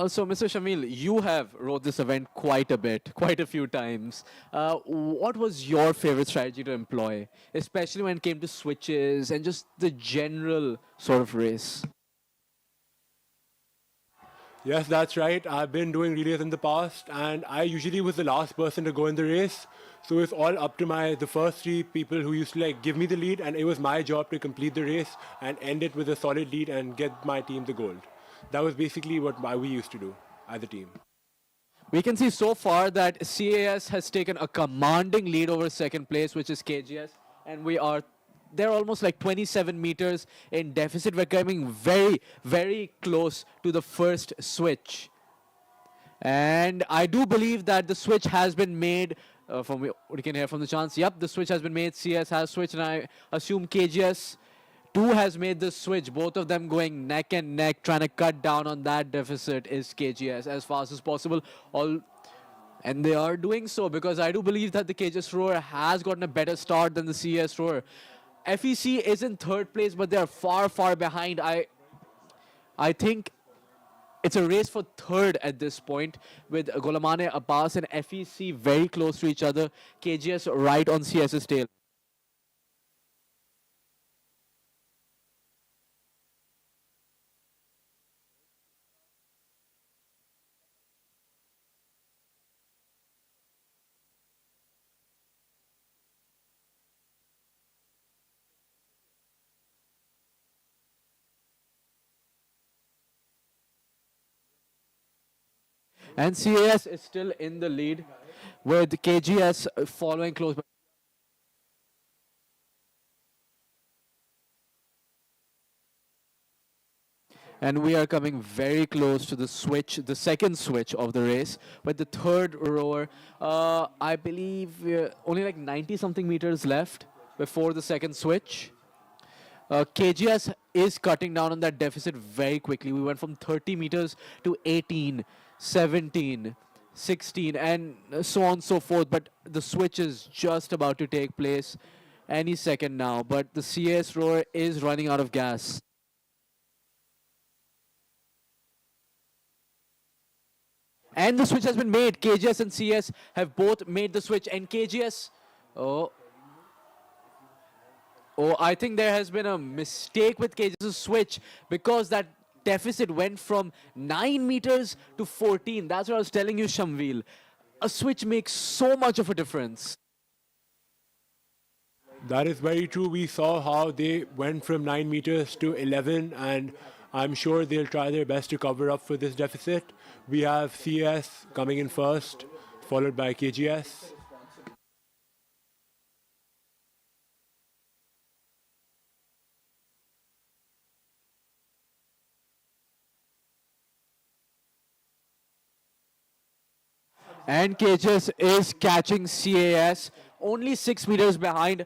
So, Mr. Shamil, you have rode this event quite a bit, quite a few times. What was your favorite strategy to employ, especially when it came to switches and just the general sort of race? Yes, that's right. I've been doing relays in the past, and I usually was the last person to go in the race. So it's all up to the first three people who used to like give me the lead, and it was my job to complete the race and end it with a solid lead and get my team the gold. That was basically what we used to do as a team. We can see so far that CAS has taken a commanding lead over second place, which is KGS, and they're almost like 27 meters in deficit. We're coming very, very close to the first switch. And I do believe that the switch has been made, from what you can hear from the chants. Yep, the switch has been made. CS has switched, and I assume KGS too has made the switch. Both of them going neck and neck, trying to cut down on that deficit is KGS as fast as possible. And they are doing so because I do believe that the KGS rower has gotten a better start than the CS rower. FEC is in third place, but they are far, far behind. I think it's a race for third at this point, with Golamane Abbas and FEC very close to each other. KGS right on CS's tail. And CAS is still in the lead, with KGS following close. And we are coming very close to the switch, the second switch of the race, with the third rower. I believe only like 90 something meters left before the second switch. KGS is cutting down on that deficit very quickly. We went from 30 meters to 18, 17, 16, and so on and so forth. But the switch is just about to take place any second now. But the CS rower is running out of gas. And the switch has been made. KGS and CS have both made the switch. And KGS, I think there has been a mistake with KGS's switch, because that deficit went from 9 meters to 14. That's what I was telling you, Shamvil. A switch makes so much of a difference. That is very true. We saw how they went from 9 meters to 11, and I'm sure they'll try their best to cover up for this deficit. We have CS coming in first, followed by KGS. And KGS is catching CAS only 6 meters behind.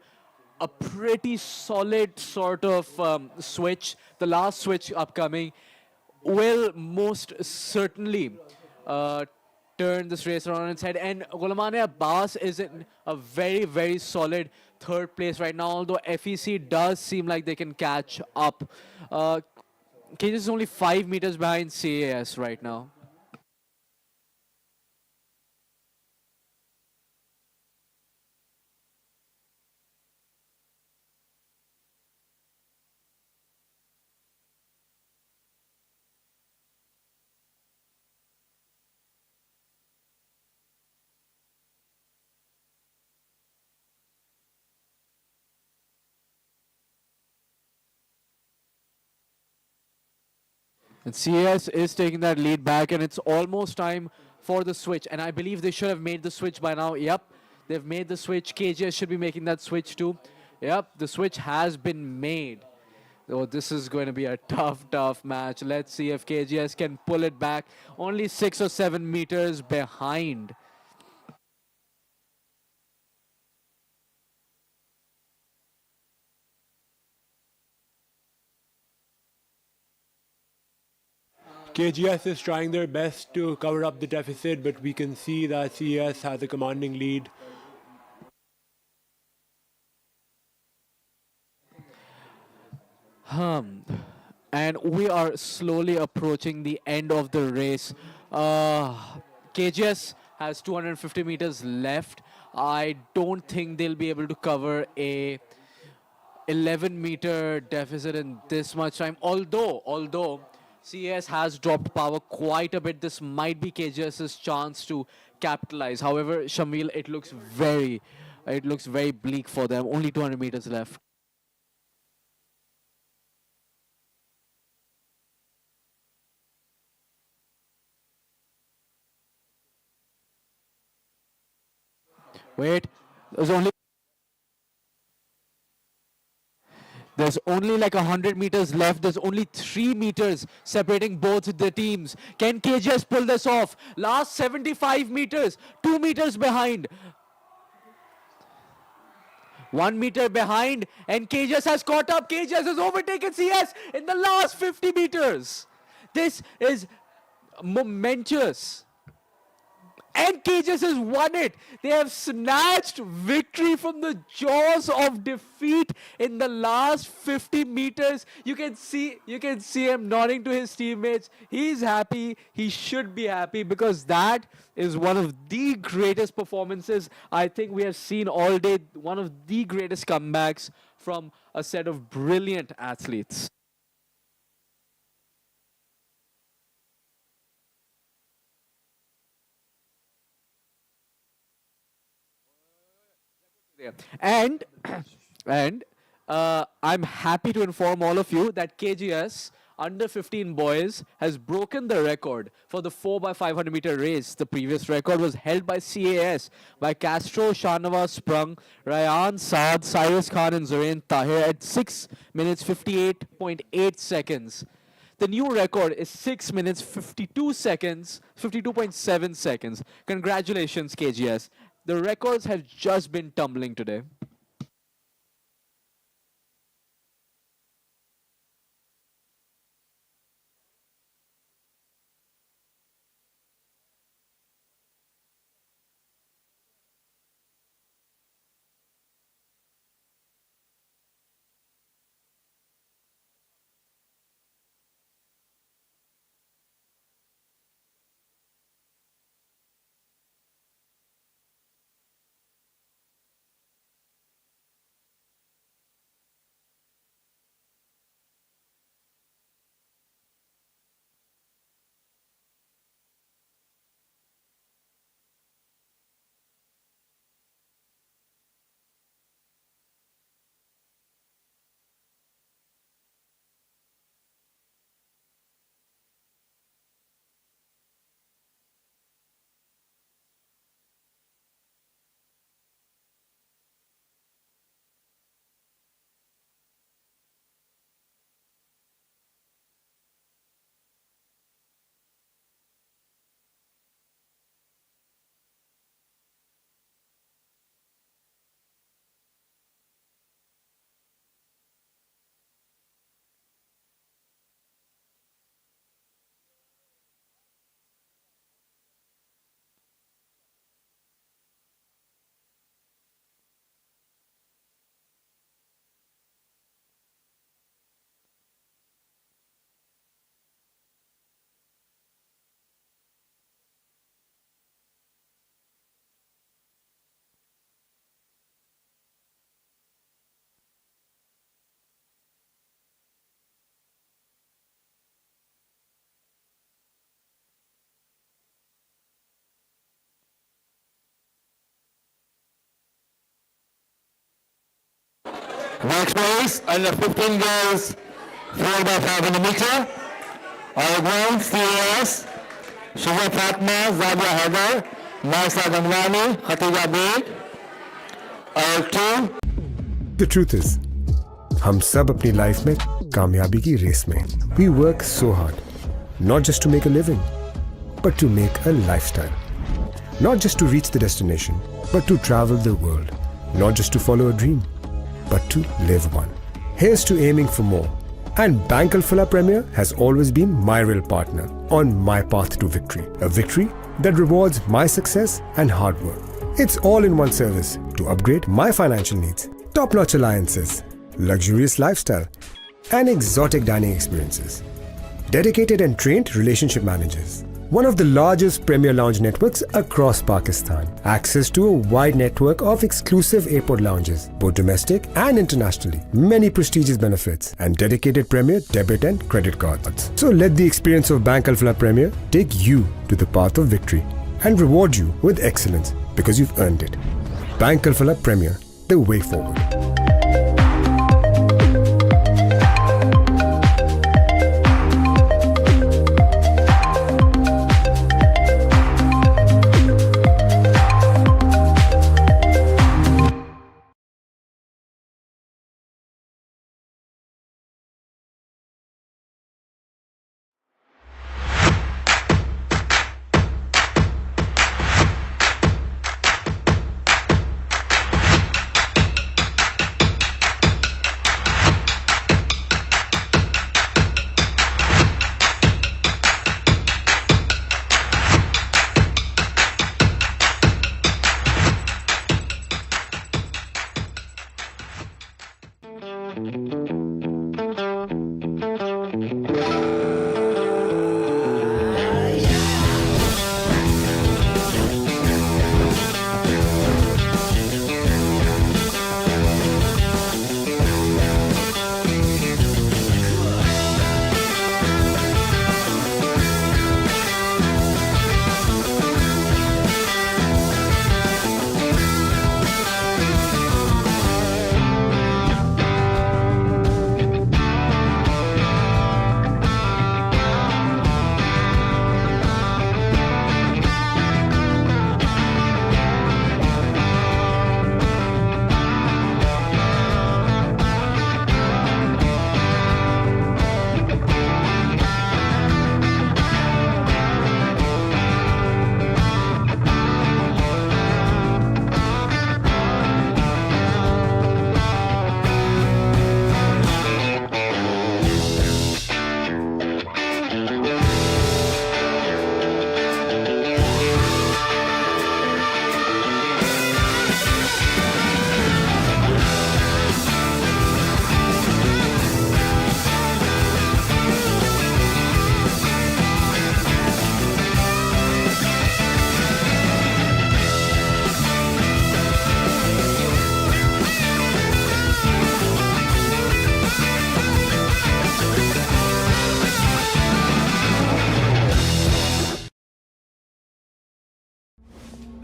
A pretty solid sort of switch. The last switch upcoming will most certainly turn this race around on its head. And Golamane Abbas is in a very, very solid third place right now, although FEC does seem like they can catch up. KJ is only 5 meters behind CAS right now. And CAS is taking that lead back, and it's almost time for the switch. And I believe they should have made the switch by now. Yep, they've made the switch. KGS should be making that switch too. Yep, the switch has been made. Oh, this is going to be a tough, tough match. Let's see if KGS can pull it back. Only 6 or 7 meters behind. KGS is trying their best to cover up the deficit, but we can see that CES has a commanding lead. And we are slowly approaching the end of the race. KGS has 250 meters left. I don't think they'll be able to cover a 11-meter deficit in this much time. Although CAS has dropped power quite a bit, this might be KGS's chance to capitalize. However, Shamil, it looks very bleak for them. Only 200 meters left. Wait, there's only like 100 meters left. There's only 3 meters separating both the teams. Can KGS pull this off? Last 75 meters, 2 meters behind. 1 meter behind, and KGS has caught up. KGS has overtaken CS in the last 50 meters. This is momentous. And KGS has won it. They have snatched victory from the jaws of defeat in the last 50 meters. You can see him nodding to his teammates. He's happy. He should be happy because that is one of the greatest performances I think we have seen all day. One of the greatest comebacks from a set of brilliant athletes. And I'm happy to inform all of you that KGS under 15 boys has broken the record for the 4x500 meter race. The previous record was held by CAS by Castro, Shanava Sprung, Ryan Saad, Cyrus Khan, and Zorain Tahir at 6 minutes 58.8 seconds. The new record is 6 minutes 52 seconds, 52.7 seconds. Congratulations, KGS. The records have just been tumbling today. Next race, under 15 girls, 4x500 meter. All CAS, Shubha Fatma, Zadia Haidar, Marsa Gangwani, Khatija Beg. All 2. The truth is, हम सब अपनी life में कामयाबी की race में we work so hard, not just to make a living, but to make a lifestyle. Not just to reach the destination, but to travel the world. Not just to follow a dream, but to live one. Here's to aiming for more. And Bank Al-Falah Premier has always been my real partner on my path to victory. A victory that rewards my success and hard work. It's all in one service to upgrade my financial needs. Top-notch alliances, luxurious lifestyle, and exotic dining experiences. Dedicated and trained relationship managers. One of the largest premier lounge networks across Pakistan. Access to a wide network of exclusive airport lounges, both domestic and internationally. Many prestigious benefits and dedicated premier debit and credit cards. So let the experience of Bank Al-Falah Premier take you to the path of victory and reward you with excellence because you've earned it. Bank Al-Falah Premier, the way forward.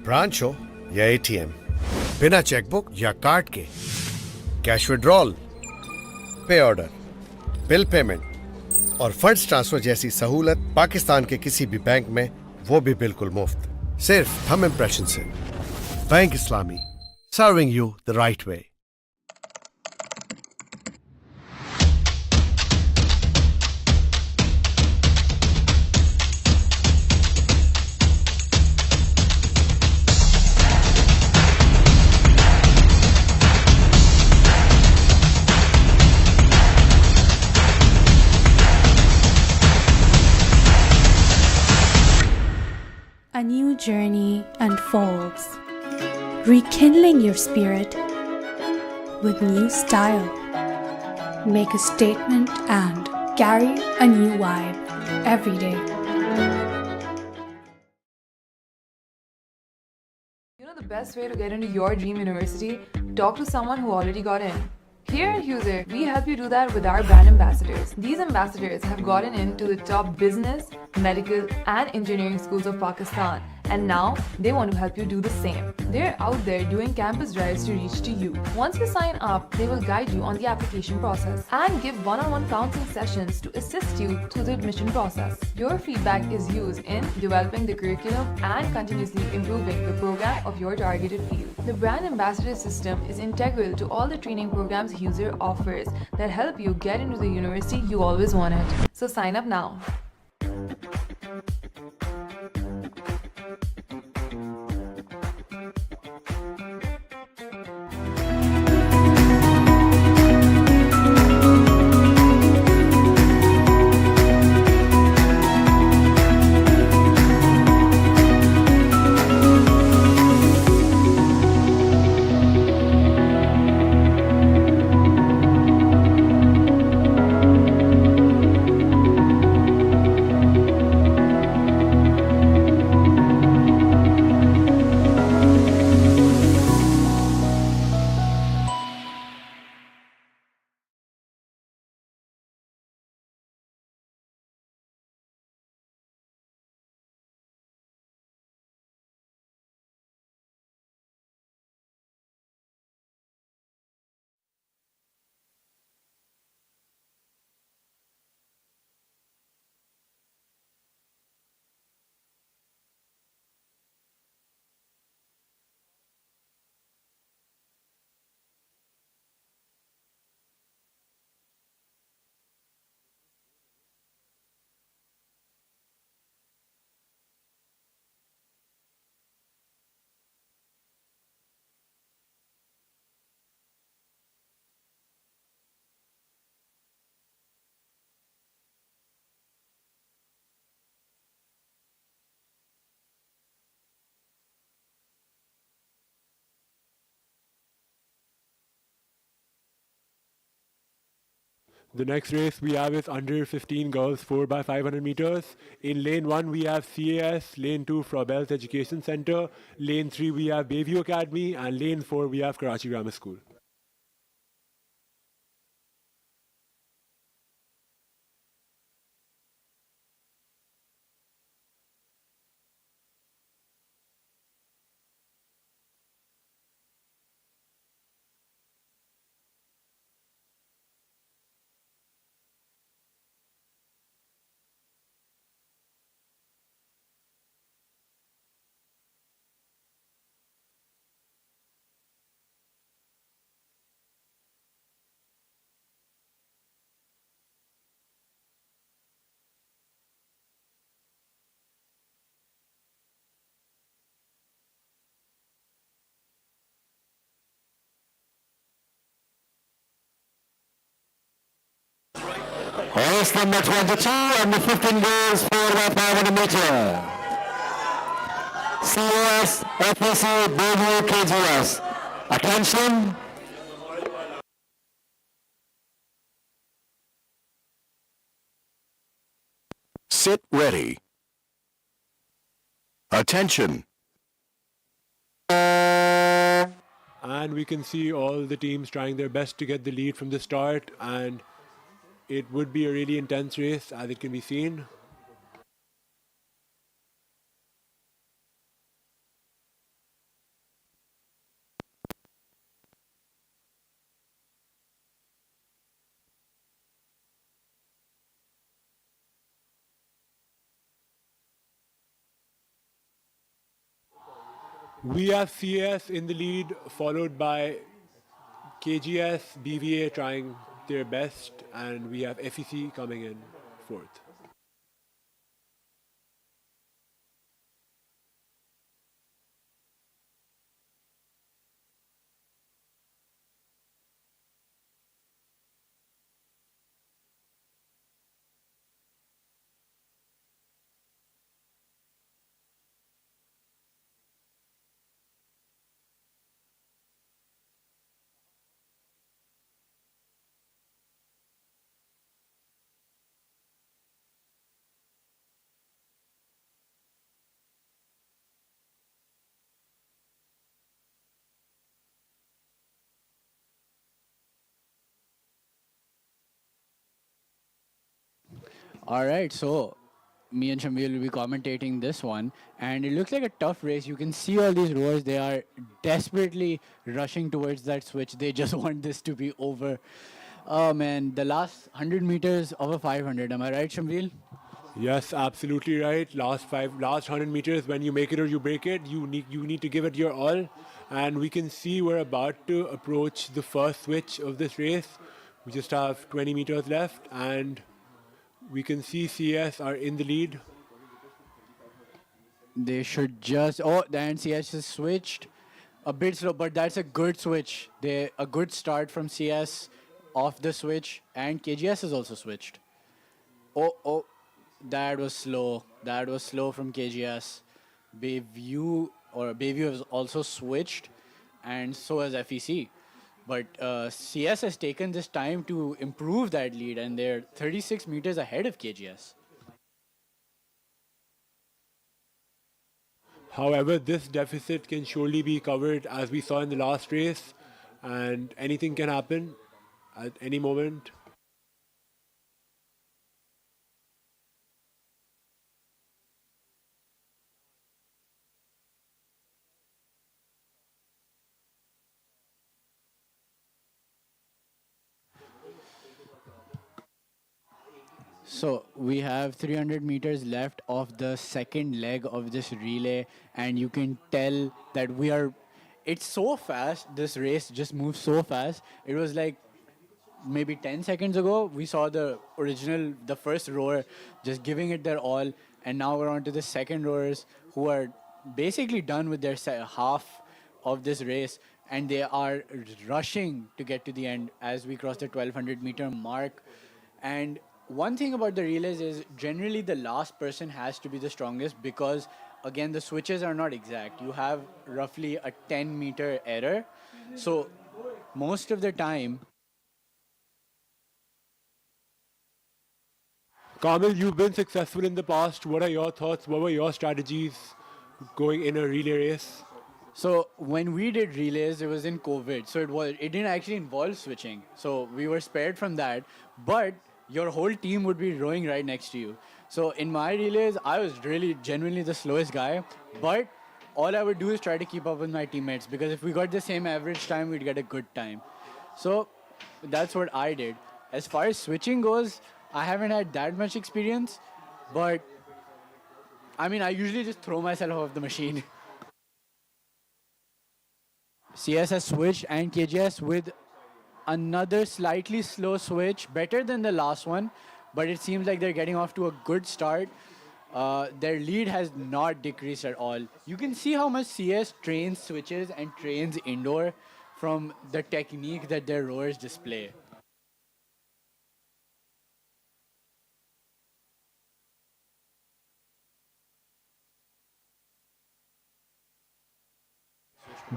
Branch हो या ATM, बिना chequebook या card के cash withdrawal, पे order, bill payment और funds transfer जैसी सहूलत पाकिस्तान के किसी भी बैंक में, वो भी बिल्कुल मुफ्त, सिर्फ थंब इम्प्रेशन से। Bank Islami, serving you the right way. A new journey unfolds, rekindling your spirit with new style. Make a statement and carry a new vibe every day. You know the best way to get into your dream university? Talk to someone who already got in. Here at Huser, we help you do that with our brand ambassadors. These ambassadors have gotten into the top business, medical, and engineering schools of Pakistan And now they want to help you do the same. They're out there doing campus drives to reach to you. Once you sign up, they will guide you on the application process and give one-on-one counseling sessions to assist you through the admission process. Your feedback is used in developing the curriculum and continuously improving the program of your targeted field. The brand ambassador system is integral to all the training programs user offers that help you get into the university you always wanted. So sign up now. The next race we have is under 15 girls 4 by 500 meters. In lane 1 we have CAS, lane 2 Frobel's Education Center, lane 3 we have Bayview Academy, and lane 4 we have Karachi Grammar School. Race number 22 and the 15 girls 4 by 500 meter. CS, FEC, Bayview, KGS. Attention. Sit ready. Attention. And we can see all the teams trying their best to get the lead from the start, and it would be a really intense race, as it can be seen. We have CS in the lead, followed by KGS, BVA trying their best, and we have FEC coming in fourth. All right, so me and Shamil will be commentating this one, and it looks like a tough race. You can see all these rowers; they are desperately rushing towards that switch. They just want this to be over. Oh man, the last 100 meters of a 500. Am I right, Shamil? Yes, absolutely right. Last 100 meters, when you make it or you break it, you need to give it your all. And we can see we're about to approach the first switch of this race. We just have 20 meters left, and we can see CS are in the lead. They should just. Oh, the CS has switched a bit slow, but that's a good switch. They a good start from CS off the switch, and KGS has also switched. Oh, that was slow. That was slow from KGS. Bayview has also switched, and so has FEC. But CS has taken this time to improve that lead, and they're 36 meters ahead of KGS. However, this deficit can surely be covered as we saw in the last race, and anything can happen at any moment. So we have 300 meters left of the second leg of this relay, and you can tell that we are. It's so fast. This race just moves so fast. It was like maybe 10 seconds ago we saw the first rower just giving it their all, and now we're on to the second rowers who are basically done with their half of this race, and they are rushing to get to the end as we cross the 1200-meter mark. And one thing about the relays is generally the last person has to be the strongest, because again the switches are not exact. You have roughly a 10-meter error, so most of the time. Kamil, you've been successful in the past. What are your thoughts? What were your strategies going in a relay race? So when we did relays, it was in COVID, so it didn't actually involve switching. So we were spared from that, but your whole team would be rowing right next to you. So in my relays, I was really genuinely the slowest guy, but all I would do is try to keep up with my teammates, because if we got the same average time, we'd get a good time. So that's what I did. As far as switching goes, I haven't had that much experience, but I mean, I usually just throw myself off the machine. CS has switched, and KGS with another slightly slow switch, better than the last one, but it seems like they're getting off to a good start. Their lead has not decreased at all. You can see how much CS trains switches and trains indoor from the technique that their rowers display.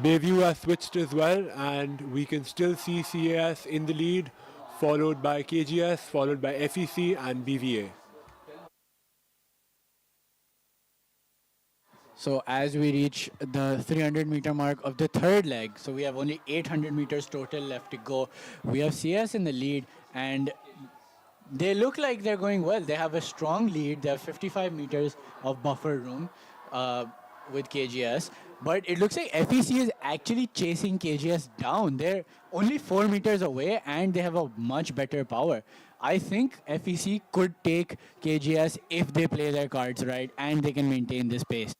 Bayview has switched as well, and we can still see CAS in the lead, followed by KGS, followed by FEC and BVA. So as we reach the 300-meter mark of the third leg, so we have only 800 meters total left to go. We have CS in the lead, and they look like they're going well. They have a strong lead. They have 55 meters of buffer room with KGS. But it looks like FEC is actually chasing KGS down. They're only 4 meters away, and they have a much better power. I think FEC could take KGS if they play their cards right and they can maintain this pace.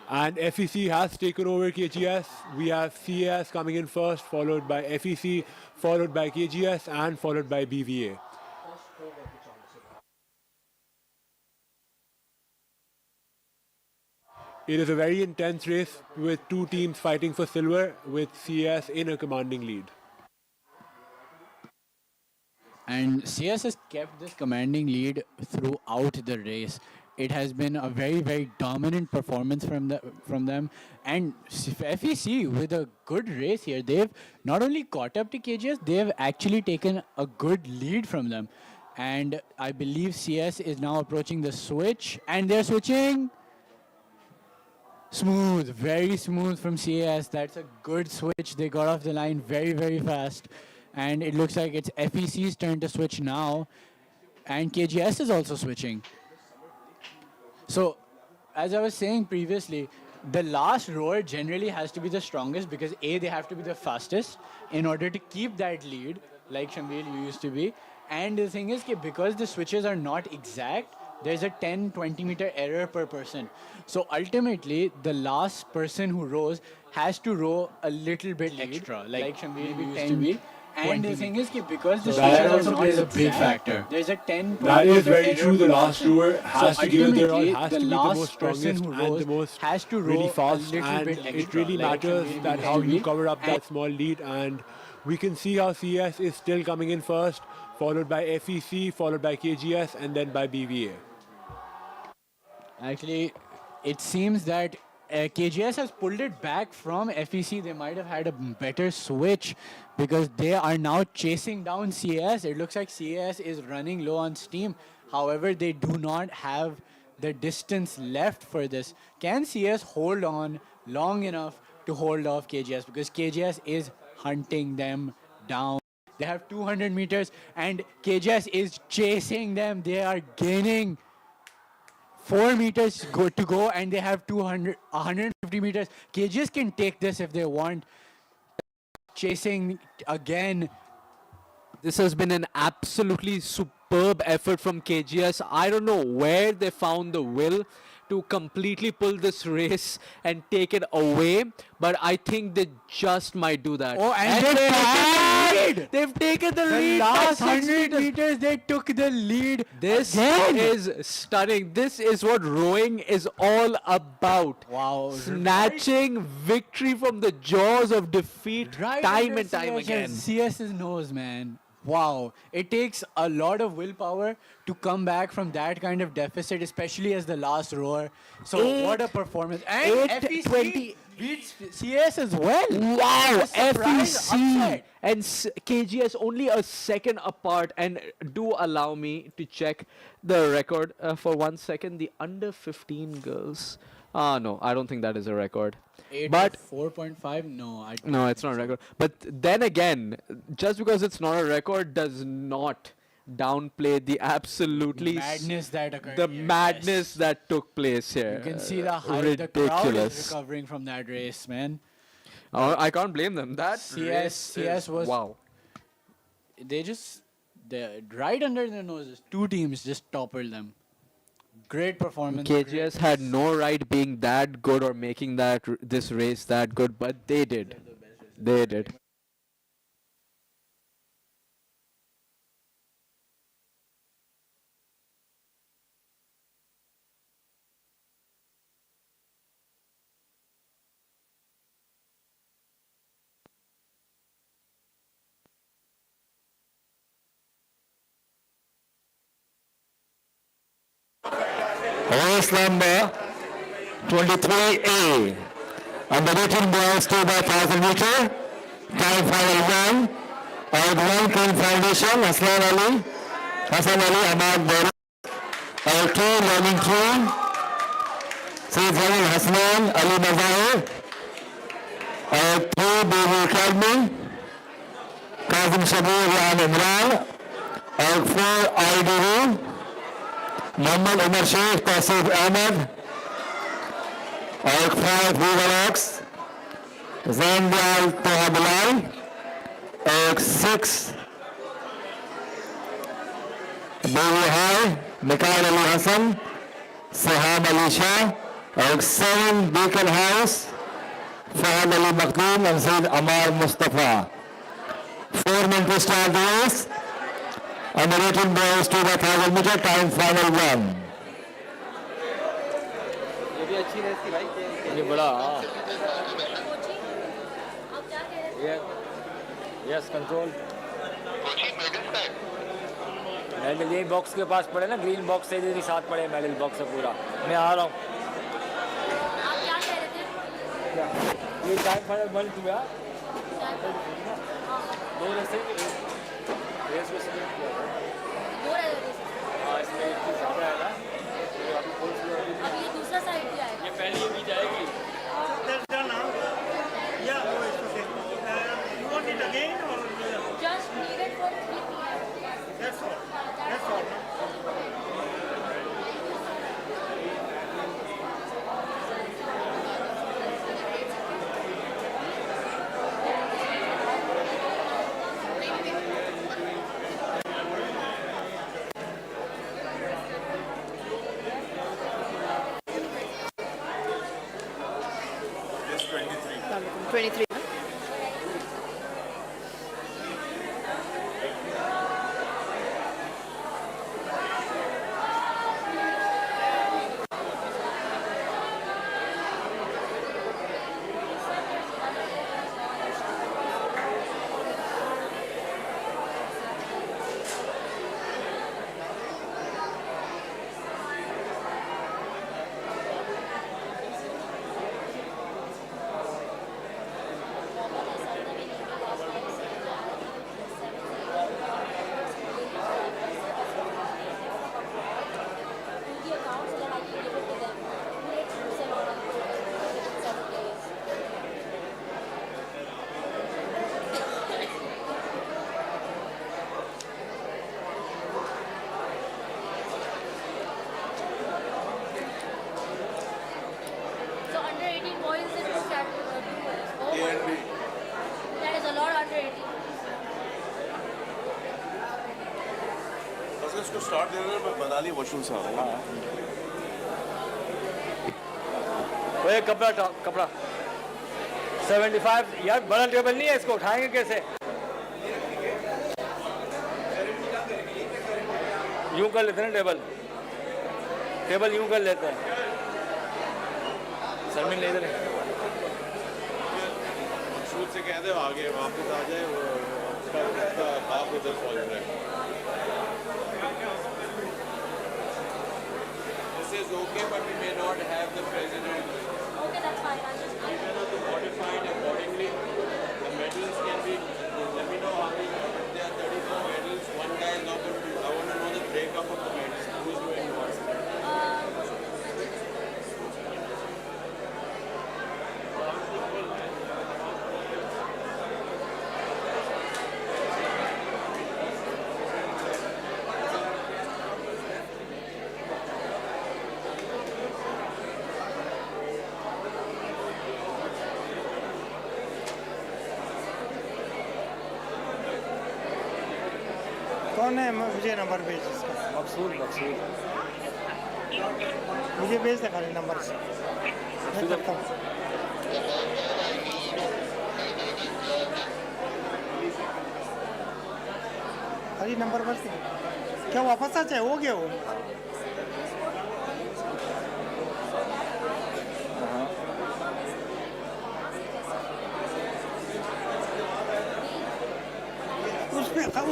And FEC has taken over KGS. We have CAS coming in first, followed by FEC, followed by KGS, and followed by BVA. It is a very intense race with two teams fighting for silver, with CS in a commanding lead. And CS has kept this commanding lead throughout the race. It has been a very, very dominant performance from them. And FEC, with a good race here, they've not only caught up to KGS, they've actually taken a good lead from them. And I believe CS is now approaching the switch, and they're switching. Smooth, very smooth from CAS. That's a good switch. They got off the line very, very fast. And it looks like it's FEC's turn to switch now. And KGS is also switching. So, as I was saying previously, the last rower generally has to be the strongest because A, they have to be the fastest in order to keep that lead, like Shamil, you used to be. And the thing is, because the switches are not exact, there's a 10-20 meter error per person. So ultimately, the last person who rows has to row a little bit extra, like Shamil used to be. And the thing is, because the that switches also are plays not a big exact, factor. there's a 10 That is very error true. The per last person. rower has So to give it their all, ultimately, has the to be the last most person strongest who and rows the most has to row really a fast, little and bit it extra, really like matters Shamil that used how to you be. cover up And that small lead. And we can see how CS is still coming in first, followed by FEC, followed by KGS, and then by BVA. Actually, it seems that KGS has pulled it back from FEC. They might have had a better switch because they are now chasing down CAS. It looks like CAS is running low on steam. However, they do not have the distance left for this. Can CS hold on long enough to hold off KGS? Because KGS is hunting them down. They have 200 meters and KGS is chasing them. They are gaining 4 meters to go, and they have 150 meters. KGS can take this if they want. Chasing again. This has been an absolutely superb effort from KGS. I don't know where they found the will to completely pull this race and take it away, but I think they just might do that. Oh, and they've taken the lead. They've taken the lead. The by last 6 100 meters. meters, they took the lead. This again. is stunning. This is what rowing is all about. Wow. Snatching victory from the jaws of defeat time and time again. CS's nose, man. Wow. It takes a lot of willpower to come back from that kind of deficit, especially as the last rower. So what a performance. And FEC beats CS as well. Wow, A surprise FEC upset. and KGS only a second apart. And do allow me to check the record for 1 second. The under 15 girls. No, I don't think that is a record. 8 But 4.5? No, no, it's not a record. But then again, just because it's not a record does not downplay the absolutely madness that occurred. the here, madness that took place here. You can see the hype. The crowd is Ridiculous. recovering from that race, man. I can't blame them. That CS race is, was wow. They're right under their noses. Two teams just toppled them. Great performance. KGS had no right being that good or making this race that good, but they did. They did. Race number 23A. On the written boys 2 by 1000 meter. Time final 1. Out 1 King Foundation, Hassan Ali, Ahmad Bora. Out 2 Learning Team. Sayyid Khalil Hasnan, Ali Mazahir. Out 3 Baby Academy. Kazim Shabir, Ram Imran. Out 4 IDU. Muhammad Umar Sheikh, Tausif Ahmed. Out 5 Vivarox. Zandial Toha Bilal. Out 6 Baby High, Mikhail Ali Hassan. Sahab Ali Shah. Out 7 Beacon House. Fahad Ali Makhdoom and Zaid Amar Mustafa. 4 men to start the race. And the rating boys 2 by 1000 meter, time final 1. ये बड़ा yes control medal यही box के पास पड़े ना green box से यदि साथ पड़े मेडल बॉक्स है पूरा मैं आ रहा हूँ ये टाइम फाइनल 1 2 यार 2 रेस रेस को सिलेक्ट किया हाँ इसमें एक ज़्यादा है ना अब ये दूसरा साइड भी आएगा ये पहले भी जाएगी 23. So under 18 boys is two categories. Oh my God. That is a lot under 18. बस इसको स्टार्ट दे रहे मैं बना ली वॉशरूम से आ रहा हूँ वो कपड़ा 75 यार बड़ा टेबल नहीं है इसको उठाएंगे कैसे यूं कर लेते हैं टेबल यूं कर लेते हैं शर्मिन ले इधर शूट से कह दे आगे वापस आ जाए वो उसका बाप उधर पहुंच रहा है This is okay, but we may not have the president. Okay, that's fine. I'll just We may not be modified accordingly. The medals can be. Let me know how many. There are 34 medals. One guy is not going to. I want to know the breakup of the medals. Who is doing what? कौन है मुझे number भेज इसका मकसूद मुझे भेज दे खाली number से मैं करता हूँ खाली नंबर भर से क्या वापस आ जाए हो गया वो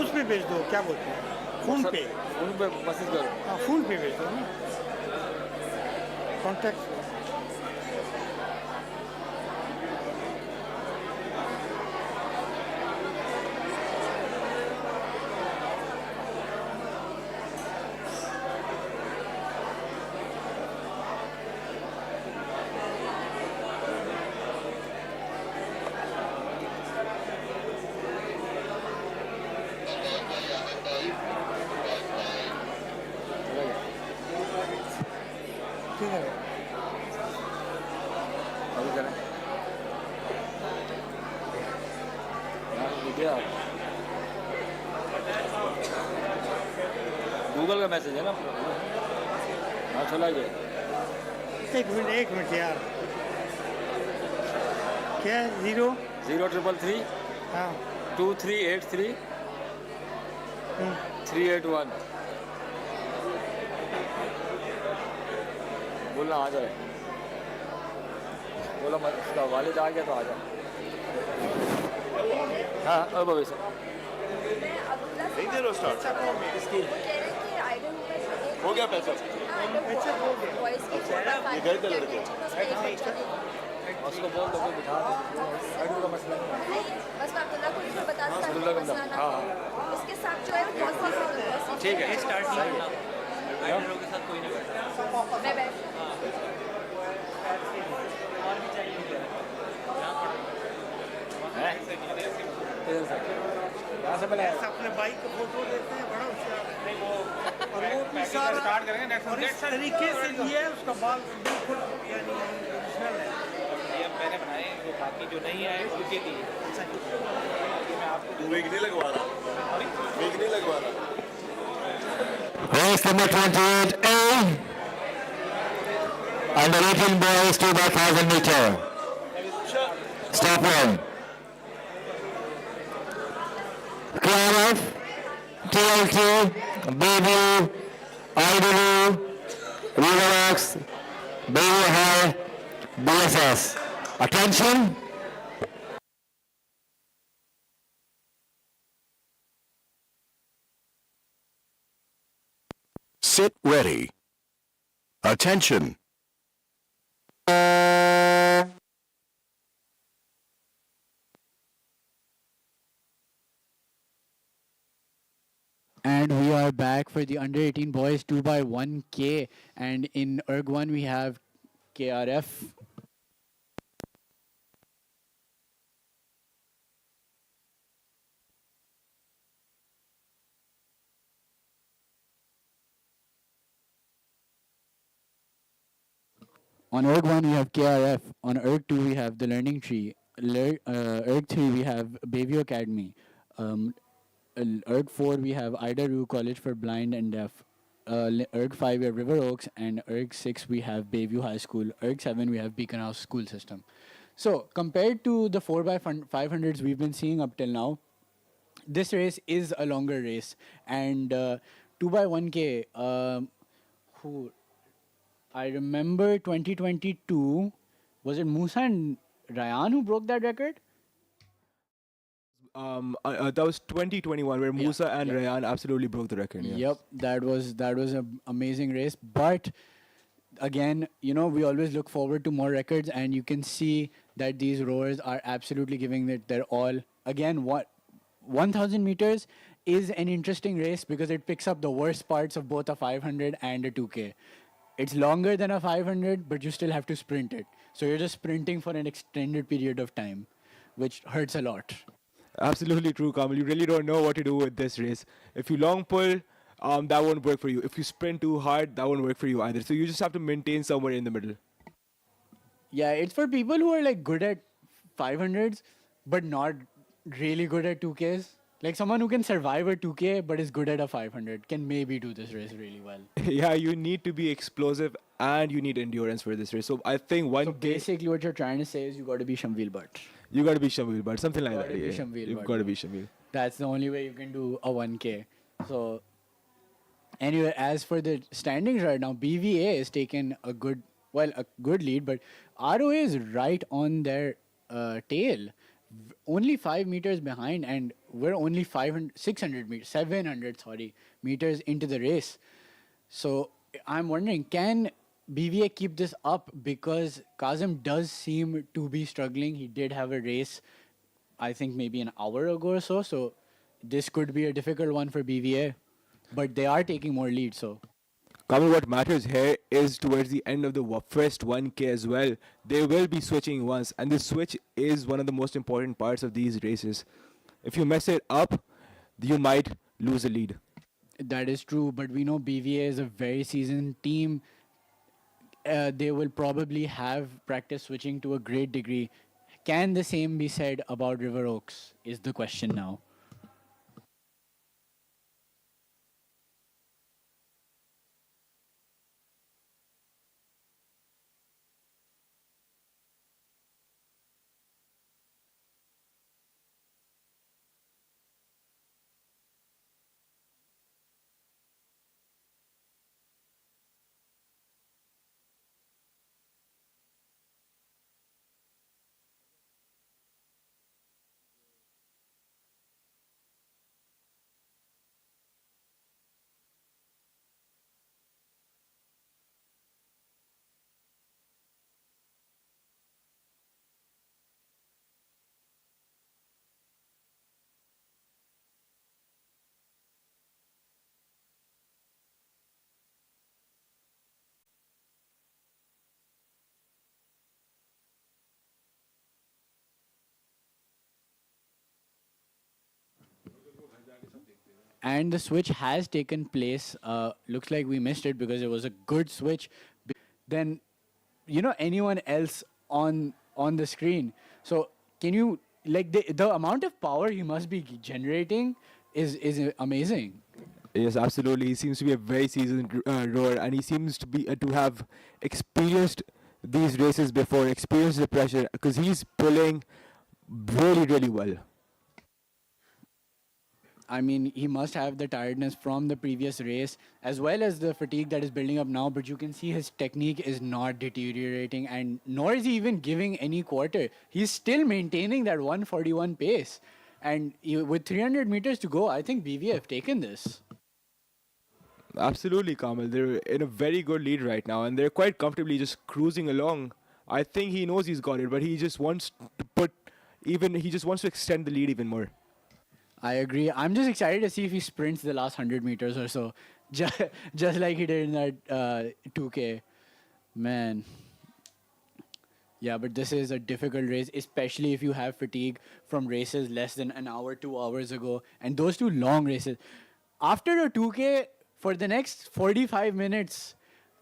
उस पे भेज दो क्या बोलते हैं फोन पे मैसेज करो हाँ फोन पे भेज दो ना कॉन्टैक्ट गूगल का मैसेज है ना हाँ चला गया एक मिनट यार क्या 033 हाँ 2383 381 बोलना आ जाए बोला मत उसका वालिद आ गया तो आ जाए हाँ अब भविष्य नहीं दे रहे स्टार्ट हो गया पैसा ये गए थे लड़के उसको बोल दो कोई बिठा दो का मसला बस मैं अब्दुल्ला को इसमें बता दूँ हाँ इसके साथ जो है ठीक है स्टार्ट मैं बैठ यहाँ से पहले अपने बाइक का फोटो लेते हैं बड़ा होशियार है और वो भी स्टार्ट करेंगे और इस तरीके से लिए है उसका बाल बिल्कुल यानी ओरिजिनल है ये मैंने बनाए जो बाकी जो नहीं आए उनके लिए विग नहीं लगवा रहा विग नहीं लगवा रहा Race number 28A. Under 18 boys 2 by 1000 meter. Stop one. KRF, TLT, Bayview, IW, Riverworks, Bayview High, BSS. Attention. Sit ready. Attention. And we are back for the under 18 boys 2x1K. And in ERG 1, we have KRF. On ERG 1, we have KRF. On ERG 2, we have the Learning Tree. ERG 3, we have Bayview Academy. ERG 4, we have Ida Rue College for Blind and Deaf. ERG 5, we have River Oaks. And ERG 6, we have Bayview High School. ERG 7, we have Beacon House School System. So, compared to the 4x500s we've been seeing up till now, this race is a longer race. And 2x1K, who I remember 2022, was it Musa and Ryan who broke that record? That was 2021 where Musa and Ryan absolutely broke the record. Yes. Yep, that was an amazing race. But again, you know, we always look forward to more records, and you can see that these rowers are absolutely giving it their all. Again, 1,000 meters is an interesting race because it picks up the worst parts of both a 500 and a 2K. It's longer than a 500, but you still have to sprint it. So you're just sprinting for an extended period of time, which hurts a lot. Absolutely true, Kamal. You really don't know what to do with this race. If you long pull, that won't work for you. If you sprint too hard, that won't work for you either. So you just have to maintain somewhere in the middle. Yeah, it's for people who are like good at 500s, but not really good at 2Ks. Like someone who can survive a 2K but is good at a 500 can maybe do this race really well. Yeah, you need to be explosive and you need endurance for this race. So I think one. So basically, what you're trying to say is you got to be Shamvil Bhatt. You got to be Shamil, but something like that. Yeah. You've Bhatt. got to be Shamil. That's the only way you can do a 1K. So anyway, as for the standings right now, BVA is taking a good lead, but ROA is right on their tail, only 5 meters behind, and we're only 700 meters into the race. So I'm wondering, can BVA keep this up? Because Kazim does seem to be struggling. He did have a race, I think maybe an hour ago or so. So this could be a difficult one for BVA, but they are taking more lead. So. Kamal, what matters here is towards the end of the first 1K as well, they will be switching once, and the switch is one of the most important parts of these races. If you mess it up, you might lose the lead. That is true, but we know BVA is a very seasoned team. They will probably have practice switching to a great degree. Can the same be said about River Oaks is the question now. And the switch has taken place. Looks like we missed it because it was a good switch. Then, you know, anyone else on the screen. So can you, like, the amount of power he must be generating is amazing. Yes, absolutely. He seems to be a very seasoned rower, and he seems to have experienced these races before, experienced the pressure, because he's pulling really, really well. I mean, he must have the tiredness from the previous race as well as the fatigue that is building up now. But you can see his technique is not deteriorating, and nor is he even giving any quarter. He's still maintaining that 141 pace. And with 300 meters to go, I think BVA have taken this. Absolutely, Kamal. They're in a very good lead right now, and they're quite comfortably just cruising along. I think he knows he's got it, but he just wants to he just wants to extend the lead even more. I agree. I'm just excited to see if he sprints the last 100 meters or so, just like he did in that 2K. Man. Yeah, but this is a difficult race, especially if you have fatigue from races less than an hour, 2 hours ago. And those two long races. After a 2K, for the next 45 minutes,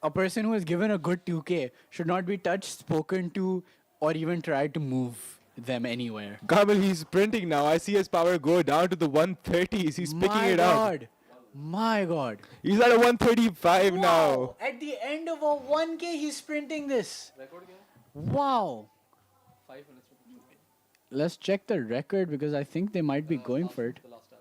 a person who has given a good 2K should not be touched, spoken to, or even tried to move them anywhere. Kamal, he's sprinting now. I see his power go down to the 130s. He's picking it up. My God. He's at a 135 now. At the end of a 1K, he's sprinting this. Wow. 5 minutes. Let's check the record because I think they might be going for it. The last tab.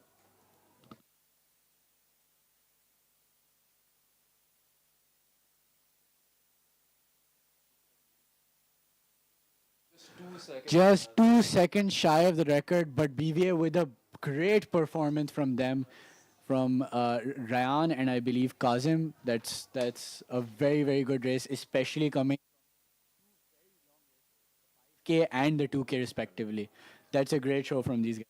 Just 2 seconds shy of the record, but BVA with a great performance from them, from Ryan and I believe Kazim. That's a very, very good race, especially coming 5K and the 2K respectively. That's a great show from these guys.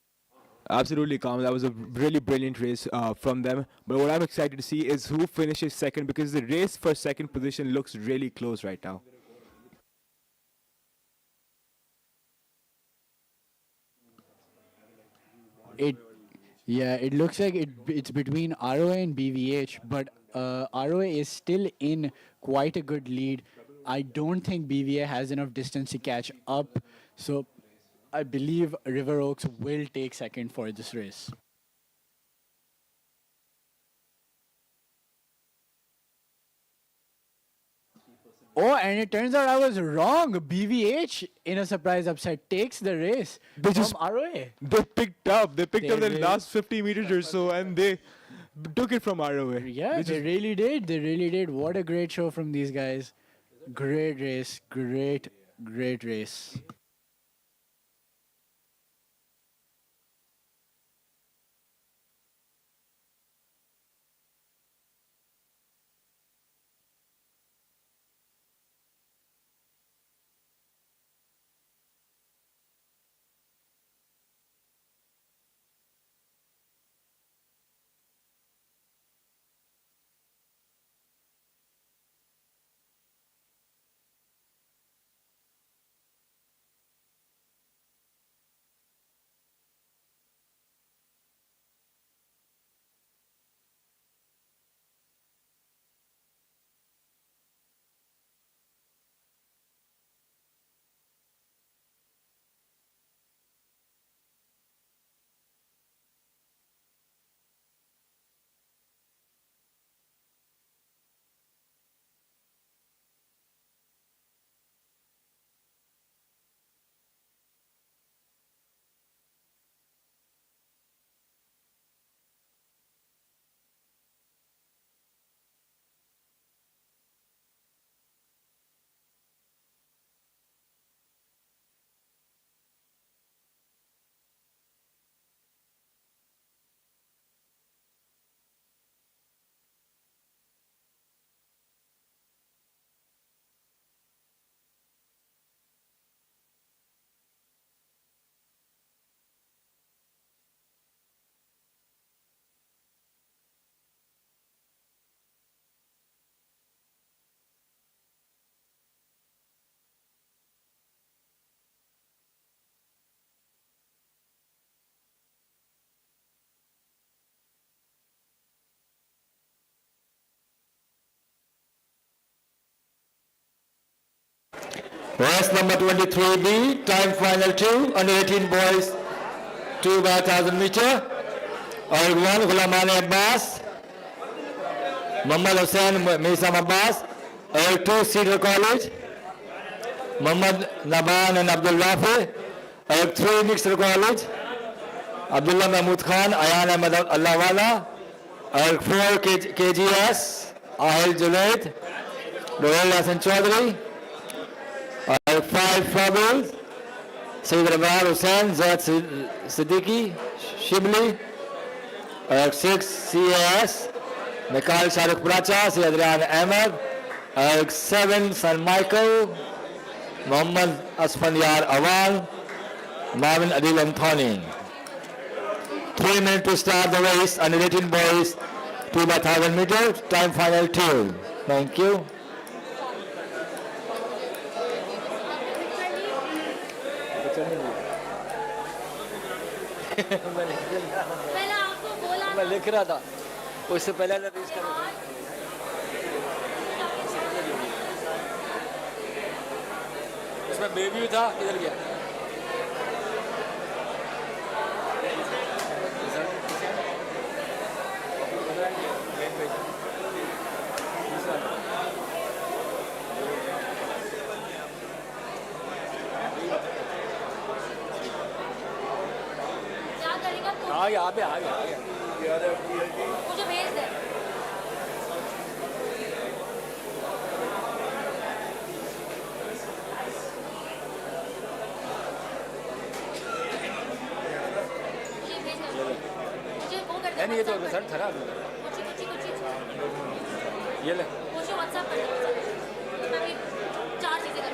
Absolutely, Kamal. That was a really brilliant race from them. But what I'm excited to see is who finishes second, because the race for second position looks really close right now. It looks like it's between ROA and BVH, but ROA is still in quite a good lead. I don't think BVA has enough distance to catch up, so I believe River Oaks will take second for this race. Oh, and it turns out I was wrong. BVH, in a surprise upset, takes the race from ROA. They picked up the did. last 50 meters or so, and they took it from ROA. Yeah, they really did. They really did. What a great show from these guys. Great race. Great race. Race number 23B, time final 2, under 18 boys, 2 by 1000 meter. All 1, Ghulamani Abbas, Muhammad Hussain, Misam Abbas. All 2, Cedar College. Muhammad Naban and Abdul Rafi. I have 3 Nixter College. Abdullah Mahmood Khan, Ayan Ahmed Allahwala. I have 4 KGS. Ahil Junaid. Rohel Hassan Chaudhary. I have 5 Fabul. Sayyid Rabah Hussain, Zad Siddiqui, Shibli. I have 6 CAS. Mikhail Shahrukh Pracha, Sayyid Adrian Ahmed. I have 7 San Michael. Muhammad Asfandiyar Awal. Marvin Adil Anthony. 3 minutes to start the race. Under 18 boys, 2 by 1,000 meters. Time final 2. Thank you. मैं लिख रहा था उससे पहले race कर इसमें baby था किधर गया आ गया आ गया मुझे भेज दे नहीं ये तो सर था ना ये ले मुझे व्हाट्सएप कर दो मैं भी 4 चीजें कर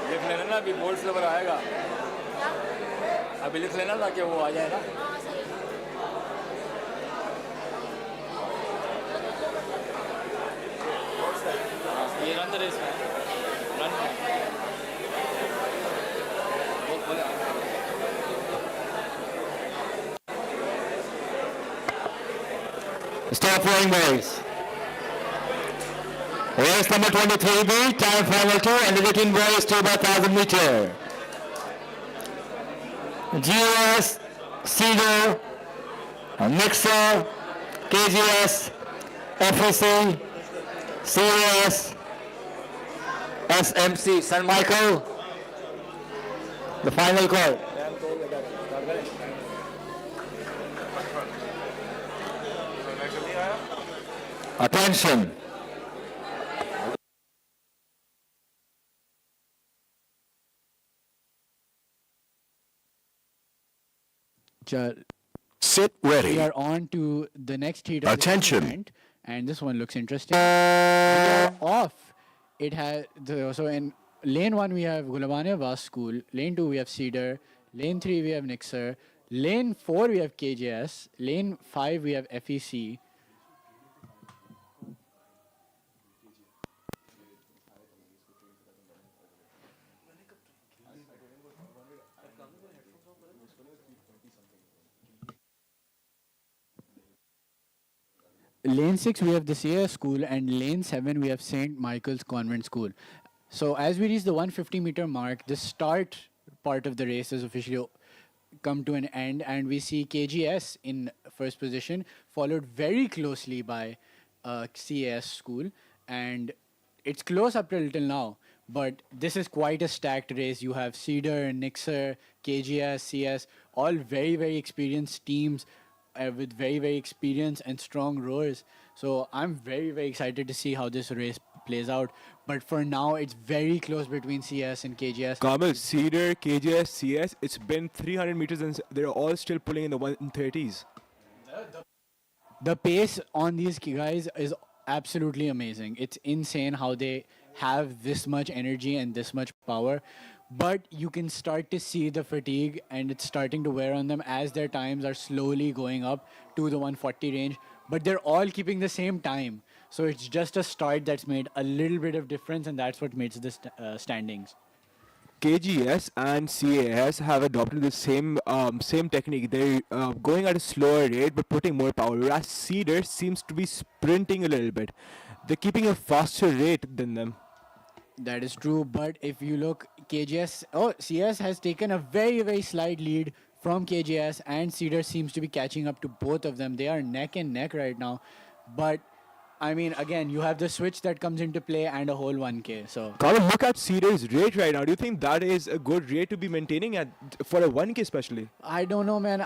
लिख लेना ना अभी बोर्ड से आएगा अभी लिख लेना ना कि वो आ जाए ना ये रन द रेस है run Stop rowing, boys. Race number 23B, time final 2, and 18 boys, 2 by 1,000 meter. GS, Cedar, Mixer, KGS, FSC, CAS, SMC, San Michael. The final call. Attention. Sit ready. We are on to the next heat. Attention. Event, and this one looks interesting. We are off. It has so in lane 1 we have Gulabane Vas School. Lane 2 we have Cedar. Lane 3 we have Nixer. Lane 4 we have KJS. Lane 5 we have FEC. Lane 6 we have the CAS school, and lane 7 we have St. Michael's Convent School. So as we reach the 150 meter mark, the start part of the race has officially come to an end, and we see KGS in first position, followed very closely by CAS school, and it's close up till now. But this is quite a stacked race. You have Cedar, Nixer, KGS, CS, all very, very experienced teams with very, very experienced and strong rowers. So I'm very, very excited to see how this race plays out. But for now, it's very close between CS and KGS. Kamal, Cedar, KGS, CS, it's been 300 meters and they're all still pulling in the 130s. The pace on these guys is absolutely amazing. It's insane how they have this much energy and this much power. But you can start to see the fatigue, and it's starting to wear on them as their times are slowly going up to the 140 range. But they're all keeping the same time. So it's just a start that's made a little bit of difference, and that's what makes the standings. KGS and CAS have adopted the same technique. They're going at a slower rate but putting more power. Whereas Cedar seems to be sprinting a little bit. They're keeping a faster rate than them. That is true, but if you look, CS has taken a very, very slight lead from KJS, and Cedar seems to be catching up to both of them. They are neck and neck right now, but I mean, again, you have the switch that comes into play and a whole 1K. So Colin, look at Cedar's rate right now. Do you think that is a good rate to be maintaining at for a 1K especially? I don't know, man.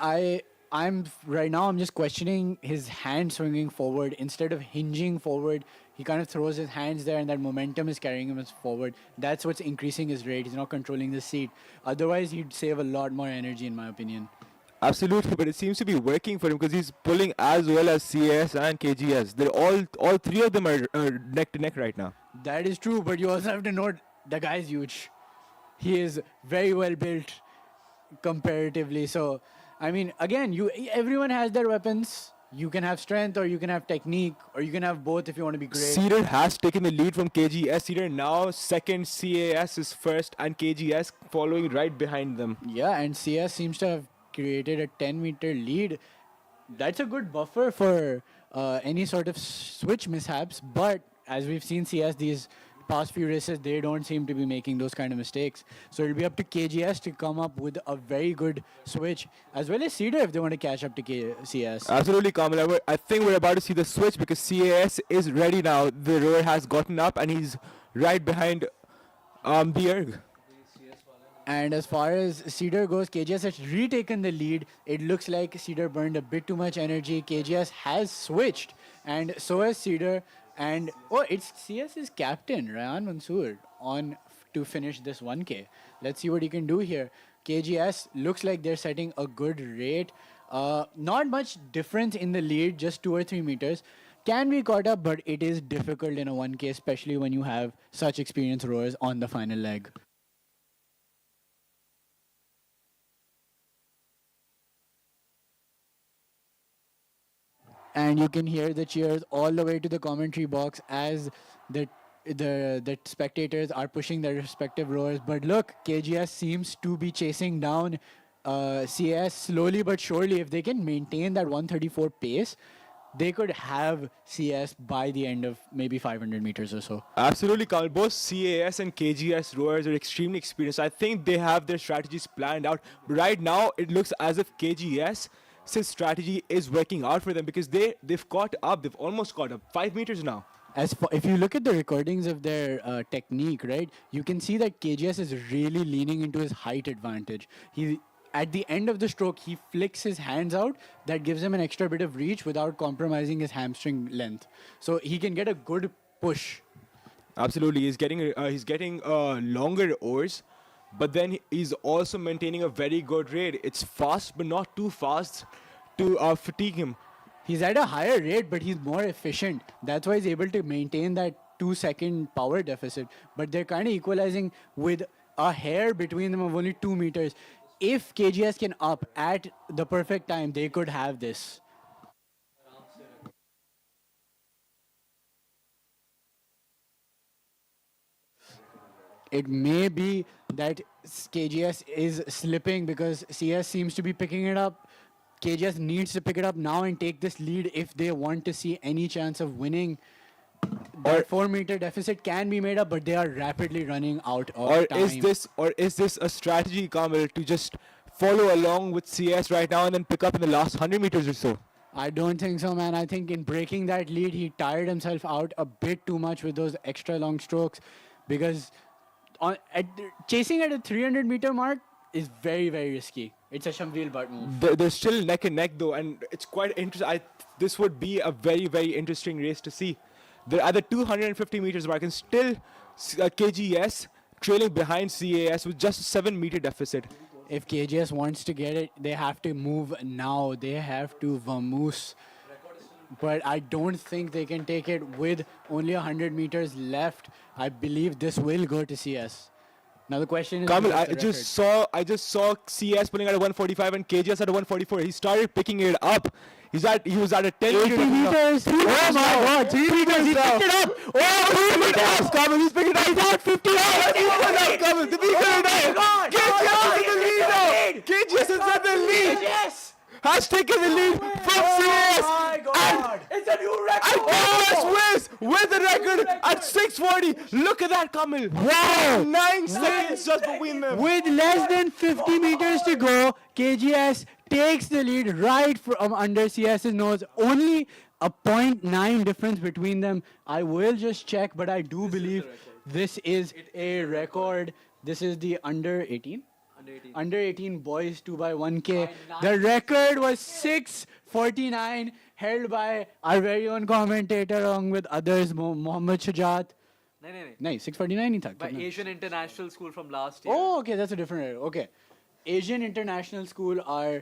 I'm right now. I'm just questioning his hand swinging forward instead of hinging forward. He kind of throws his hands there, and that momentum is carrying him forward. That's what's increasing his rate. He's not controlling the seat. Otherwise, he'd save a lot more energy, in my opinion. Absolutely, but it seems to be working for him because he's pulling as well as CAS and KGS. They're all three of them are neck to neck right now. That is true, but you also have to note the guy's huge. He is very well built comparatively. So, I mean, again, everyone has their weapons. You can have strength, or you can have technique, or you can have both if you want to be great. Cedar has taken the lead from KGS. Cedar now second, CAS is first, and KGS following right behind them. Yeah, and CS seems to have created a 10-meter lead. That's a good buffer for any sort of switch mishaps. But as we've seen CS these past few races, they don't seem to be making those kind of mistakes. So it'll be up to KGS to come up with a very good switch, as well as Cedar if they want to catch up to CS. Absolutely, Kamala. I think we're about to see the switch because CAS is ready now. The rower has gotten up and he's right behind the erg. And as far as Cedar goes, KGS has retaken the lead. It looks like Cedar burned a bit too much energy. KGS has switched, and so has Cedar. And it's CS's captain, Rayan Mansoor, on to finish this 1K. Let's see what he can do here. KGS looks like they're setting a good rate. Not much difference in the lead, just 2 or 3 meters. Can be caught up, but it is difficult in a 1K, especially when you have such experienced rowers on the final leg. And you can hear the cheers all the way to the commentary box as the spectators are pushing their respective rowers. But look, KGS seems to be chasing down CS slowly but surely. If they can maintain that 134 pace, they could have CS by the end of maybe 500 meters or so. Absolutely, Kamal. Both CAS and KGS rowers are extremely experienced. I think they have their strategies planned out. But right now, it looks as if KGS strategy is working out for them because they've caught up. They've almost caught up. 5 meters now. If you look at the recordings of their technique, right, you can see that KGS is really leaning into his height advantage. At the end of the stroke, he flicks his hands out. That gives him an extra bit of reach without compromising his hamstring length. So he can get a good push. Absolutely, he's getting longer oars, but then he's also maintaining a very good rate. It's fast, but not too fast to fatigue him. He's at a higher rate, but he's more efficient. That's why he's able to maintain that 2-second power deficit. But they're kind of equalizing with a hair between them of only 2 meters. If KGS can up at the perfect time, they could have this. It may be that KGS is slipping because CS seems to be picking it up. KGS needs to pick it up now and take this lead if they want to see any chance of winning. That 4-meter deficit can be made up, but they are rapidly running out of time. Is this a strategy, Kamal, to just follow along with CS right now and then pick up in the last 100 meters or so? I don't think so, man. I think in breaking that lead, he tired himself out a bit too much with those extra long strokes because chasing at a 300-meter mark is very, very risky. It's a Shamvil Bhatt move. They're still neck and neck, though, and it's quite interesting. This would be a very, very interesting race to see. They're at the 250 meters mark, and still KGS trailing behind CAS with just a 7-meter deficit. If KGS wants to get it, they have to move now. They have to vamoose. But I don't think they can take it with only 100 meters left. I believe this will go to CS. Now the question is, Kamal, I just saw CS pulling at a 145 and KGS at a 144. He started picking it up. He was at a 10 80 meters. Oh my God, 3 meters. He picked it up. Oh, 3 meters. Kamal, he's picking it up. He's at 50. Kamal, the KGS is at the lead. KGS has taken the lead from CS. Oh my God. It's a new record. And KGS wins with the record at 6:40. Look at that, Kamal. Wow. 9 seconds just between them. With less than 50 meters to go, KGS takes the lead right from under CS's nose. Only a 0.9 difference between them. I will just check, but I do believe this is a record. This is the under 18? Under 18 boys 2x1K. The record was 6:49, held by our very own commentator along with others, Mohammed Shajat. No, 6:49 ही था. By Asian International School from last year. Oh, okay, that's a different area. Okay. Asian International School, our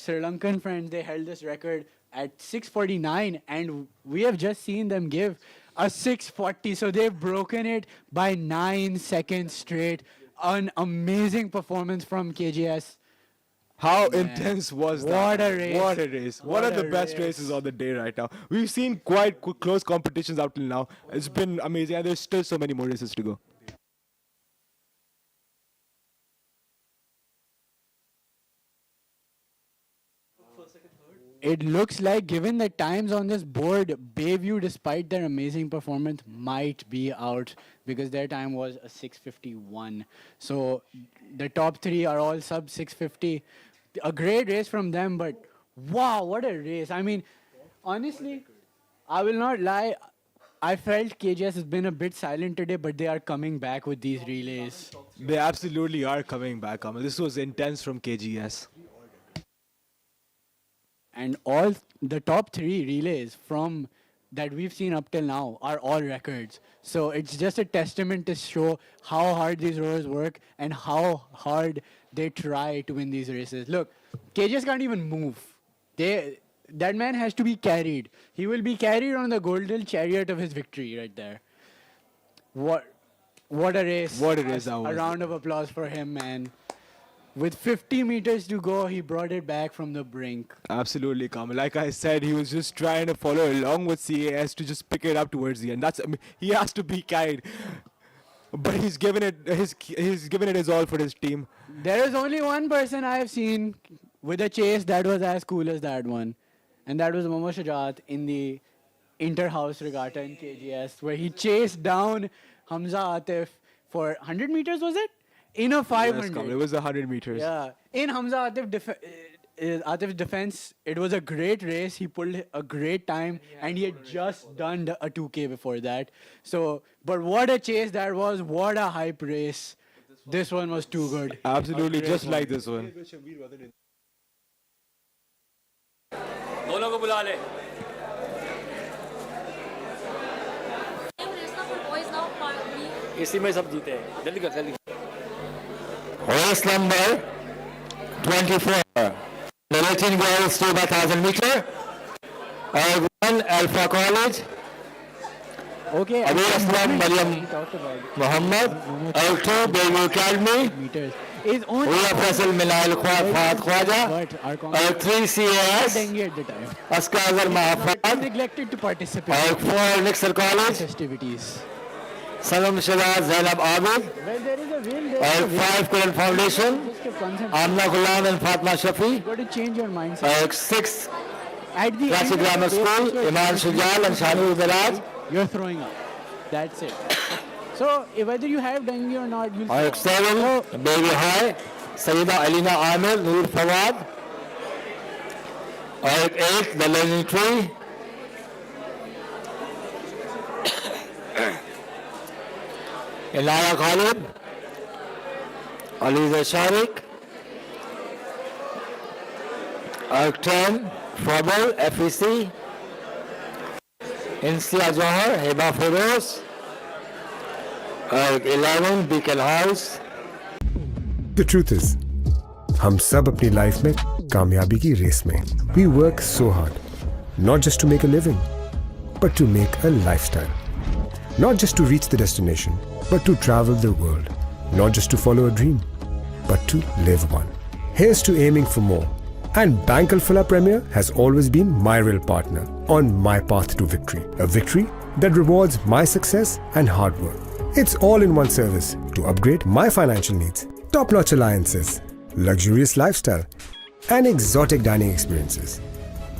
Sri Lankan friends, they held this record at 6:49, and we have just seen them give a 6:40. So they've broken it by 9 seconds straight. An amazing performance from KGS. How intense was that? What a race. What a race. One of the best races on the day right now. We've seen quite close competitions up till now. It's been amazing, and there's still so many more races to go. It looks like, given the times on this board, Bayview, despite their amazing performance, might be out because their time was a 6:51. So the top three are all sub 6:50. A great race from them, but wow, what a race. I mean, honestly, I will not lie. I felt KGS has been a bit silent today, but they are coming back with these relays. They absolutely are coming back, Amal. This was intense from KGS. And all the top three relays from that we've seen up till now are all records. So it's just a testament to show how hard these rowers work and how hard they try to win these races. Look, KGS can't even move. That man has to be carried. He will be carried on the golden chariot of his victory right there. What a race. What a race that A was. round of applause for him, man. With 50 meters to go, he brought it back from the brink. Absolutely, Kamal. Like I said, he was just trying to follow along with CAS to just pick it up towards the end. He has to be carried, but he's given it his all for his team. There is only one person I have seen with a chase that was as cool as that one, and that was Momo Shajat in the inter-house regatta in KGS, where he chased down Hamza Atif for 100 meters, was it? In a 500. Yes, Kamal, it was 100 meters. Yeah. In Hamza Atif's defense, it was a great race. He pulled a great time, and he had just done a 2K before that. So, but what a chase that was. What a hype race. This one was too good. Absolutely, just like this one. दोनों को बुला ले इसी में सब जीते हैं जल्दी कर जल्दी Race number 24. Military girls 2x1000 meter. One Alpha College. Okay. Abu Aslam Mariam Muhammad. L2 Bayview Academy. Is only Ria Faisal Minail Fahad Khwaja. L3 CAS. Askar Azhar Mahafad. Neglected to participate. L4 Nixon College. Festivities. Salam Shahaz Zainab Abid. Well, there is a will. There L5 Quran Foundation. Amna Ghulam and Fatma Shafi. You got to change your mindset. 6 At the Classic end of Grammar the day, School, you're Iman Shujal and Shanu Bilaj. You're throwing up. That's it. So, whether you have dengue or not, you'll Or 7 Baby High, Sayyida Alina Amir, Noor Fawad. Or 8 The Learning Tree. Ilaya Khalid, Aliza Sharik, Arc 10, Froble, FEC, Insia Johar, Heba Feroz, Arc 11, Beacon House. The truth is, हम सब अपनी life में कामयाबी की race में we work so hard, not just to make a living, but to make a lifestyle. Not just to reach the destination, but to travel the world. Not just to follow a dream, but to live one. Here's to aiming for more. And Bank Al-Falah Premier has always been my real partner on my path to victory. A victory that rewards my success and hard work. It's all in one service to upgrade my financial needs. Top-notch alliances, luxurious lifestyle, and exotic dining experiences.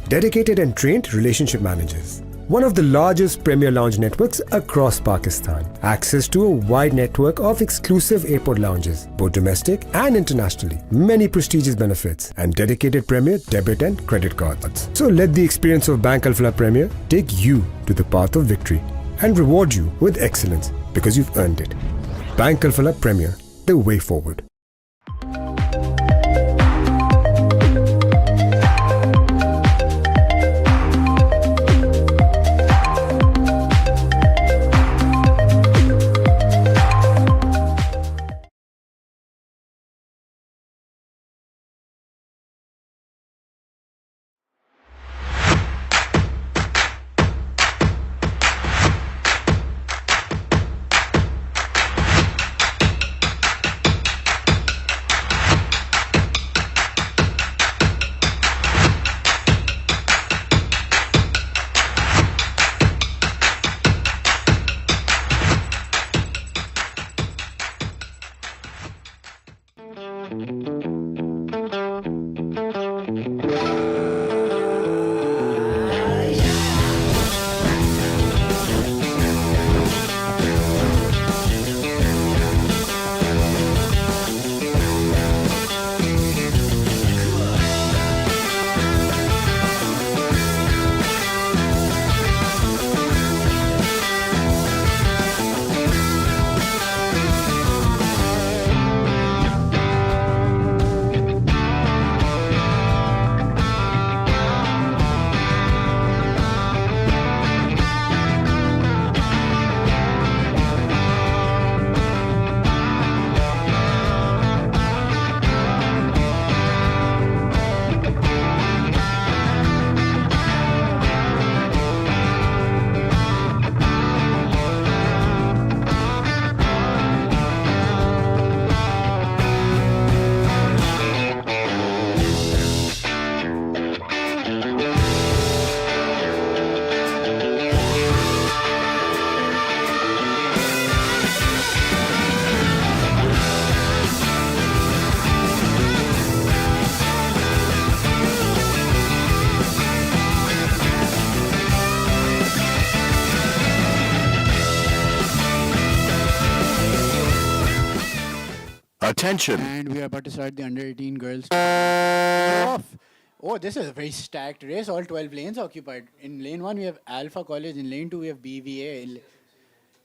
Dedicated and trained relationship managers. one of the largest Premier Lounge networks across Pakistan. Access to a wide network of exclusive airport lounges, both domestic and internationally. Many prestigious benefits and dedicated Premier debit and credit cards. So let the experience of Bank Alfala Premier take you to the path of victory and reward you with excellence because you've earned it. Bank Alfala Premier, the way forward. Attention. And we are about to start the under 18 girls. Off. Oh, this is a very stacked race. All 12 lanes occupied. In lane 1, we have Alpha College. In lane 2, we have BVA. In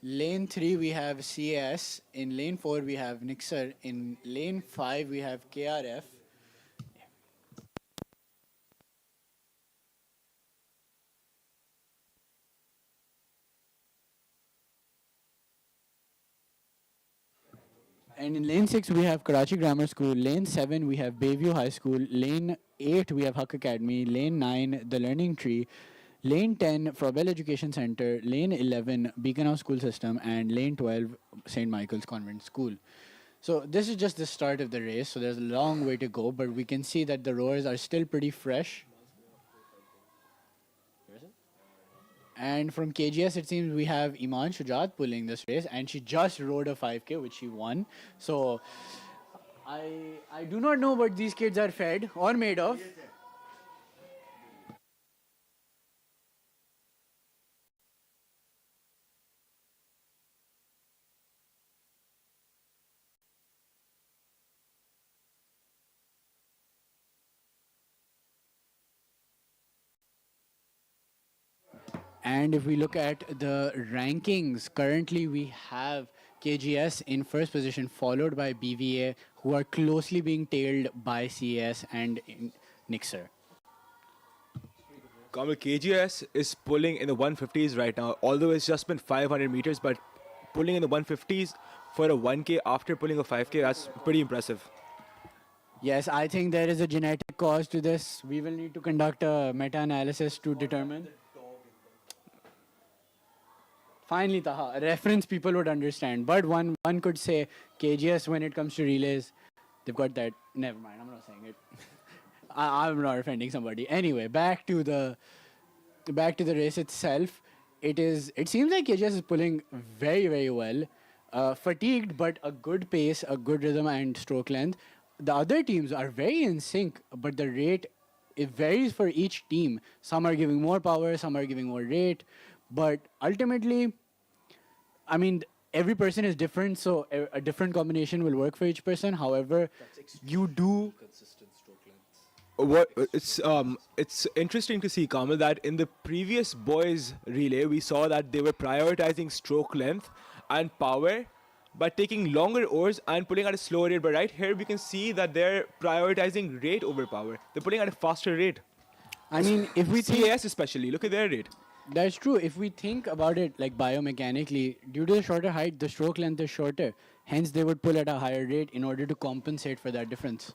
lane 3, we have CAS. In lane 4, we have Nixer. In lane 5, we have KRF. And in lane 6, we have Karachi Grammar School. Lane 7, we have Bayview High School. Lane 8, we have Huck Academy. Lane 9, The Learning Tree. Lane 10, Frobel Education Center. Lane 11, Beacon House School System. And lane 12, St. Michael's Convent School. So this is just the start of the race. So there's a long way to go. But we can see that the rowers are still pretty fresh. And from KGS, it seems we have Iman Shujat pulling this race, and she just rode a 5K, which she won. So I do not know what these kids are fed or made of. And if we look at the rankings, currently we have KGS in first position, followed by BVA, who are closely being tailed by CS and Nixer. Kamal, KGS is pulling in the 150s right now, although it's just been 500 meters, but pulling in the 150s for a 1K after pulling a 5K, that's pretty impressive. Yes, I think there is a genetic cause to this. We will need to conduct a meta-analysis to determine. Finally, Taha, a reference people would understand. But one could say KGS when it comes to relays, they've got that. Never mind, I'm not saying it. I'm not offending somebody. Anyway, back to the race itself. It seems like KGS is pulling very, very well. Fatigued, but a good pace, a good rhythm and stroke length. The other teams are very in sync, but the rate it varies for each team. Some are giving more power, some are giving more rate, but ultimately, I mean, every person is different, so a different combination will work for each person. However, you do. What it's interesting to see, Kamal, that in the previous boys relay we saw that they were prioritizing stroke length and power by taking longer oars and pulling at a slower rate. But right here we can see that they're prioritizing rate over power. They're pulling at a faster rate. I mean, if we think, CAS especially, look at their rate. that's true. If we think about it like biomechanically, due to the shorter height, the stroke length is shorter. Hence, they would pull at a higher rate in order to compensate for that difference.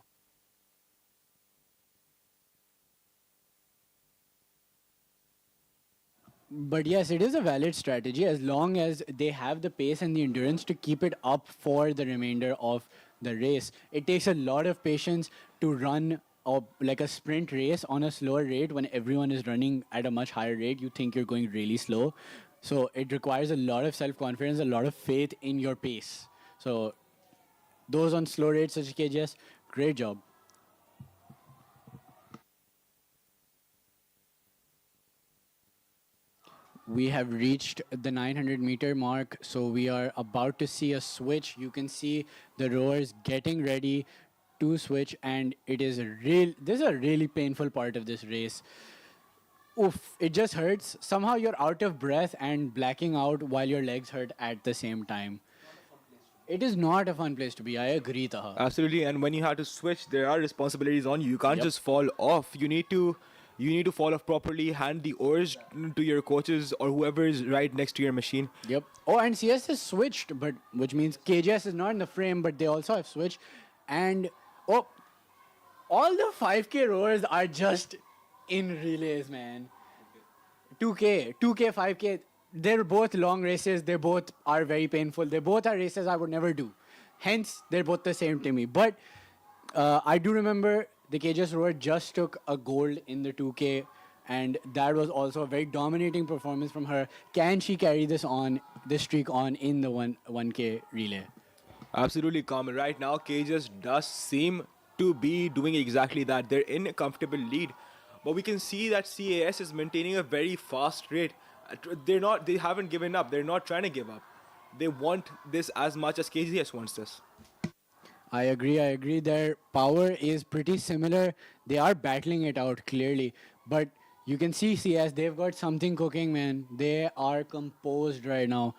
But yes, it is a valid strategy as long as they have the pace and the endurance to keep it up for the remainder of the race. It takes a lot of patience to run like a sprint race on a slower rate when everyone is running at a much higher rate. You think you're going really slow. So it requires a lot of self-confidence, a lot of faith in your pace. So those on slow rates such as KGS, great job. We have reached the 900-meter mark, so we are about to see a switch. You can see the rowers getting ready to switch, and it is a this is a really painful part of this race. Oof, it just hurts. Somehow you're out of breath and blacking out while your legs hurt at the same time. It is not a fun place to be. I agree, Taha. Absolutely, and when you have to switch, there are responsibilities on you. You can't Yep. just fall off. You need to fall off properly. Hand the oars to your coaches or whoever is right next to your machine. Yep. Oh, and CS has switched, but which means KJS is not in the frame, but they also have switched. And oh, all the 5K rowers are just in relays, man. 2K, 5K. They're both long races. They both are very painful. They both are races I would never do. Hence, they're both the same to me. But I do remember the KJS rower just took a gold in the 2K, and that was also a very dominating performance from her. Can she carry this streak on in the 1K relay? Absolutely common. Right now, Cages does seem to be doing exactly that. They're in a comfortable lead. But we can see that CAS is maintaining a very fast rate. They haven't given up. They're not trying to give up. They want this as much as KGS wants this. I agree. Their power is pretty similar. They are battling it out clearly. But you can see CS, they've got something cooking, man. They are composed right now.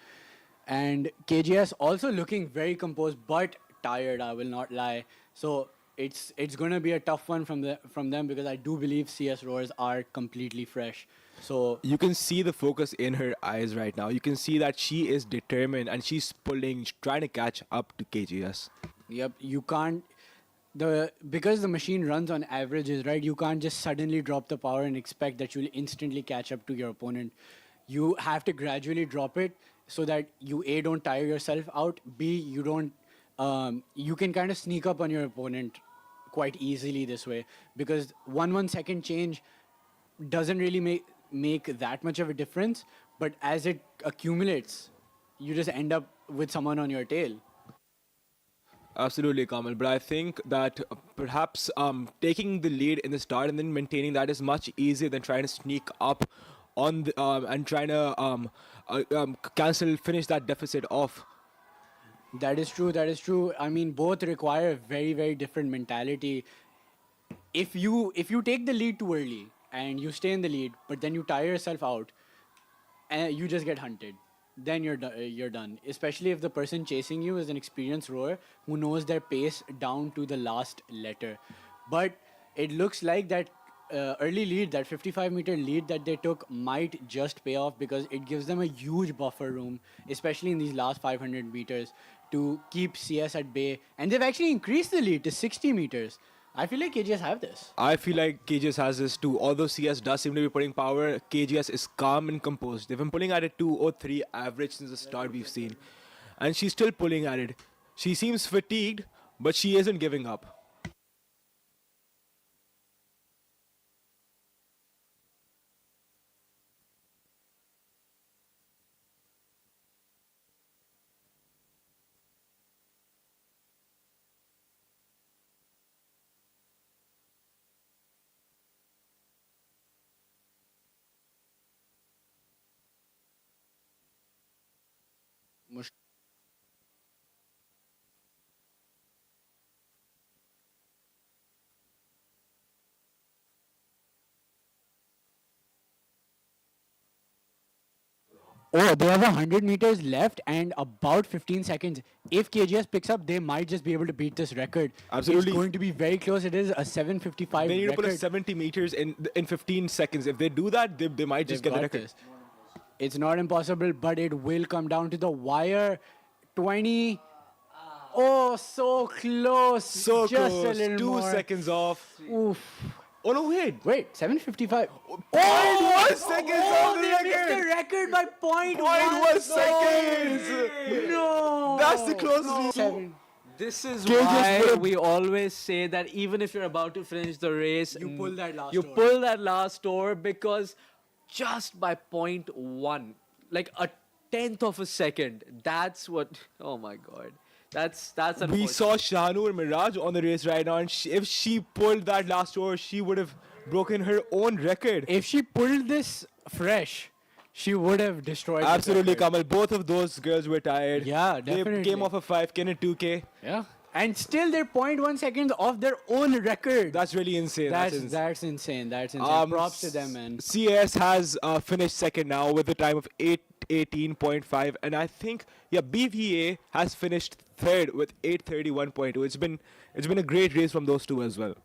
And KGS also looking very composed but tired, I will not lie. So it's going to be a tough one from them because I do believe CS rowers are completely fresh. So You can see the focus in her eyes right now. You can see that she is determined and she's pulling, trying to catch up to KGS. yep, you can't because the machine runs on averages, right? You can't just suddenly drop the power and expect that you'll instantly catch up to your opponent. You have to gradually drop it so that you A, don't tire yourself out, B, you don't you can kind of sneak up on your opponent quite easily this way because 1 second change doesn't really make that much of a difference, but as it accumulates, you just end up with someone on your tail. Absolutely, Kamal. But I think that perhaps taking the lead in the start and then maintaining that is much easier than trying to sneak up on the, and trying to finish that deficit off. That is true. That is true. I mean, both require a very, very different mentality. If you take the lead too early and you stay in the lead, but then you tire yourself out, and you just get hunted, then you're done. Especially if the person chasing you is an experienced rower who knows their pace down to the last letter. But it looks like that early lead, that 55-meter lead that they took, might just pay off because it gives them a huge buffer room, especially in these last 500 meters, to keep CS at bay. And they've actually increased the lead to 60 meters. I feel like KGS have this. I feel like KGS has this too. Although CS does seem to be putting power, KGS is calm and composed. They've been pulling at a 203 average since the start we've seen. And she's still pulling at it. She seems fatigued, but she isn't giving up. Oh, they have 100 meters left and about 15 seconds. If KGS picks up, they might just be able to beat this record. Absolutely. It's going to be very close. It is a 7:55 They need to record. put a 70 meters in 15 seconds. If they do that, they might just They've get the got record. this. It's not impossible, but it will come down to the wire. 20. Oh, so close. So just close. a little 2 more. seconds off. Oof. Oh no, wait. 7:55. Oh, 0.1 seconds off the they record. missed the record by 0.1 0.1 seconds. No. That's the closest. Seven. This is KGS why would've- we always say that even if you're about to finish the race, You pull that last you over. pull that last over because just by 0.1, like a tenth of a second, that's what. Oh my God, that's We unfortunate. saw Shahnoor Miraj on the race right now, and if she pulled that last over, she would have broken her own record. If she pulled this fresh, she would have destroyed. Absolutely, the record. Kamal. Both of those girls were tired. Yeah, They definitely. came off a 5K and a 2K. Yeah, and still they're 0.1 seconds off their own record. That's really insane. That's insane. that's insane. That's insane. Props to them, man. CS has finished second now with a time of 8:18.5, and I think BVA has finished third with 8:31.2. It's been a great race from those two as well.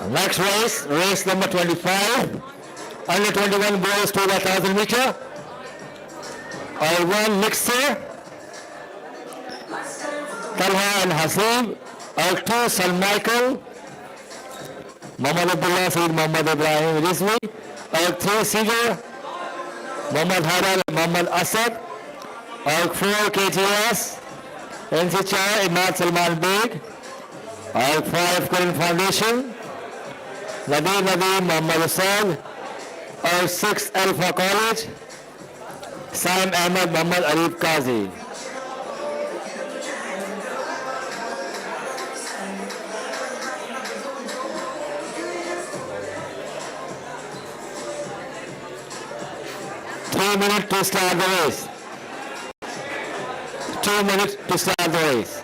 Next race, race number 25. Under 21 boys to the 1,000 meter. R1 mixer. Talha and Hasib. R2 Salmichael. Muhammad Abdullah Saeed Muhammad Ibrahim Rizvi. R3 Seeger. Muhammad Haidar Muhammad Asad. R4 KTS. NC Chai Imad Salman Beg. R5 Korean Foundation. Nadeem Muhammad Hussain. R6 Alpha College. Saim Ahmed Muhammad Arif Qazi. 2 minutes to start the race. 2 minutes to start the race.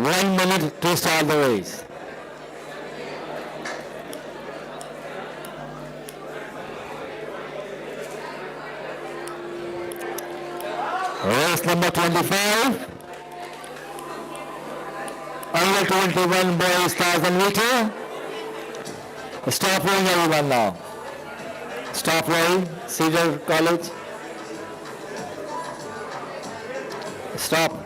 One minute to start the race. Race number 25. Under 21 boys 1000 meter. Stop rowing everyone now. Stop rowing. Cedar College. Stop.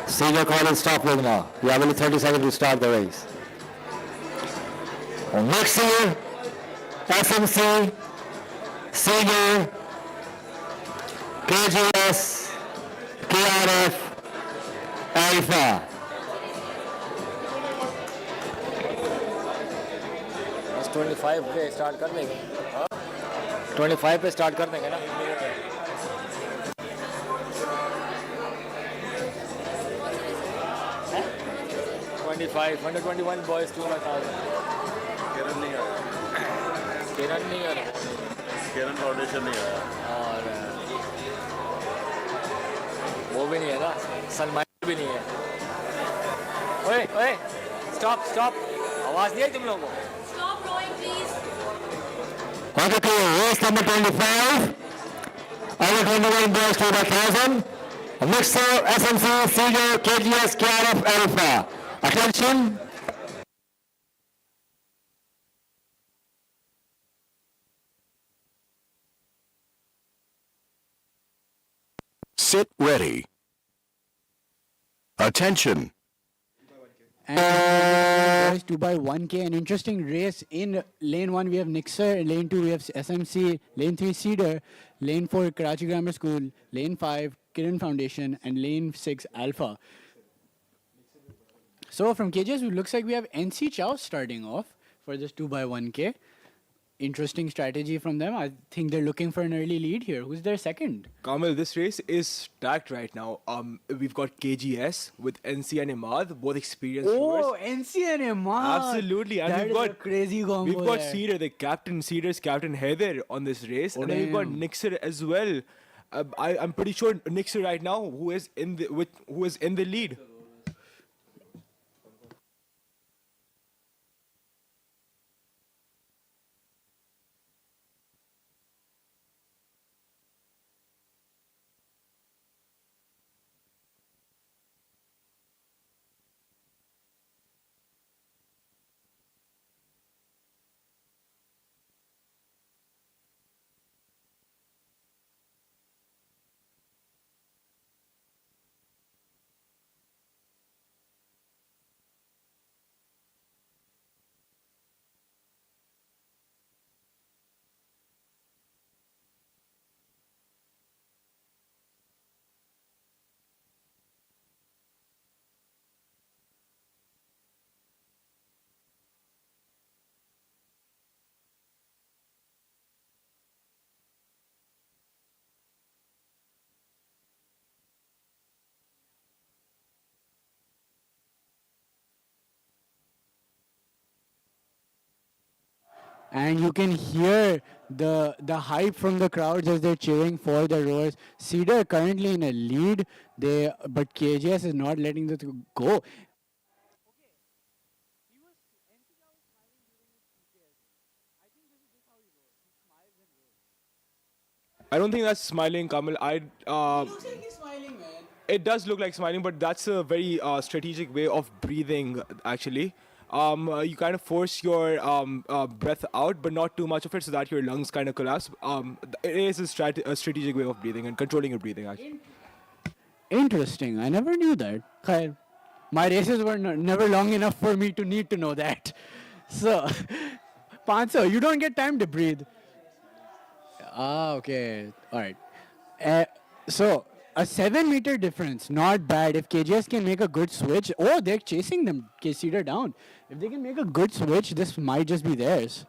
Cedar College, stop rowing now. You have only 30 seconds to start the race. Next year, SMC, Cedar, KGS, KRF, Alpha. बस 25 पे start कर देंगे 25 पे start कर देंगे ना 25 under 21 boys 2 by 1000 किरण नहीं आया किरण फाउंडेशन नहीं आया और वो भी नहीं है ना सनमाइक भी नहीं है ओए ओए स्टॉप स्टॉप आवाज नहीं आई तुम लोगों को Stop rowing, please. Okay, race number 25. Under 21 boys 2 by 1000. Mixer, SMC, Cedar, KGS, KRF, Alpha. Attention. Sit ready. Attention. And boys 2 by 1K, an interesting race. In lane 1 we have Nixer, lane 2 we have SMC, lane 3 Cedar, lane 4 Karachi Grammar School, lane 5 Kiran Foundation, and lane 6 Alpha. So from KJS it looks like we have NC Chow starting off for this 2 by 1K. Interesting strategy from them. I think they're looking for an early lead here. Who's their second? Kamal, this race is stacked right now. We've got KGS with NC and Imad, both experienced rowers. Oh, NC and Imad. Absolutely, and That we've is got a crazy combo. We've got there. Cedar, the captain, Cedar's captain Heather on this race, Oh, and then we've got damn. Nixer as well. I'm pretty sure Nixer right now, who is in the lead. And you can hear the hype from the crowds as they're cheering for the rowers. Cedar currently in a lead, but KJS is not letting them go. I don't think that's smiling, Kamal. Looks like he's smiling, man. It does look like smiling, but that's a very strategic way of breathing, actually. You kind of force your breath out, but not too much of it so that your lungs kind of collapse. It is a strategic way of breathing and controlling your breathing, actually. Interesting. I never knew that. Khair, my races were never long enough for me to need to know that. So, Panso, you don't get time to breathe. Ah, okay. All right. Uh, so, a 7 meter difference, not bad. If KGS can make a good switch, oh, they're chasing them, Cedar down. If they can make a good switch, this might just be theirs.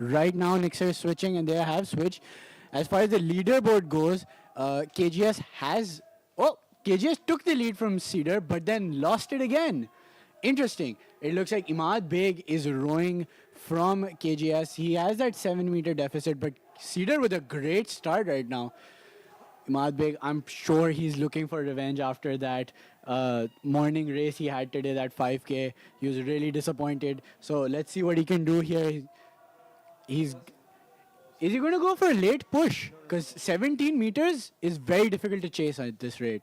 Right now, Nixer is switching, and they have switched. As far as the leaderboard goes, KGS has. Oh, KGS took the lead from Cedar, but then lost it again. Interesting. It looks like Imad Beg is rowing from KGS. He has that 7 meter deficit, but Cedar with a great start right now. Imad Beg, I'm sure he's looking for revenge after that morning race he had today, that 5K. He was really disappointed. So let's see what he can do here. He's Is he going to go for a late push? Because 17 meters is very difficult to chase at this rate.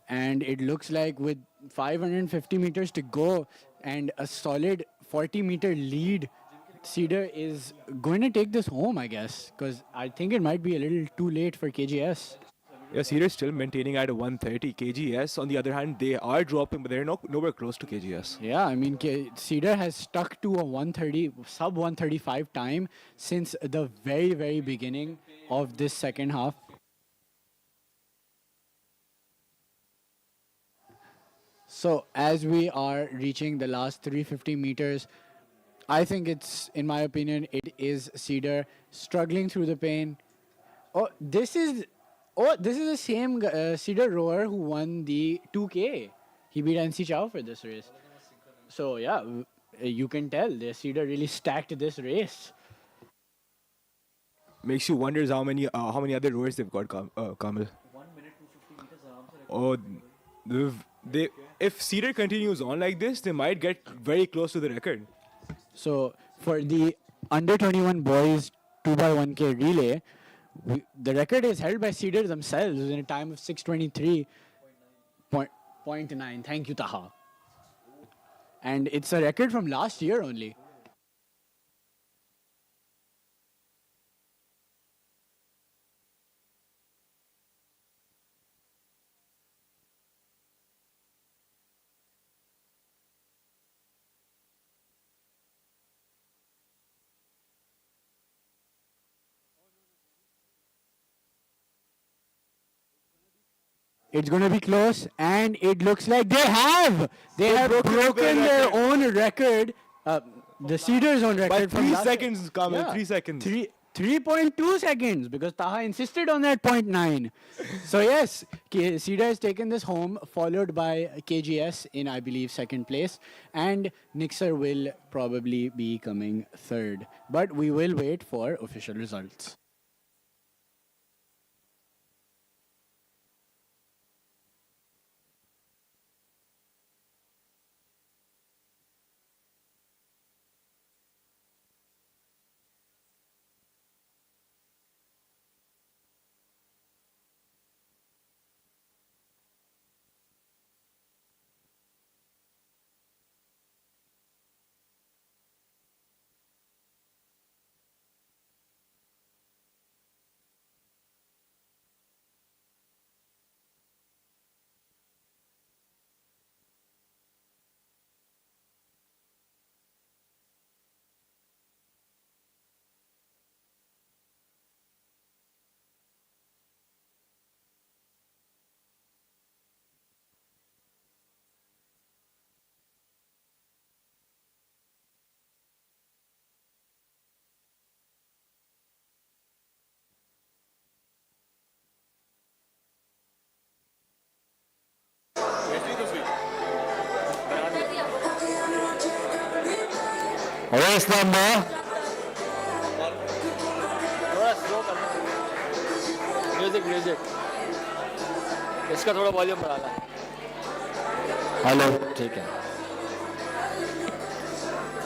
And it looks like with 550 meters to go and a solid 40-meter lead, Cedar is going to take this home, I guess, because I think it might be a little too late for KGS. Yeah, Cedar is still maintaining at 130. KGS, on the other hand, they are dropping, but they're nowhere close to KGS. Yeah, I mean, Cedar has stuck to a 130, sub 135 time since the very, very beginning of this second half. So as we are reaching the last 350 meters, I think it's, in my opinion, it is Cedar struggling through the pain. Oh, this is the same Cedar rower who won the 2K. He beat NC Chow for this race. So yeah, you can tell the Cedar really stacked this race. Makes you wonders how many other rowers they've got, Kamil. Oh, they if Cedar continues on like this, they might get very close to the record. So for the under 21 boys 2x1K relay, the record is held by Cedar themselves in a time of 6:23.9. Thank you, Taha. And it's a record from last year only. It's going to be close, and it looks like they have. They have broken their own record. The Cedars' own record. By from 3 last seconds, Kamil, Yeah. 3 seconds. 3.2 seconds because Taha insisted on that 0.9. So yes, Cedar has taken this home, followed by KGS in, I believe, second place, and Nixer will probably be coming third. But we will wait for official results. Race number. थोड़ा slow करना. Music. इसका थोड़ा volume बढ़ाना. Hello, ठीक है.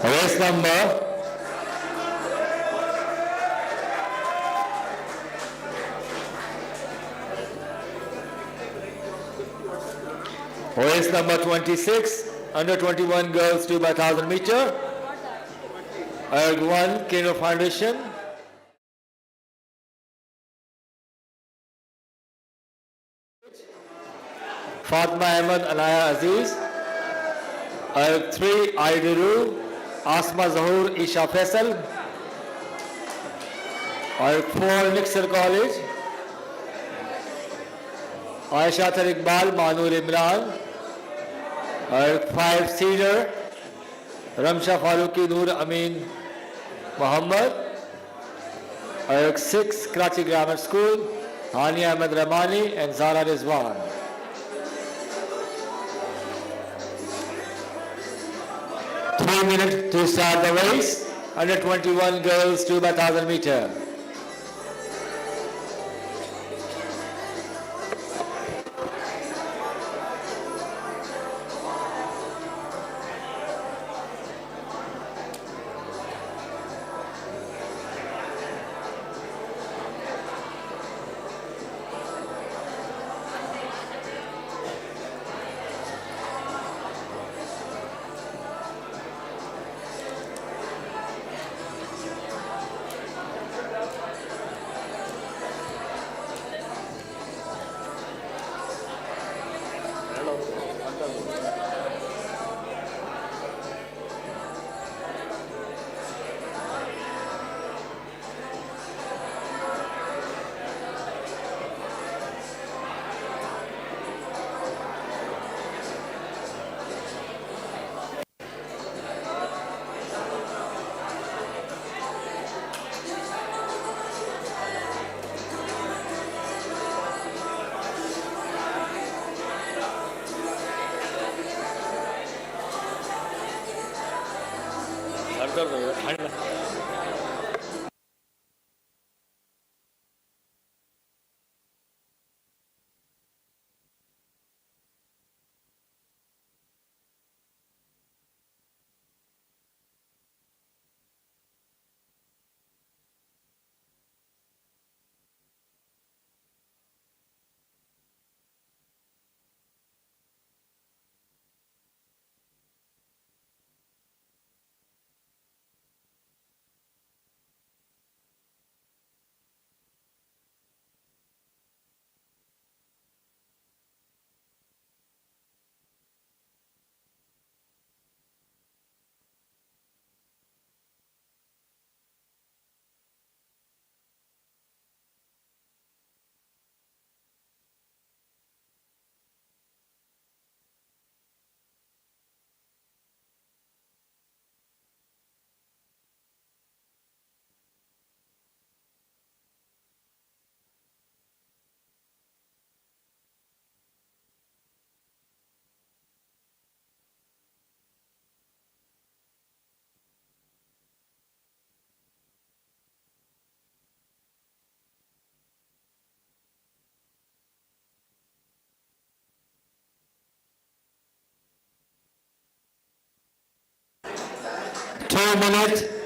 Race number. Race number 26, under 21 girls 2 by 1000 meter. Erg 1, Kano Foundation. Fatma Ahmed Anaya Aziz. Erg 3, Aidiru. Asma Zahur Isha Faisal. Erg 4, Nixon College. Aisha Tar Iqbal Manur Imran. Erg 5, Cedar. Ramsha Faruqi Noor Amin Muhammad. Erg 6, Karachi Grammar School. Hania Ahmed Ramani and Zara Rizwan. Three minutes to start the race. Under 21 girls 2 by 1000 meter. दर्द हो गया ठंड. minutes.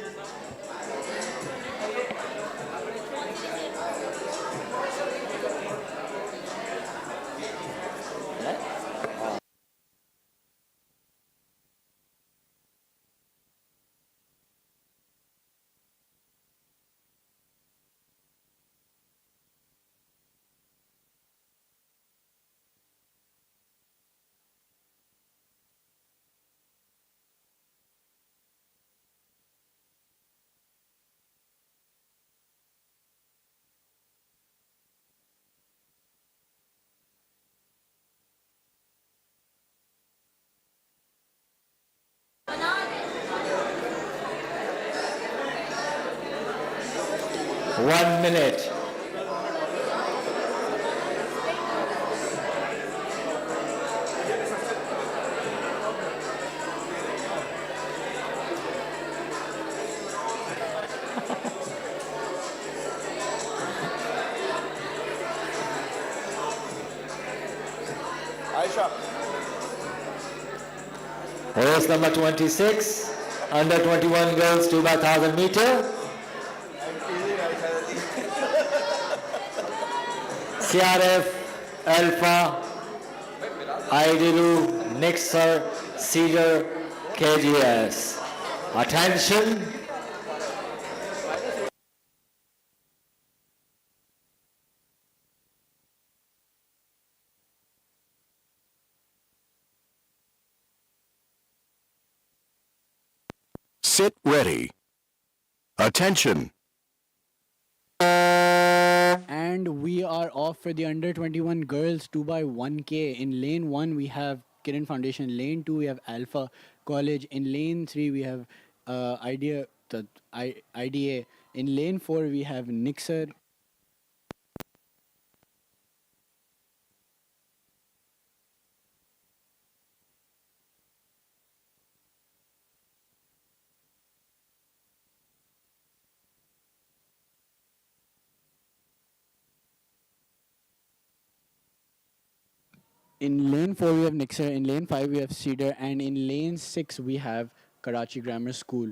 One minute. Race number 26, under 21 girls 2 by 1000 meter. CRF, Alpha, Idilu, Nixer, Cedar, KGS. Attention. Sit ready. Attention. And we are off for the under 21 girls 2 by 1K. In lane 1, we have Kiran Foundation. Lane 2, we have Alpha College. In lane 3, we have IDA. In lane 4, we have Nixer. In lane 4, we have Nixer. In lane 5, we have Cedar. And in lane 6, we have Karachi Grammar School.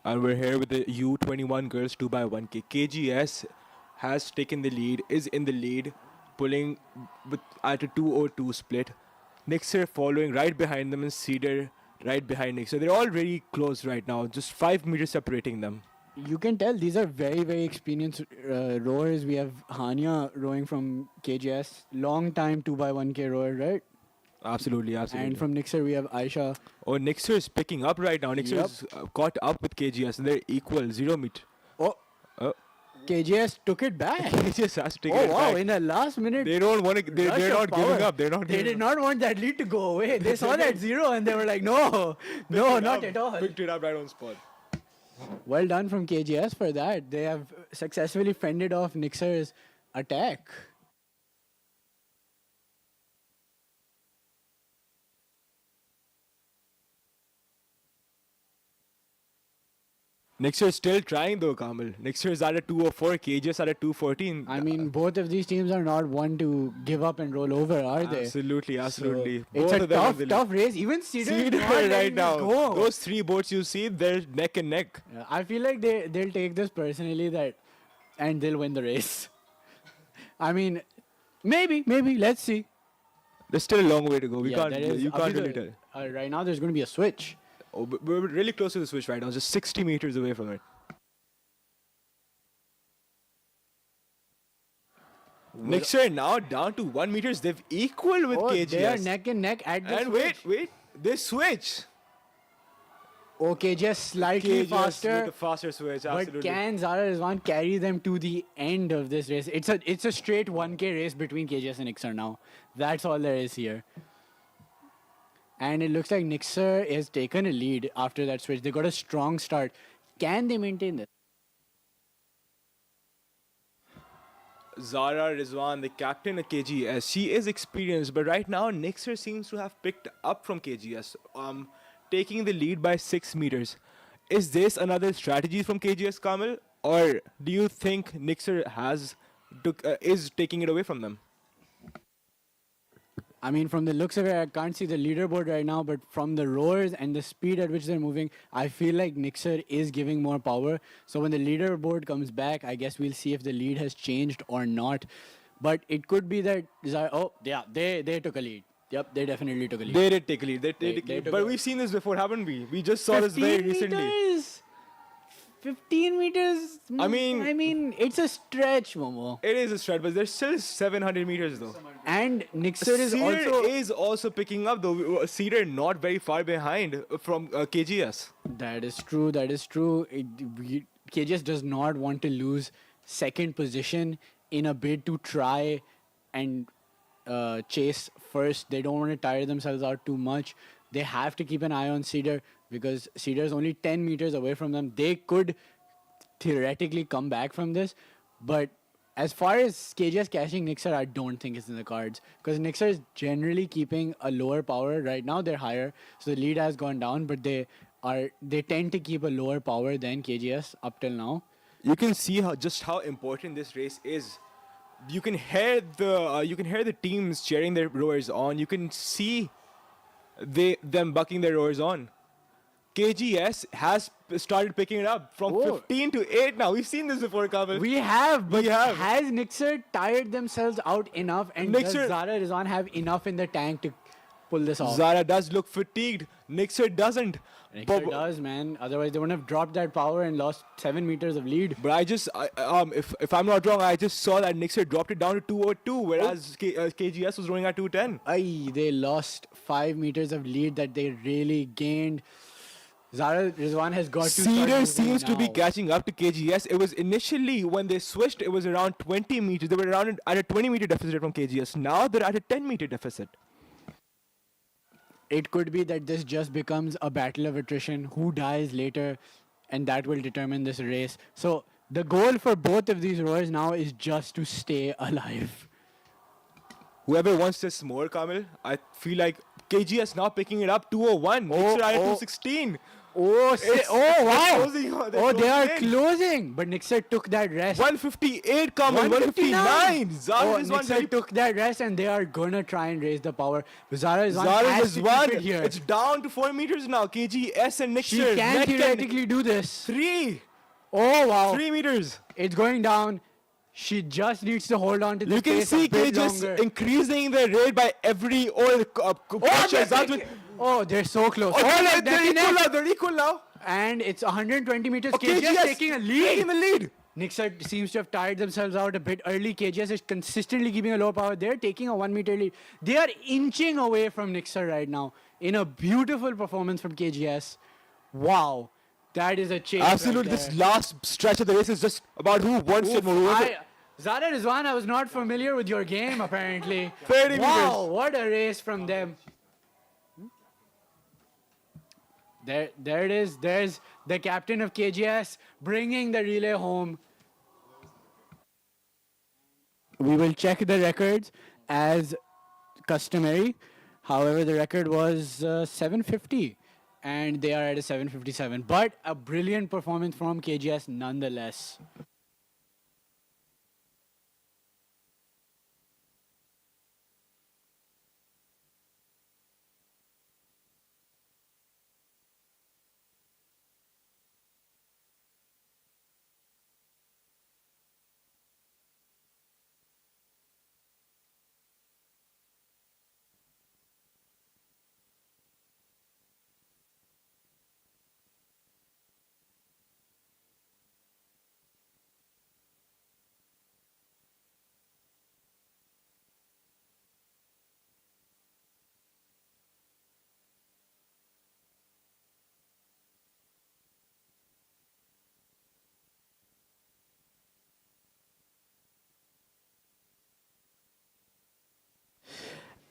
And we're here with the U21 girls 2 by 1K. KGS has taken the lead, is in the lead, pulling at a 2:02 split. Nixer following right behind them, and Cedar right behind Nixer. They're all very close right now, just 5 meters separating them. You can tell these are very, very experienced rowers. We have Hania rowing from KGS. Long time 2 by 1K rower, right? Absolutely, absolutely. And from Nixer, we have Aisha. Oh, Nixer is picking up right now. Nixer is caught up with KGS, and they're equal, 0 meter. Oh. KGS took it back. KGS has to take Oh it wow! back. In the last minute, They don't want to. They're rush of not giving power. up. They're not. They giving did up. not want that lead to go away. They saw that 0 and they were like, no, no, not at all. Picked it up right on spot. Well done from KGS for that. They have successfully fended off Nixer's attack. Nixer is still trying though, Kamal. Nixer is at a 2:04, KGS at a 2:14. I mean, both of these teams are not one to give up and roll over, are they? Absolutely, absolutely. So, it's Both a of them tough, are the tough race. Even Cedar is Cedar not letting right this now. go. Those three boats you see, they're neck and neck. Yeah, I feel like they'll take this personally and they'll win the race. I mean, maybe. Let's see. There's still a long way to go. Yeah, there is. You can't really tell. Right now, there's going to be a switch. Oh, but we're really close to the switch right now. Just 60 meters away from it. Nixer now down to 1 meters. They've equal with KGS. They are neck and neck at the And switch. wait, they switch. Okay, just slightly KGS faster. with the faster switch, absolutely. But can Zara Rizwan carry them to the end of this race? It's a straight 1K race between KGS and Nixer now. That's all there is here. And it looks like Nixer has taken a lead after that switch. They got a strong start. Can they maintain this? Zara Rizwan, the captain of KGS, she is experienced, but right now Nixer seems to have picked up from KGS, taking the lead by 6 meters. Is this another strategy from KGS, Kamil, or do you think Nixer is taking it away from them? I mean, from the looks of it, I can't see the leaderboard right now, but from the roars and the speed at which they're moving, I feel like Nixer is giving more power. So when the leaderboard comes back, I guess we'll see if the lead has changed or not. But it could be that, they took a lead. Yep, they definitely took a lead. They did take a lead. They took a they lead. took But a- we've seen this before, haven't we? We just saw this very 15 recently. meters? 15 meters? I mean, it's a stretch, Momo. It is a stretch, but there's still 700 meters though. And Nixer is also picking up though. Cedar not very far behind from KGS. That is true. That is true. KGS does not want to lose second position in a bid to try and chase first. They don't want to tire themselves out too much. They have to keep an eye on Cedar because Cedar is only 10 meters away from them. They could theoretically come back from this, but as far as KGS catching Nixer, I don't think it's in the cards because Nixer is generally keeping a lower power. Right now they're higher, so the lead has gone down, but they tend to keep a lower power than KGS up till now. You can see how important this race is. You can hear the teams cheering their rowers on. You can see them bucking their rowers on. KGS has started picking it up from 15 to 8 now. We've seen this before, Kamil. We have, but has Nixer tired themselves out enough, and does Zara Rizwan have enough in the tank to pull this off? Zara does look fatigued. Nixer doesn't. Nixer does, man. Otherwise, they wouldn't have dropped that power and lost 7 meters of lead. But if I'm not wrong, I just saw that Nixer dropped it down to 202, whereas KGS was rowing at 210. They lost 5 meters of lead that they really gained. Zara Rizwan has got to Cedar seems to be catching up to KGS. It was initially when they switched, it was around 20 meters. They were around at a 20-meter deficit from KGS. Now they're at a 10-meter deficit. It could be that this just becomes a battle of attrition. Who dies later, and that will determine this race. So the goal for both of these rowers now is just to stay alive. Whoever wants this more, Kamil, I feel like KGS now picking it up 201. Nixer at 216. Wow! They are closing in. closing, but Nixer took that rest. 158, Kamil. 159. Zara is Nixer took that rest, and they are gonna try and raise the power. Zara is one. Here. It's down to 4 meters now. KGS and Nixer. She can theoretically do this. 3. Oh wow! 3 meters. It's going down. She just needs to hold on to the You can see KGS increasing the rate by every they're so close. They're equal now. And it's 120 meters. KGS taking a lead. Taking the lead. Nixer seems to have tired themselves out a bit early. KGS is consistently keeping a low power. They're taking a 1 meter lead. They are inching away from Nixer right now in a beautiful performance from KGS. Wow. That is a change. Absolutely. Right This last stretch of the race is just about who wants it more. Zara Rizwan, I was not familiar with your game, apparently. 30 wow, meters. what a race from them. There it is. There's the captain of KGS bringing the relay home. We will check the records as customary. However, the record was 750. And they are at a 757. But a brilliant performance from KGS nonetheless.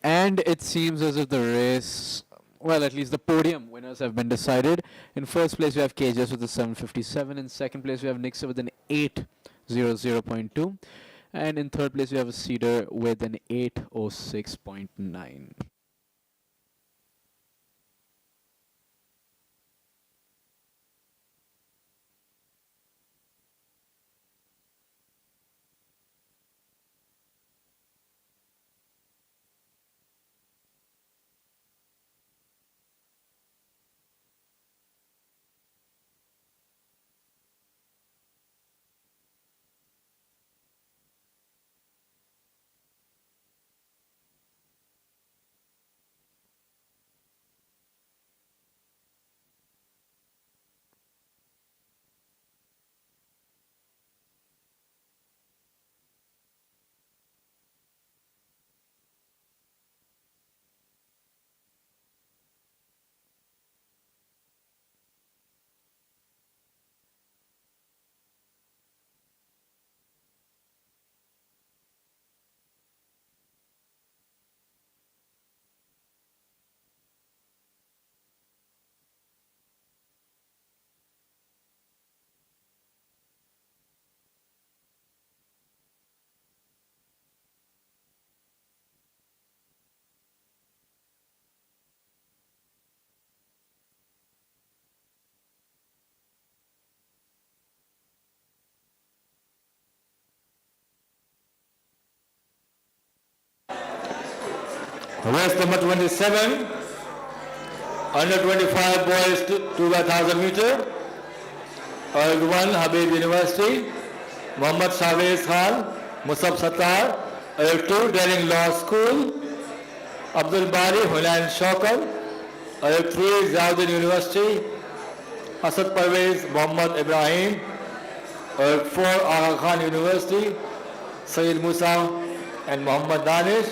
And it seems as if the race, well, at least the podium winners have been decided. In first place, we have KGS with a 757. In second place, we have Nixer with an 800.2. And in third place, we have a Cedar with an 806.9. Race number 27, under 25 boys 2 by 1000 meter. Org 1, Habib University, Mohammad Shavez Khan, Musab Sattar. Org 2, Daring Law School, Abdul Bari, Hunain Shokar. Org 3, Ziauddin University, Asad Parvez, Mohammad Ibrahim. Org 4, Aga Khan University, Sayyid Musa and Mohammad Danish.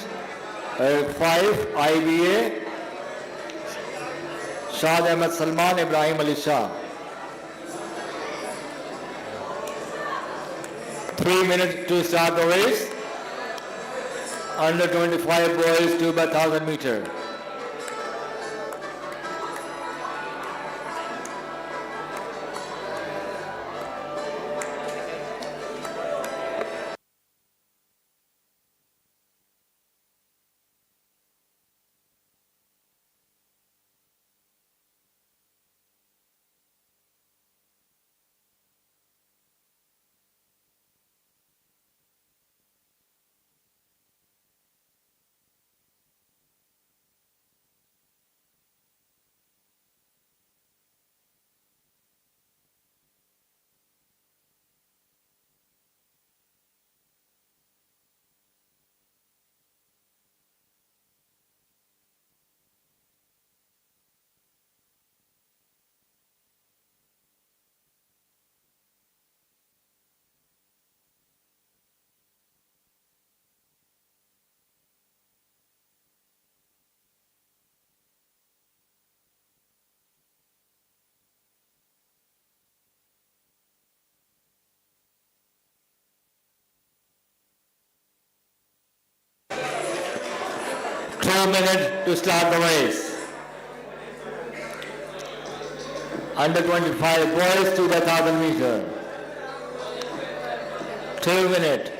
5, IBA, Shad Ahmed Salman, Ibrahim Ali Shah. 3 minutes to start the race. Under 25 boys 2 by 1000 meter. Minutes to start the race. Under 25 boys to the 1000 meter. 2 minutes.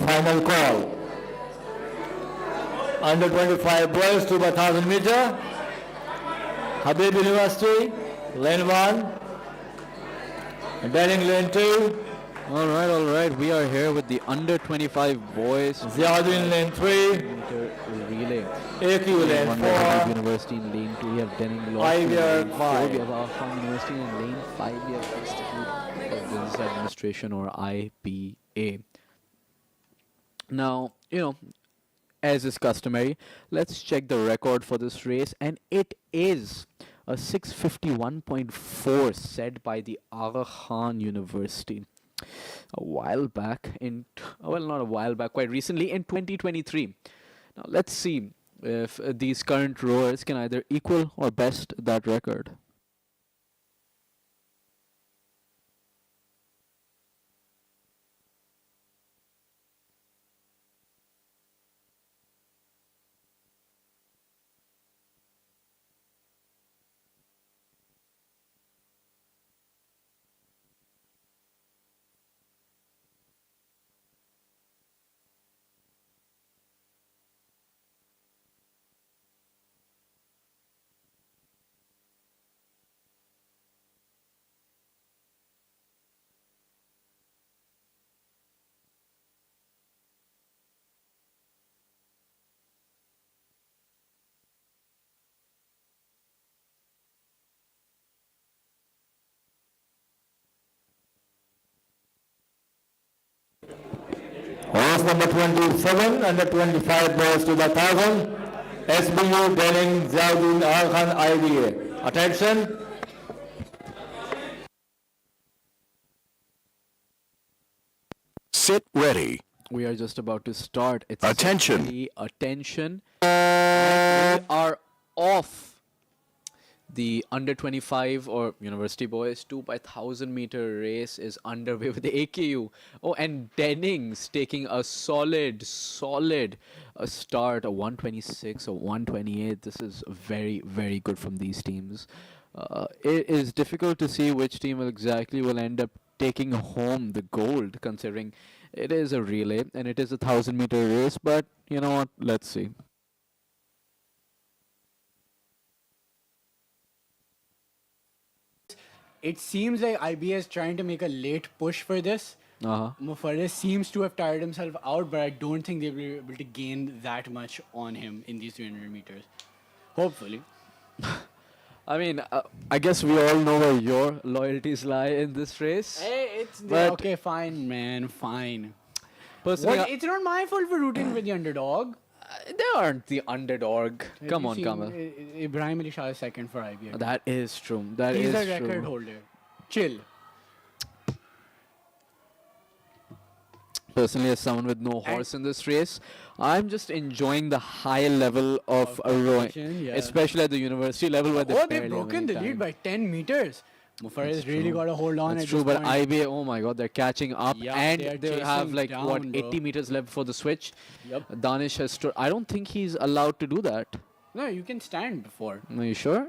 Final call. Under 25 boys 2 by 1000 meter. Habib University, lane 1. Daring lane 2. All right. We are here with the under 25 boys. Ziauddin lane 3. Meter relay. AQ lane One Habib 4. University in lane 2. We have Denning Law IVR School in lane 4. 5. We have Al Khan University in lane 5. We have Institute of Business Administration or IBA. Now, as is customary, let's check the record for this race, and it is a 6:51.4 set by the Aga Khan University a while back not a while back, quite recently in 2023. Now let's see if these current rowers can either equal or best that record. Horse number 27 and the 25 boys to the 1000. SBU Denning Ziauddin Aga Khan IBA. Attention. Sit ready. We are just about to start. It's Attention. ready. Attention. And we are off. The under 25 or university boys 2 by 1000 meter race is underway with the AKU. Oh, and Dennings taking a solid start, a 126 or 128. This is very, very good from these teams. It is difficult to see which team will end up taking home the gold, considering it is a relay and it is a 1000 meter race. But you know what? Let's see. It seems like IBA is trying to make a late push for this. Mufarris seems to have tired himself out, but I don't think they'll be able to gain that much on him in these 300 meters. Hopefully. I mean, I guess we all know where your loyalties lie in this race. Hey, okay, fine, man, fine. Personally, It's not my fault for rooting with the underdog. They aren't the underdog. Come on, Kamal. Ibrahim Ali Shah is second for IBA. That is true. He's a record holder. Chill. Personally, as someone with no horse in this race, I'm just enjoying the high level of rowing, especially at the university level where they've broken the lead by 10 meters. Mufarris really got to hold on. That's true, but IBA, oh my God, they're catching up, and they have like down, 80 meters left for the switch. Yep. Danish has I don't think he's allowed to do that. No, you can stand before. Are you sure?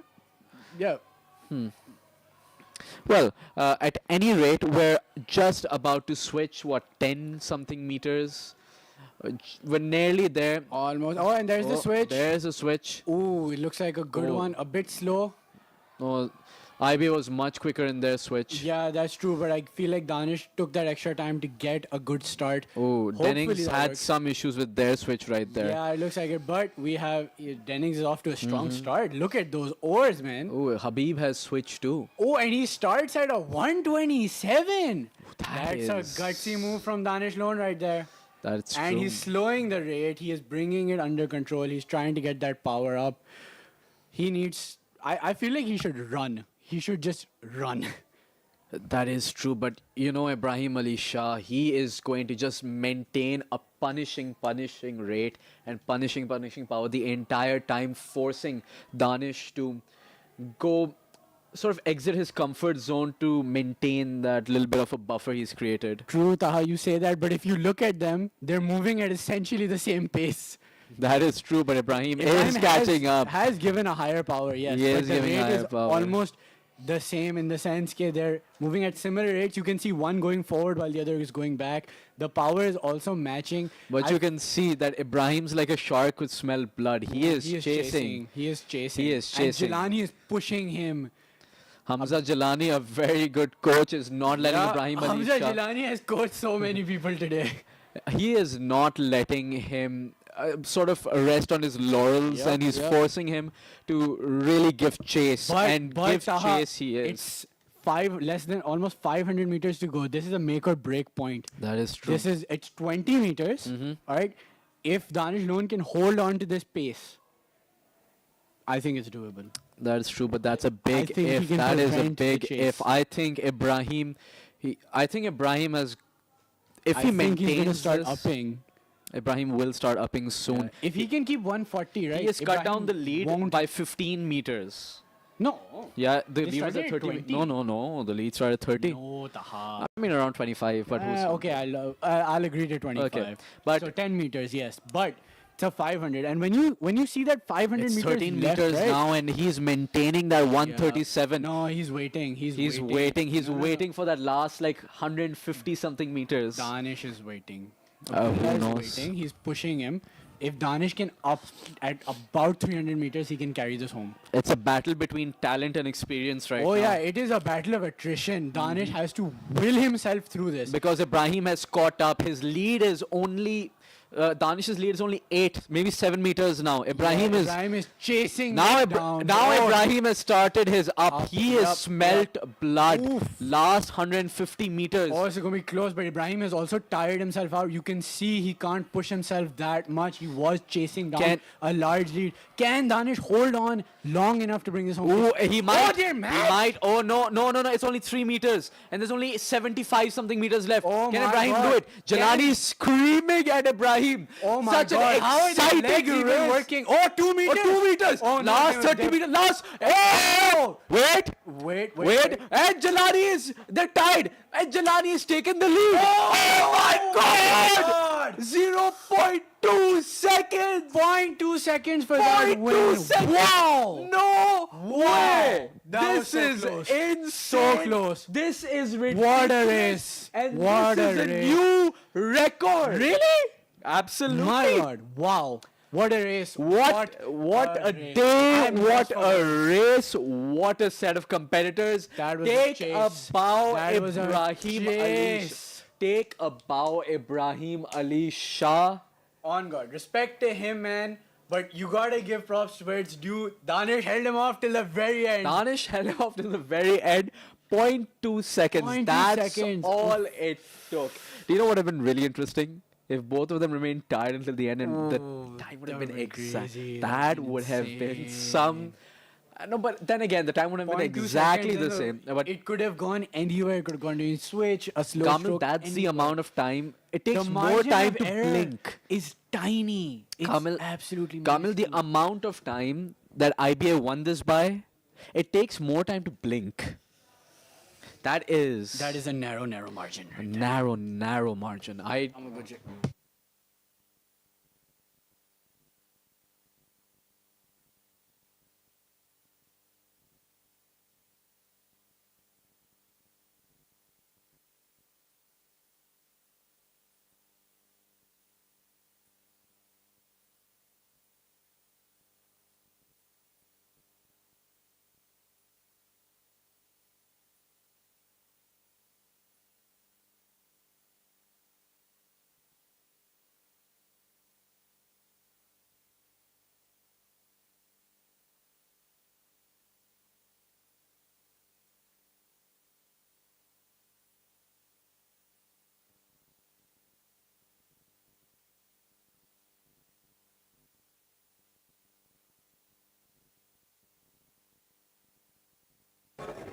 Yeah. Well, at any rate, we're just about to switch, 10 something meters. We're nearly there. Almost. Oh, and there's the switch. There's a switch. Ooh, it looks like a good one. A bit slow. Oh, IB was much quicker in their switch. Yeah, that's true, but I feel like Danish took that extra time to get a good start. Oh, Dennings had some issues with their switch right there. Yeah, it looks like it, but we have Dennings is off to a strong start. Look at those oars, man. Oh, Habib has switched too. Oh, and he starts at a 127. That's a gutsy move from Danish Loan right there. That's true. And he's slowing the rate. He is bringing it under control. He's trying to get that power up. He needs... I feel like he should run. He should just run. That is true, but Ibrahim Ali Shah, he is going to just maintain a punishing rate and punishing power the entire time, forcing Danish to go sort of exit his comfort zone to maintain that little bit of a buffer he's created. True, Taha, you say that, but if you look at them, they're moving at essentially the same pace. That is true, but Ibrahim is catching up. Has given a higher power, yes. He but is the giving rate higher is power. almost the same in the sense that they're moving at similar rates. You can see one going forward while the other is going back. The power is also matching. But you can see that Ibrahim's like a shark could smell blood. He is chasing. He is chasing. He is chasing. And Jilani is pushing him. Hamza Jalani, a very good coach, is not letting Yeah, Ibrahim Ali Hamza Shah. Jilani has coached so many people today. He is not letting him sort of rest on his laurels, Yep, and he's yep. forcing him to really give chase. And give Taha, chase he is. It's less than almost 500 meters to go. This is a make or break point. That is true. It's 20 meters. All right. If Danish Loan can hold on to this pace, I think it's doable. That is true, but that's a big think he if. can That is a prevent the big chase. if. I think Ibrahim has. If I he think he's gonna maintains start this, upping. Ibrahim will start upping soon. If he can keep 140, right? He has cut down Ibrahim the lead won't- by 15 meters. No. Yeah, the They lead was started at at 30. 20. No. The lead started at 30. No, Taha. I mean around 25, but we'll see. Okay, I'll agree to 25. Okay, but- so 10 meters, yes, but it's a 500, and when you see that 500 It's meters 13 left, meters right? now, and he's maintaining that 137. No, he's waiting. He's waiting. He's waiting for that last like 150 something meters. Danish is waiting. Who Abdullah is knows? waiting. He's pushing him. If Danish can up at about 300 meters, he can carry this home. It's a battle between talent and experience right now. Oh yeah, it is a battle of attrition. Danish has to will himself through this. Because Ibrahim has caught up. His lead is only. Danish's lead is only 8, maybe 7 meters now. Ibrahim is chasing now. him down. Now Oh. Ibrahim has started his up. He has Yup, smelt blood. Last 150 meters. Oh, it's going to be close, but Ibrahim has also tired himself out. You can see he can't push himself that much. He was chasing down a large lead. Can Danish hold on long enough to bring this home? Oh, he might. Oh, dear He man. might. Oh, no. It's only 3 meters. And there's only 75 something meters left. Oh, Can my Ibrahim God. do it? Jalani is screaming at Ibrahim. Oh my Such God. an How are the exciting legs even race. working? Oh, 2 meters. Oh, 2 meters. Oh, no, last no, 30 they- meters. Last. Oh! Wait. Wait. And Jalani is. They're tied. And Jalani has taken the lead. Oh my God! 0.2 seconds. 0.2 seconds for that 0.2 win. seconds. Wow. No way. That was This so is close. insane. So close. This is ridiculous. What a race. And What this is a a race. new record. Really? Absolutely. My God. Wow. What a race. What a race. day, I'm what lost for a words. race, what a set of competitors. That was Take a a chase. bow, That was a Ibrahim Ali. chase. Take a bow, Ibrahim Ali Shah. On God. Respect to him, man. But you gotta give props to where it's due. Danish held him off till the very end. Danish held him off to the very end. 0.2 seconds. 0.2 That's seconds. all it took. Do you know what would have been really interesting? If both of them remained tied until the end, and the time would have been exact. crazy. That would have been some. No, but then again, the time would have been 0.2 exactly seconds, the same. But it could have gone anywhere. It could have gone to a switch, a slow Kamil, stroke. that's the anywhere. amount of time. It takes The more margin time of to error blink. Is tiny. It's Kamil, absolutely Kamil, the minuscule. amount of time that IBA won this by, it takes more time to blink. That is a narrow margin. a narrow margin. I'm a good check.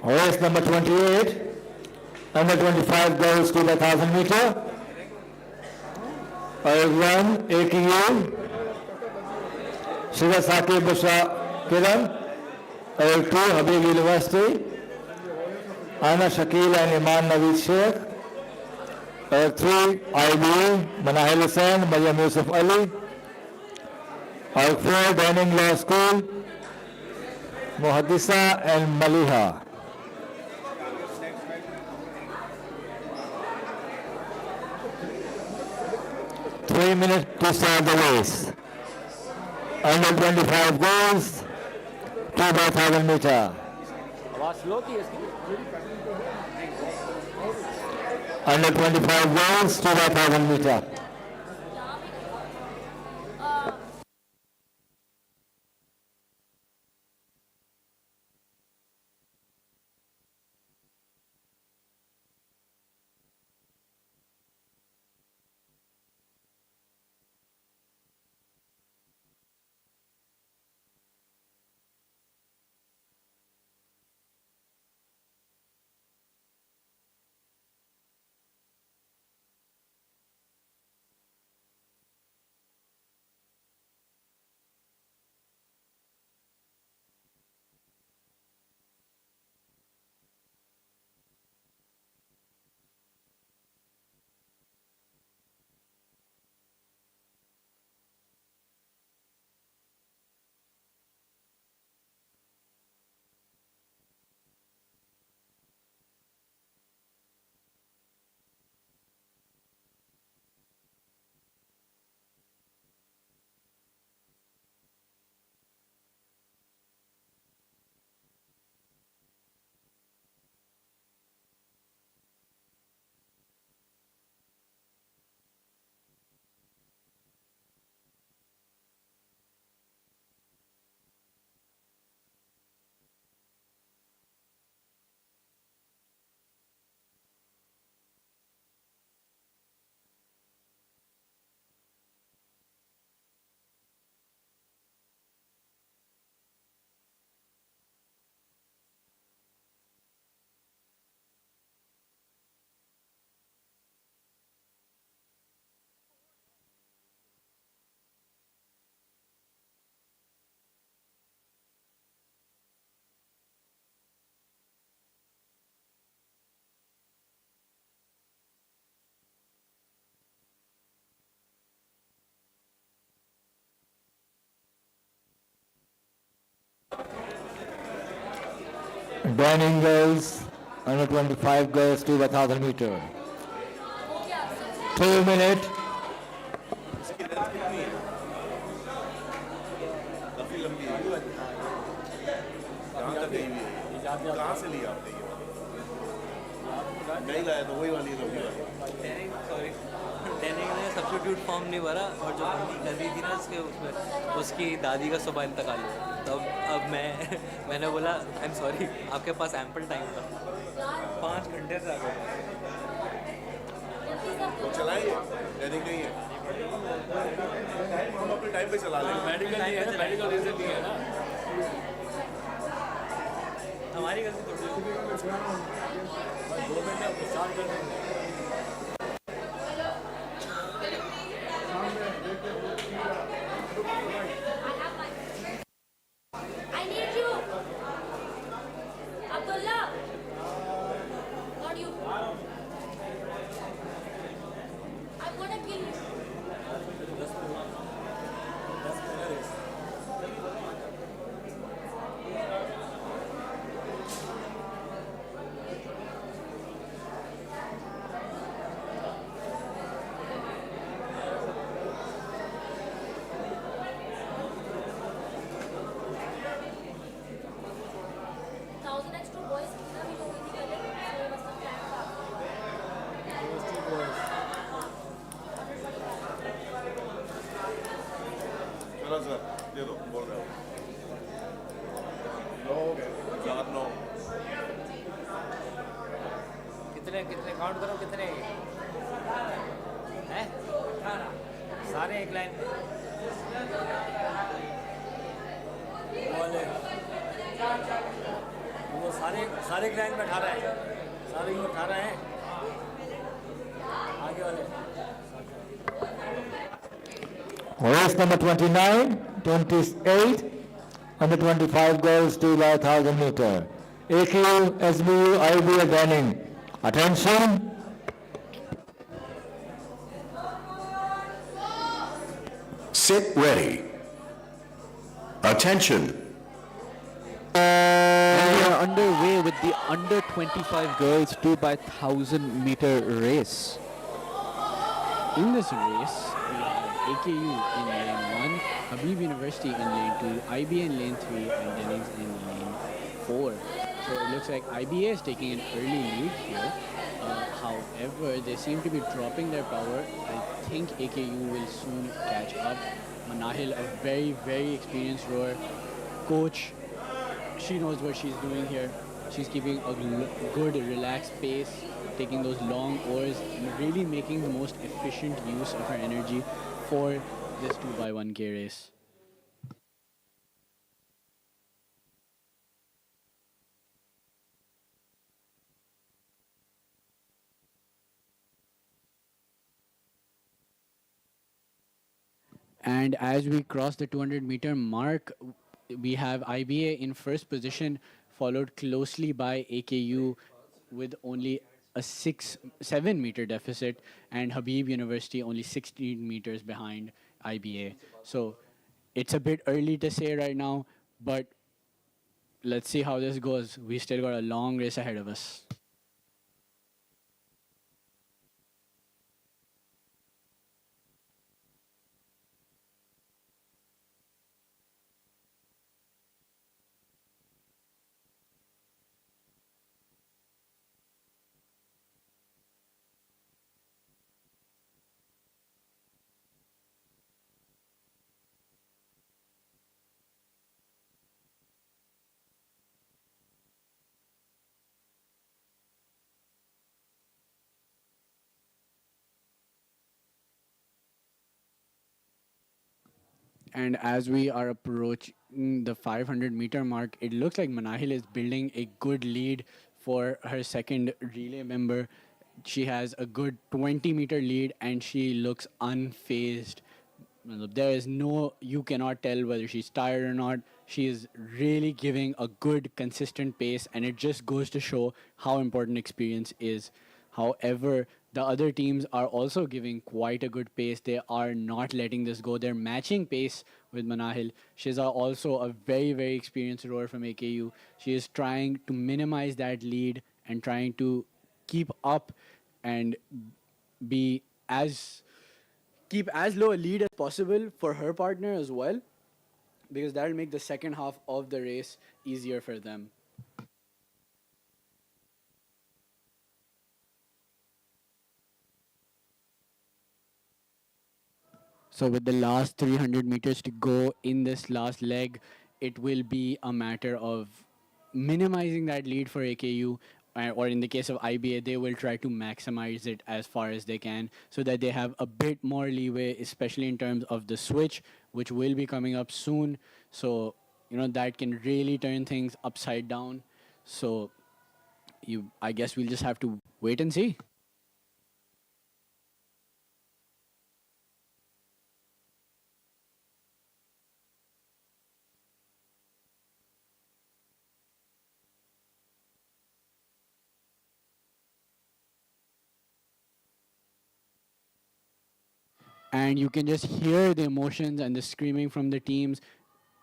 Race number 28, under 25 girls to the 1000 meter. One, ATU, Shigasaki Bushra Kiran. Two, Habib University, Ana Shakil and Iman Naveed Sheikh. Three, IBU, Manahil Hussain, Maryam Yusuf Ali. Four, Downing Law School, Muhaddisa and Maliha. Three minutes to start the race. Under 25 goals, 2 by 1000 meter. Under 25 girls, 2 by 1000 meter. Banning girls, under 25 girls, 2 by 1000 meter. 2 minutes. काफी लंबी है कहाँ तक गई हुई है कहाँ से लिया आपने ये नहीं लाया तो वही वाली लंबी वाली सॉरी टैनिंग ने सब्स्टिट्यूट फॉर्म नहीं भरा और जो बंदी कर रही थी ना उसमें उसकी दादी का सुबह इंतकाल हुआ तब अब मैंने बोला आई एम सॉरी आपके पास एम्पल टाइम था 5 घंटे से आ गए तो चलाएंगे टैनिंग नहीं है हम अपने टाइम पे चला लेंगे मेडिकल रीजन भी है ना हमारी गलती थोड़ी 2 मिनट स्टार्ट कर देंगे I need you. Abdullah. Not you. I'm gonna kill you. चलो सर दे दो बोल रहे हो 9 हो गए 7 9 कितने काउंट करो कितने हैं सारे एक लाइन वो सारे एक लाइन में 18 है सारे में 18 हैं आगे वाले Race number 29, 28, under 25 girls, 2 by 1000 meter. AQ, SBU, IB are banning. Attention. Sit ready. Attention. And we are underway with the under 25 girls 2 by 1000 meter race. In this race, we have AKU in lane 1, Habib University in lane 2, IB in lane 3, and Jennings in lane 4. So it looks like IBA is taking an early lead here. However, they seem to be dropping their power. I think AKU will soon catch up. Manahil, a very, very experienced rower. Coach, she knows what she's doing here. She's keeping a good, relaxed pace, taking those long oars, and really making the most efficient use of her energy for this 2x1K race. And as we cross the 200-meter mark, we have IBA in first position, followed closely by AKU with only a 7 meter deficit, and Habib University only 16 meters behind IBA. So it's a bit early to say right now, but let's see how this goes. We still got a long race ahead of us. And as we are approaching the 500-meter mark, it looks like Manahil is building a good lead for her second relay member. She has a good 20-meter lead and she looks unfazed. There is no, you cannot tell whether she's tired or not. She is really giving a good, consistent pace, and it just goes to show how important experience is. However, the other teams are also giving quite a good pace. They are not letting this go. They're matching pace with Manahil. She's also a very, very experienced rower from AKU. She is trying to minimize that lead and trying to keep up and be as keep as low a lead as possible for her partner as well, because that'll make the second half of the race easier for them. So with the last 300 meters to go in this last leg, it will be a matter of minimizing that lead for AKU, or in the case of IBA, they will try to maximize it as far as they can so that they have a bit more leeway, especially in terms of the switch, which will be coming up soon. So, that can really turn things upside down. So, I guess we'll just have to wait and see. And you can just hear the emotions and the screaming from the teams.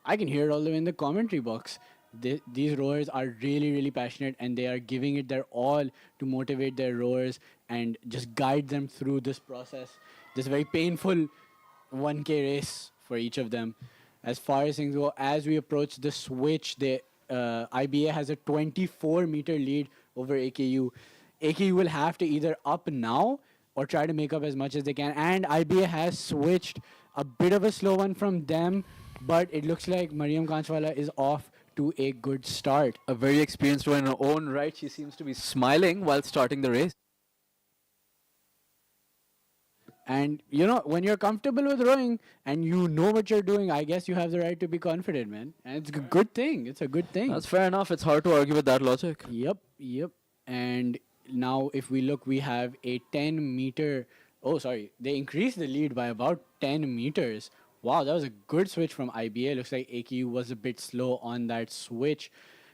I can hear it all the way in the commentary box. These rowers are really, really passionate, and they are giving it their all to motivate their rowers and just guide them through this process, this very painful 1K race for each of them. As far as things go, as we approach the switch, the IBA has a 24-meter lead over AKU. AKU will have to either up now or try to make up as much as they can. And IBA has switched a bit of a slow one from them, but it looks like Mariam Kanchwala is off to a good start. A very experienced rower in her own right. She seems to be smiling while starting the race. And when you're comfortable with rowing and you know what you're doing, I guess you have the right to be confident, man. And it's a good thing. It's a good thing. That's fair enough. It's hard to argue with that logic. Yep. And now if we look, we have a 10-meter. Oh, sorry. They increased the lead by about 10 meters. Wow, that was a good switch from IBA. Looks like AKU was a bit slow on that switch.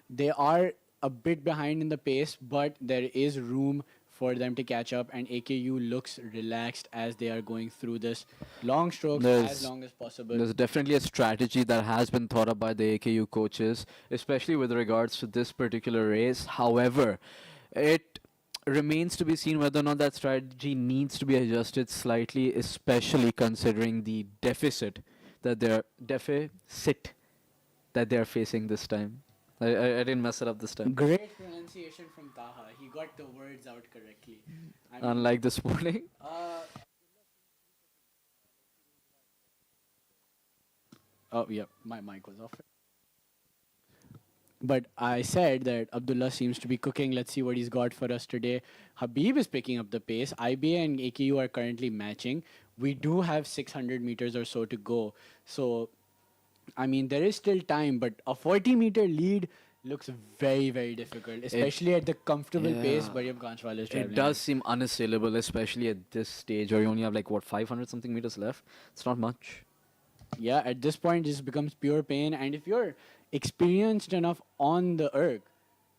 They are a bit behind in the pace, but there is room for them to catch up, and AKU looks relaxed as they are going through this long strokes as long as possible. There's definitely a strategy that has been thought up by the AKU coaches, especially with regards to this particular race. However, it remains to be seen whether or not that strategy needs to be adjusted slightly, especially considering the deficit that they're facing this time. I didn't mess it up this time. Great pronunciation from Taha. He got the words out correctly. I mean, Unlike this morning. Oh, yeah, my mic was off. But I said that Abdullah seems to be cooking. Let's see what he's got for us today. Habib is picking up the pace. IBA and AKU are currently matching. We do have 600 meters or so to go. So, I mean, there is still time, but a 40-meter lead looks very, very difficult, especially at the comfortable pace Maryam Kanchwala is traveling. It does seem unassailable, especially at this stage where you only have like, what, 500 something meters left? It's not much. Yeah, at this point, it just becomes pure pain. And if you're experienced enough on the erg,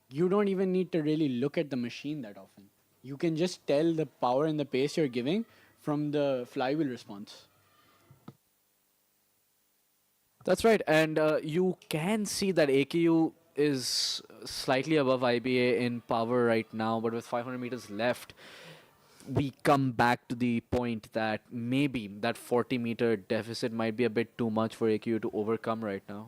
you don't even need to really look at the machine that often. You can just tell the power and the pace you're giving from the flywheel response. That's right. And you can see that AKU is slightly above IBA in power right now, but with 500 meters left, we come back to the point that maybe that 40-meter deficit might be a bit too much for AKU to overcome right now.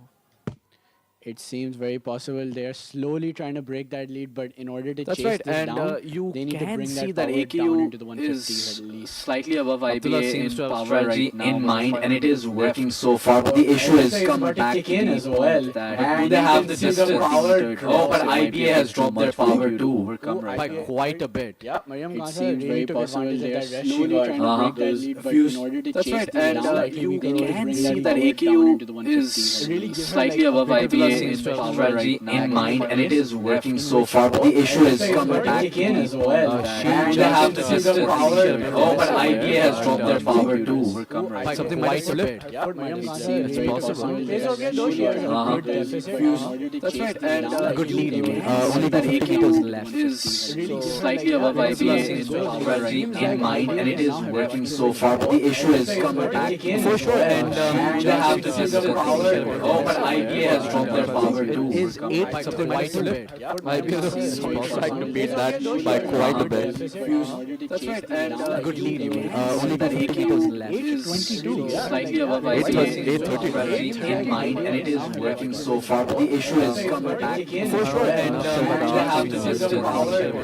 It seems very possible. They are slowly trying to break that lead, but in order to That's chase right, this and down, you they need to can bring see that that power down AKU into the 150s is at least. slightly above Abdullah IBA seems in to have power strategy right now, in but mind, with and it 500 is meters working left. so far. But the issue is Regatta is come about to back kick to in the as well. point that And do they you have can the see the distance? power Oh, but drop. IBA has dropped their power too. overcome right By now. quite a bit. Yeah, Maryam It Kanchwala seems really very took possible advantage of they're that rest. She slowly got trying to break that those lead, but fuse. in order to That's chase right, this and down, you can see that that AKU is slightly above IBA in strategy in mind, and it is working so far. But the issue is come back to the point that do they have the distance? Oh, but IBA has dropped their power too. Something might have slipped. Yeah, Maryam it's Kanchwala it's really possible. took It's okay, though. She has a good deficit. That's right, and good lead. Only that 50 meters left is slightly above IBA in strategy in mind, and it is working so far. But the issue is come back For sure, and do they have the distance? Oh, but IBA has dropped their power too. is 8 something might have slipped. IBA is trying to beat that by quite a bit. That's right, and good lead. Only that 50 meters left is 22, slightly above IBA strategy in mind, and it is working so far. But the issue is come back For sure, and do they have the distance?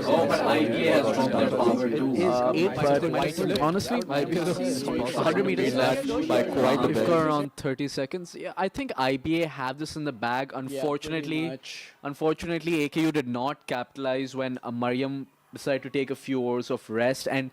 Oh, but IBA has dropped their power too. 8 something might have slipped. Honestly, IBA is 100 meters left by quite a bit. We've got around 30 seconds. Yeah, I think IBA have this in the bag. Unfortunately, AKU did not capitalize when Mariam decided to take a few hours of rest, and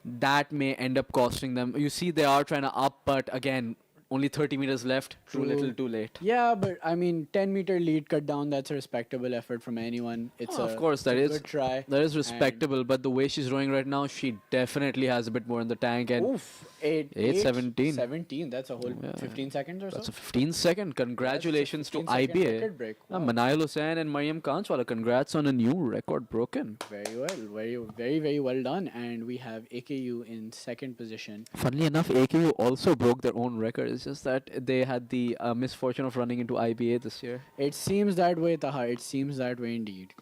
that may end up costing them. You see, they are trying to up, but again, only 30 meters left. Too little, too late. Yeah, but I mean, 10-meter lead cut down, that's a respectable effort from anyone. It's Of course, that it's a is. good try. That is respectable, but the way she's rowing right now, she definitely has a bit more in the tank. And Oof, 8:17. 17, that's a whole 15 seconds or so. That's a 15-second. Congratulations to 15-second IBA. record break. Wow. Manayal Hussain and Mariam Kanchwala. Congrats on a new record broken. Very well, very well done. And we have AKU in second position. Funnily enough, AKU also broke their own record. It's just that they had the misfortune of running into IBA this year. It seems that way, Taha. It seems that way indeed.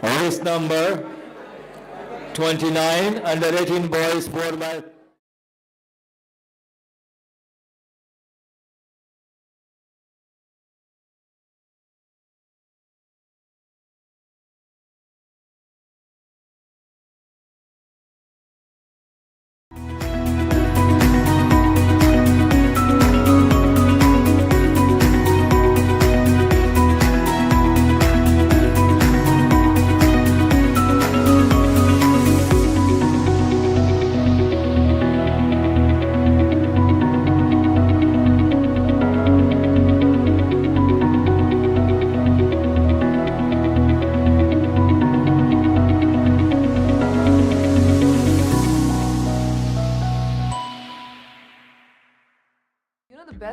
Race number 29, under 18 boys, 4 by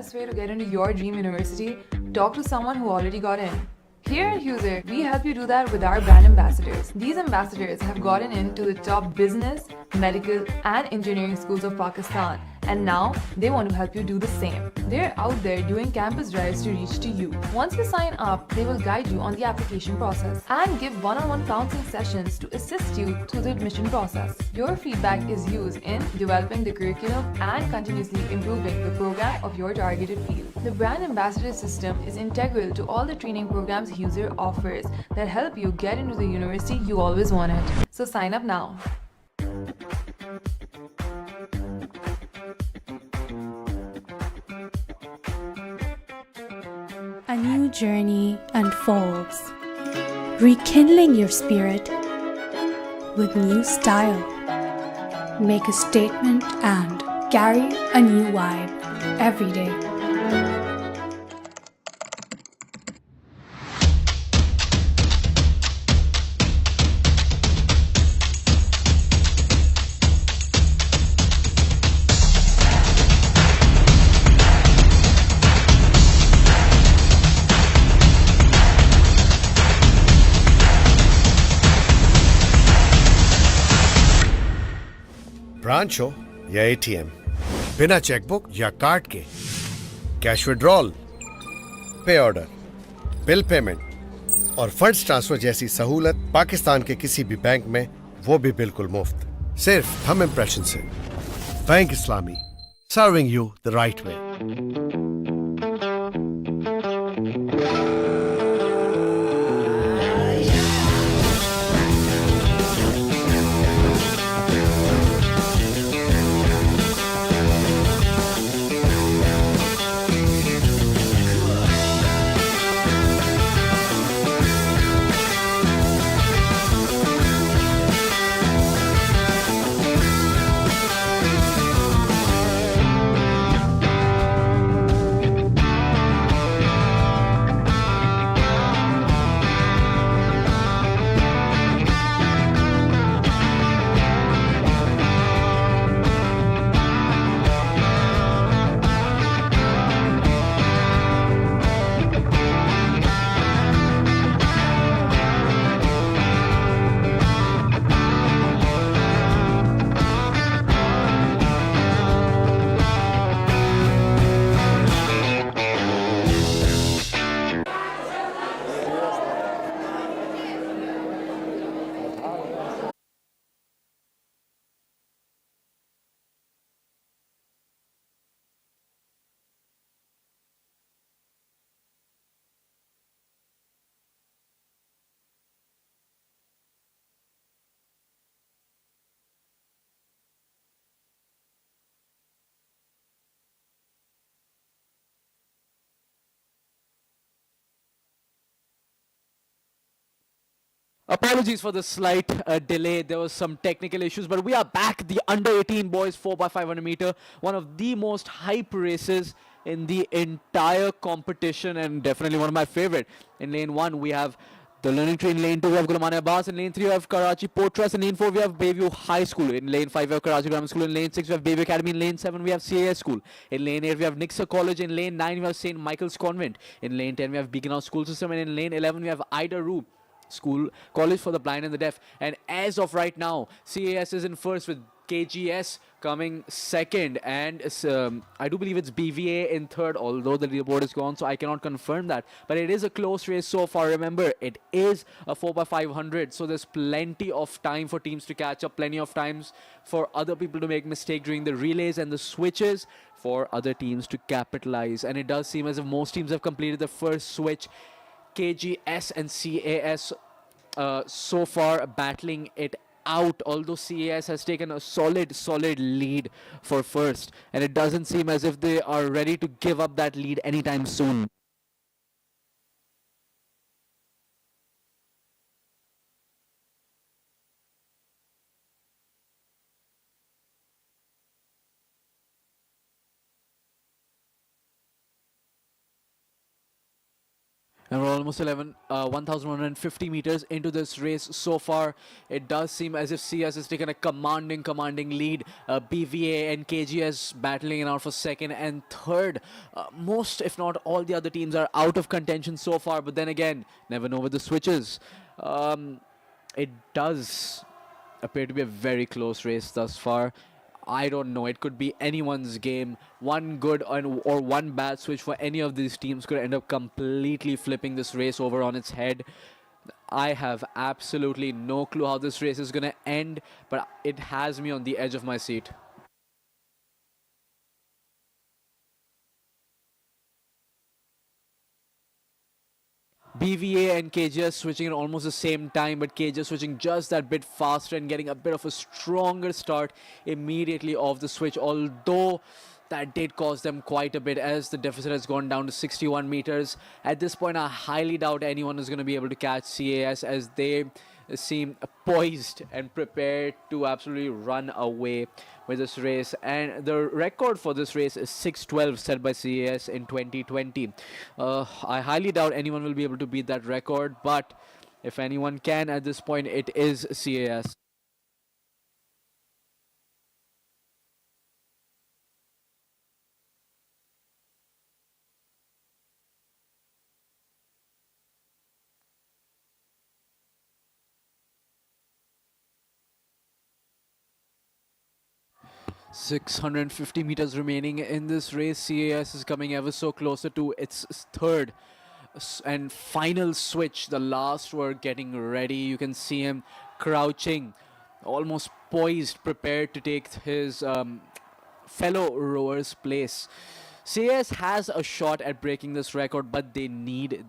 best way to get into your dream university? Talk to someone who already got in. Here at User, we help you do that with our brand ambassadors. These ambassadors have gotten into the top business, medical, and engineering schools of Pakistan, and now they want to help you do the same. They're out there doing campus drives to reach to you. Once you sign up, they will guide you on the application process and give one-on-one counseling sessions to assist you through the admission process. Your feedback is used in developing the curriculum and continuously improving the program of your targeted field. The brand ambassador system is integral to all the training programs User offers that help you get into the university you always wanted. So sign up now. A new journey unfolds, rekindling your spirit with new style. Make a statement and carry a new vibe every day. Branch हो या ATM, बिना chequebook या card के cash withdrawal, पे order, bill payment और funds transfer जैसी सहूलत पाकिस्तान के किसी भी बैंक में, वो भी बिल्कुल मुफ्त, सिर्फ हम इम्प्रेशन से। Bank Islami, serving you the right way. Apologies for the slight delay. There was some technical issues, but we are back. The under 18 boys 4x500 meter, one of the most hype races in the entire competition, and definitely one of my favorite. In lane 1, we have the Learning Tree. In lane 2, we have Gulman Abbas. In lane 3, we have Karachi Port Trust. In lane 4, we have Bayview High School. In lane 5, we have Karachi Grammar School. In lane 6, we have Bayview Academy. In lane 7, we have CAS School. In lane 8, we have Nixa College. In lane 9, we have St. Michael's Convent. In lane 10, we have Beacon House School System. And in lane 11, we have Ida Roo School, College for the Blind and the Deaf. And as of right now, CAS is in first with KGS coming second, and I do believe it's BVA in third, although the leaderboard is gone, so I cannot confirm that. But it is a close race so far. Remember, it is a 4x500, so there's plenty of time for teams to catch up, plenty of times for other people to make mistakes during the relays and the switches for other teams to capitalize. And it does seem as if most teams have completed the first switch. KGS and CAS so far battling it out, although CAS has taken a solid lead for first, and it doesn't seem as if they are ready to give up that lead anytime soon. And we're almost 1,150 meters into this race so far. It does seem as if CS has taken a commanding lead. BVA and KGS battling it out for second and third. Most, if not all, the other teams are out of contention so far. But then again, never know with the switches. It does appear to be a very close race thus far. I don't know. It could be anyone's game. One good or one bad switch for any of these teams could end up completely flipping this race over on its head. I have absolutely no clue how this race is going to end, but it has me on the edge of my seat. BVA and KGS switching at almost the same time, but KGS switching just that bit faster and getting a bit of a stronger start immediately off the switch, although that did cost them quite a bit as the deficit has gone down to 61 meters. At this point, I highly doubt anyone is going to be able to catch CAS as they seem poised and prepared to absolutely run away with this race. And the record for this race is 6:12 set by CAS in 2020. I highly doubt anyone will be able to beat that record, but if anyone can at this point, it is CAS. .650 meters remaining in this race. CAS is coming ever so closer to its third and final switch. The last were getting ready. You can see him crouching, almost poised, prepared to take his fellow rower's place. CAS has a shot at breaking this record, but they need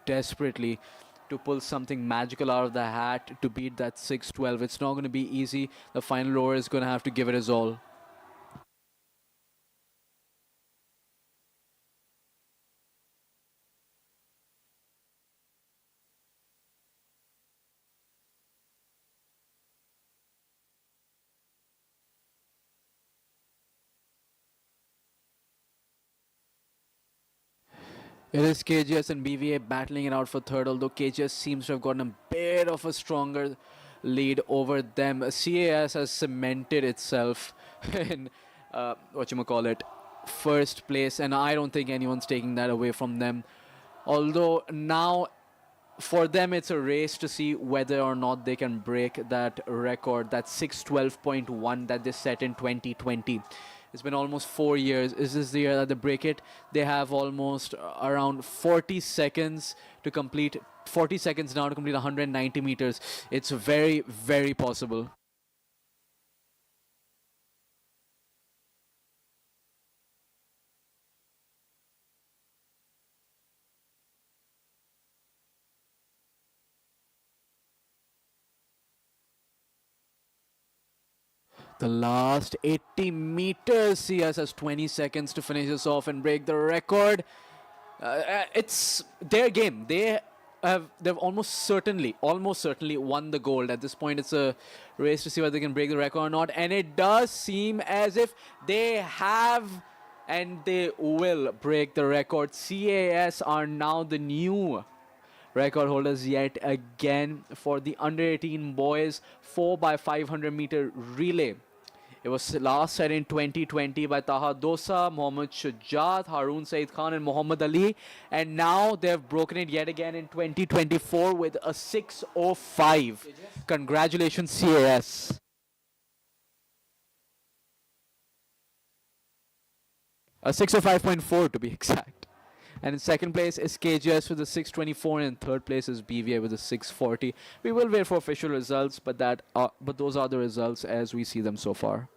desperately to pull something magical out of the hat to beat that 6:12. It's not going to be easy. The final rower is going to have to give it his all. It is KGS and BVA battling it out for third, although KGS seems to have gotten a bit of a stronger lead over them. CAS has cemented itself in first place, and I don't think anyone's taking that away from them. Although now for them it's a race to see whether or not they can break that record, that 6:12.1 that they set in 2020. It's been almost 4 years. Is this the year that they break it? They have almost around 40 seconds to complete, 40 seconds now to complete 190 meters. It's very, very possible. The last 80 meters, CS has 20 seconds to finish this off and break the record. It's their game. They've almost certainly won the gold. At this point, it's a race to see whether they can break the record or not. And it does seem as if they have, and they will break the record. CAS are now the new record holders yet again for the under 18 boys 4x500 meter relay. It was last set in 2020 by Taha Dosa, Mohammad Shujat, Haroon Saeed Khan and Muhammad Ali. And now they've broken it yet again in 2024 with a 6:05. Congratulations, CAS. A 6:05.4 to be exact. And in second place is KGS with a 6:24, and in third place is BVA with a 6:40. We will wait for official results, but those are the results as we see them so far.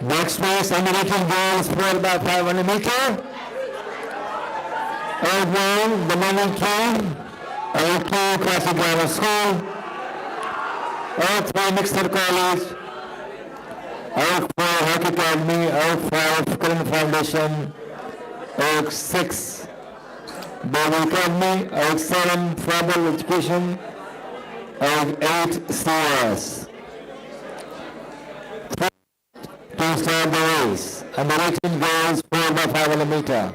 Next race, American girls 4 by 500 meter. Earth 1, the Morning King. Earth 2, Classic Grammar School. Earth 3, Mixter College. Earth 4, Hockey Academy. Earth 5, Current Foundation. Earth 6, Baby Academy. Earth 7, Tribal Education. Earth 8, CS. To start the race. American girls 4 by 500 meter.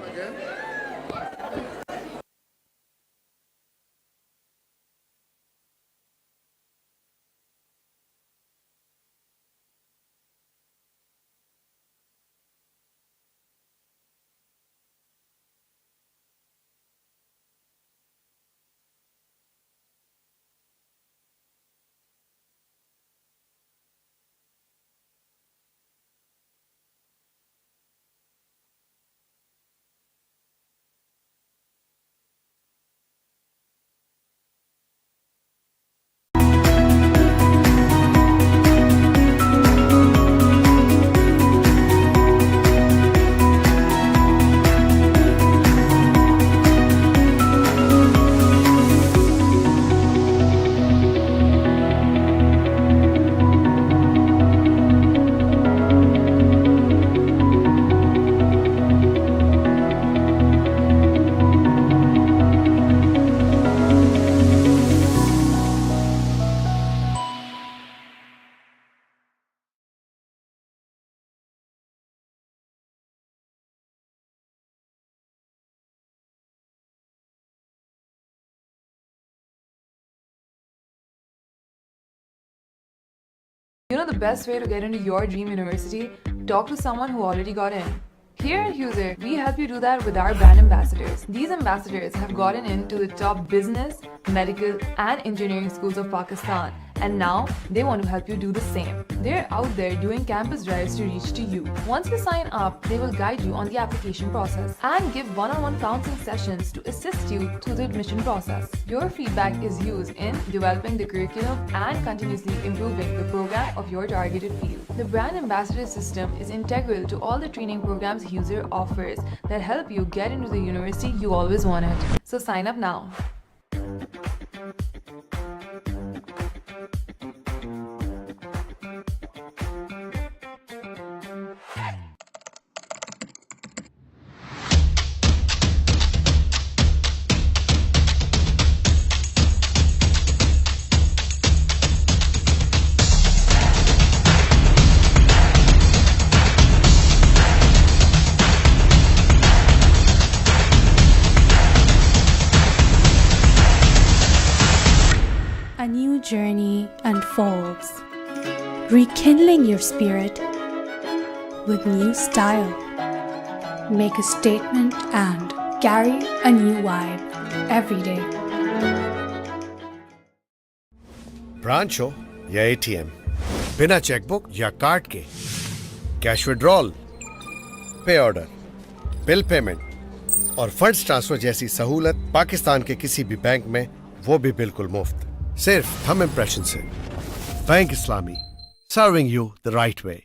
You know the best way to get into your dream university? Talk to someone who already got in. Here at User, we help you do that with our brand ambassadors. These ambassadors have gotten into the top business, medical, and engineering schools of Pakistan, and now they want to help you do the same. They're out there doing campus drives to reach to you. Once you sign up, they will guide you on the application process and give one-on-one counseling sessions to assist you through the admission process. Your feedback is used in developing the curriculum and continuously improving the program of your targeted field. The brand ambassador system is integral to all the training programs User offers that help you get into the university you always wanted. So sign up now. A new journey unfolds, rekindling your spirit with new style. Make a statement and carry a new vibe every day. Branch हो या ATM, बिना chequebook या card के cash withdrawal, पे order, bill payment और funds transfer जैसी सहूलत पाकिस्तान के किसी भी बैंक में, वो भी बिल्कुल मुफ्त, सिर्फ थंब इम्प्रेशन से। Bank Islami, serving you the right way.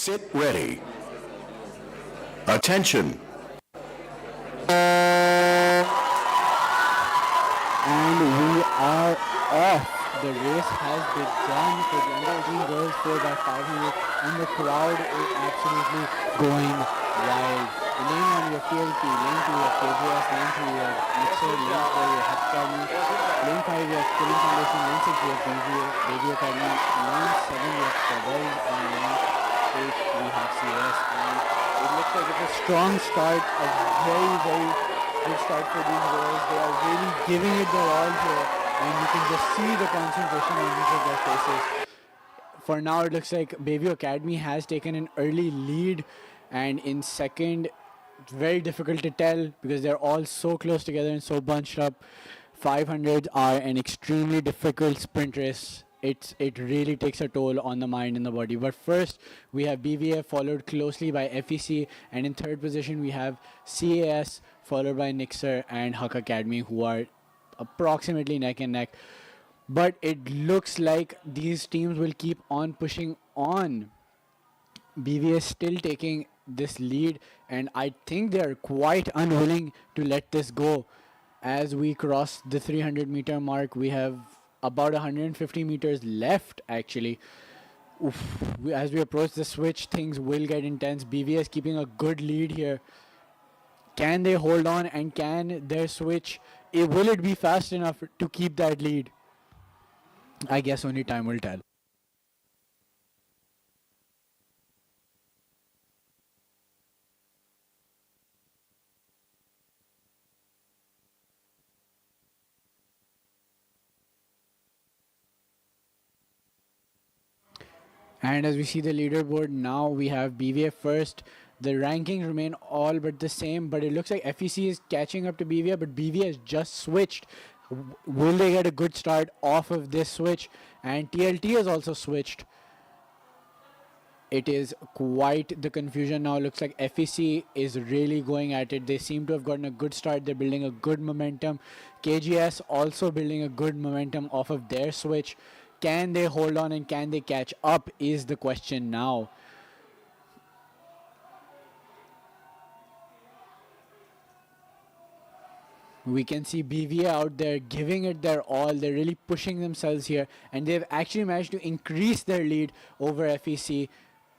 Sit ready. Attention. And we are off. The race has begun for the under 18 girls 4x500 and the crowd is absolutely going wild. In lane 1 we have TLT, lane 2 we have KJS, lane 3 we have Mixer, lane 4 we have Hep Academy, lane 5 we have Killing Foundation, lane 6 we have Baby Academy, lane 7 we have Cowboys, and lane 8 we have CS. And it looks like it's a strong start, a very, very good start for these girls. They are really giving it their all here, and you can just see the concentration on each of their faces. For now, it looks like Bayview Academy has taken an early lead, and in second, it's very difficult to tell because they're all so close together and so bunched up. 500s are an extremely difficult sprint race. It really takes a toll on the mind and the body. But first, we have BVA followed closely by FEC, and in third position we have CAS followed by Nixer and Huck Academy, who are approximately neck and neck. But it looks like these teams will keep on pushing on. BVA is still taking this lead, and I think they are quite unwilling to let this go. As we cross the 300-meter mark, we have about 150 meters left, actually. As we approach the switch, things will get intense. BVA is keeping a good lead here. Can they hold on, and can their switch, will it be fast enough to keep that lead? I guess only time will tell. And as we see the leaderboard now, we have BVA first. The rankings remain all but the same, but it looks like FEC is catching up to BVA, but BVA has just switched. Will they get a good start off of this switch? And TLT has also switched. It is quite the confusion now. Looks like FEC is really going at it. They seem to have gotten a good start. They're building a good momentum. KGS also building a good momentum off of their switch. Can they hold on and can they catch up is the question now. We can see BVA out there giving it their all. They're really pushing themselves here, and they've actually managed to increase their lead over FEC.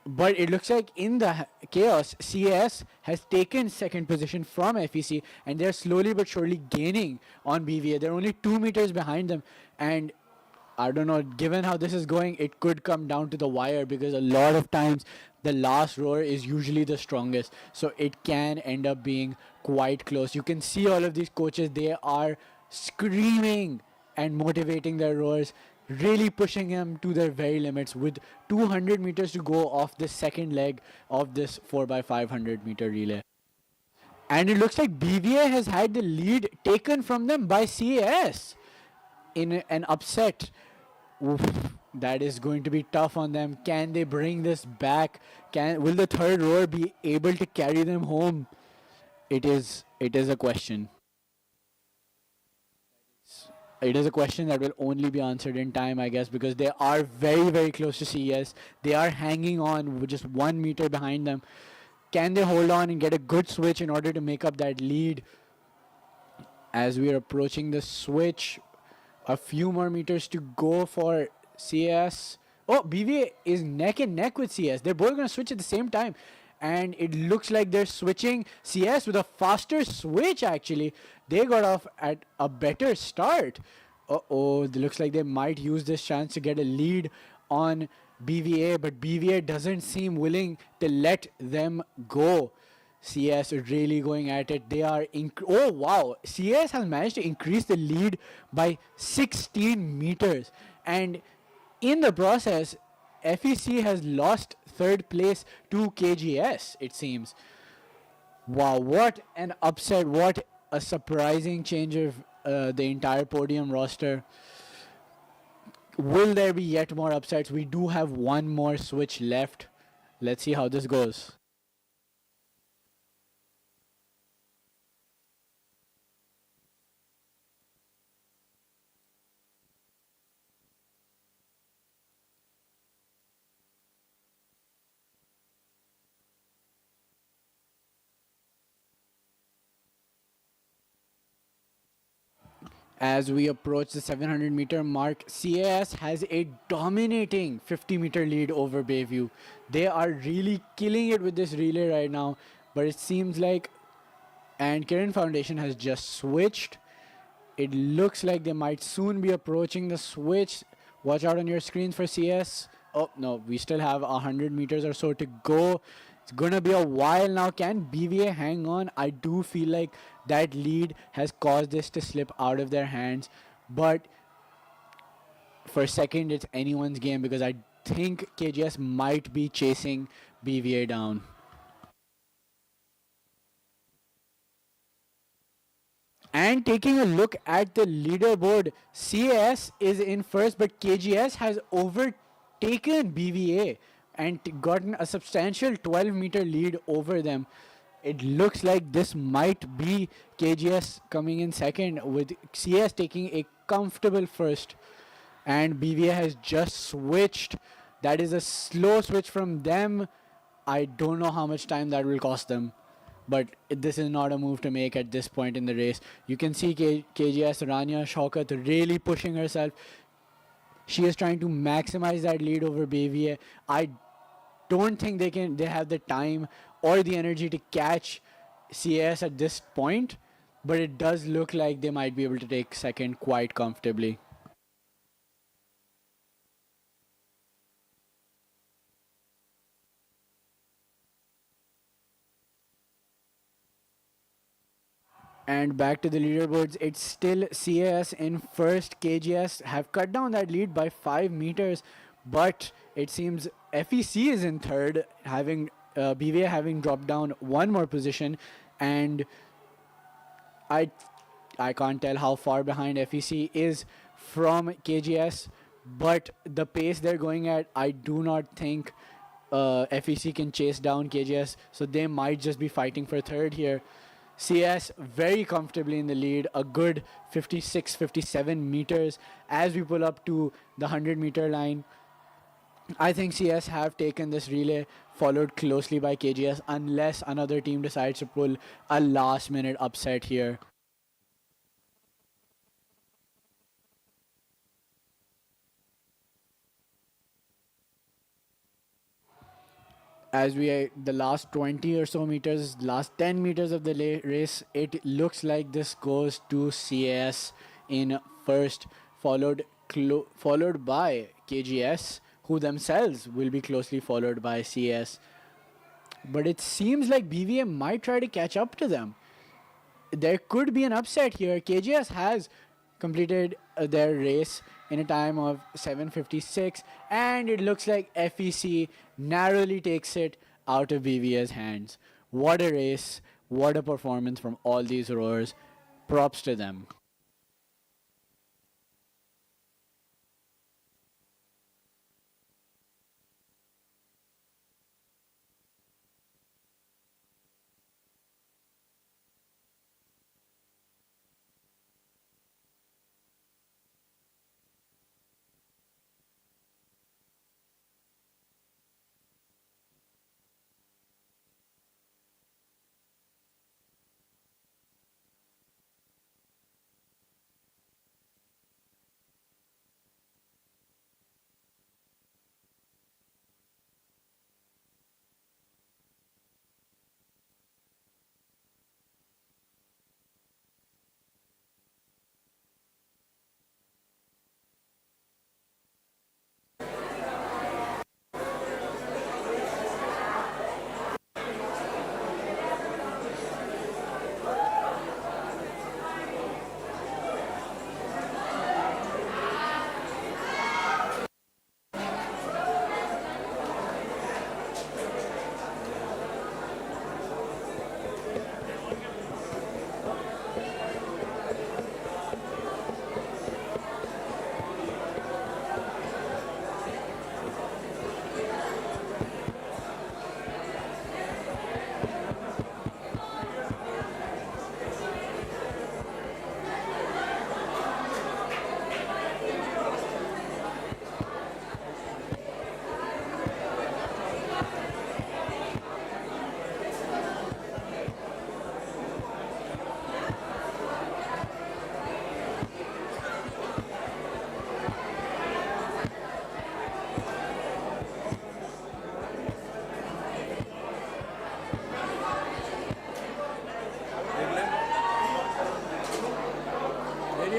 But it looks like in the chaos, CS has taken second position from FEC, and they're slowly but surely gaining on BVA. They're only 2 meters behind them, and I don't know, given how this is going, it could come down to the wire, because a lot of times the last rower is usually the strongest. So it can end up being quite close. You can see all of these coaches, they are screaming and motivating their rowers, really pushing them to their very limits with 200 meters to go off the second leg of this 4x500 meter relay. And it looks like BVA has had the lead taken from them by CAS in an upset. Oof, that is going to be tough on them. Can they bring this back? Will the third rower be able to carry them home? It is a question. It is a question that will only be answered in time, I guess, because they are very, very close to CES. They are hanging on with just 1 meter behind them. Can they hold on and get a good switch in order to make up that lead? As we are approaching the switch, a few more meters to go for CS. Oh, BVA is neck and neck with CS. They're both going to switch at the same time. And it looks like they're switching CS with a faster switch, actually. They got off at a better start. Uh-oh, it looks like they might use this chance to get a lead on BVA, but BVA doesn't seem willing to let them go. CS really going at it. They are oh wow, CS has managed to increase the lead by 16 meters, and in the process FEC has lost third place to KGS, it seems. Wow, what an upset, what a surprising change of the entire podium roster. Will there be yet more upsets? We do have one more switch left. Let's see how this goes. As we approach the 700-meter mark, CAS has a dominating 50-meter lead over Bayview. They are really killing it with this relay right now, but it seems like, and Kiran Foundation has just switched. It looks like they might soon be approaching the switch. Watch out on your screens for CS. Oh, no, we still have 100 meters or so to go. It's going to be a while now. Can BVA hang on? I do feel like that lead has caused this to slip out of their hands. But for a second, it's anyone's game because I think KGS might be chasing BVA down. And taking a look at the leaderboard, CAS is in first, but KGS has overtaken BVA and gotten a substantial 12-meter lead over them. It looks like this might be KGS coming in second, with CS taking a comfortable first. And BVA has just switched. That is a slow switch from them. I don't know how much time that will cost them. But this is not a move to make at this point in the race. You can see KGS Rania Shaukat really pushing herself. She is trying to maximize that lead over BVA. I don't think they have the time or the energy to catch CS at this point, but it does look like they might be able to take second quite comfortably. And back to the leaderboards, it's still CAS in first. KGS have cut down that lead by 5 meters, but it seems FEC is in third, having BVA having dropped down one more position, and I can't tell how far behind FEC is from KGS, but the pace they're going at, I do not think FEC can chase down KGS, so they might just be fighting for third here. CS very comfortably in the lead, a good 56, 57 meters as we pull up to the 100-meter line. I think CS have taken this relay, followed closely by KGS, unless another team decides to pull a last-minute upset here. As the last 20 or so meters, last 10 meters of the race, it looks like this goes to CS in first, followed by KGS, who themselves will be closely followed by CS. But it seems like BVA might try to catch up to them. There could be an upset here. KGS has completed their race in a time of 7:56, and it looks like FEC narrowly takes it out of BVA's hands. What a race, what a performance from all these rowers. Props to them.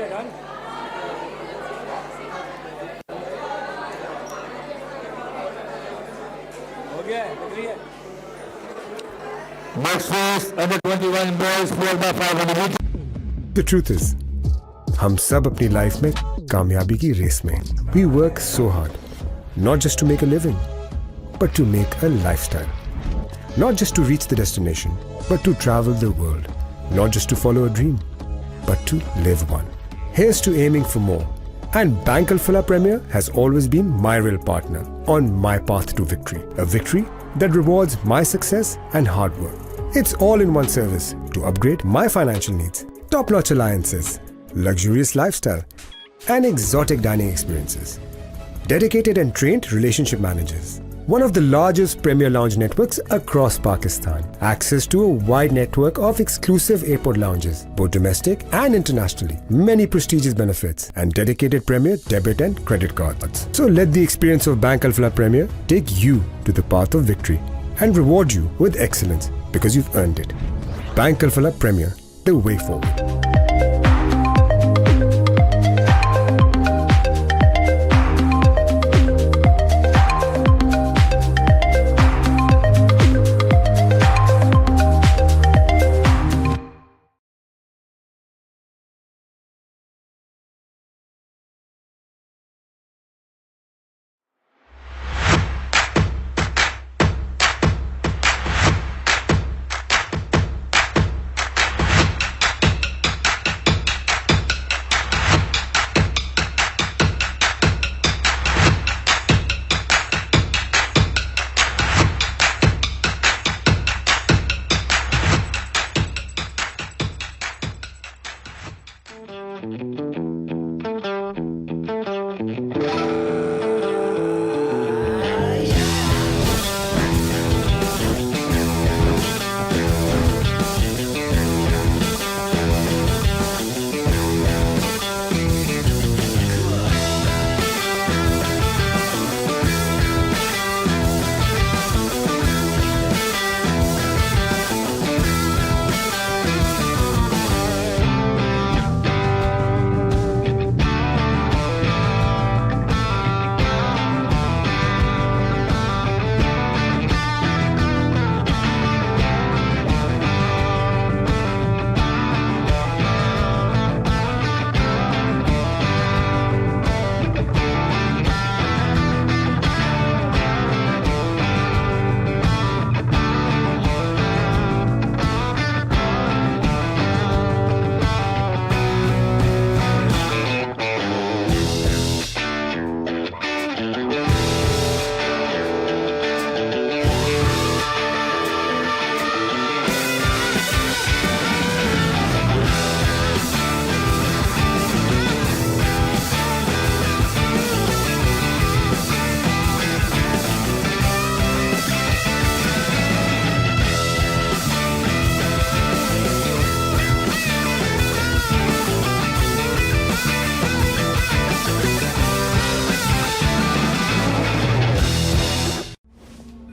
Next race, under 21 boys, 4x500 meters. The truth is, हम सब अपनी life में कामयाबी की race में we work so hard, not just to make a living, but to make a lifestyle. Not just to reach the destination, but to travel the world. Not just to follow a dream, but to live one. Here's to aiming for more. And Bank Alfala Premier has always been my real partner on my path to victory. A victory that rewards my success and hard work. It's all in one service to upgrade my financial needs. Top-notch alliances, luxurious lifestyle, and exotic dining experiences. Dedicated and trained relationship managers. One of the largest premier lounge networks across Pakistan. Access to a wide network of exclusive airport lounges, both domestic and internationally. Many prestigious benefits and dedicated premier debit and credit cards. So let the experience of Bank Alfala Premier take you to the path of victory and reward you with excellence because you've earned it. Bank Alfala Premier, the way forward.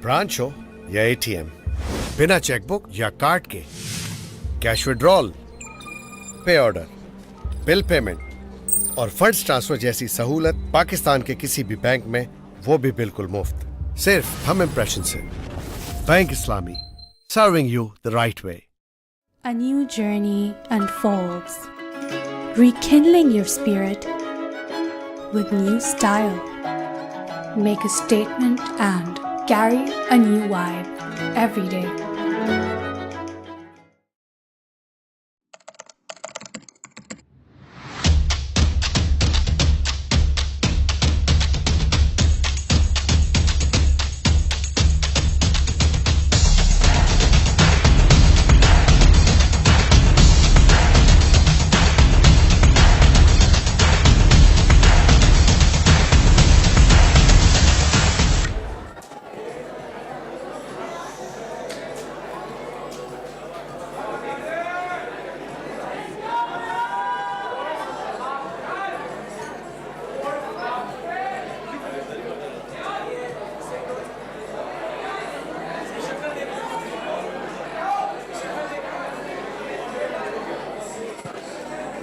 Branch हो या ATM, बिना chequebook या card के cash withdrawal, पे order, bill payment और funds transfer जैसी सहूलत पाकिस्तान के किसी भी बैंक में, वो भी बिल्कुल मुफ्त, सिर्फ हम इम्प्रेशन से। Bank Islami, serving you the right way. A new journey unfolds, rekindling your spirit with new style. Make a statement and carry a new vibe every day.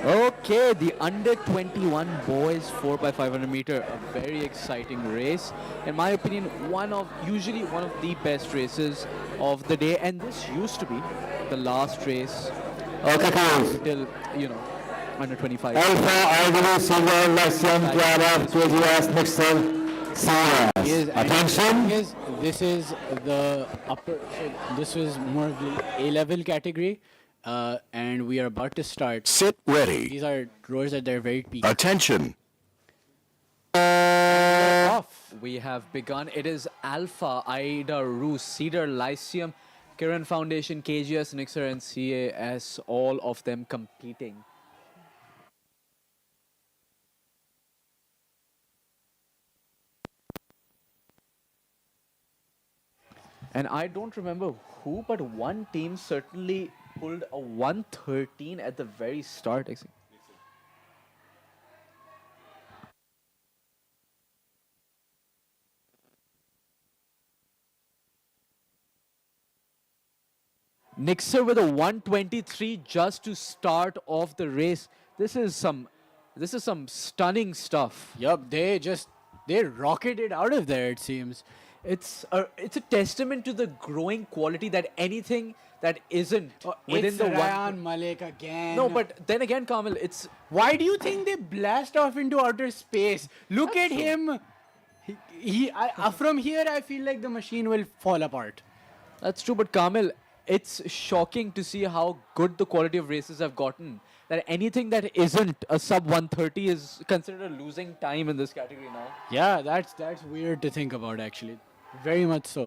Okay, the under 21 boys 4x500 meter, a very exciting race. In my opinion, usually one of the best races of the day, and this used to be the last race till under 25. Alpha, IW, Silver, Lyceum, Clara, KGS, Mixer, CS. Attention. This is the upper. So this is more of the A-level category, and we are about to start. Sit ready. These are rowers at their very peak. Attention. Off. We have begun. It is Alpha, Ida, Rus, Cedar, Lyceum, Kiran Foundation, KGS, Nixer, and CAS, all of them competing. And I don't remember who, but one team certainly pulled a 113 at the very start. Nixer with a 123 just to start off the race. This is some stunning stuff. Yup, they rocketed out of there, it seems. It's a testament to the growing quality that anything that isn't within It's the Ryan Malik again. No, but then again, Kamil, it's Why do you think they blast off into outer space? Look at him. From here, I feel like the machine will fall apart. That's true, but Kamil, it's shocking to see how good the quality of races have gotten. That anything that isn't a sub 130 is considered a losing time in this category now. Yeah, that's weird to think about, actually. Very much so.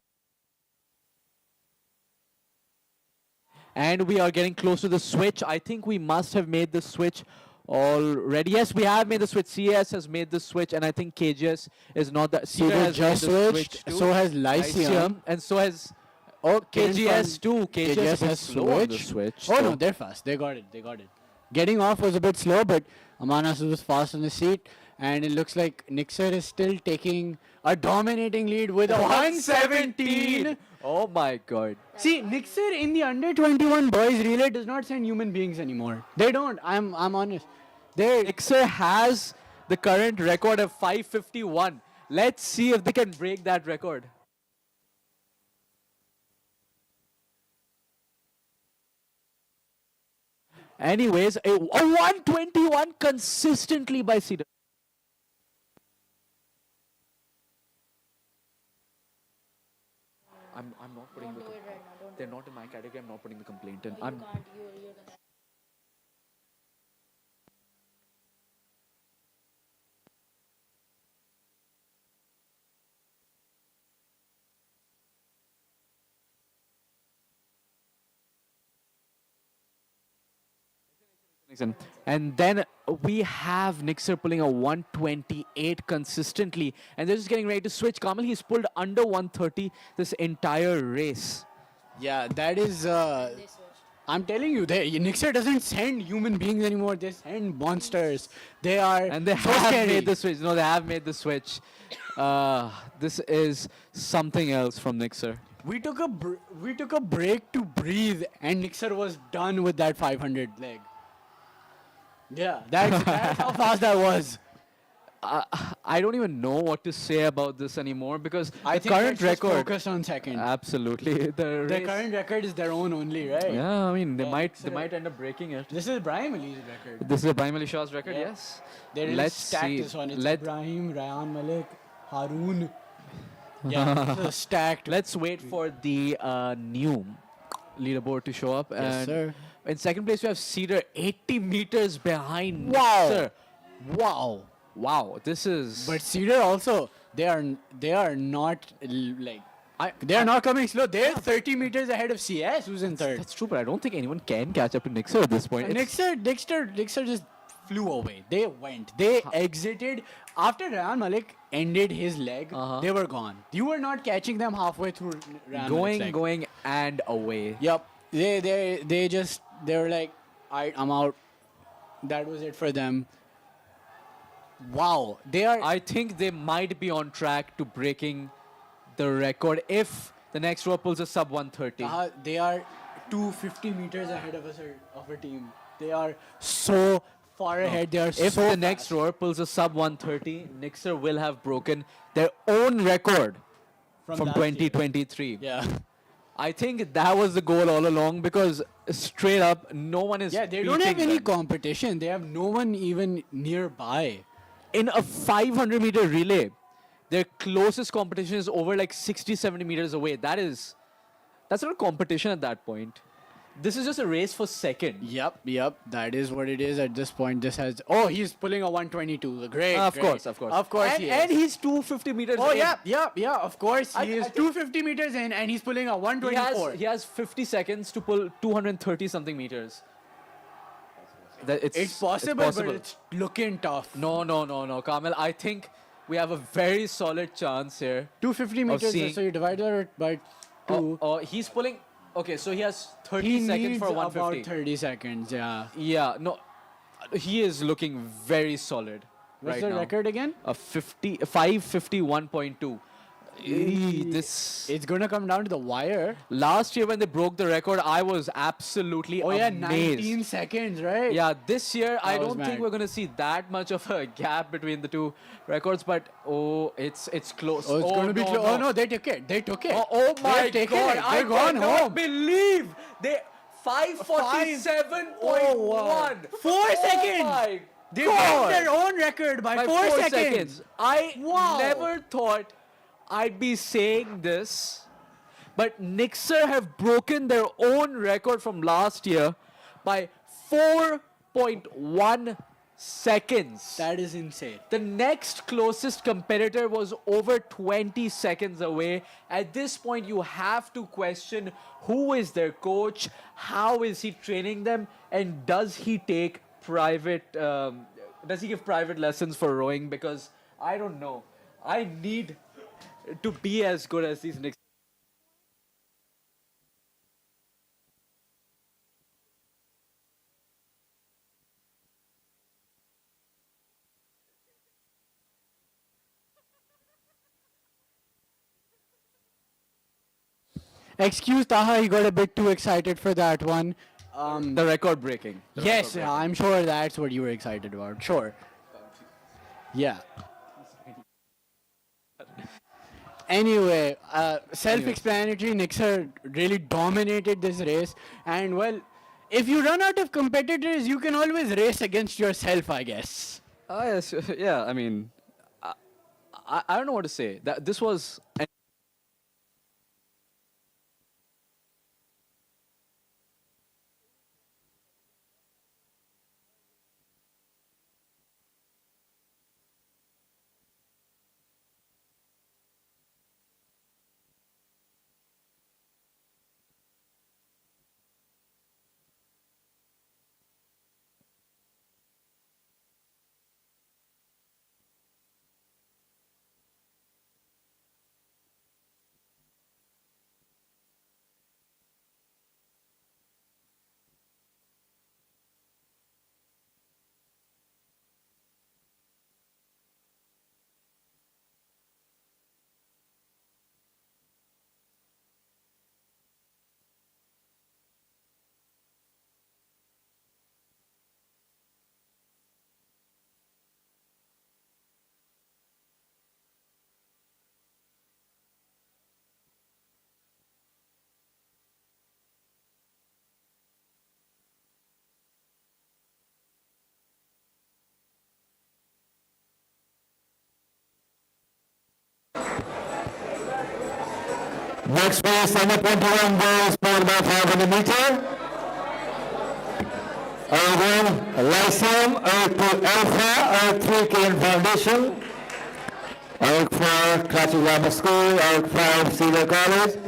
And we are getting close to the switch. I think we must have made the switch already. Yes, we have made the switch. CS has made the switch, and I think KGS is not that. Cedar has just made the switched, switch too. so has Lyceum. And so has KGS too. KGS has slow on the switch. Oh so- no, they're fast. They got it. Getting off was a bit slow, but Amanas was fast on the seat, and it looks like Nixer is still taking a dominating lead with a 117. Oh my god. See, Nixer in the under 21 boys relay does not send human beings anymore. They don't. I'm honest. Nixer has the current record of 551. Let's see if they can break that record. Anyways, a 121 consistently by Cedar. I'm not putting the they're not in my category. I'm not putting the complaint in. I'm And then we have Nixer pulling a 128 consistently. And they're just getting ready to switch. Kamal, he's pulled under 130 this entire race. Yeah, that is. I'm telling you, Nixer doesn't send human beings anymore. They send monsters. They are And they so have scary. made the switch. No, they have made the switch. This is something else from Nixer. We took a break to breathe, and Nixer was done with that 500 leg. Yeah, that's how fast that was. I don't even know what to say about this anymore because I the think current let's just record. focus on second. Absolutely, The race- current record is their own only, right? Yeah, I mean they Yeah, might Nixer- end up breaking it. This is Ibrahim Ali's record. This is Ibrahim Ali Shah's record. Yeah. Yes. They really Let's stacked see. this one. It's Let Ibrahim, Ryan Malik, Haroon. Yeah, this is stacked. Let's wait for the new leaderboard to show up. Yes, And sir. in second place we have Cedar, 80 meters behind. Wow. Nixer. Wow. Wow, this is. But Cedar also, they are not they are not coming slow. They're 30 meters ahead of CS, who's in third. That's true, but I don't think anyone can catch up to Nixer at this point. It's- Nixer just flew away. They went. They exited after Ryan Malik ended his leg. They were gone. You were not catching them halfway through Ryan Malik's leg. going and away. Yep. They were like, I'm out. That was it for them. Wow. I think they might be on track to breaking the record if the next row pulls a sub 130. They are 250 meters ahead of us of a team. They are so far ahead. They are If so the next rower pulls a sub 130, Nixer will have broken their own record from last year. 2023. Yeah. I think that was the goal all along because straight up, no one is. Yeah, they don't have beating any them. competition. They have no one even nearby. In a 500-meter relay, their closest competition is over like 60, 70 meters away. That's not a competition at that point. This is just a race for second. Yep. That is what it is at this point. This has. Oh, he's pulling a 122. Great. Of great. course. Of course, And he's 250 meters Oh, in. yeah. Of course, he is I think 250 meters in, and he's pulling a 124. He has 50 seconds to pull 230 something meters. It's possible, but it's looking tough. No, Kamil. I think we have a very solid chance here. 250 meters. So you divide that by 2. Oh, he's pulling. Okay, so he has 30 He seconds needs for 150. about 30 seconds. Yeah. Yeah, no, he is looking very solid. What's right the now. record again? 551.2. It's gonna come down to the wire. Last year when they broke the record, I was absolutely amazed. 19 seconds, right? Yeah, this year I was don't think mad. we're gonna see that much of a gap between the two records, but it's close. Oh, it's gonna be close. no. Oh no, they took it. Oh my They've taken God! it. I They're gone cannot home. believe they 547.1. Oh, wow. 4 seconds. My They God. broke their own record by 4 seconds. I Wow. never thought I'd be saying this, but Nixer have broken their own record from last year by 4.1 seconds. That is insane. The next closest competitor was over 20 seconds away. At this point, you have to question who is their coach, how is he training them, and does he take does he give private lessons for rowing? Because I don't know. I need to be as good as these Knicks. Excuse Taha, he got a bit too excited for that one. The record breaking. Yes, I'm sure that's what you were excited about. Sure. Yeah. Anyway, self-explanatory. Nixer really dominated this race, and well, if you run out of competitors, you can always race against yourself, I guess. Oh, yes. Yeah, I mean, I don't know what to say. This was. Next race, number 21 goes for about 500 meter. Again, Lyceum, to Alpha, 3K in Foundation. 4, Karachi Grammar School, 5, Cedar College.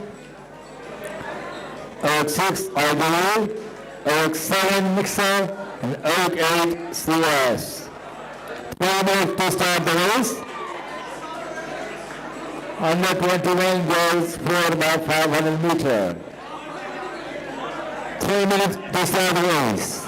6, IBE. 7, Mixer, and 8, CS. 12 minutes to start the race. Under 21 goes for about 500 meter. 3 minutes to start the race.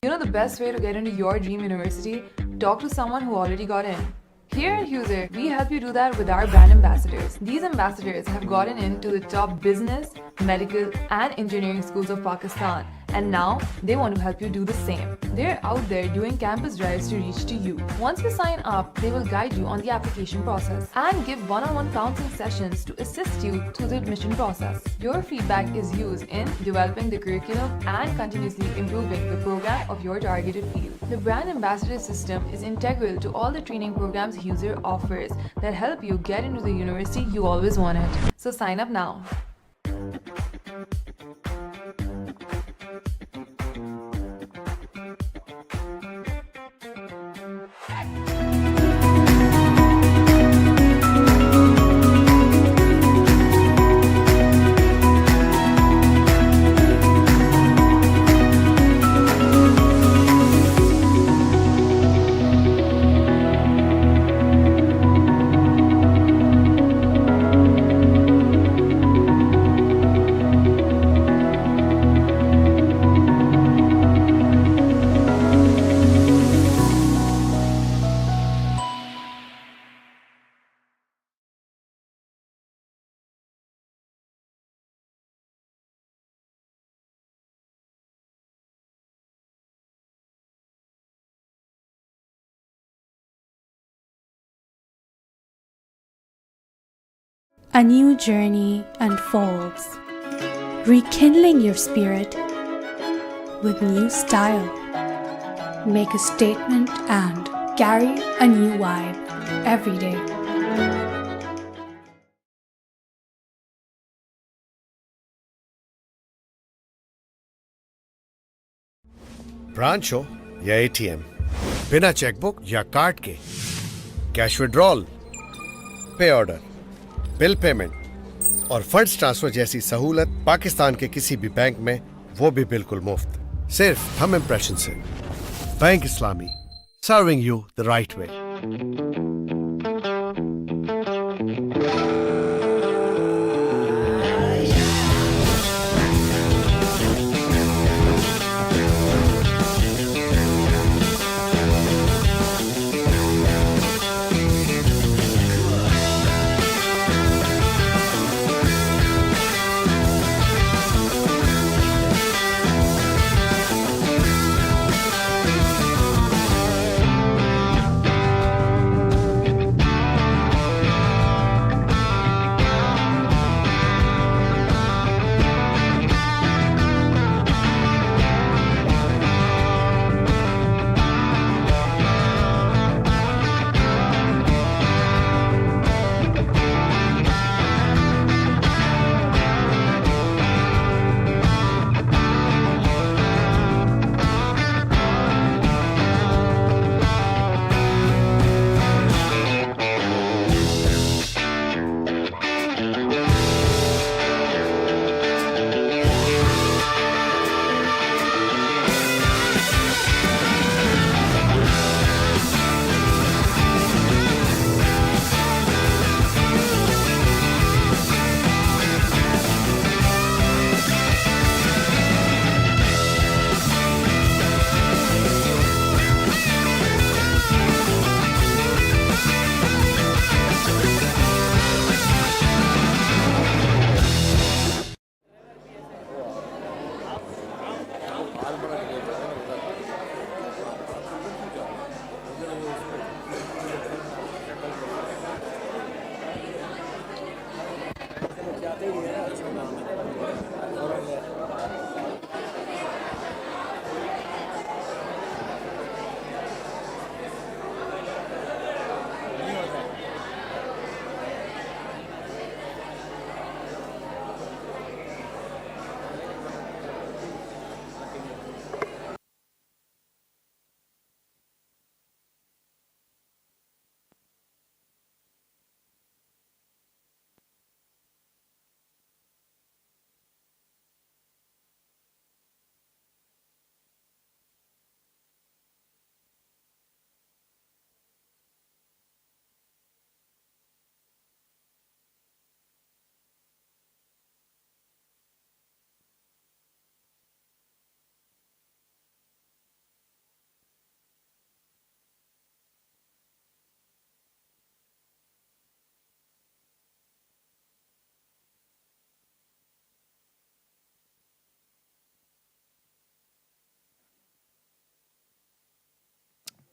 You know the best way to get into your dream university? Talk to someone who already got in. Here at User, we help you do that with our brand ambassadors. These ambassadors have gotten into the top business, medical, and engineering schools of Pakistan, and now they want to help you do the same. They're out there doing campus drives to reach to you. Once you sign up, they will guide you on the application process and give one-on-one counseling sessions to assist you through the admission process. Your feedback is used in developing the curriculum and continuously improving the program of your targeted field. The brand ambassador system is integral to all the training programs User offers that help you get into the university you always wanted. So sign up now. A new journey unfolds, rekindling your spirit with new style. Make a statement and carry a new vibe every day. Branch हो या ATM, बिना chequebook या card के cash withdrawal, पे order, bill payment और funds transfer जैसी सहूलत पाकिस्तान के किसी भी बैंक में, वो भी बिल्कुल मुफ्त, सिर्फ हम इम्प्रेशन से। Bank Islami, serving you the right way.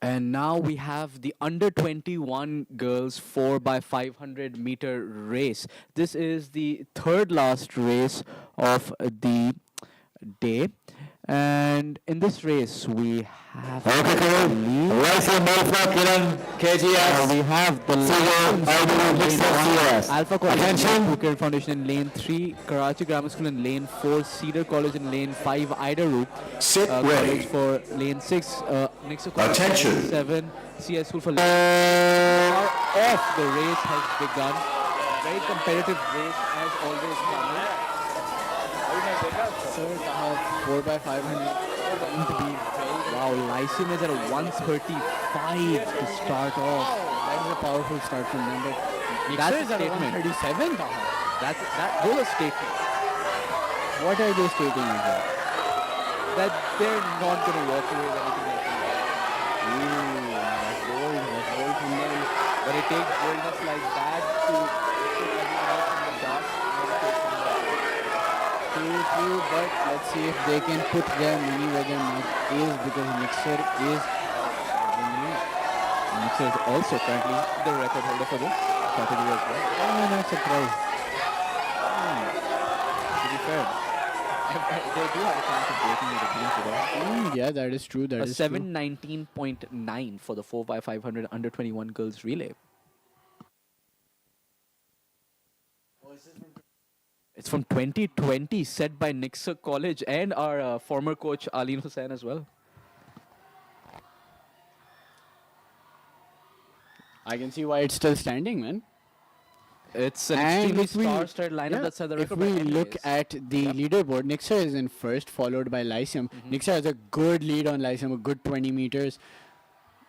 And now we have the under 21 girls 4 by 500 meter race. This is the third last race of the day. And in this race, we have we have the lane one, Alpha College Booker Foundation in lane 3, Karachi Grammar School in lane 4, Cedar College in lane 5, Ida Roop College for lane 6, Nixon College in lane 7, CS School for lane off. The race has begun. Very competitive race as always. Third half, 4 by 500. Wow, Lyceum is at a 135 to start off. That is a powerful start from them. But That's Nixer a is at statement. 137. Those are statements. What are they stating exactly? That they're not going to walk away with anything like that. That's bold from them. But it takes boldness like that to put everyone else in the dark. True, but let's see if they can put their money where their mouth is, because Nixer is Nixer is also currently the record holder for this category as well. I'm not surprised. To be fair, they do have a chance of breaking it again today. Yeah, that is true. That is a 719.9 for the 4x500 under 21 girls relay. It's from 2020, set by Nixer College and our former coach Aleen Hussain as well. I can see why it's still standing, man. It's an extremely star-studded lineup that's at the record. If we look at the leaderboard, Nixer is in first, followed by Lyceum. Nixer has a good lead on Lyceum, a good 20 meters.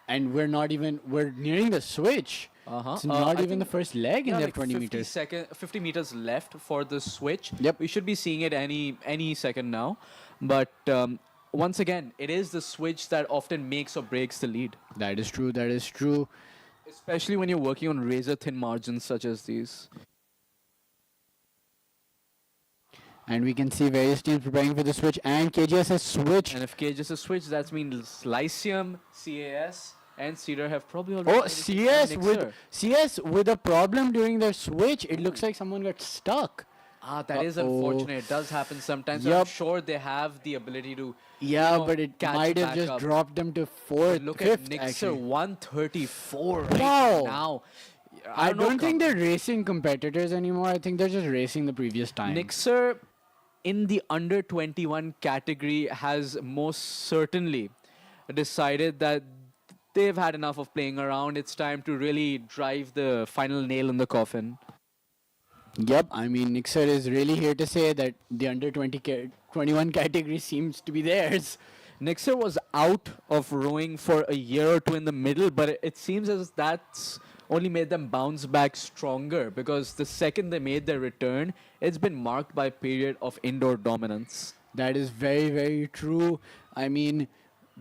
And we're nearing the switch. It's not even the first leg in their 20 meters. 50 meters left for the switch. Yep. We should be seeing it any second now. But once again, it is the switch that often makes or breaks the lead. That is true. That is true. Especially when you're working on razor-thin margins such as these. And we can see various teams preparing for the switch. And KGS has switched. And if KGS has switched, that means Lyceum, CAS, and Cedar have probably already... CS with a problem during their switch. It looks like someone got stuck. That is unfortunate. It does happen sometimes. Yep. I'm sure they have the ability to... But it might have just dropped them to fourth, Look fifth, at Nixer, actually. 134 right Wow. now. I don't think they're racing competitors anymore. I think they're just racing the previous time. Nixer in the under 21 category has most certainly decided that they've had enough of playing around. It's time to really drive the final nail in the coffin. Yep, I mean, Nixer is really here to say that the under 21 category seems to be theirs. Nixer was out of rowing for a year or two in the middle, but it seems as that's only made them bounce back stronger, because the second they made their return, it's been marked by a period of indoor dominance. That is very, very true. I mean,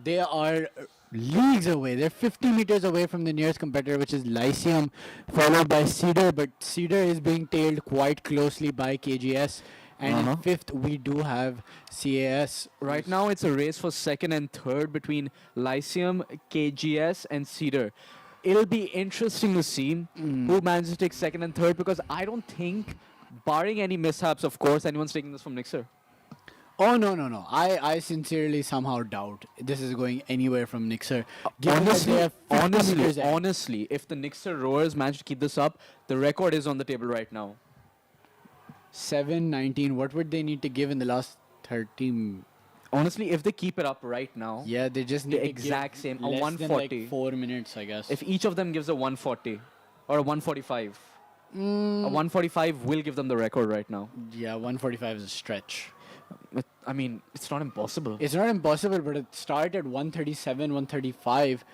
they are leagues away. They're 50 meters away from the nearest competitor, which is Lyceum, followed by Cedar. But Cedar is being tailed quite closely by KGS. And in fifth, we do have CAS. Right now, it's a race for second and third between Lyceum, KGS, and Cedar. It'll be interesting to see who manages to take second and third, because I don't think, barring any mishaps, of course, anyone's taking this from Nixer. Oh, no. I sincerely somehow doubt this is going anywhere from Nixer. Honestly, if the Nixer rowers manage to keep this up, the record is on the table right now. 7:19. What would they need to give in the last 30? Honestly, if they keep it up right now, yeah, they just need the exact same, a 140. Than like 4 minutes, I guess. If each of them gives a 140 or a 145, a 145 will give them the record right now. Yeah, 145 is a stretch. I mean, it's not impossible. It's not impossible, but it start at 137, 135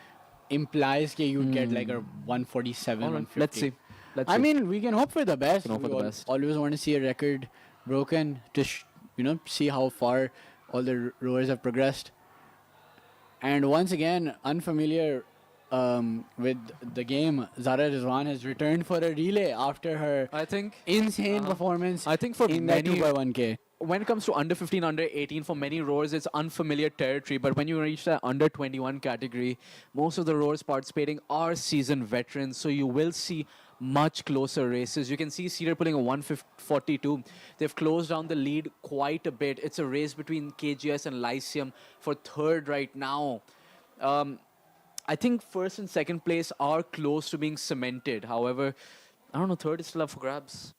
implies that you would get like a 147, All right, 150. let's see. I mean, we can hope for the best. Can hope for the best. Always want to see a record broken to, see how far all the rowers have progressed. And once again, unfamiliar with the game, Zara Rizwan has returned for a relay after her insane performance I think for in many, that 2x1K. when it comes to under 15, under 18, for many rowers, it's unfamiliar territory. But when you reach the under 21 category, most of the rowers participating are seasoned veterans. So you will see much closer races. You can see Cedar pulling a 142. They've closed down the lead quite a bit. It's a race between KGS and Lyceum for third right now. I think first and second place are close to being cemented. However, I don't know, third is still up for grabs.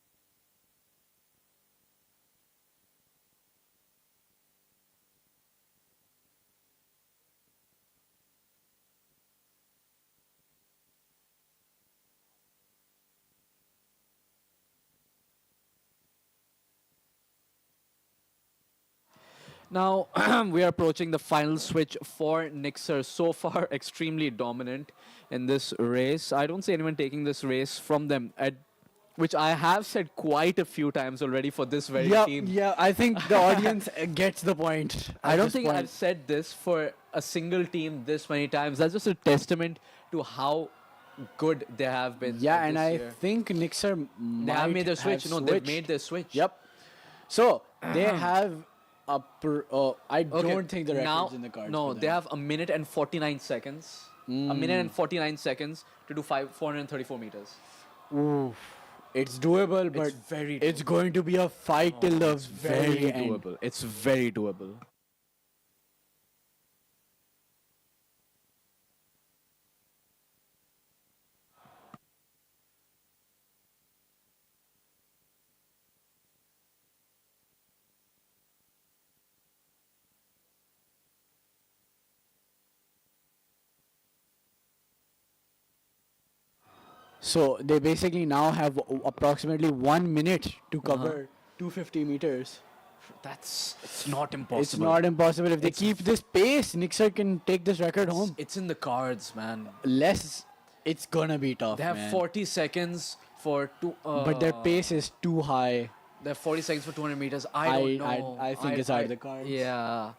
Now, we are approaching the final switch for Nixer. So far, extremely dominant in this race. I don't see anyone taking this race from them, which I have said quite a few times already for this very team. Yeah, I think the audience gets the point. I don't think I've said this for a single team this many times. That's just a testament to how good they have been. Yeah, and this I year. think Nixer They have made their switch. have No, they've switched. made their switch. Yep. So they have a. I don't Okay, think the record's now, in the cards. No, for them. they have a minute and 49 seconds. A minute and 49 seconds to do 434 meters. Oof. It's doable, but very it's going to be a fight till the very Very end. doable. It's very doable. So they basically now have approximately 1 minute to cover 250 meters. It's not impossible. It's not impossible. If they keep this pace, Nixer can take this record home. It's in the cards, man. Less, it's gonna be tough. They have man. 40 seconds for two. But their pace is too high. They have 40 seconds for 200 meters. I don't know. I think it's out of the cards. Yeah.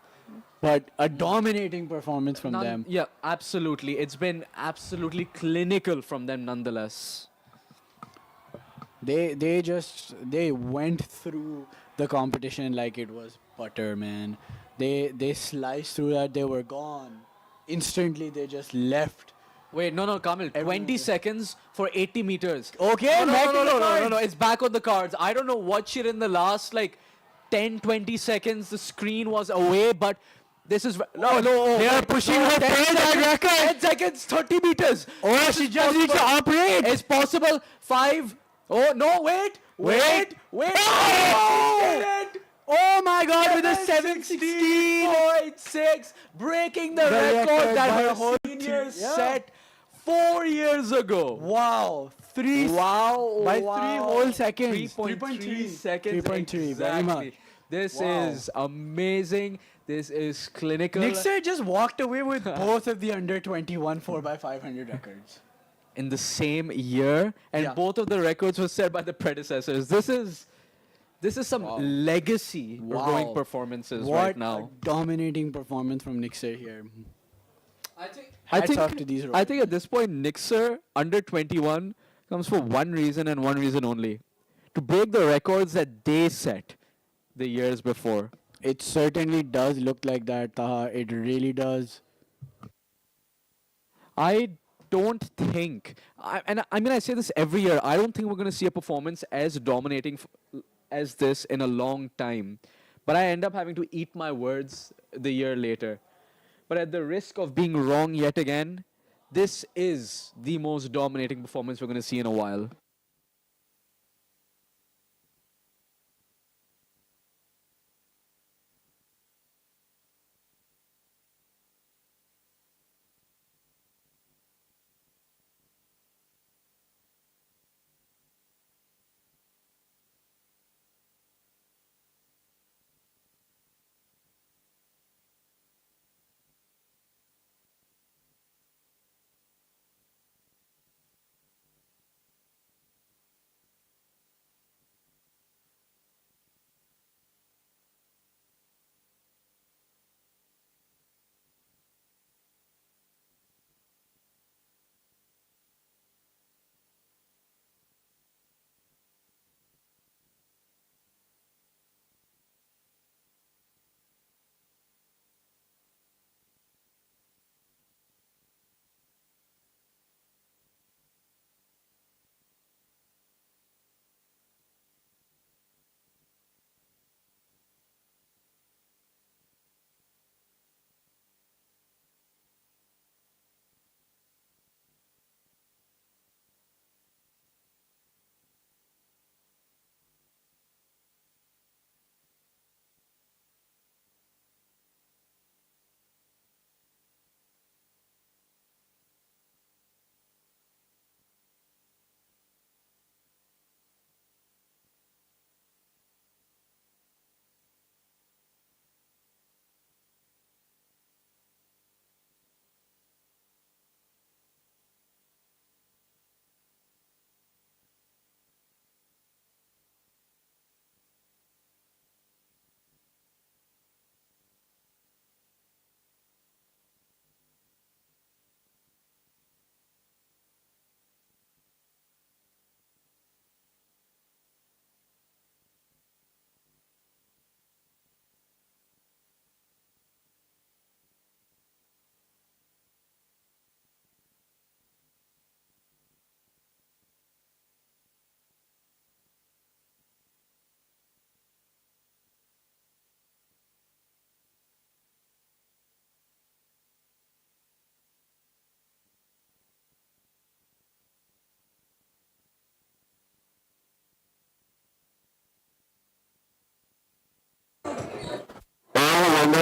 But a dominating performance from them. Yeah, absolutely. It's been absolutely clinical from them nonetheless. They went through the competition like it was butter, man. They sliced through that. They were gone instantly. They just left. Wait, no, Kamil. 20 seconds for 80 meters. Okay, no, back in the no. cards. It's back on the cards. I don't know what shit in the last 10, 20 seconds the screen was away, but this is no. They are pushing her 10 past that seconds, record. 10 seconds, 30 meters. Oh, This she is just needs to possible. operate. It's possible. 5. Oh no! Wait. Oh my God! With a 7:16.6, breaking the record record that by her a whole seniors yeah. set 4 years ago. Wow. By 3 whole seconds. 3.3 seconds. 3.3, very much. This Wow. is amazing. This is clinical. Nixer just walked away with both of the under 21 4x500 records. In the same year, and Yeah. both of the records were set by the predecessors. This is some legacy rowing performances What right now. a dominating performance from Nixer here. I Hats think off to these I rowers. think at this point Nixer under 21 comes for one reason and one reason only: to break the records that they set the years before. It certainly does look like that, Taha. It really does. I don't think, I say this every year, I don't think we're going to see a performance as dominating as this in a long time. But I end up having to eat my words the year later. But at the risk of being wrong yet again, this is the most dominating performance we're going to see in a while.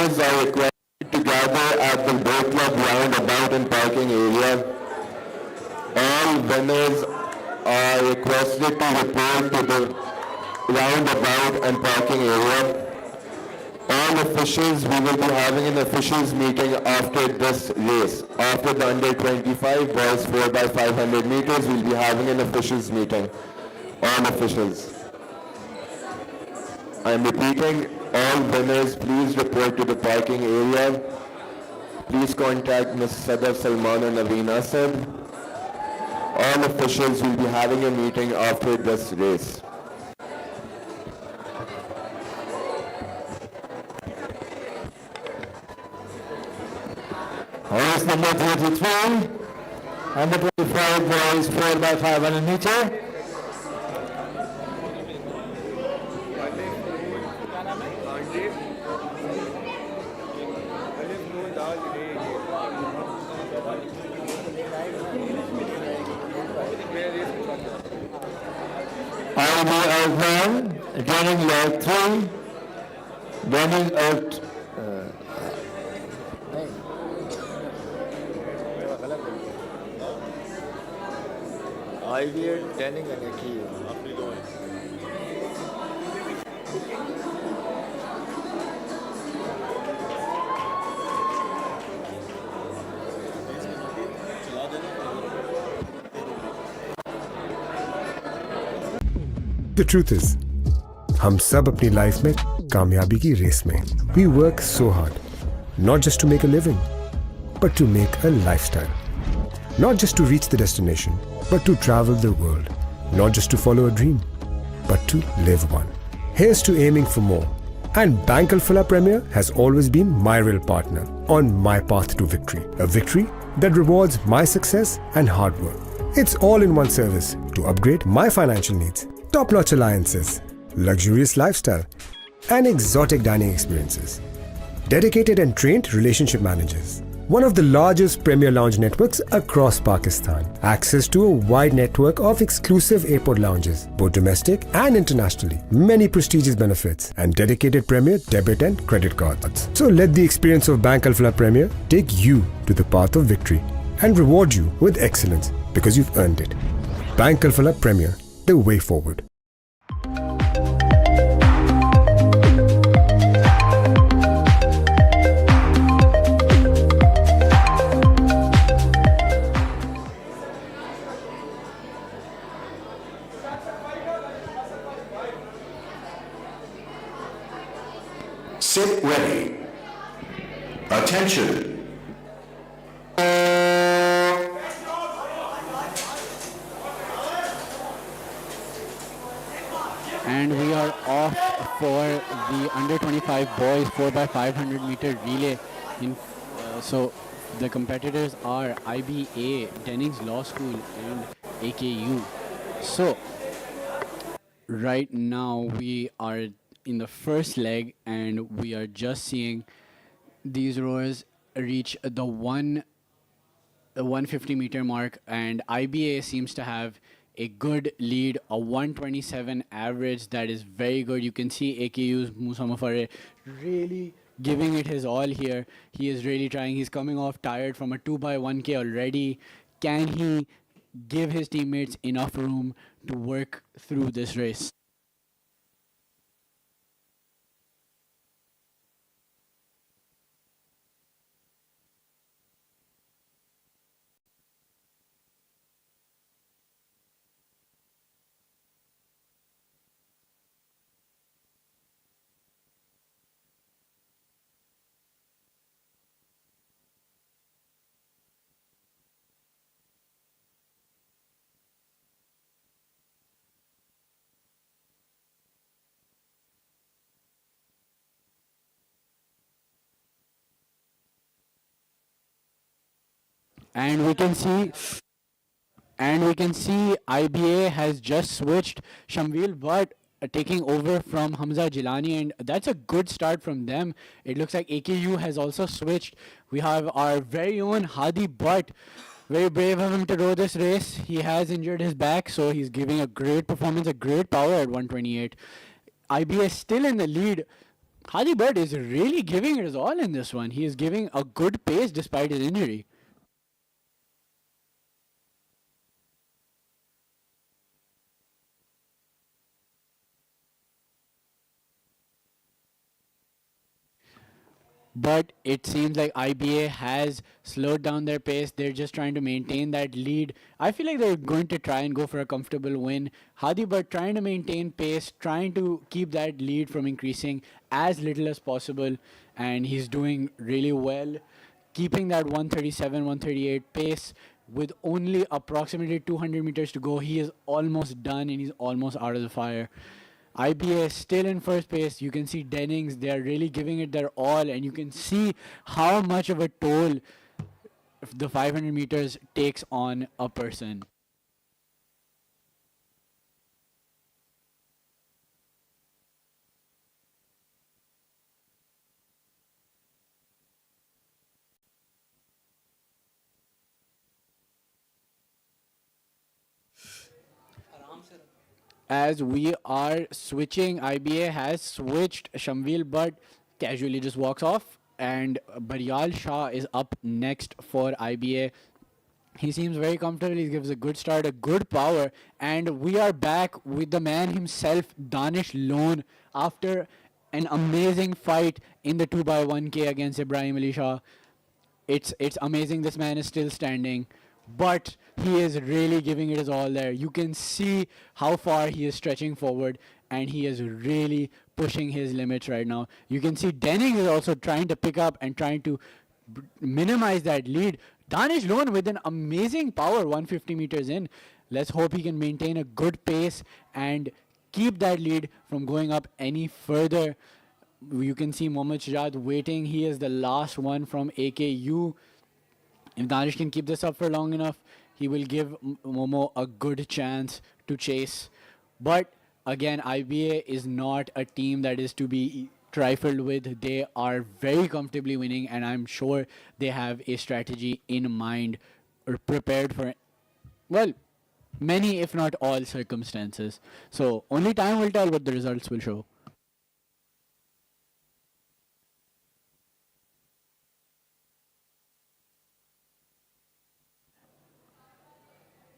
rowers are requested to gather at the boat club roundabout and parking area. All winners are requested to report to the roundabout and parking area. All officials, we will be having an officials meeting after this race. After the under 25 boys 4x500 meters, we'll be having an officials meeting. All officials. I am repeating, all winners, please report to the parking area. Please contact Ms. Sadaf Salman and Naveen Asad. All officials will be having a meeting after this race. Race number 33, under 25 boys 4x500 meter. IB out 1, joining leg 3, joining out IB training करने की अपनी दो The truth is, हम सब अपनी life में कामयाबी की रेस में we work so hard, not just to make a living, but to make a lifestyle. Not just to reach the destination, but to travel the world. Not just to follow a dream, but to live one. Here's to aiming for more. And Bank Alfala Premier has always been my real partner on my path to victory. A victory that rewards my success and hard work. It's all in one service to upgrade my financial needs. Top-notch alliances, luxurious lifestyle, and exotic dining experiences. Dedicated and trained relationship managers. One of the largest premier lounge networks across Pakistan. Access to a wide network of exclusive airport lounges, both domestic and internationally. Many prestigious benefits and dedicated premier debit and credit cards. So let the experience of Bank Alfala Premier take you to the path of victory and reward you with excellence because you've earned it. Bank Alfala Premier, the way forward. Sit ready. Attention. And we are off for the under 25 boys 4x500 meter relay. So the competitors are IBA, Dennings Law School, and AKU. So right now we are in the first leg, and we are just seeing these rowers reach the 150 meter mark, and IBA seems to have a good lead, a 127 average. That is very good. You can see AKU's Musa Mafare really giving it his all here. He is really trying. He's coming off tired from a 2x1K already. Can he give his teammates enough room to work through this race? And we can see IBA has just switched Shamvil Bhatt taking over from Hamza Jilani, and that's a good start from them. It looks like AKU has also switched. We have our very own Hadi Bhatt. Very brave of him to row this race. He has injured his back, so he's giving a great performance, a great power at 128. IBA still in the lead. Hadi Bird is really giving it his all in this one. He is giving a good pace despite his injury. But it seems like IBA has slowed down their pace. They're just trying to maintain that lead. I feel like they're going to try and go for a comfortable win. Hadi but trying to maintain pace, trying to keep that lead from increasing as little as possible, and he's doing really well, keeping that 137, 138 pace with only approximately 200 meters to go. He is almost done and he's almost out of the fire. IBA is still in first place. You can see Dennings, they are really giving it their all, and you can see how much of a toll the 500 meters takes on a person. As we are switching, IBA has switched. Shamvil but casually just walks off, and Baryal Shah is up next for IBA. He seems very comfortable. He gives a good start, a good power, and we are back with the man himself, Danish Lone, after an amazing fight in the 2x1K against Ibrahim Ali Shah. It's amazing this man is still standing, but he is really giving it his all there. You can see how far he is stretching forward, and he is really pushing his limits right now. You can see Denning is also trying to pick up and trying to minimize that lead. Danish Lone with an amazing power 150 meters in. Let's hope he can maintain a good pace and keep that lead from going up any further. You can see Mohammad Shajad waiting. He is the last one from AKU. If Danish can keep this up for long enough, he will give Momo a good chance to chase. But again, IBA is not a team that is to be trifled with. They are very comfortably winning, and I'm sure they have a strategy in mind or prepared for, well, many, if not all, circumstances. So only time will tell what the results will show.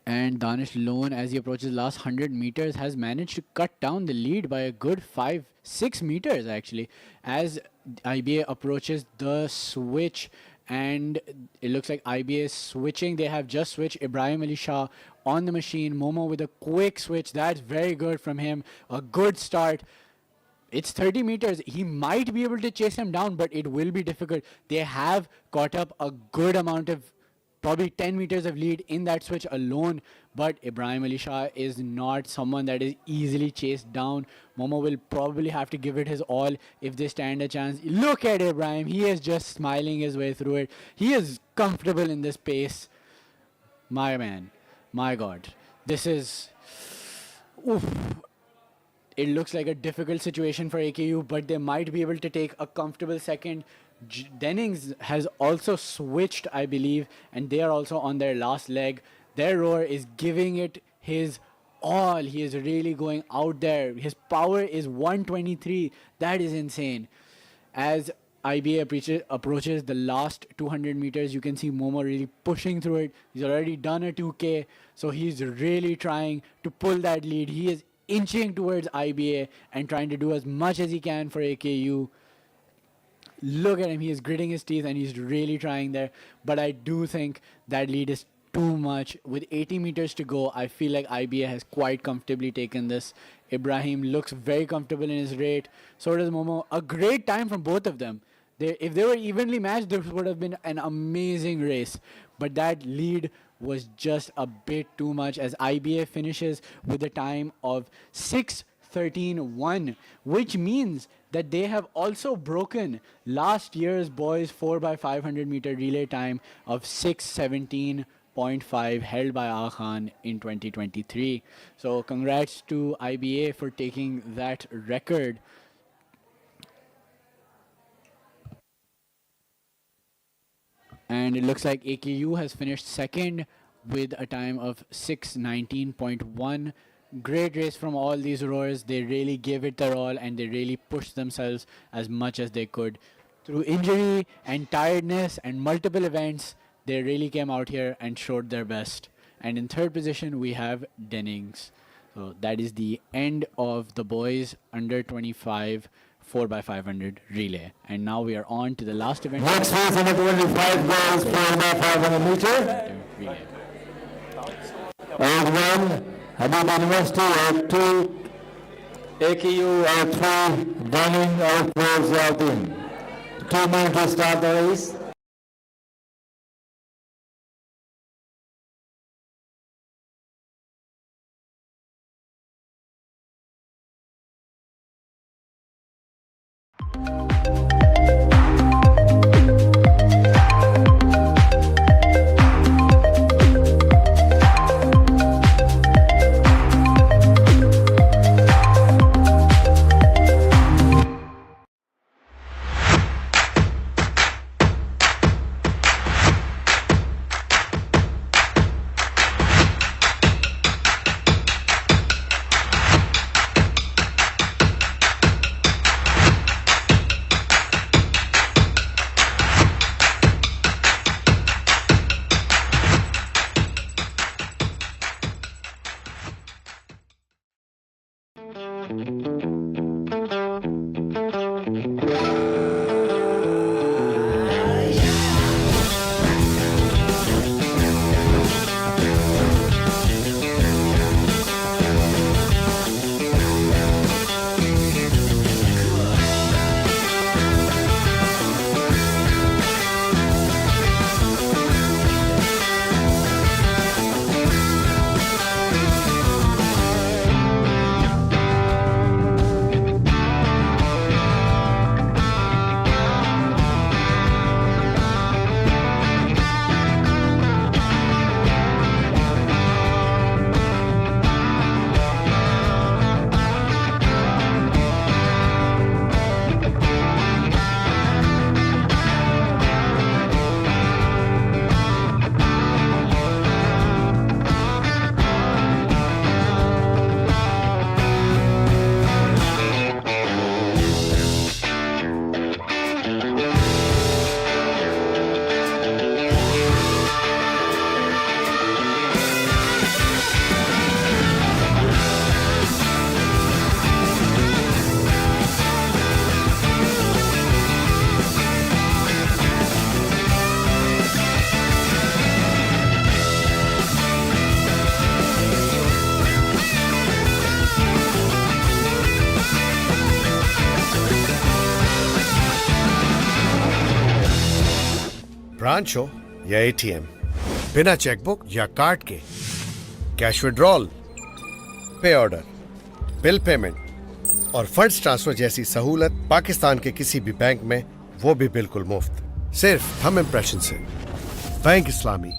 And Danish Lone, as he approaches the last 100 meters, has managed to cut down the lead by a good 5-6 meters actually. As IBA approaches the switch, and it looks like IBA is switching. They have just switched Ibrahim Ali Shah on the machine. Momo with a quick switch. That's very good from him. A good start. It's 30 meters. He might be able to chase him down, but it will be difficult. They have caught up a good amount of, probably 10 meters of lead in that switch alone. But Ibrahim Ali Shah is not someone that is easily chased down. Momo will probably have to give it his all if they stand a chance. Look at Ibrahim. He is just smiling his way through it. He is comfortable in this pace. My man. My God. This is... Oof. It looks like a difficult situation for AKU, but they might be able to take a comfortable second. Dennings has also switched, I believe, and they are also on their last leg. Their rower is giving it his all. He is really going out there. His power is 123. That is insane. As IBA approaches the last 200 meters, you can see Momo really pushing through it. He's already done a 2K, so he's really trying to pull that lead. He is inching towards IBA and trying to do as much as he can for AKU. Look at him. He is gritting his teeth and he's really trying there. But I do think that lead is too much. With 80 meters to go, I feel like IBA has quite comfortably taken this. Ibrahim looks very comfortable in his rate. So does Momo. A great time from both of them. If they were evenly matched, this would have been an amazing race. But that lead was just a bit too much as IBA finishes with a time of 6:13.1, which means that they have also broken last year's boys 4x500 meter relay time of 6:17.5 held by Aga Khan in 2023. So congrats to IBA for taking that record. And it looks like AKU has finished second with a time of 6:19.1. Great race from all these rowers. They really gave it their all and they really pushed themselves as much as they could. Through injury and tiredness and multiple events, they really came out here and showed their best. And in third position, we have Dennings. So that is the end of the boys under 25 4x500 relay. And now we are on to the last event. Next race under 25 girls 4x500 meter. Relay. Round 1, Habib University, round 2, AKU, round 3, Dunning, round 4, Ziauddin. 2 minutes to start the race. Branch हो या ATM, बिना chequebook या card के cash withdrawal, पे order, bill payment और funds transfer जैसी सहूलत पाकिस्तान के किसी भी बैंक में, वो भी बिल्कुल मुफ्त, सिर्फ थंब इम्प्रेशन से। Bank Islami,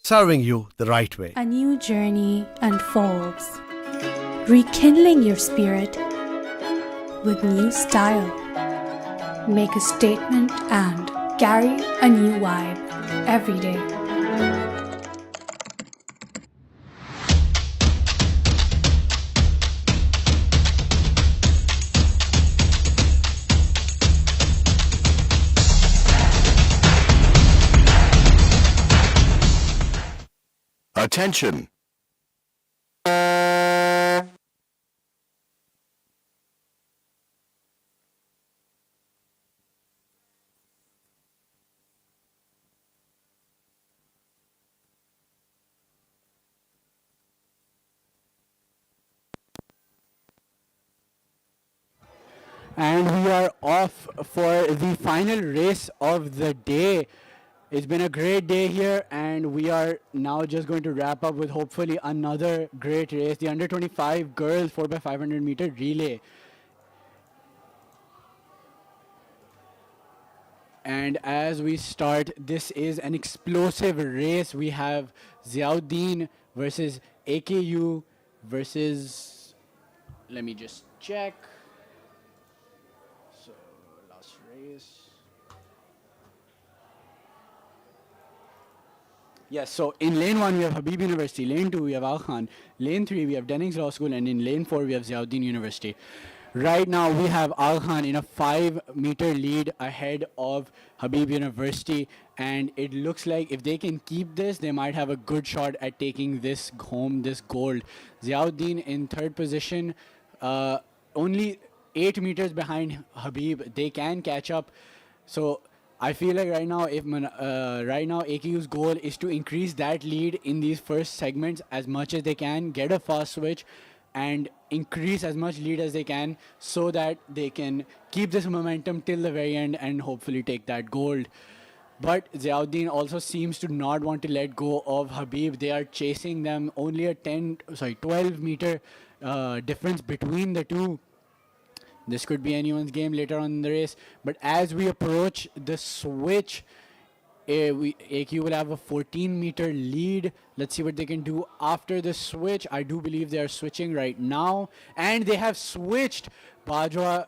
serving you the right way. A new journey unfolds, rekindling your spirit with new style. Make a statement and carry a new vibe every day. Attention. And we are off for the final race of the day. It's been a great day here, and we are now just going to wrap up with hopefully another great race, the under 25 girls 4x500 meter relay. And as we start, this is an explosive race. We have Ziauddin versus AKU versus, let me just check. So, last race. Yes, so in lane 1 we have Habib University, lane 2 we have Al Khan, lane 3 we have Dennings Law School, and in lane 4 we have Ziauddin University. Right now we have Al Khan in a 5-meter lead ahead of Habib University, and it looks like if they can keep this, they might have a good shot at taking this home, this gold. Ziauddin in third position, only 8 meters behind Habib. They can catch up. So I feel like right now, right now AKU's goal is to increase that lead in these first segments as much as they can, get a fast switch, and increase as much lead as they can so that they can keep this momentum till the very end and hopefully take that gold. But Ziauddin also seems to not want to let go of Habib. They are chasing them, only a 12 meter difference between the two. This could be anyone's game later on in the race. But as we approach the switch, AQ will have a 14-meter lead. Let's see what they can do after the switch. I do believe they are switching right now. And they have switched. Bajwa,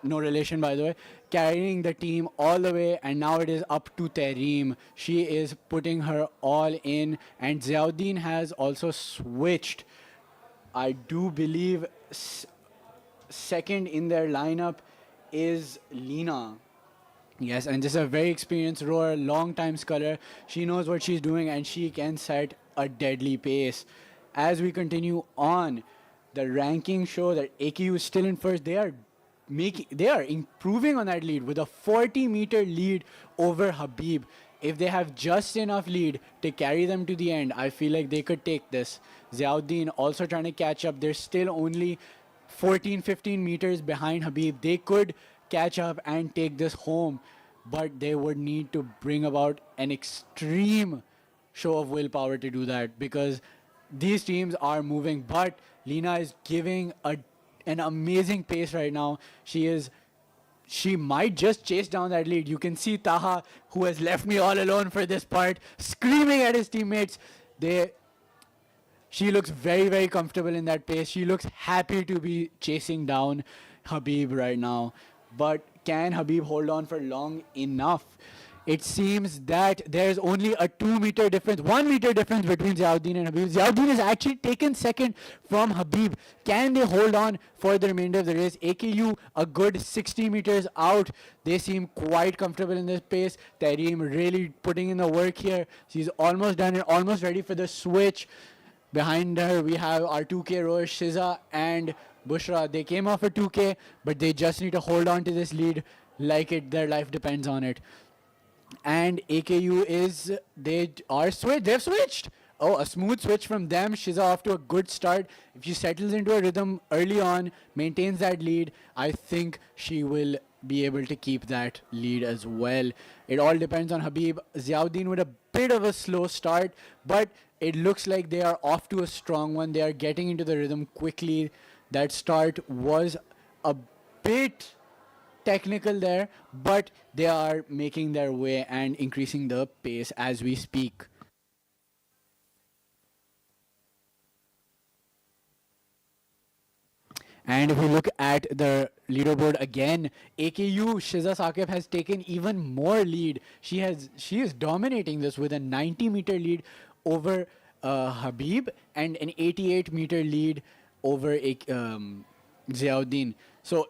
no relation by the way, carrying the team all the way. And now it is up to Tareem. She is putting her all in. And Ziauddin has also switched. I do believe second in their lineup is Lena. Yes, and this is a very experienced rower, long-time sculler. She knows what she's doing and she can set a deadly pace. As we continue on, the rankings show that AKU is still in first. They are improving on that lead with a 40-meter lead over Habib. If they have just enough lead to carry them to the end, I feel like they could take this. Ziauddin also trying to catch up. They're still only 14-15 meters behind Habib. They could catch up and take this home, but they would need to bring about an extreme show of willpower to do that because these teams are moving. But Lena is giving an amazing pace right now. She might just chase down that lead. You can see Taha, who has left me all alone for this part, screaming at his teammates. She looks very, very comfortable in that pace. She looks happy to be chasing down Habib right now. But can Habib hold on for long enough? It seems that there's only a 2-meter difference, 1-meter difference between Ziauddin and Habib. Ziauddin has actually taken second from Habib. Can they hold on for the remainder of the race? AKU a good 60 meters out. They seem quite comfortable in this pace. Tareem really putting in the work here. She's almost done it, almost ready for the switch. Behind her, we have our 2K rowers, Shiza and Bushra. They came off a 2K, but they just need to hold on to this lead like their life depends on it. And AKU they've switched. Oh, a smooth switch from them. Shiza off to a good start. If she settles into a rhythm early on, maintains that lead, I think she will be able to keep that lead as well. It all depends on Habib. Ziauddin with a bit of a slow start, but it looks like they are off to a strong one. They are getting into the rhythm quickly. That start was a bit technical there, but they are making their way and increasing the pace as we speak. And if we look at the leaderboard again, AKU Shiza Saqib has taken even more lead. She is dominating this with a 90-meter lead over Habib and an 88-meter lead over Ziauddin. So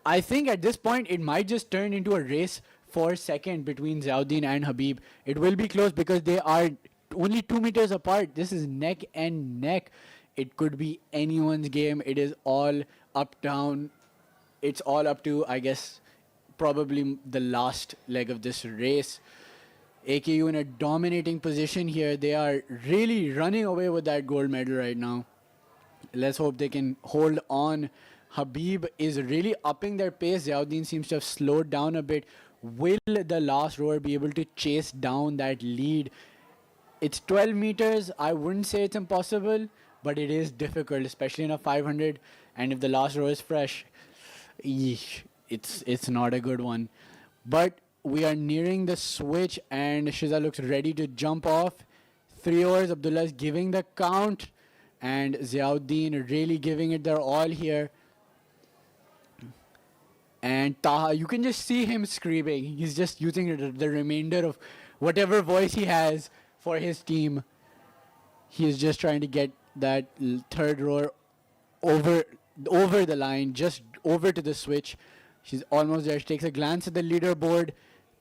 I think at this point it might just turn into a race for second between Ziauddin and Habib. It will be close because they are only 2 meters apart. This is neck and neck. It could be anyone's game. It is all up, down. It's all up to, I guess, probably the last leg of this race. AKU in a dominating position here. They are really running away with that gold medal right now. Let's hope they can hold on. Habib is really upping their pace. Ziauddin seems to have slowed down a bit. Will the last rower be able to chase down that lead? It's 12 meters. I wouldn't say it's impossible, but it is difficult, especially in a 500. And if the last row is fresh, it's not a good one. But we are nearing the switch, and Shiza looks ready to jump off. 3 overs. Abdullah is giving the count, and Ziauddin really giving it their all here. And Taha, you can just see him screaming. He's just using the remainder of whatever voice he has for his team. He is just trying to get that third rower over the line, just over to the switch. She's almost there. She takes a glance at the leaderboard,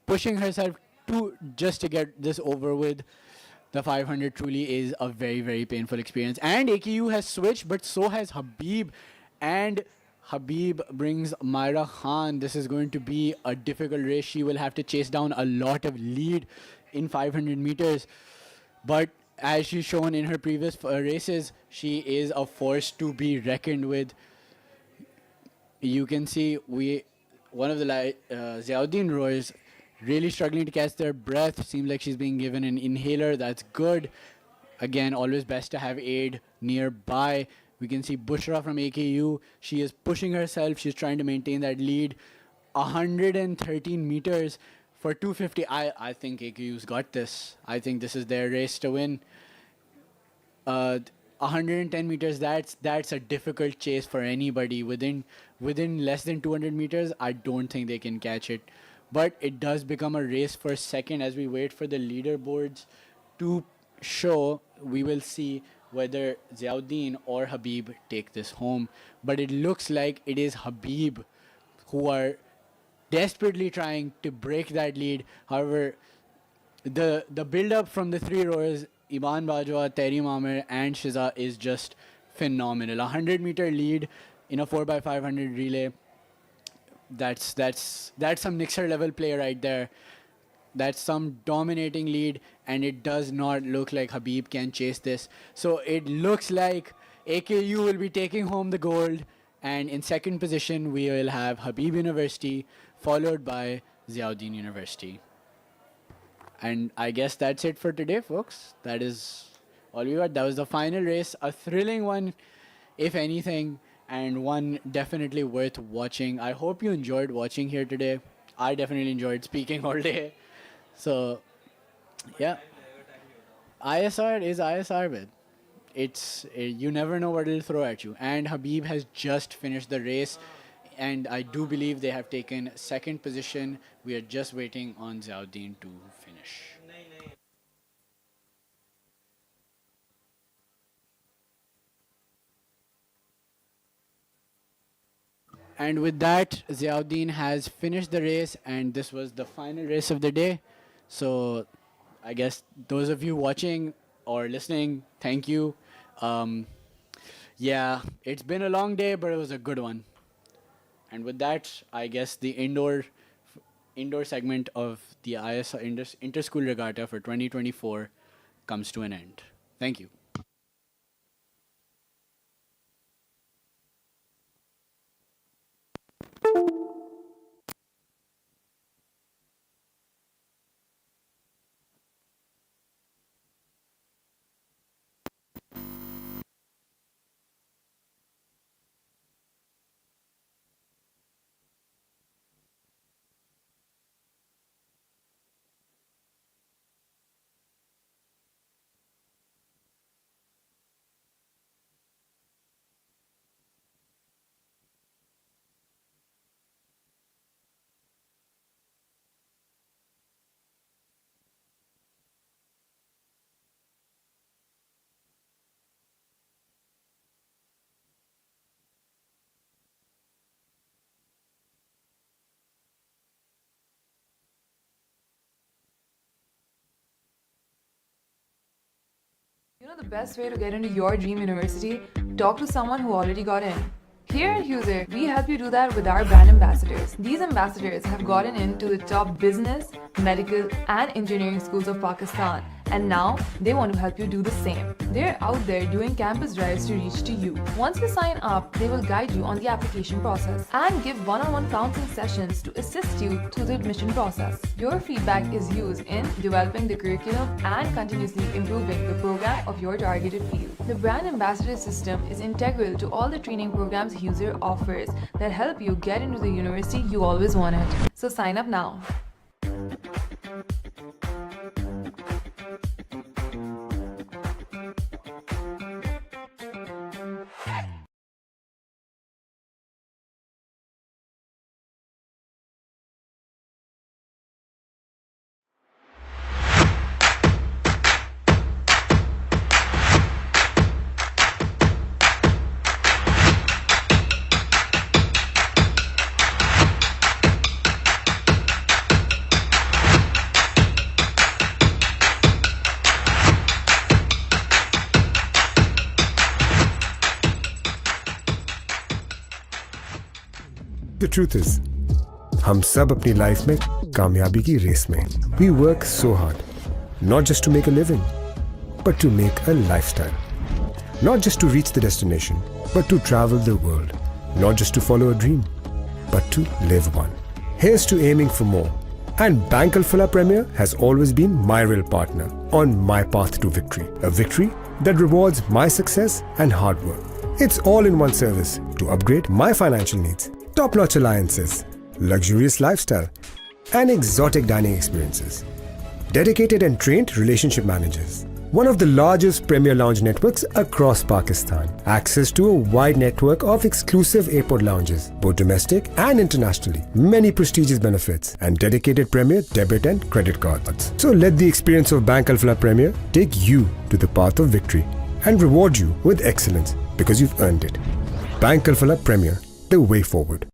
pushing herself just to get this over with. The 500 truly is a very, very painful experience. And AKU has switched, but so has Habib. And Habib brings Myra Khan. This is going to be a difficult race. She will have to chase down a lot of lead in 500 meters. But as she's shown in her previous races, she is a force to be reckoned with. You can see one of the Ziauddin rowers really struggling to catch their breath. Seems like she's being given an inhaler. That's good. Again, always best to have aid nearby. We can see Bushra from AKU. She is pushing herself. She's trying to maintain that lead. 113 meters for 250. I think AKU's got this. I think this is their race to win. 110 meters, that's a difficult chase for anybody. Within less than 200 meters, I don't think they can catch it. But it does become a race for second as we wait for the leaderboards to show. We will see whether Ziauddin or Habib take this home. But it looks like it is Habib who are desperately trying to break that lead. However, the build-up from the three rowers, Iban Bajwa, Terry Mamer, and Shiza, is just phenomenal. 100-meter lead in a 4x500 relay. That's some Nixer level play right there. That's some dominating lead, and it does not look like Habib can chase this. So it looks like AKU will be taking home the gold, and in second position we will have Habib University, followed by Ziauddin University. And I guess that's it for today, folks. That is all we got. That was the final race, a thrilling one, if anything, and one definitely worth watching. I hope you enjoyed watching here today. I definitely enjoyed speaking all day. So, yeah. ISR is ISR, man. You never know what it'll throw at you. And Habib has just finished the race, and I do believe they have taken second position. We are just waiting on Ziauddin to finish. And with that, Ziauddin has finished the race, and this was the final race of the day. So I guess those of you watching or listening, thank you. Yeah, it's been a long day, but it was a good one. And with that, I guess the indoor segment of the ISR Inter-School Regatta for 2024 comes to an end. Thank you. You know the best way to get into your dream university? Talk to someone who already got in. Here at Huser, we help you do that with our brand ambassadors. These ambassadors have gotten into the top business, medical, and engineering schools of Pakistan, and now they want to help you do the same. They're out there doing campus drives to reach to you. Once you sign up, they will guide you on the application process and give one-on-one counseling sessions to assist you through the admission process. Your feedback is used in developing the curriculum and continuously improving the program of your targeted field. The brand ambassador system is integral to all the training programs Huser offers that help you get into the university you always wanted. So sign up now. The truth is, हम सब अपनी life में कामयाबी की race में. We work so hard, not just to make a living, but to make a lifestyle. Not just to reach the destination, but to travel the world. Not just to follow a dream, but to live one. Here's to aiming for more. And Bank Alfala Premier has always been my real partner on my path to victory. A victory that rewards my success and hard work. It's all in one service to upgrade my financial needs. Top-notch alliances, luxurious lifestyle, and exotic dining experiences. Dedicated and trained relationship managers. One of the largest premier lounge networks across Pakistan. Access to a wide network of exclusive airport lounges, both domestic and internationally. Many prestigious benefits and dedicated premier debit and credit cards. So let the experience of Bank Alfala Premier take you to the path of victory and reward you with excellence because you've earned it. Bank Alfala Premier, the way forward.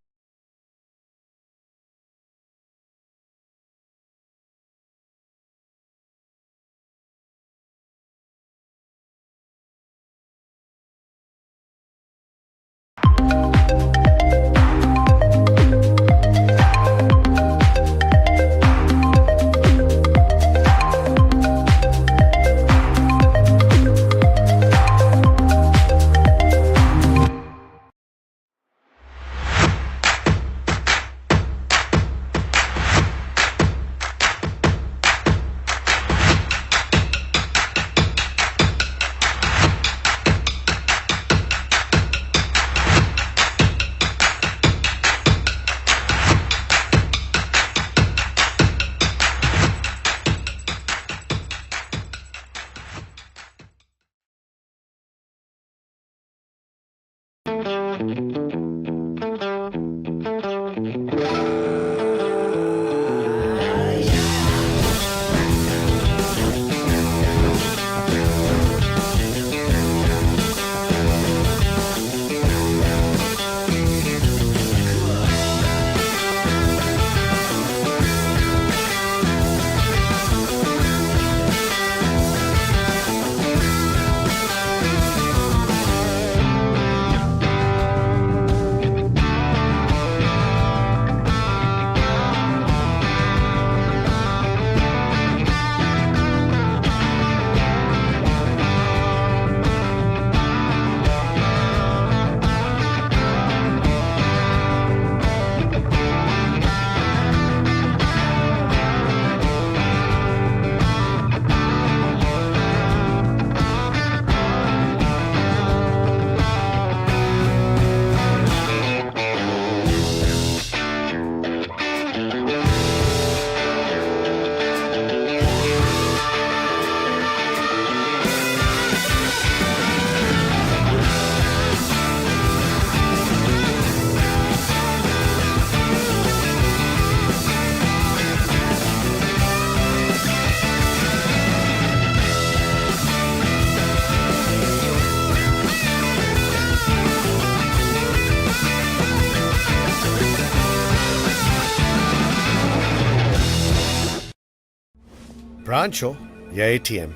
Branch हो या ATM,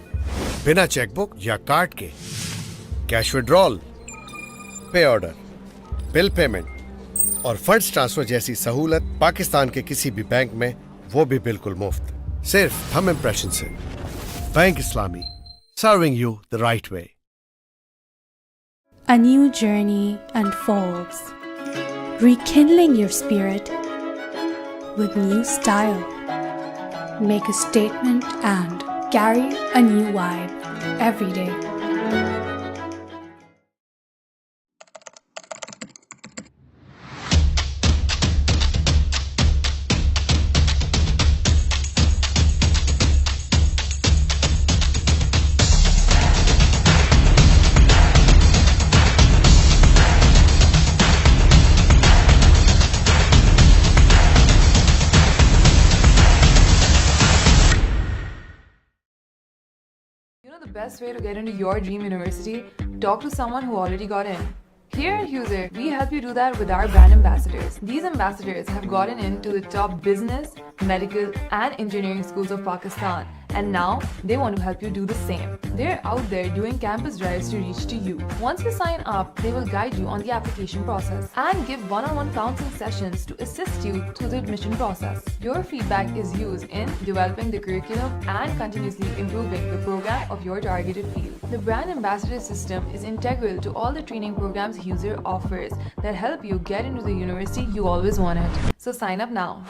बिना chequebook या card के cash withdrawal, पे order, bill payment और funds transfer जैसी सहूलत पाकिस्तान के किसी भी बैंक में, वो भी बिल्कुल मुफ्त, सिर्फ थंब इम्प्रेशन से। Bank Islami, serving you the right way. A new journey unfolds, rekindling your spirit with new style. Make a statement and carry a new vibe every day. The best way to get into your dream university? Talk to someone who already got in. Here at User, we help you do that with our brand ambassadors. These ambassadors have gotten into the top business, medical, and engineering schools of Pakistan and now they want to help you do the same. They're out there doing campus drives to reach to you. Once you sign up, they will guide you on the application process and give one-on-one counseling sessions to assist you through the admission process. Your feedback is used in developing the curriculum and continuously improving the program of your targeted field. The brand ambassador system is integral to all the training programs user offers that help you get into the university you always wanted. So sign up now.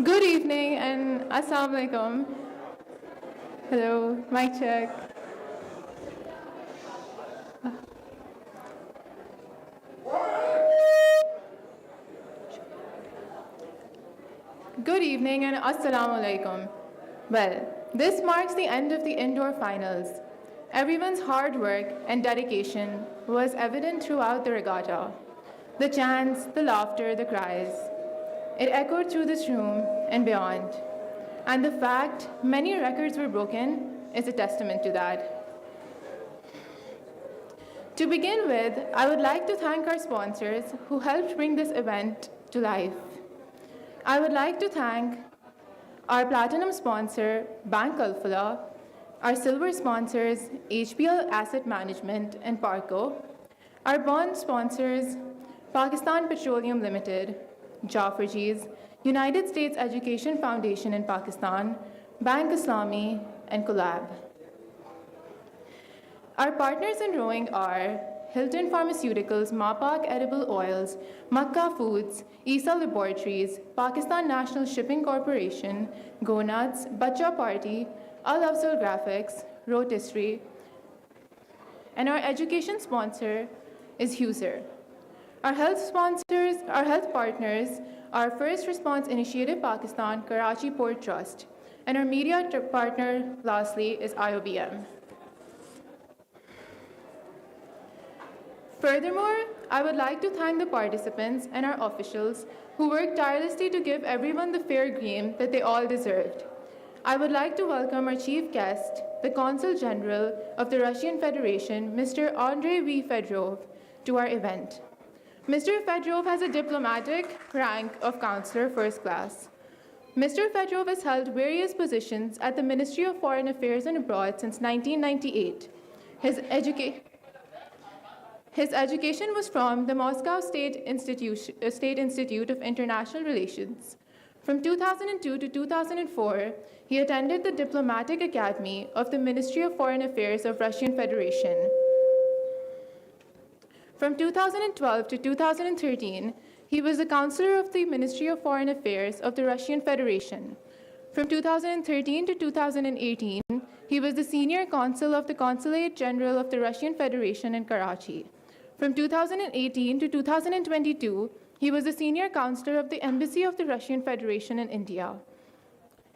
Good evening and assalamu alaikum. Hello, mic check. Good evening and assalamu alaikum. Well, this marks the end of the indoor finals. Everyone's hard work and dedication was evident throughout the regatta. The chants, the laughter, the cries. It echoed through this room and beyond. And the fact many records were broken is a testament to that. To begin with, I would like to thank our sponsors who helped bring this event to life. I would like to thank our platinum sponsor, Bank Alfala, our silver sponsors, HBL Asset Management and Parco, our bond sponsors, Pakistan Petroleum Limited, Jaffarji's, United States Education Foundation in Pakistan, Bank Islami, and Collab. Our partners in rowing are Hilton Pharmaceuticals, Mapak Edible Oils, Makkah Foods, ESA Laboratories, Pakistan National Shipping Corporation, Go Nuts, Bacha Party, Al Afzal Graphics, Rotisserie, and our education sponsor is Huser. Our health partners are First Response Initiative Pakistan, Karachi Port Trust, and our media partner, lastly, is IOBM. Furthermore, I would like to thank the participants and our officials who worked tirelessly to give everyone the fair game that they all deserved. I would like to welcome our chief guest, the Consul General of the Russian Federation, Mr. Andrei V. Fedorov, to our event. Mr. Fedorov has a diplomatic rank of Counselor First Class. Mr. Fedorov has held various positions at the Ministry of Foreign Affairs and Abroad since 1998. His education was from the Moscow State Institute of International Relations. From 2002 to 2004, he attended the Diplomatic Academy of the Ministry of Foreign Affairs of Russian Federation. From 2012 to 2013, he was a counselor of the Ministry of Foreign Affairs of the Russian Federation. From 2013 to 2018, he was the senior consul of the Consulate General of the Russian Federation in Karachi. From 2018 to 2022, he was the senior counselor of the Embassy of the Russian Federation in India.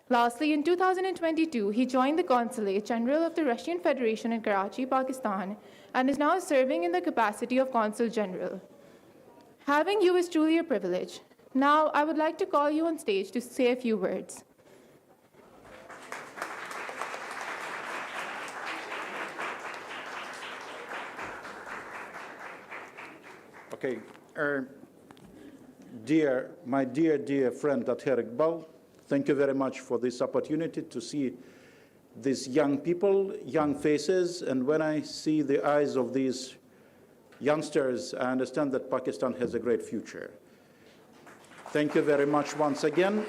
Lastly, in 2022, he joined the Consulate General of the Russian Federation in Karachi, Pakistan, and is now serving in the capacity of Consul General. Having you is truly a privilege. Now, I would like to call you on stage to say a few words. Okay, my dear friend Athar Iqbal, thank you very much for this opportunity to see these young people, young faces, and when I see the eyes of these youngsters, I understand that Pakistan has a great future. Thank you very much once again.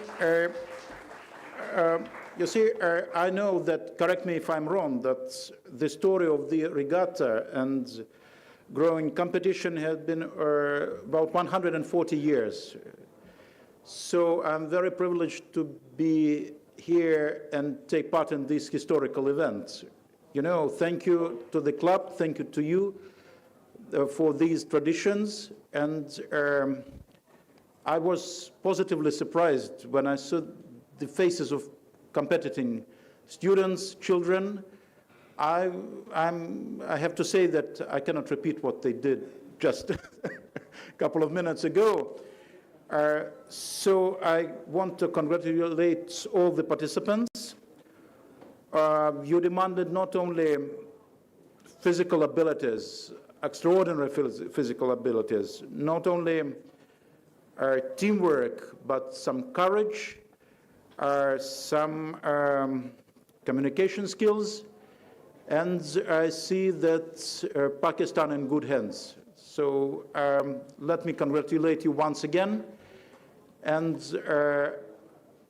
You see, I know that, correct me if I'm wrong, that the story of the regatta and growing competition has been about 140 years. So I'm very privileged to be here and take part in this historical event. You know, thank you to the club, thank you to you for these traditions. And I was positively surprised when I saw the faces of competing students, children. I have to say that I cannot repeat what they did just a couple of minutes ago. So I want to congratulate all the participants. You demanded not only physical abilities, extraordinary physical abilities, not only teamwork, but some courage, some communication skills, and I see that Pakistan in good hands. So let me congratulate you once again. And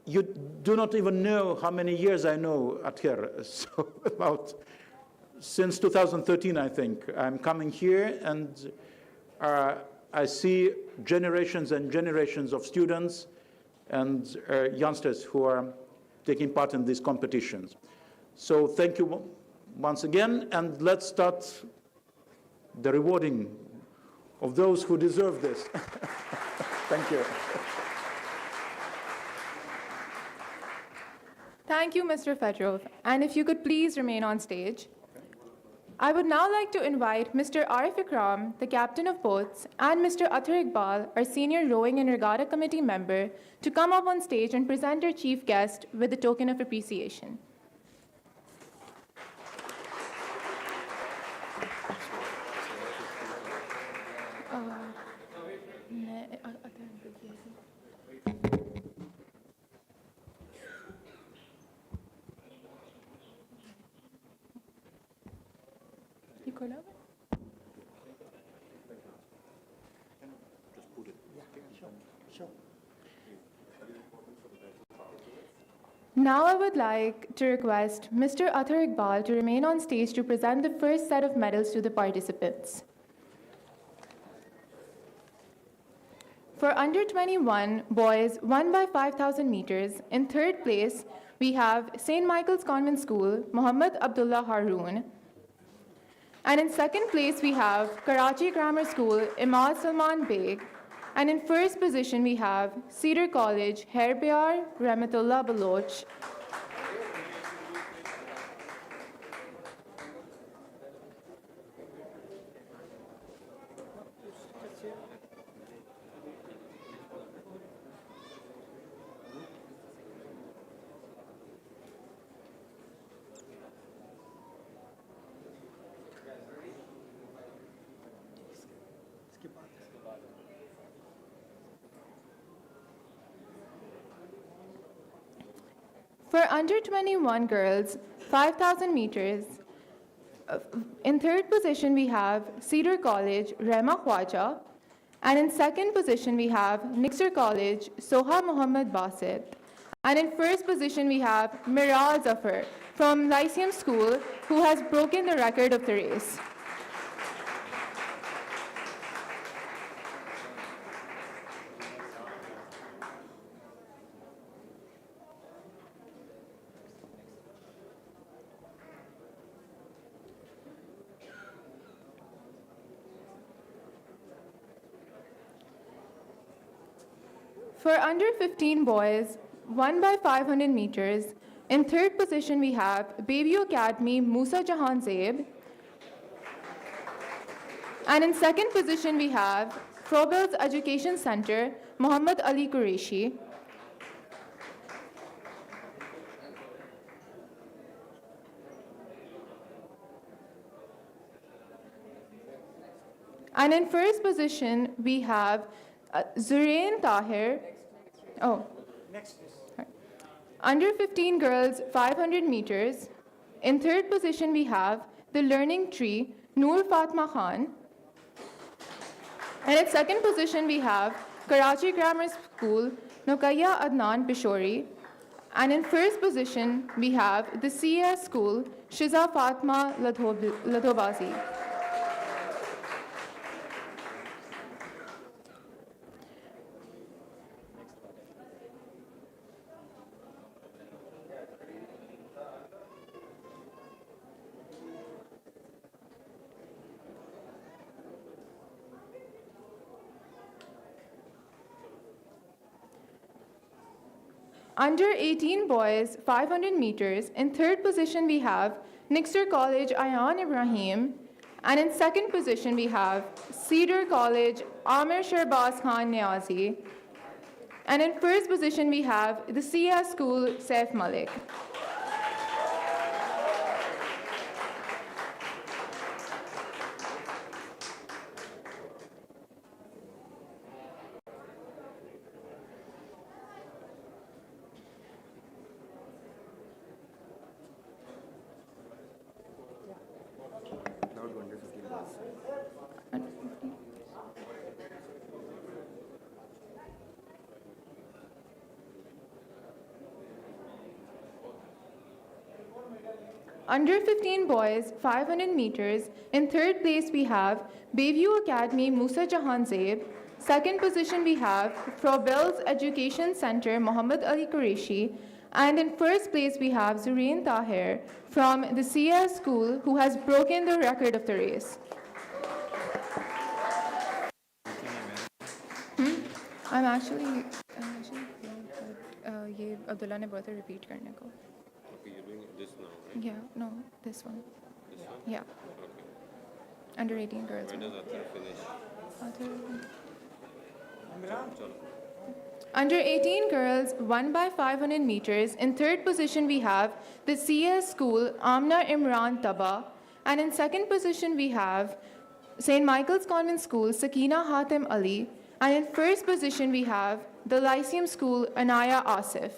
you do not even know how many years I know Athar. So about since 2013, I think. I'm coming here and I see generations and generations of students and youngsters who are taking part in these competitions. So thank you once again, and let's start the rewarding of those who deserve this. Thank you. Thank you, Mr. Fedorov. And if you could please remain on stage. I would now like to invite Mr. Arif Ikram, the captain of boats, and Mr. Athar Iqbal, our senior rowing and regatta committee member, to come up on stage and present our chief guest with a token of appreciation. Now I would like to request Mr. Athar Iqbal to remain on stage to present the first set of medals to the participants. For under 21 boys 1 by 5,000 meters, in third place we have St. Michael's Convent School, Muhammad Abdullah Haroon. And in second place we have Karachi Grammar School, Imad Salman Beg. And in first position we have Cedar College, Herbiar Rahmatullah Baloch. For under 21 girls, 5,000 meters, in third position we have Cedar College, Rema Khwaja, and in second position we have Nixer College, Soha Muhammad Basit, and in first position we have Miral Zafar from Lyceum School, who has broken the record of the race. For under 15 boys, 1 by 500 meters, in third position we have Bayview Academy, Musa Jahan Zaib. And in second position we have Frobels Education Center, Muhammad Ali Qureshi. And in first position we have Zurain Tahir. Next. Under 15 girls, 500 meters. In third position, we have the Learning Tree, Noor Fatma Khan. And in second position, we have Karachi Grammar School, Nokaya Adnan Pishori. And in first position, we have the CS School, Shiza Fatma Ladhobazi. Under 18 boys, 500 meters, in third position we have Nixer College, Ayan Ibrahim, and in second position we have Cedar College, Amir Sharbaz Khan Niazi, and in first position we have the CS School, Saif Malik. Under 15 boys, 500 meters, in third place we have Bayview Academy, Musa Jahan Zaib, Second position we have Frobel's Education Center, Muhammad Ali Qureshi. And in first place we have Zurain Tahir from the CS school, who has broken the record of the race. I'm actually ये अब्दुल्ला ने बोला था repeat करने को. Okay, you're doing this now, right? Yeah, no, this one. This one? Yeah. Okay. Under 18 girls. When does Athar finish? Chalo. Under 18 girls, 1 by 500 meters. In third position, we have the CS school, Amna Imran Taba. And in second position, we have St. Michael's Convent School, Sakina Hatem Ali. And in first position, we have the Lyceum School, Anaya Asif.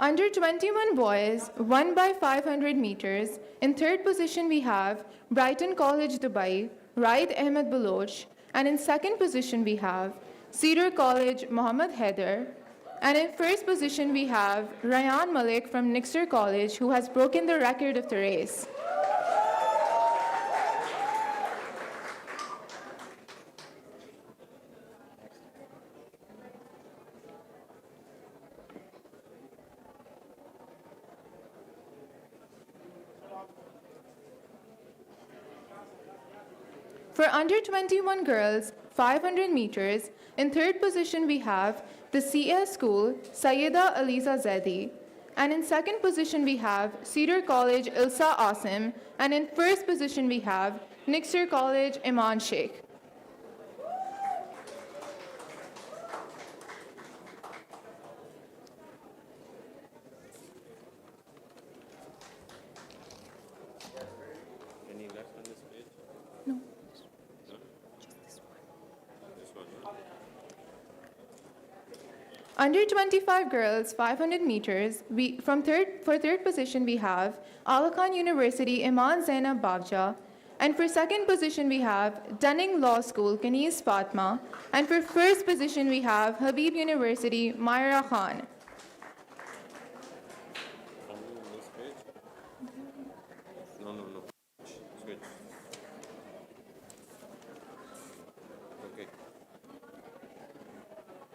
Under 21 boys, 1 by 500 meters. In third position, we have Brighton College, Dubai, Raid Ahmed Baloch. And in second position, we have Cedar College, Mohammed Haider. And in first position, we have Ryan Malik from Nixter College, who has broken the record of the race. For under 21 girls, 500 meters, in third position we have the CS school, Sayyida Aliza Zaidi. And in second position we have Cedar College, Ilsa Asim. And in first position we have Nixter College, Iman Sheikh. Any left on this page? No. No? This one, right? Under 25 girls, 500 meters, for third position we have Al-Khan University, Iman Zainab Bagja. And for second position we have Dunning Law School, Kanis Fatma. And for first position we have Habib University, Myra Khan. Only on this page? No. Switch. Okay.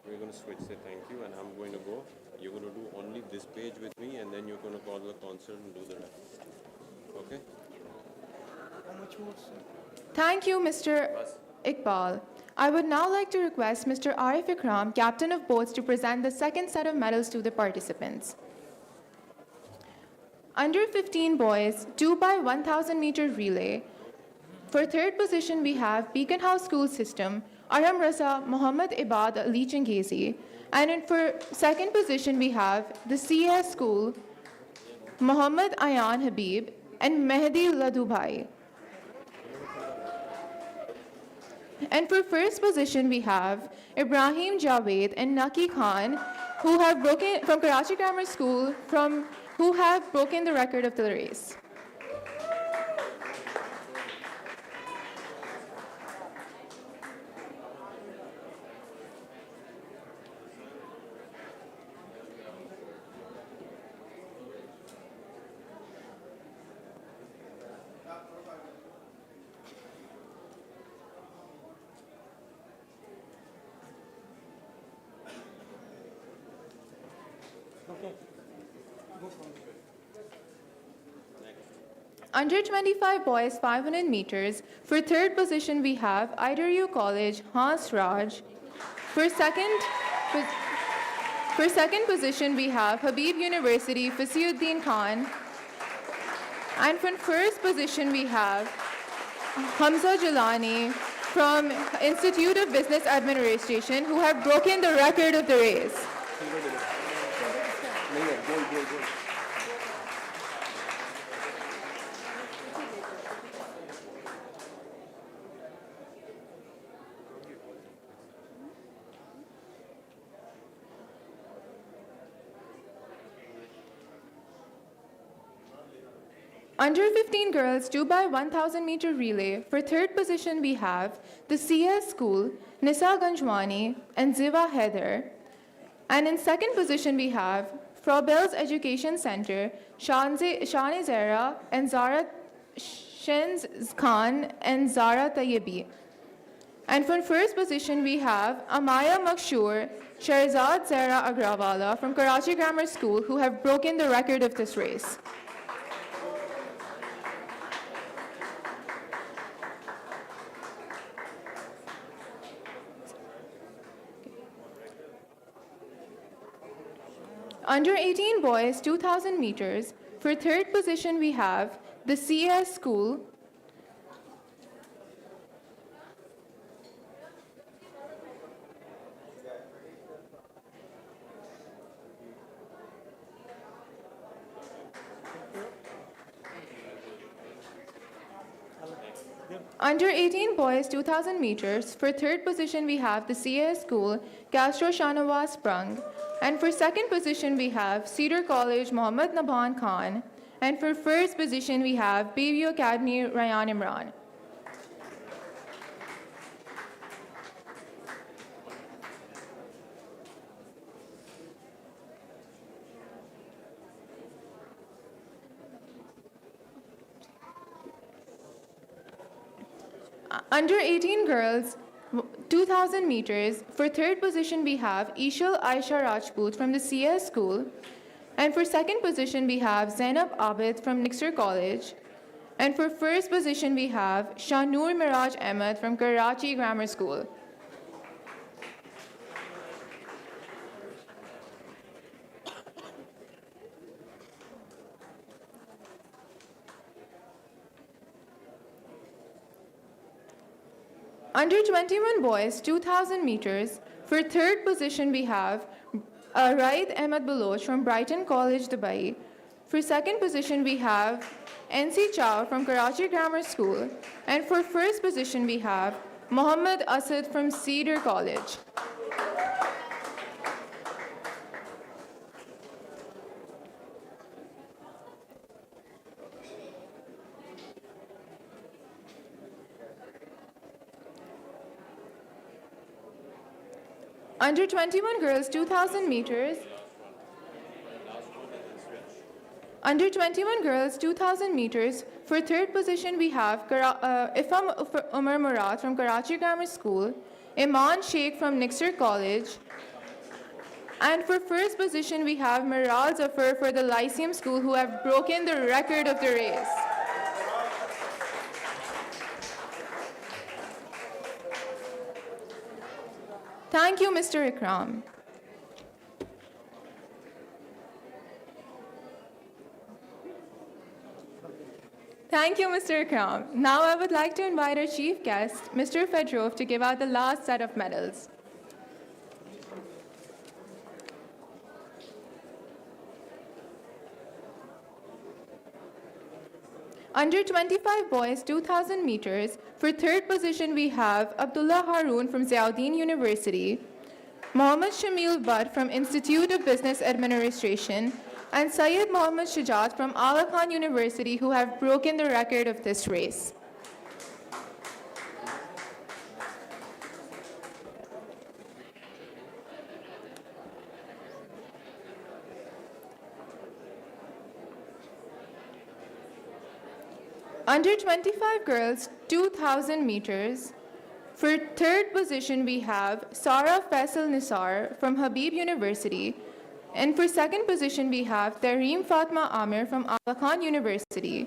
We're going to switch, say thank you, and I'm going to go. You're going to do only this page with me, and then you're going to call the concert and do the rest. Okay? Thank you, Mr. Iqbal. I would now like to request Mr. Arif Ikram, captain of boats, to present the second set of medals to the participants. Under 15 boys, 2 by 1,000 meter relay. For third position, we have Beacon House School System, Aram Raza, Muhammad Ibad Ali Changezi. And for second position, we have the CS School, Muhammad Ayan Habib, and Mehdi Ladubhai. And for first position, we have Ibrahim Javed and Naki Khan, who have broken from Karachi Grammar School, who have broken the record of the race. Under 25 boys, 500 meters. For third position, we have IDRU College, Hans Raj. For second position, we have Habib University, Fasiuddin Khan. And for first position, we have Hamza Jalani from Institute of Business Administration, who have broken the record of the race. Under 15 girls 2 by 1000 meter relay, for third position we have the CS School, Nisa Ganjwani and Ziva Heather. And in second position we have Frobel's Education Center, Shani Zara and Zara Shenz Khan and Zara Tayyibi. And for first position we have Amaya Makshoor, Shahzad Zara Agrawala from Karachi Grammar School, who have broken the record of this race. Under 18 boys 2000 meters, for third position we have the CS School, Under 18 boys 2000 meters, for third position we have the CS School, Castro Shanawaz Sprung. And for second position we have Cedar College, Mohammad Naban Khan. And for first position we have Bayview Academy, Ryan Imran. Under 18 girls, 2000 meters, for third position we have Ishal Aisha Rajput from the CS School. And for second position we have Zainab Abid from Nixter College. And for first position we have Shanur Miraj Ahmed from Karachi Grammar School. Under 21 boys, 2000 meters, for third position we have Raid Ahmed Baloch from Brighton College, Dubai. For second position we have NC Chow from Karachi Grammar School. And for first position we have Mohammad Asad from Cedar College. Under 21 girls, 2000 meters. Under 21 girls, 2000 meters. For third position, we have Ifam Umar Murad from Karachi Grammar School, Iman Sheikh from Nixter College. And for first position, we have Miral Zafar for the Lyceum School, who have broken the record of the race. Thank you, Mr. Ikram. Thank you, Mr. Ikram. Now I would like to invite our chief guest, Mr. Fedorov, to give out the last set of medals. Under 25 boys, 2000 meters, for third position we have Abdullah Haroon from Ziauddin University, Mohammad Shamil Butt from Institute of Business Administration, and Syed Mohammad Shajat from Aga Khan University, who have broken the record of this race. Under 25 girls, 2000 meters. For third position, we have Sara Faisal Nisar from Habib University. And for second position, we have Tareem Fatma Amir from Aga Khan University.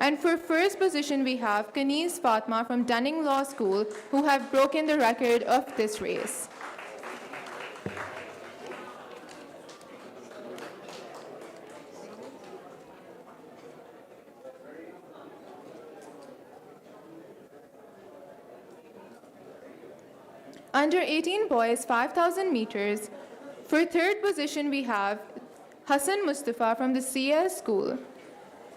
And for first position, we have Kaniz Fatma from Dunning Law School, who have broken the record of this race. Under 18 boys, 5,000 meters. For third position, we have Hassan Mustafa from the CS School.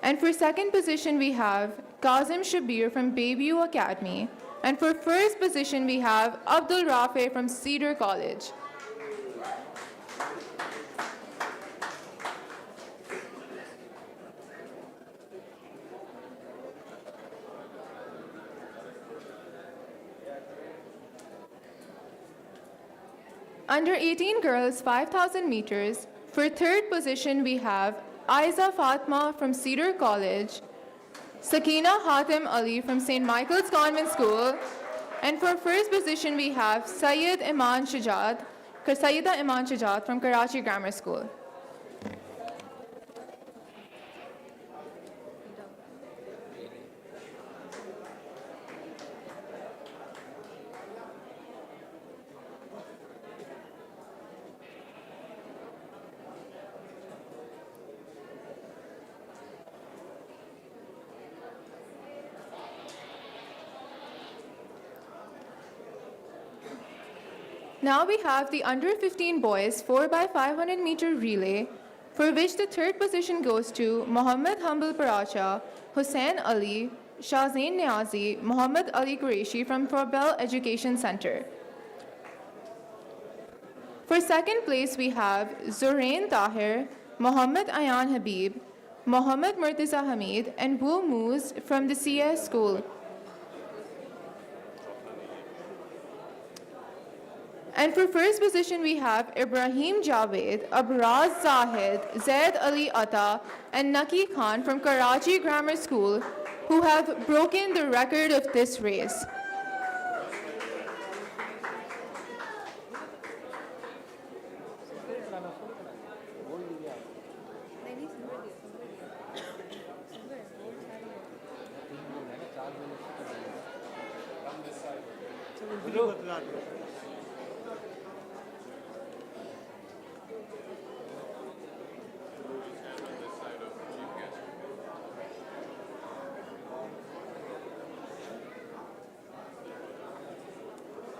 And for second position, we have Kazim Shabir from Bayview Academy. And for first position, we have Abdul Rafe from Cedar College. Under 18 girls 5,000 meters, for third position we have Aiza Fatma from Cedar College, Sakina Hatim Ali from St. Michael's Convent School, and for first position we have Sayyida Iman Shajat from Karachi Grammar School. Now we have the under 15 boys 4x500 meter relay, for which the third position goes to Mohammad Humble Paracha, Hussein Ali, Shahzain Niazi, Mohammad Ali Qureshi from Forbel Education Center. For second place we have Zorain Tahir, Mohammad Ayan Habib, Mohammad Murtaza Hamid, and Wu Moose from the CS School. And for first position we have Ibrahim Javed, Abraz Zahid, Zaid Ali Atta, and Naki Khan from Karachi Grammar School, who have broken the record of this race.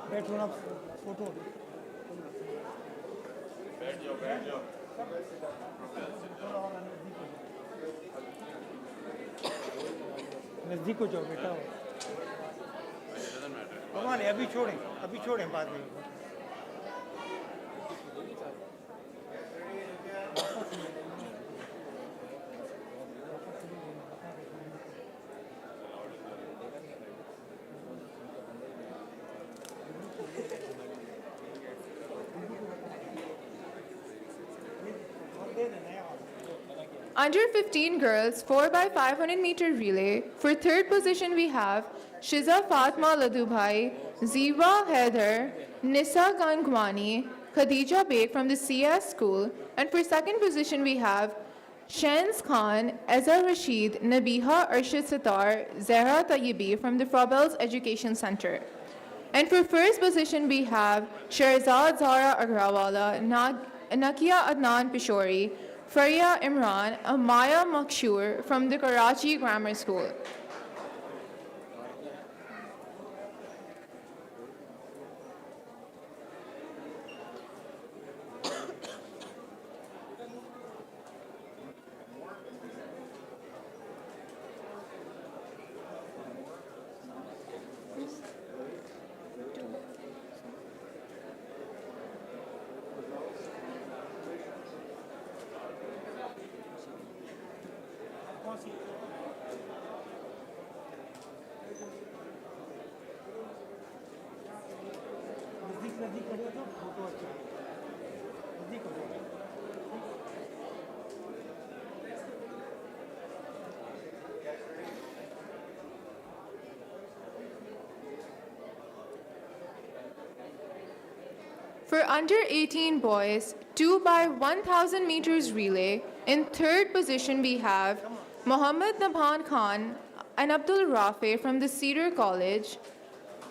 बैठो ना photo बैठ जाओ नजदीक हो जाओ बेटा भगवान अभी छोड़ें बाद में Under 15 girls 4x500 meter relay, for third position we have Shiza Fatma Ladubhai, Ziva Haider, Nisa Gangwani, Khadija Beg from the CS School, and for second position we have Shens Khan, Ezra Rashid, Nabiha Arshid Sitar, Zahra Tayyibi from the Frobels Education Center. And for first position we have Sherzad Zara Agrawala, Nakia Adnan Pishori, Faria Imran, Amaya Makshoor from the Karachi Grammar School. For under 18 boys, 2x1000 meters relay, in third position we have Mohammad Nabhan Khan and Abdul Rafi from the Cedar College.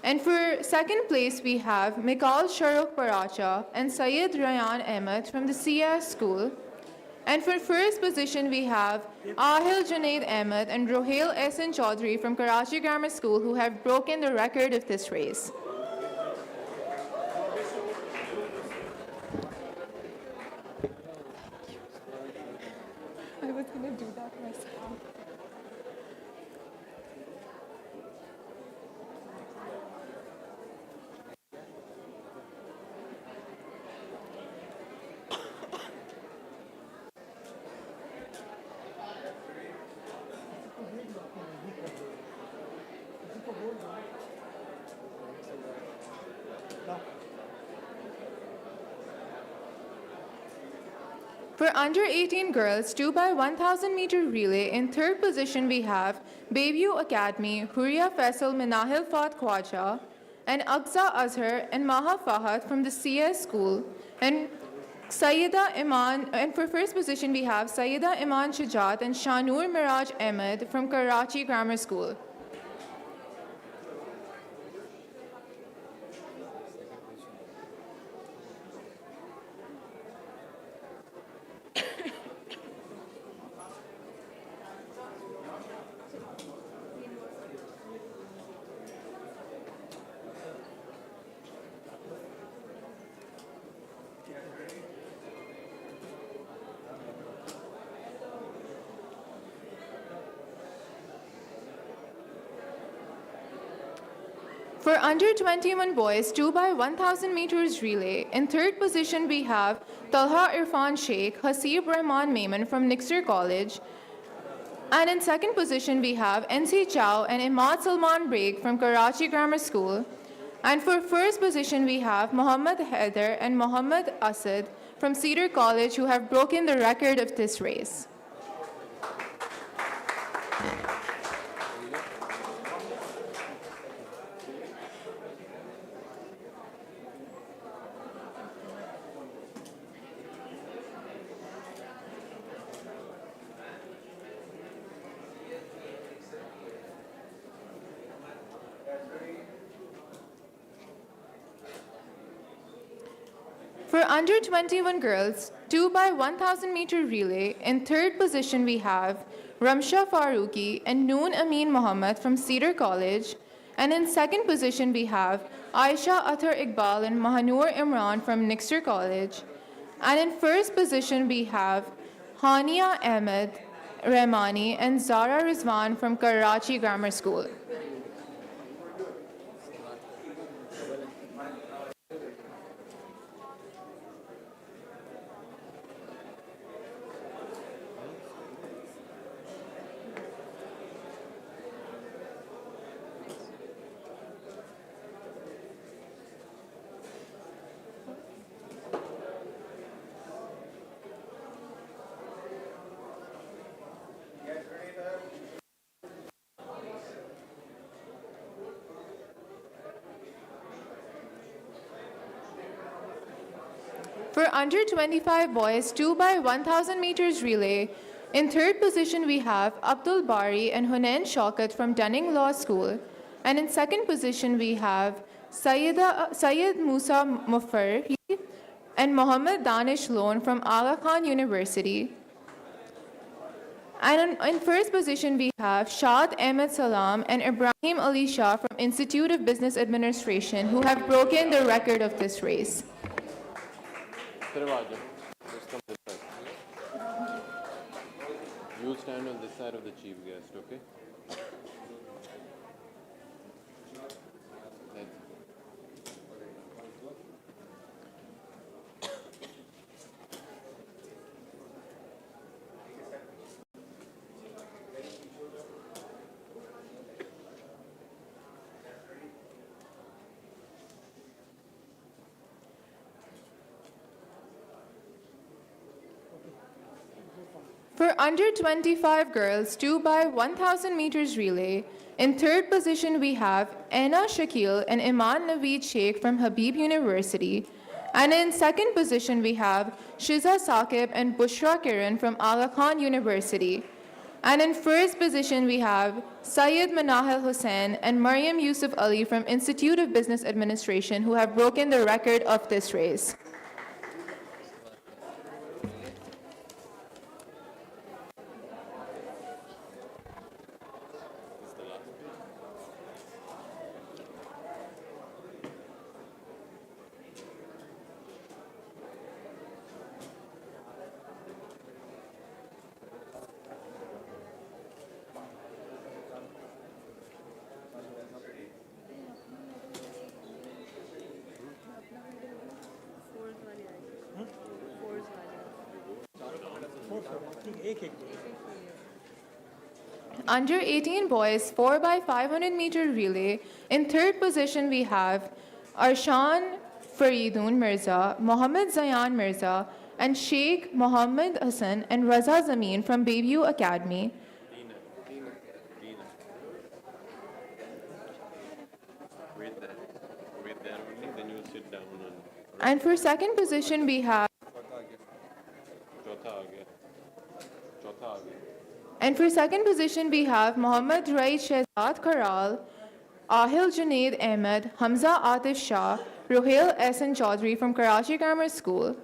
And for second place we have Mikal Sharuk Paracha and Syed Rayan Ahmed from the CS School. And for first position we have Ahil Junaid Ahmed and Rohail Ehsan Chaudhry from Karachi Grammar School, who have broken the record of this race. I was going to do that myself. For under 18 girls, 2 by 1,000 meter relay, in third position we have Bayview Academy, Huria Faisal Minahil Fat Khwaja, and Aqsa Azhar and Maha Fahad from the CS school. And for first position we have Sayyida Iman Shajat and Shanur Miraj Ahmed from Karachi Grammar School. For under 21 boys, 2 by 1,000 meters relay, in third position we have Talha Irfan Sheikh, Hasib Rahman Maiman from Nixter College. And in second position we have NC Chow and Imad Salman Baig from Karachi Grammar School. And for first position we have Muhammad Haider and Muhammad Asad from Cedar College who have broken the record of this race. For under 21 girls, 2 by 1,000 meter relay, in third position we have Ramsha Farooqi and Noon Amin Mohammed from Cedar College. And in second position we have Aisha Athar Iqbal and Mahanur Imran from Nixter College. And in first position we have Hania Ahmed Rahmani and Zara Rizwan from Karachi Grammar School. For under 25 boys, 2 by 1,000 meters relay, in third position we have Abdul Bari and Hunain Shaukat from Dunning Law School. And in second position we have Syed Musa Mufarhi and Mohammad Danish Lone from Aga Khan University. And in first position we have Shad Ahmed Salam and Ibrahim Ali Shah from Institute of Business Administration who have broken the record of this race. You stand on this side of the chief guest, okay? For under 25 girls, 2 by 1,000 meters relay, in third position we have Anna Shakil and Iman Naveed Sheikh from Habib University. And in second position we have Shiza Saqib and Bushra Kiran from Aga Khan University. And in first position we have Syed Manahil Hussain and Maryam Yusuf Ali from Institute of Business Administration who have broken the record of this race. Under 18 boys, 4 by 500 meter relay, in third position we have Arshan Faridun Mirza, Mohammad Zayan Mirza, and Sheikh Mohammed Hassan and Raza Zameen from Bayview Academy. Wait there only, then you sit down and And for second position, we have चौथा आ गया चौथा आ गया And for second position, we have Mohammad Raid Shehzad Karal, Ahil Junaid Ahmed, Hamza Atif Shah, Rohail Ehsan Chaudhry from Karachi Grammar School.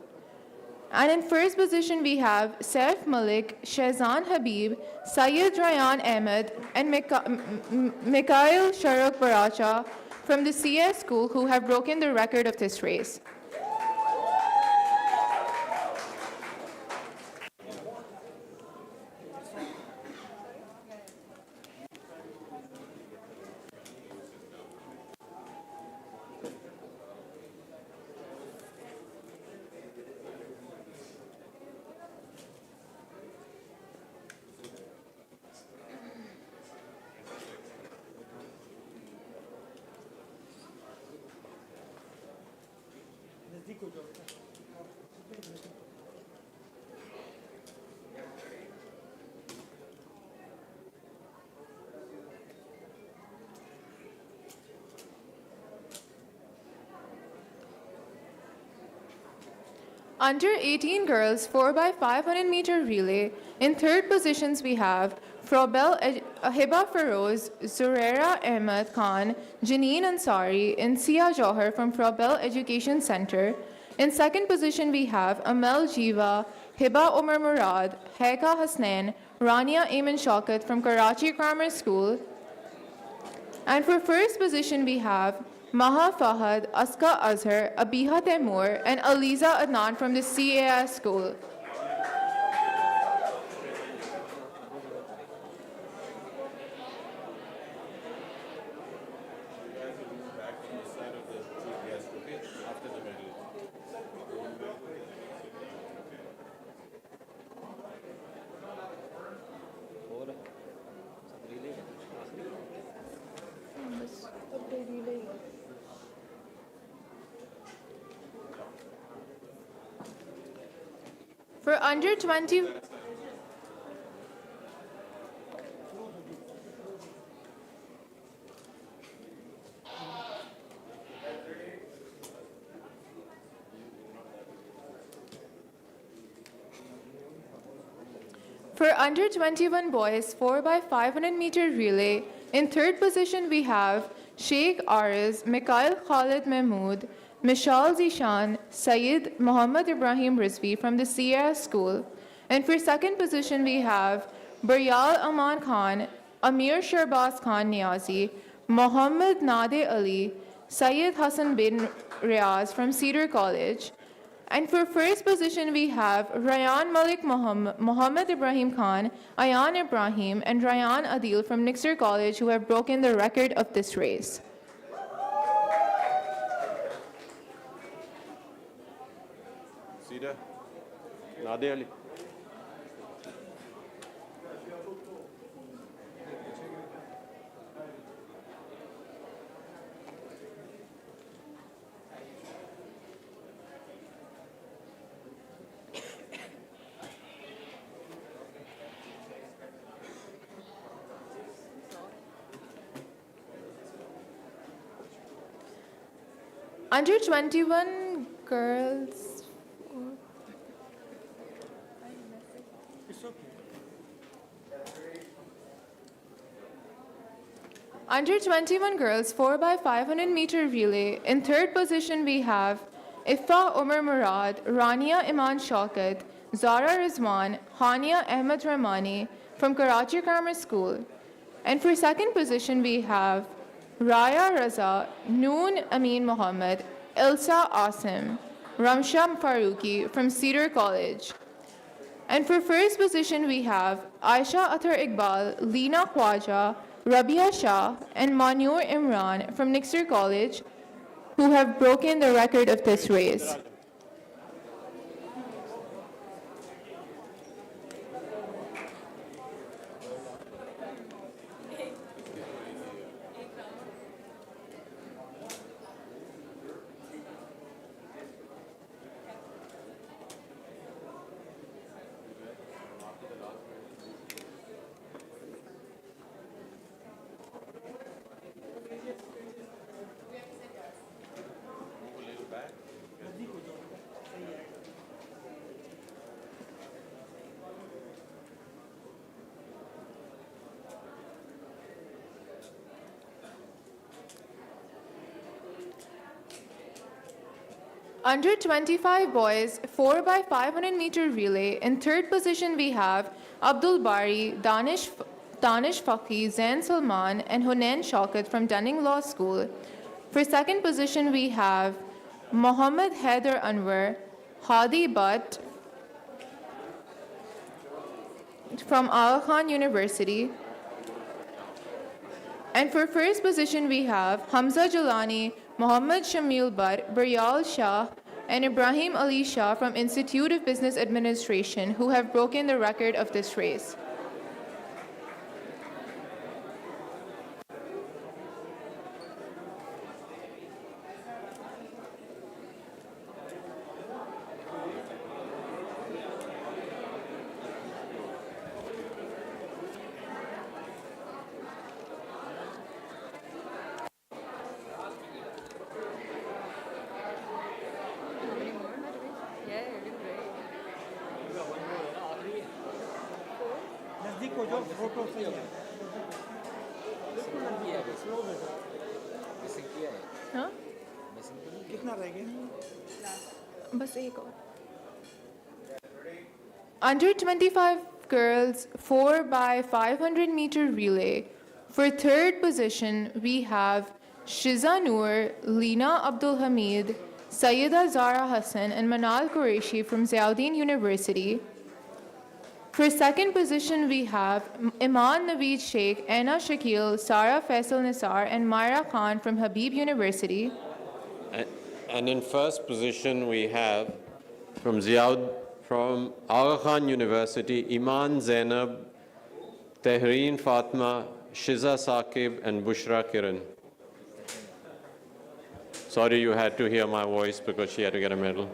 And in first position, we have Saif Malik, Shehzan Habib, Syed Rayan Ahmed, and Mikhail Sharuk Baracha from the CS school who have broken the record of this race. Under 18 girls 4x500 meter relay. In third positions we have Frobel Hiba Feroz, Zuraira Ahmed Khan, Janine Ansari, and Sia Johar from Frobel Education Center. In second position we have Amel Jiva, Hiba Omar Murad, Haika Hasnain, Rania Ayman Shaukat from Karachi Grammar School. And for first position we have Maha Fahad, Aska Azhar, Abiha Taimur, and Aliza Adnan from the CAS school. For under 20, For under 21 boys 4x500 meter relay, in third position we have Sheikh Ariz, Mikhail Khalid Mahmood, Mishal Zishan, Syed Muhammad Ibrahim Rizvi from the CS school. And for second position we have Baryal Aman Khan, Amir Sharbaz Khan Niazi, Muhammad Nade Ali, Syed Hassan bin Riaz from Cedar College. And for first position, we have Rayan Malik Muhammad Ibrahim Khan, Ayan Ibrahim, and Rayan Adil from Nixer College who have broken the record of this race. Cedar Nade Ali Under 21 girls. Under 21 girls 4x500 meter relay. In third position we have Ifa Umar Murad, Rania Iman Shaukat, Zara Rizwan, Hania Ahmed Rahmani from Karachi Grammar School. And for second position we have Raya Raza, Noon Amin Mohammed, Ilsa Asim, Ramsha Faruqi from Cedar College. And for first position we have Aisha Athar Iqbal, Leena Khwaja, Rabia Shah, and Manur Imran from Nixer College who have broken the record of this race. Under 25 boys, 4 by 500 meter relay. In third position, we have Abdul Bari, Danish Faki, Zain Salman, and Hunain Shaukat from Dunning Law School. For second position, we have Mohammad Haider Anwar, Hadi Butt from Aga Khan University. And for first position, we have Hamza Jalani, Mohammad Shamil Butt, Baryal Shah, and Ibrahim Ali Shah from Institute of Business Administration, who have broken the record of this race. नजदीक हो जाओ photo सही है हाँ? कितना रह गया बस एक और. Under 25 girls 4 by 500 meter relay. For third position, we have Shiza Noor, Lina Abdul Hamid, Sayyida Zara Hassan, and Manal Qureshi from Ziauddin University. For second position, we have Iman Naveed Sheikh, Anna Shakil, Sara Faisal Nisar, and Myra Khan from Habib University. And in first position, we have from Aga Khan University, Iman Zainab, Tehreen Fatma, Shiza Saqib, and Bushra Kiran. Sorry you had to hear my voice because she had to get a medal.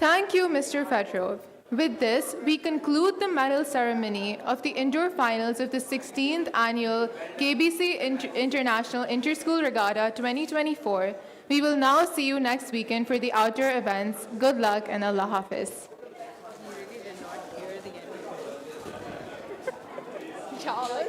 Thank you, Mr. Fetrov. With this, we conclude the medal ceremony of the indoor finals of the 16th annual KBC International Interschool Regatta 2024. We will now see you next weekend for the outdoor events. Good luck and Allah Hafiz. Charlie.